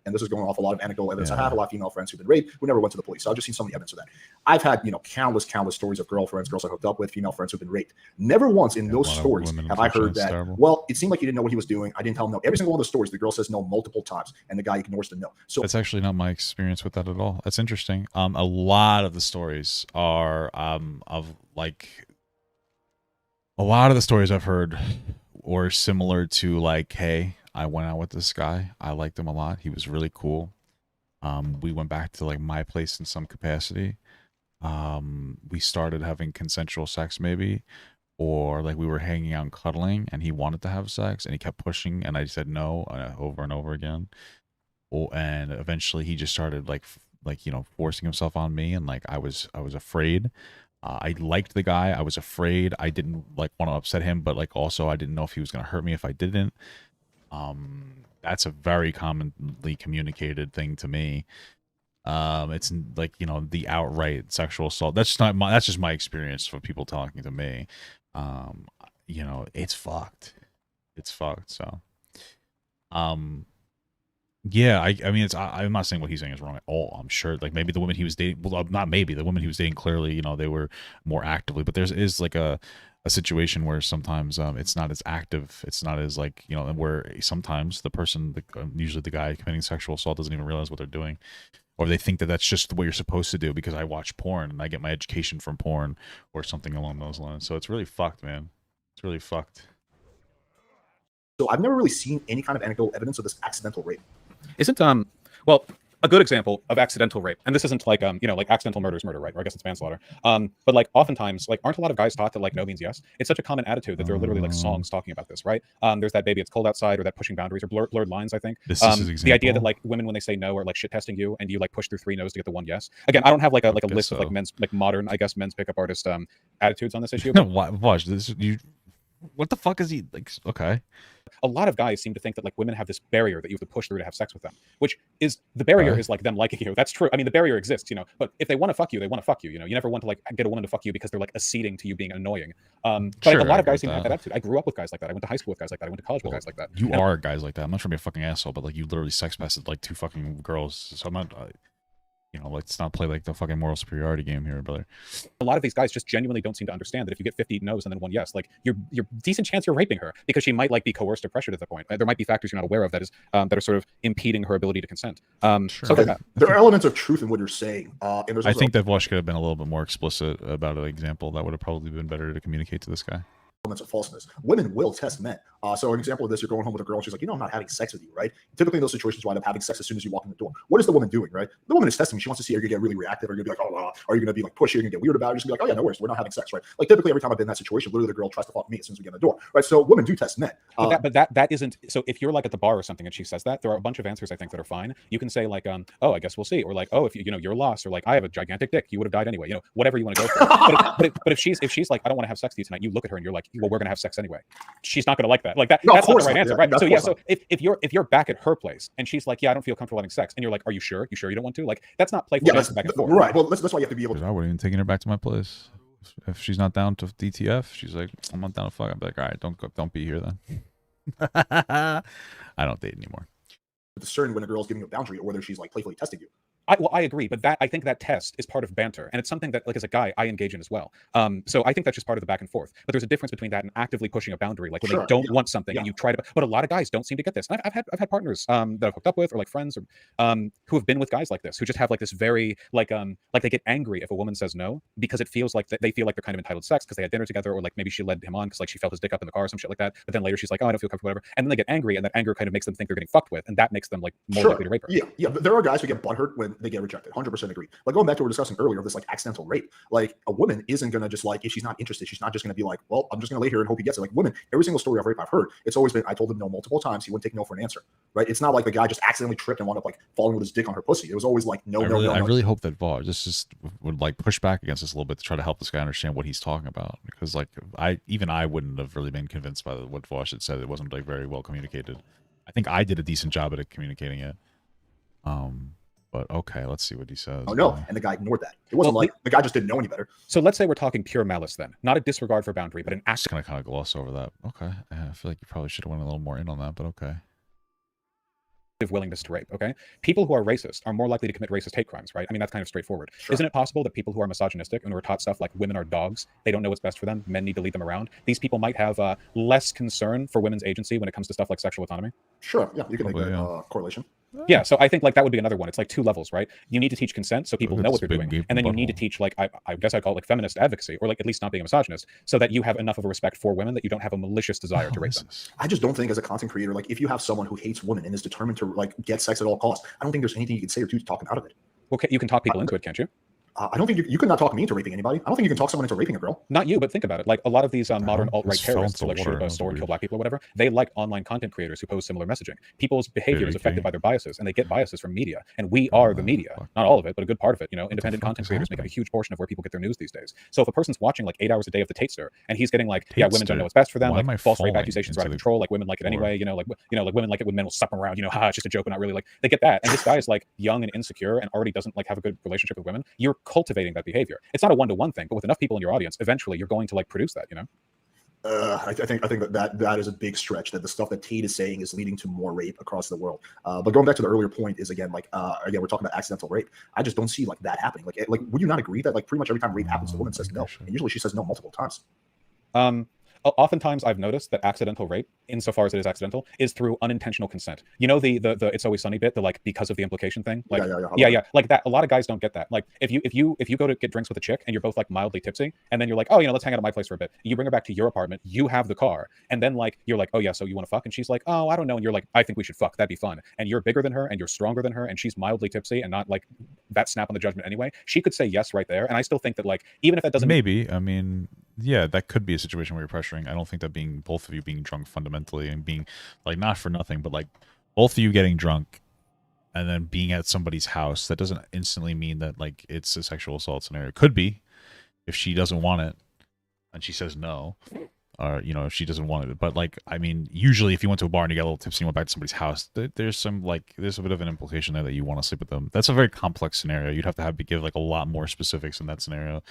And this is going off a lot of anecdotal evidence. I have a lot of female friends who've been raped who never went to the police. So I've just seen some of the evidence of that. I've had, you know, countless stories of girls I hooked up with, female friends who've been raped. Never once in those stories have I heard that, well, it seemed like he didn't know what he was doing. I didn't tell him no. Every single one of the stories, the girl says no multiple times, and the guy ignores the no. So that's actually not my experience with that at all. That's interesting. A lot of the stories are of like a lot of the stories I've heard were similar to like, hey, I went out with this guy. I liked him a lot. He was really cool. We went back to like my place in some capacity. We started having consensual sex maybe, or like we were hanging out and cuddling and he wanted to have sex and he kept pushing and I said no over and over again. And eventually he just started like, you know, forcing himself on me, and like I was afraid. I liked the guy. I was afraid. I didn't like want to upset him, but like also I didn't know if he was going to hurt me if I didn't. That's a very commonly communicated thing to me. It's like, you know, the outright sexual assault. That's just my experience from people talking to me. You know, it's fucked. It's fucked. So, yeah, I mean, I'm not saying what he's saying is wrong at all. I'm sure, like, maybe the women he was dating, well, not maybe, the women he was dating, clearly, you know, they were more actively, but is like a situation where sometimes it's not as active. It's not as like, you know, where sometimes the person, usually the guy committing sexual assault, doesn't even realize what they're doing, or they think that that's just what you're supposed to do because I watch porn and I get my education from porn or something along those lines. So it's really fucked, man. It's really fucked. So I've never really seen any kind of anecdotal evidence of this accidental rape. Isn't well, a good example of accidental rape, and this isn't like you know, like accidental murder is murder, right? Or I guess it's manslaughter. But like oftentimes, like, aren't a lot of guys taught that like no means yes? It's such a common attitude that there are literally like songs talking about this, right? There's that Baby It's Cold Outside, or that Pushing Boundaries, or blurred lines, I think. The idea that like women, when they say no, are like shit testing you, and you like push through 3 no's to get the 1 yes. Again, I don't have like a list of like men's, like modern, I guess, men's pickup artist attitudes on this issue. No, Vaush, this you. What the fuck is he like? Okay. A lot of guys seem to think that like women have this barrier that you have to push through to have sex with them, which is the barrier is like them liking you. That's true. I mean, the barrier exists, you know, but if they want to fuck you, they want to fuck you. You know, you never want to like get a woman to fuck you because they're like acceding to you being annoying. But Sure, like, a lot I of guys seem get to have that. that attitude. I grew up with guys like that. I went to high school with guys like that. I went to college with guys like that. You are guys like that. I'm not trying to be a fucking asshole, but like you literally sex pested like 2 fucking girls. So I'm not, you know, let's not play like the fucking moral superiority game here, brother. A lot of these guys just genuinely don't seem to understand that if you get 50 no's and then 1 yes, like you're decent chance you're raping her because she might like be coerced or pressured at that point. There might be factors you're not aware of that are sort of impeding her ability to consent. Okay. There are elements of truth in what you're saying. And there's I also think that Vaush could have been a little bit more explicit about an example. That would have probably been better to communicate to this guy. elements of falseness. Women will test men. So an example of this, you're going home with a girl and she's like, you know, I'm not having sex with you, right? Typically in those situations, you wind up having sex as soon as you walk in the door. What is the woman doing, right? The woman is testing. She wants to see, are you going to get really reactive? Are you going to be like, oh, are you going to be like pushy? Are you going to get weird about it? You're just going to be like, oh yeah, no worries. We're not having sex, right? Like typically every time I've been in that situation, literally the girl tries to fuck me as soon as we get in the door, right? So women do test men. But that isn't, so if you're like at the bar or something and she says that, there are a bunch of answers I think that are fine. You can say like, oh, I guess we'll see. Or like, oh, if you know, you're lost, or like, I have a gigantic dick, you would have died anyway, you know, whatever you want to go for. but if she's like, I don't want to have sex with you tonight, you look at her and you're like, well, we're going to have sex anyway. She's not going to like that. Like that, No, that's not the right not. answer, Yeah, right? that's So yeah, of so course if you're back at her place and she's like, yeah, I don't feel comfortable having sex, and you're like, are you sure? You sure you don't want to? Like, that's not playful. Yeah, That's back and forth. right. Well, that's why you have to be able to. I wouldn't even taking her back to my place. If she's not down to DTF, she's like, I'm not down to fuck. I'd be like, all right, don't be here then. I don't date anymore. discern when a girl's giving you a boundary or whether she's like playfully testing you. I agree, but I think that test is part of banter, and it's something that, like, as a guy, I engage in as well. So I think that's just part of the back and forth. But there's a difference between that and actively pushing a boundary, like when they don't want something and you try to. But a lot of guys don't seem to get this. And I've had partners that I've hooked up with, or like friends, or who have been with guys like this, who just have like this very like they get angry if a woman says no because it feels like they feel like they're kind of entitled to sex because they had dinner together, or like maybe she led him on because like she felt his dick up in the car or some shit like that. But then later she's like, oh, I don't feel comfortable, whatever. And then they get angry, and that anger kind of makes them think they're getting fucked with, and that makes them like more likely to rape her. Yeah, but there are guys who get butthurt when they get rejected. 100% agree. Like going back to what we were discussing earlier of this like accidental rape, like a woman isn't gonna just like, if she's not interested, she's not just gonna be like, well, I'm just gonna lay here and hope he gets it. Like women, every single story of rape I've heard, it's always been, I told him no multiple times, he wouldn't take no for an answer, right? It's not like the guy just accidentally tripped and wound up like falling with his dick on her pussy. It was always like no, no. I really hope that Vaush just would like push back against this a little bit to try to help this guy understand what he's talking about, because like I wouldn't have really been convinced by what Vaush had said. It wasn't like very well communicated. I think I did a decent job at communicating it. But okay, let's see what he says. Oh no, and the guy ignored that. It wasn't like the guy just didn't know any better. So let's say we're talking pure malice then, not a disregard for boundary, but an act. Just kind of gloss over that. Okay, I feel like you probably should have went a little more in on that, but okay. Willingness to rape. Okay, people who are racist are more likely to commit racist hate crimes, right? I mean, that's kind of straightforward. Sure. Isn't it possible that people who are misogynistic and who are taught stuff like women are dogs, they don't know what's best for them, men need to lead them around, these people might have less concern for women's agency when it comes to stuff like sexual autonomy? Sure, yeah, you can make that correlation. Yeah, so I think like that would be another one. It's like two levels, right? You need to teach consent so people know what they're doing, and then you need to teach like I guess I call it like feminist advocacy, or like at least not being a misogynist, so that you have enough of a respect for women that you don't have a malicious desire to rape them. I just don't think as a content creator, like if you have someone who hates women and is determined to like get sex at all costs, I don't think there's anything you can say or do to talk them out of it. Okay, you can talk people into it, can't you? I don't think you could not talk me into raping anybody. I don't think you can talk someone into raping a girl. Not you, but think about it. Like a lot of these modern alt-right terrorists who like shoot up a store and kill black people or whatever, they like online content creators who post similar messaging. People's behavior is affected by their biases, and they get biases from media. And we are the media. Not all of it, but a good part of it. You know, independent content creators make up a huge portion of where people get their news these days. So if a person's watching like 8 hours a day of the Tate stir, and he's getting like, yeah, women don't know what's best for them, like false rape accusations are out of control, like women like it anyway, like women like it when men will sup around, haha, it's just a joke, but not really. Like they get that. And this guy is like young and insecure and already doesn't like have a good relationship with women. You're cultivating that behavior. It's not a one-to-one thing, but with enough people in your audience, eventually you're going to like produce that, I think that is a big stretch, that the stuff that Tate is saying is leading to more rape across the world. But going back to the earlier point is again, like again, we're talking about accidental rape. I just don't see like that happening. Like would you not agree that like pretty much every time rape happens, the woman says no, and usually she says no multiple times? Oftentimes I've noticed that accidental rape, insofar as it is accidental, is through unintentional consent. You know the It's Always Sunny bit, the like because of the implication thing? Like yeah, like that. A lot of guys don't get that. Like if you go to get drinks with a chick and you're both like mildly tipsy, and then you're like, oh, let's hang out at my place for a bit. You bring her back to your apartment, you have the car, and then like you're like, oh yeah, so you want to fuck? And she's like, oh, I don't know. And you're like, I think we should fuck. That'd be fun. And you're bigger than her and you're stronger than her, and she's mildly tipsy and not like that snap on the judgment anyway. She could say yes right there. And I still think that like even if that doesn't I mean, yeah, that could be a situation where you're pressuring. I don't think that both of you being drunk fundamentally and being like not for nothing, but like both of you getting drunk and then being at somebody's house, that doesn't instantly mean that like it's a sexual assault scenario. It could be if she doesn't want it and she says no, or if she doesn't want it. But like, I mean, usually if you went to a bar and you got a little tipsy and went back to somebody's house, there's a bit of an implication there that you want to sleep with them. That's a very complex scenario. You'd have to give like a lot more specifics in that scenario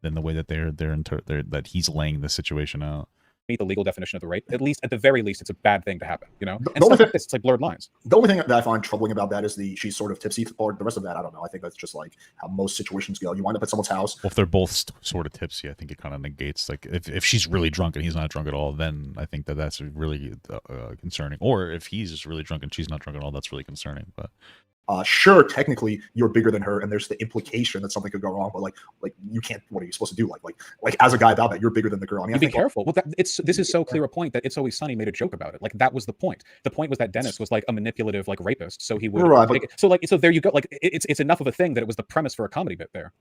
than the way that that he's laying the situation out. Meet the legal definition of the rape, at the very least, it's a bad thing to happen, And stuff like this, it's like blurred lines. The only thing that I find troubling about that is she's sort of tipsy, or the rest of that, I don't know. I think that's just like how most situations go. You wind up at someone's house. Well, if they're both sort of tipsy, I think it kind of negates, like, if she's really drunk and he's not drunk at all, then I think that's really concerning. Or if he's just really drunk and she's not drunk at all, that's really concerning. But sure, technically you're bigger than her, and there's the implication that something could go wrong. But like you can't. What are you supposed to do? Like as a guy about that, you're bigger than the girl. I mean, be careful. Well, this is so clear a point that It's Always Sunny made a joke about it. Like that was the point. The point was that Dennis was like a manipulative like rapist, so he would. Right, so there you go. Like it's enough of a thing that it was the premise for a comedy bit there.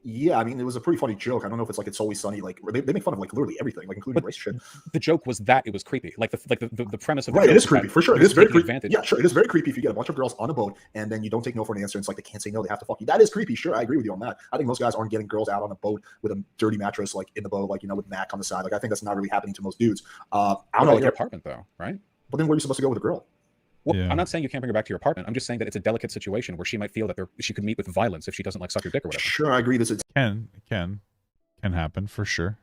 Yeah, I mean, it was a pretty funny joke. I don't know if it's like It's Always Sunny. Like they make fun of like literally everything, like including race shit. The joke was that it was creepy. Like the premise of the it is creepy for sure. It is very creepy. Yeah, sure, it is very creepy if you get a bunch of girls on a boat and then you don't take no for an answer. And it's like they can't say no, they have to fuck you. That is creepy. Sure, I agree with you on that. I think most guys aren't getting girls out on a boat with a dirty mattress, like in the boat, like with Mac on the side. Like I think that's not really happening to most dudes. I don't know. Your apartment though, right? But then where are you supposed to go with a girl? Well, yeah. I'm not saying you can't bring her back to your apartment. I'm just saying that it's a delicate situation where she might feel that she could meet with violence if she doesn't like suck your dick or whatever. Sure, I agree. It can happen for sure.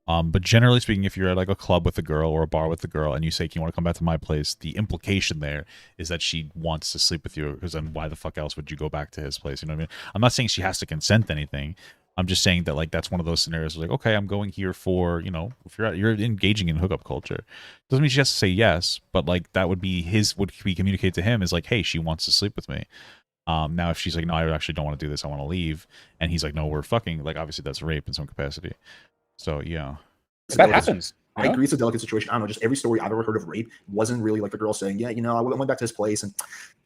But generally speaking, if you're at like a club with a girl or a bar with a girl and you say, "Can you want to come back to my place?" the implication there is that she wants to sleep with you, because then why the fuck else would you go back to his place? You know what I mean? I'm not saying she has to consent to anything. I'm just saying that like that's one of those scenarios where, like, okay, I'm going here for, if you're engaging in hookup culture, doesn't mean she has to say yes, but like that would be what we communicate to him is like, hey, she wants to sleep with me. Now if she's like, no, I actually don't want to do this, I want to leave, and he's like, no, we're fucking, like obviously that's rape in some capacity. So yeah, that happens. I agree it's a delicate situation. I don't know, just every story I've ever heard of rape wasn't really like the girl saying, yeah, I went back to his place and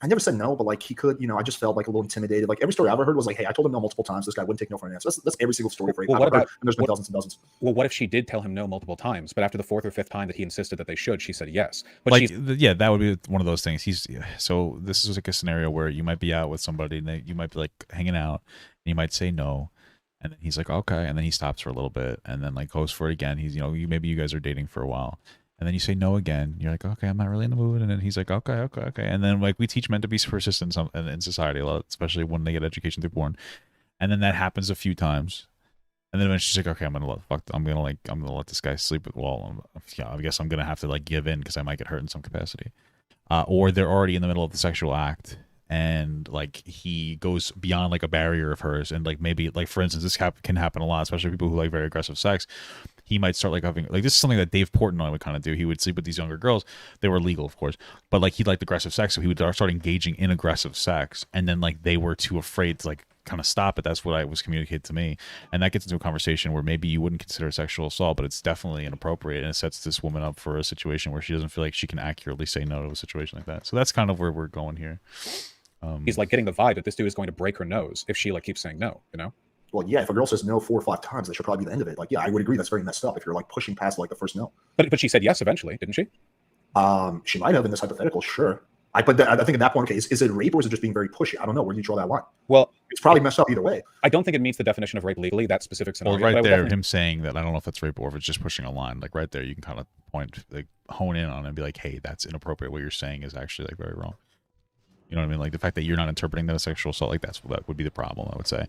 I never said no, but like he could, I just felt like a little intimidated. Like every story I ever heard was like, hey, I told him no multiple times. This guy wouldn't take no for an answer. That's every single story for rape I've ever heard, and there's been dozens and dozens. Well, what if she did tell him no multiple times, but after the 4th or 5th time that he insisted that they should, she said yes? But like, yeah, that would be one of those things. So this is like a scenario where you might be out with somebody and you might be like hanging out and you might say no. And then he's like, okay. And then he stops for a little bit and then like goes for it again. He's, maybe you guys are dating for a while. And then you say no again. You're like, okay, I'm not really in the mood. And then he's like, okay. And then like we teach men to be persistent in society a lot, especially when they get education through porn. And then that happens a few times. And then when she's like, okay, I'm gonna let this guy sleep with I guess I'm gonna have to like give in because I might get hurt in some capacity. Or they're already in the middle of the sexual act. And like he goes beyond like a barrier of hers, and like maybe like for instance, this can happen a lot, especially people who like very aggressive sex. He might start like having like this is something that Dave Portnoy would kind of do. He would sleep with these younger girls. They were legal, of course, but like he liked aggressive sex, so he would start engaging in aggressive sex, and then like they were too afraid to like kind of stop it. That's what I was communicated to me, and that gets into a conversation where maybe you wouldn't consider sexual assault, but it's definitely inappropriate, and it sets this woman up for a situation where she doesn't feel like she can accurately say no to a situation like that. So that's kind of where we're going here. He's like getting the vibe that this dude is going to break her nose if she like keeps saying no, Well, yeah, if a girl says no 4 or 5 times, that should probably be the end of it. Like, yeah, I would agree that's very messed up if you're like pushing past like the first no. But she said yes eventually, didn't she? She might have in this hypothetical, sure. I think at that point, okay, is it rape or is it just being very pushy? I don't know. Where do you draw that line? Well, it's probably messed up either way. I don't think it meets the definition of rape legally, that specific scenario. Well, right there, him saying that, I don't know if that's rape or if it's just pushing a line. Like right there, you can kind of point, like hone in on it and be like, hey, that's inappropriate. What you're saying is actually like very wrong. You know what I mean? Like the fact that you're not interpreting that as sexual assault, like that would be the problem, I would say.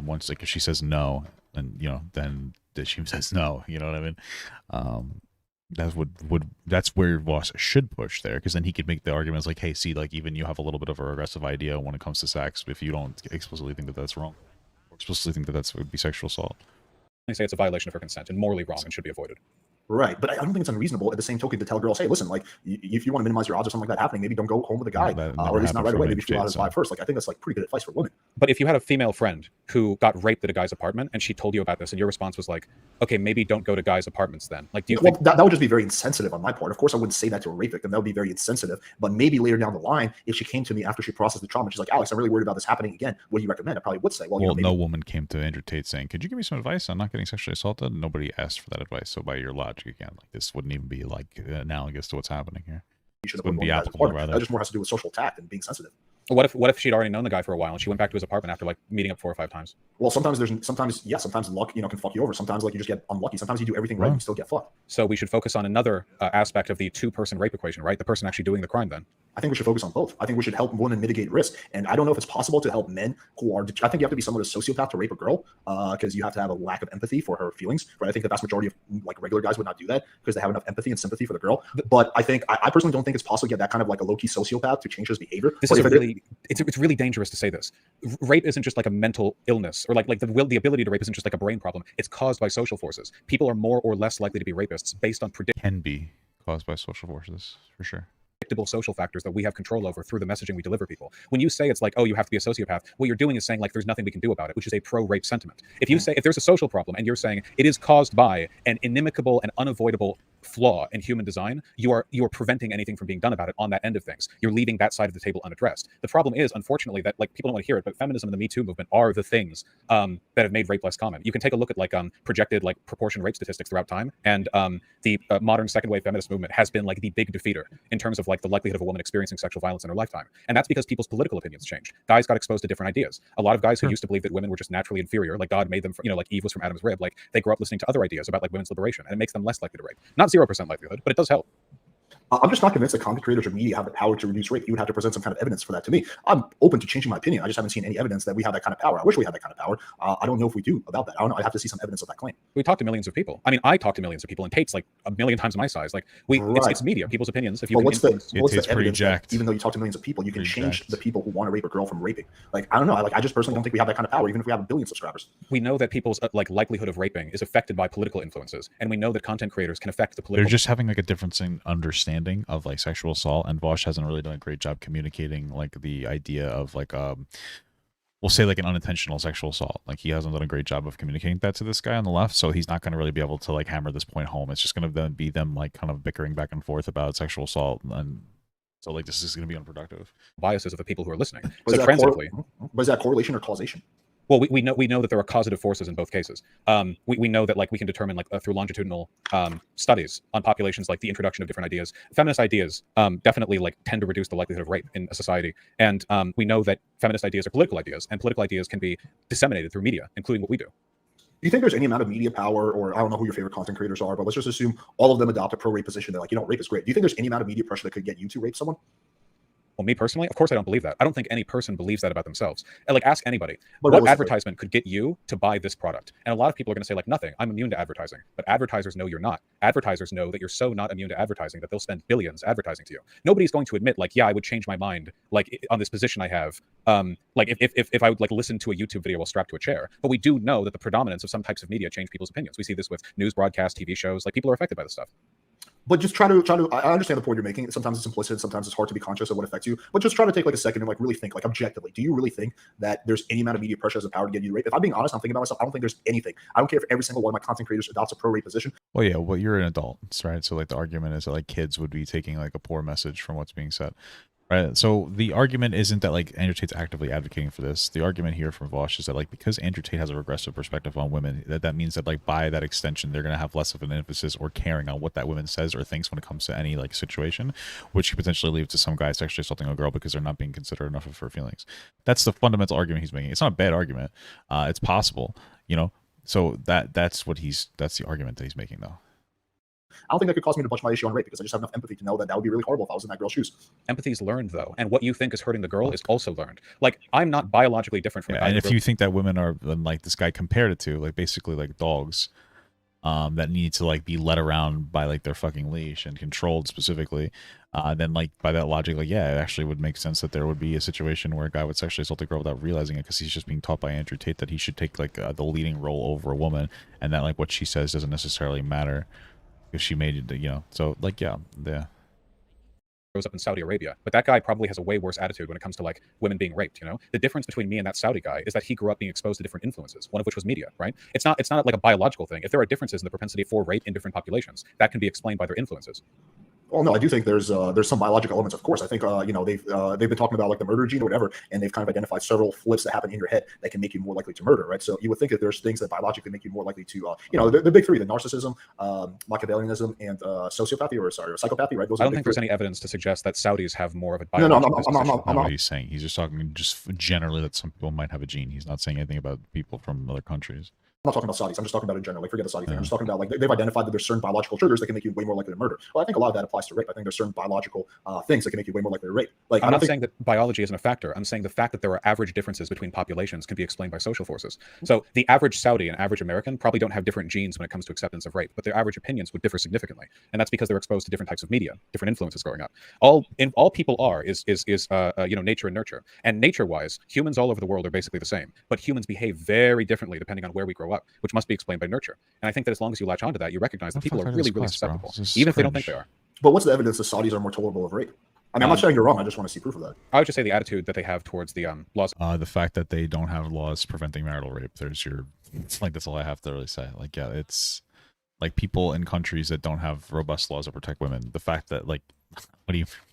Once like if she says no, and then she says no, you know what I mean? That's where Vaush should push there, because then he could make the arguments like, hey, see, like even you have a little bit of a regressive idea when it comes to sex if you don't explicitly think that that's wrong, or explicitly think that would be sexual assault. They say it's a violation of her consent and morally wrong and should be avoided. Right, but I don't think it's unreasonable at the same token to tell girls, hey, listen, like if you want to minimize your odds of something like that happening, maybe don't go home with a guy, or at least not right away. Maybe feel out his vibe first. Like I think that's like pretty good advice for women. But if you had a female friend who got raped at a guy's apartment and she told you about this, and your response was like, okay, maybe don't go to guys' apartments then. Like, do you think that would just be very insensitive on my part? Of course, I wouldn't say that to a rape victim. That would be very insensitive. But maybe later down the line, if she came to me after she processed the trauma, she's like, Alex, I'm really worried about this happening again. What do you recommend? I probably would say, well, no woman came to Andrew Tate saying, could you give me some advice on not getting sexually assaulted? Nobody asked for that advice. So by your logic, again, like this wouldn't even be like analogous to what's happening here. You should have wouldn't be applicable, rather. That just more has to do with social tact and being sensitive. What if she'd already known the guy for a while and she went back to his apartment after like meeting up 4 or 5 times? Well, sometimes luck, can fuck you over. Sometimes like you just get unlucky. Sometimes you do everything right and you still get fucked. So we should focus on another aspect of the 2-person rape equation, right? The person actually doing the crime then. I think we should focus on both. I think we should help women mitigate risk. And I don't know if it's possible to help men who are, I think you have to be somewhat a sociopath to rape a girl because you have to have a lack of empathy for her feelings. Right? I think the vast majority of like regular guys would not do that because they have enough empathy and sympathy for the girl. But I think, I personally don't think it's possible to get that kind of like a low-key sociopath to change his behavior. It's really dangerous to say this. Rape isn't just like a mental illness, or like the ability to rape isn't just like a brain problem. It's caused by social forces. People are more or less likely to be rapists based on can be caused by social forces, for sure. Predictable social factors that we have control over through the messaging we deliver people. When you say it's like, oh, you have to be a sociopath, what you're doing is saying like there's nothing we can do about it, which is a pro-rape sentiment. If you say if there's a social problem and you're saying it is caused by an inimicable and unavoidable flaw in human design, you are preventing anything from being done about it on that end of things. You're leaving that side of the table unaddressed. The problem is, unfortunately, that like people don't want to hear it, but feminism and the Me Too movement are the things that have made rape less common. You can take a look at like projected like proportion rape statistics throughout time, and the modern second wave feminist movement has been like the big defeater in terms of like the likelihood of a woman experiencing sexual violence in her lifetime. And that's because people's political opinions changed. Guys got exposed to different ideas. A lot of guys who used to believe that women were just naturally inferior, like God made them, like Eve was from Adam's rib, like they grew up listening to other ideas about like women's liberation, and it makes them less likely to rape. Not 0% likelihood, but it does help. I'm just not convinced that content creators or media have the power to reduce rape. You would have to present some kind of evidence for that to me. I'm open to changing my opinion. I just haven't seen any evidence that we have that kind of power. I wish we had that kind of power. I don't know if we do about that. I don't know. I'd have to see some evidence of that claim. We talk to millions of people. I mean, I talk to millions of people, and Tate's like a million times my size. Like it's media, people's opinions. If you what's the evidence that even though you talk to millions of people, you can change the people who want to rape a girl from raping? Like, I don't know. I just personally don't think we have that kind of power, even if we have 1 billion subscribers. We know that people's like likelihood of raping is affected by political influences, and we know that content creators can affect the political. They're just having like a difference in understanding of like sexual assault, and Vaush hasn't really done a great job communicating like the idea of like we'll say like an unintentional sexual assault. Like he hasn't done a great job of communicating that to this guy on the left, so he's not going to really be able to like hammer this point home. It's just going to then be them like kind of bickering back and forth about sexual assault, and so like this is going to be unproductive. Biases of the people who are listening. Was So that transitively, was that correlation or causation? well, we know that there are causative forces in both cases. We know that like we can determine like through longitudinal studies on populations, like the introduction of different ideas. Feminist ideas definitely like tend to reduce the likelihood of rape in a society, and we know that feminist ideas are political ideas, and political ideas can be disseminated through media, including what we do. Do you think there's any amount of media power, or I don't know who your favorite content creators are, but let's just assume all of them adopt a pro-rape position. They're like, rape is great. Do you think there's any amount of media pressure that could get you to rape someone? Well, me personally, of course, I don't believe that. I don't think any person believes that about themselves. And like, ask anybody, But what realistically- advertisement could get you to buy this product? And a lot of people are going to say like, nothing. I'm immune to advertising. But advertisers know you're not. Advertisers know that you're so not immune to advertising that they'll spend billions advertising to you. Nobody's going to admit like, yeah, I would change my mind like on this position I have. Like if I would like listen to a YouTube video while strapped to a chair. But we do know that the predominance of some types of media change people's opinions. We see this with news broadcasts, TV shows. Like people are affected by this stuff. But just try to. I understand the point you're making. Sometimes it's implicit. Sometimes it's hard to be conscious of what affects you. But just try to take like a second and like really think, like objectively. Do you really think that there's any amount of media pressure has the power to get you to rape? If I'm being honest, I'm thinking about myself. I don't think there's anything. I don't care if every single one of my content creators adopts a pro-rape position. Well, yeah, well, you're an adult, right? So like the argument is that like kids would be taking like a poor message from what's being said. Right. So the argument isn't that like Andrew Tate's actively advocating for this. The argument here from Vaush is that like because Andrew Tate has a regressive perspective on women, that means that like by that extension they're going to have less of an emphasis or caring on what that woman says or thinks when it comes to any like situation, which could potentially lead to some guy sexually assaulting a girl because they're not being considerate enough of her feelings. That's the fundamental argument he's making. It's not a bad argument. It's possible, So that's the argument that he's making though. I don't think that could cause me to butch my issue on rape because I just have enough empathy to know that that would be really horrible if I was in that girl's shoes. Empathy's learned though, and what you think is hurting the girl is also learned. Like I'm not biologically different from. Yeah, and if you think that women are like this guy compared it to, like basically like dogs, that need to like be led around by like their fucking leash and controlled specifically, then like by that logic, like yeah, it actually would make sense that there would be a situation where a guy would sexually assault a girl without realizing it because he's just being taught by Andrew Tate that he should take like the leading role over a woman, and that like what she says doesn't necessarily matter. If she made it, so like yeah. Grows up in Saudi Arabia, but that guy probably has a way worse attitude when it comes to like women being raped. The difference between me and that Saudi guy is that he grew up being exposed to different influences, one of which was media. Right? It's not like a biological thing. If there are differences in the propensity for rape in different populations, that can be explained by their influences. Well, no, I do think there's some biological elements. Of course, I think they've been talking about like the murder gene or whatever, and they've kind of identified several flips that happen in your head that can make you more likely to murder, right? So you would think that there's things that biologically make you more likely to, the big three: the narcissism, Machiavellianism, and psychopathy or psychopathy, right? Those I are don't the think big there's three. any evidence to suggest that Saudis have more of a No, biological. I'm not what he's saying. He's just talking just generally that some people might have a gene. He's not saying anything about people from other countries. I'm not talking about Saudis. I'm just talking about in general. Like, forget the Saudi thing. I'm just talking about like they've identified that there's certain biological triggers that can make you way more likely to murder. Well, I think a lot of that applies to rape. I think there's certain biological things that can make you way more likely to rape. Like, I'm not saying that biology isn't a factor. I'm saying the fact that there are average differences between populations can be explained by social forces. So the average Saudi and average American probably don't have different genes when it comes to acceptance of rape, but their average opinions would differ significantly, and that's because they're exposed to different types of media, different influences growing up. All people are is nature and nurture. And nature-wise, humans all over the world are basically the same, but humans behave very differently depending on where we grow up, which must be explained by nurture. And I think that as long as you latch onto that, you recognize that people are really, really susceptible, even if they don't think they are. But what's the evidence that Saudis are more tolerable of rape? I mean, I'm not saying you're wrong. I just want to see proof of that. I would just say the attitude that they have towards the laws. The fact that they don't have laws preventing marital rape. It's like that's all I have to really say. Like, yeah, it's like people in countries that don't have robust laws that protect women. The fact that like,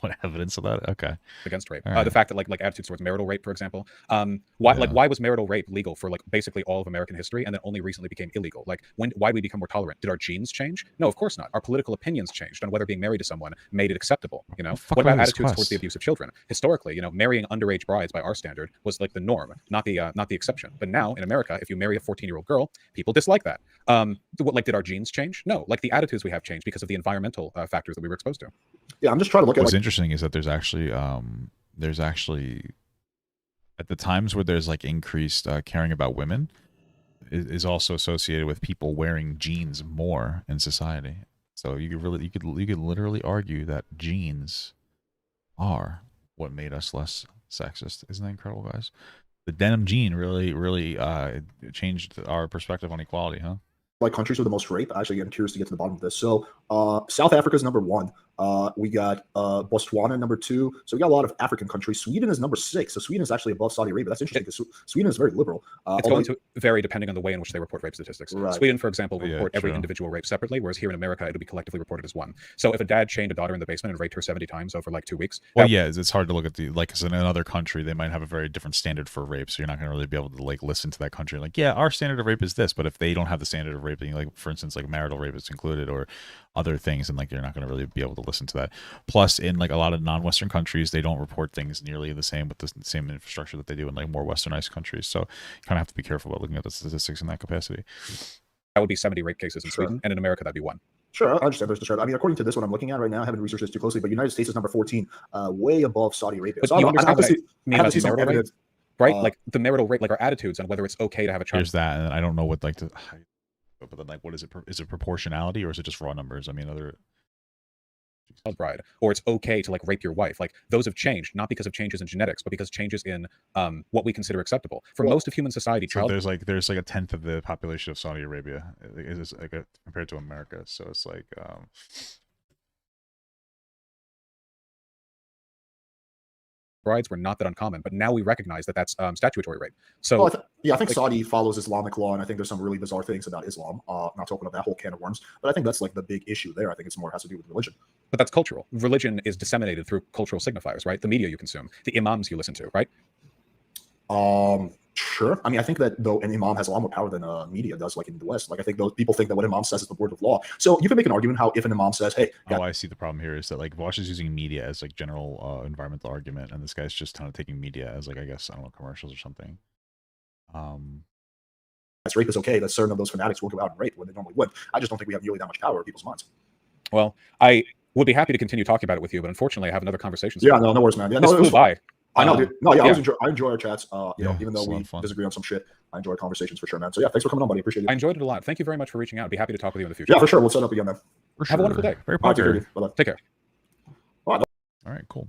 what evidence of that? Okay, against rape. Right. The fact that like attitudes towards marital rape, for example. Why was marital rape legal for like basically all of American history and then only recently became illegal? Like why did we become more tolerant? Did our genes change? No, of course not. Our political opinions changed on whether being married to someone made it acceptable. What about attitudes towards the abuse of children? Historically, marrying underage brides by our standard was like the norm, not the exception. But now in America, if you marry a 14-year-old girl, people dislike that. Did our genes change? No, like the attitudes we have changed because of the environmental factors that we were exposed to. Yeah, I'm just trying to look at what's interesting is that there's actually at the times where there's like increased caring about women is also associated with people wearing jeans more in society. So you could literally argue that jeans are what made us less sexist. Isn't that incredible, guys? The denim jean really changed our perspective on equality, huh? like countries with the most rape. Actually, I'm curious to get to the bottom of this. So South Africa is number 1. We got Botswana number 2. So we got a lot of African countries. Sweden is number 6. So Sweden is actually above Saudi Arabia. That's interesting because Sweden is very liberal. It's going to vary depending on the way in which they report rape statistics. Right. Sweden, for example, will report every true. individual rape separately, whereas here in America, it'll be collectively reported as one. So if a dad chained a daughter in the basement and raped her 70 times over like 2 weeks. Well, yeah, it's hard to look at the, like, 'cause in another country, they might have a very different standard for rape. So you're not going to really be able to, like, listen to that country. Like, yeah, our standard of rape is this. But if they don't have the standard of rape, like, for instance, like marital rape is included or other things, and like you're not going to really be able to listen to that. Plus, in like a lot of non-Western countries, they don't report things nearly the same with the same infrastructure that they do in like more Westernized countries. So you kind of have to be careful about looking at the statistics in that capacity. That would be 70 rape cases in Sweden, and in America, that'd be 1. Sure, I understand there's the chart. I mean, according to this one I'm looking at right now, I haven't researched this too closely, but United States is number 14, way above Saudi Arabia. But So you I have to see, mean I have about to see the some marital rape, evidence. right? Like the marital rape, like our attitudes on whether it's okay to have a child. There's that, and I don't know what like to. But then, like, what is it? Is it proportionality or is it just raw numbers? I mean, other bride, or it's okay to like rape your wife. Like those have changed, not because of changes in genetics, but because changes in what we consider acceptable. For most of human society, so there's like a tenth of the population of Saudi Arabia is like compared to America. So it's like brides were not that uncommon, but now we recognize that that's statutory rape. So Well, I think Saudi follows Islamic law, and I think there's some really bizarre things about Islam. Not to open up that whole can of worms, but I think that's like the big issue there. I think it's more has to do with religion. But that's cultural. Religion is disseminated through cultural signifiers, right? The media you consume, the imams you listen to, right? Sure. I mean, I think that though an imam has a lot more power than media does, like in the West. Like I think those people think that what imam says is the word of law. So you can make an argument how if an imam says, "Hey," I see the problem here is that like Vaush is using media as like general environmental argument, and this guy's just kind of taking media as like I guess I don't know commercials or something. That's rape is okay, that certain of those fanatics will go out and rape when they normally would. I just don't think we have nearly that much power in people's minds. Well, I would be happy to continue talking about it with you, but unfortunately, I have another conversation. Yeah, no worries, man. Yeah, this no, flew by. I know, dude. No, yeah, yeah. I enjoy our chats. You know, even though we disagree on some shit, I enjoy conversations for sure, man. So yeah, thanks for coming on, buddy. Appreciate it. I enjoyed it a lot. Thank you very much for reaching out. I'd be happy to talk with you in the future. Yeah, for sure. We'll set up again, man. Have a wonderful day. Very All right, popular. Bye-bye. Take care. All right, cool.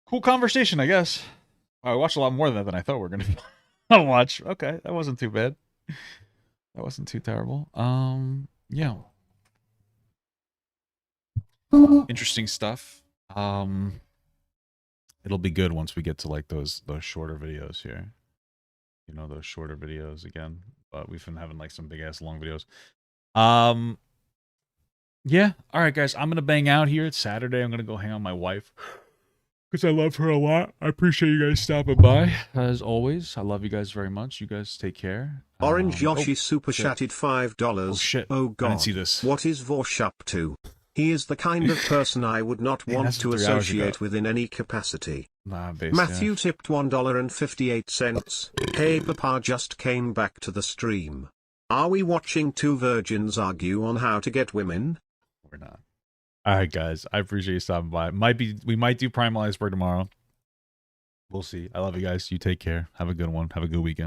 Cool conversation, I guess. I watched a lot more of that than I thought we were gonna watch. Okay, that wasn't too bad. That wasn't too terrible. Yeah. Interesting stuff. It'll be good once we get to like those shorter videos here. You know, those shorter videos again. But we've been having like some big ass long videos. Yeah. All right, guys. I'm gonna bang out here. It's Saturday. I'm gonna go hang out with my wife because I love her a lot. I appreciate you guys stopping by as always. I love you guys very much. You guys take care. Orange Yoshi super shit. chatted $5. Oh shit! Oh god! I didn't see this. What is Vaush up to? He is the kind of person I would not Man, want that's to 3 hours associate ago. with in any capacity. Nah, base, Matthew yeah. tipped $1.58. Hey Papa just came back to the stream. Are we watching two virgins argue on how to get women? We're not. All right, guys. I appreciate you stopping by. We might do Primal Iceberg tomorrow. We'll see. I love you guys. You take care. Have a good one. Have a good weekend.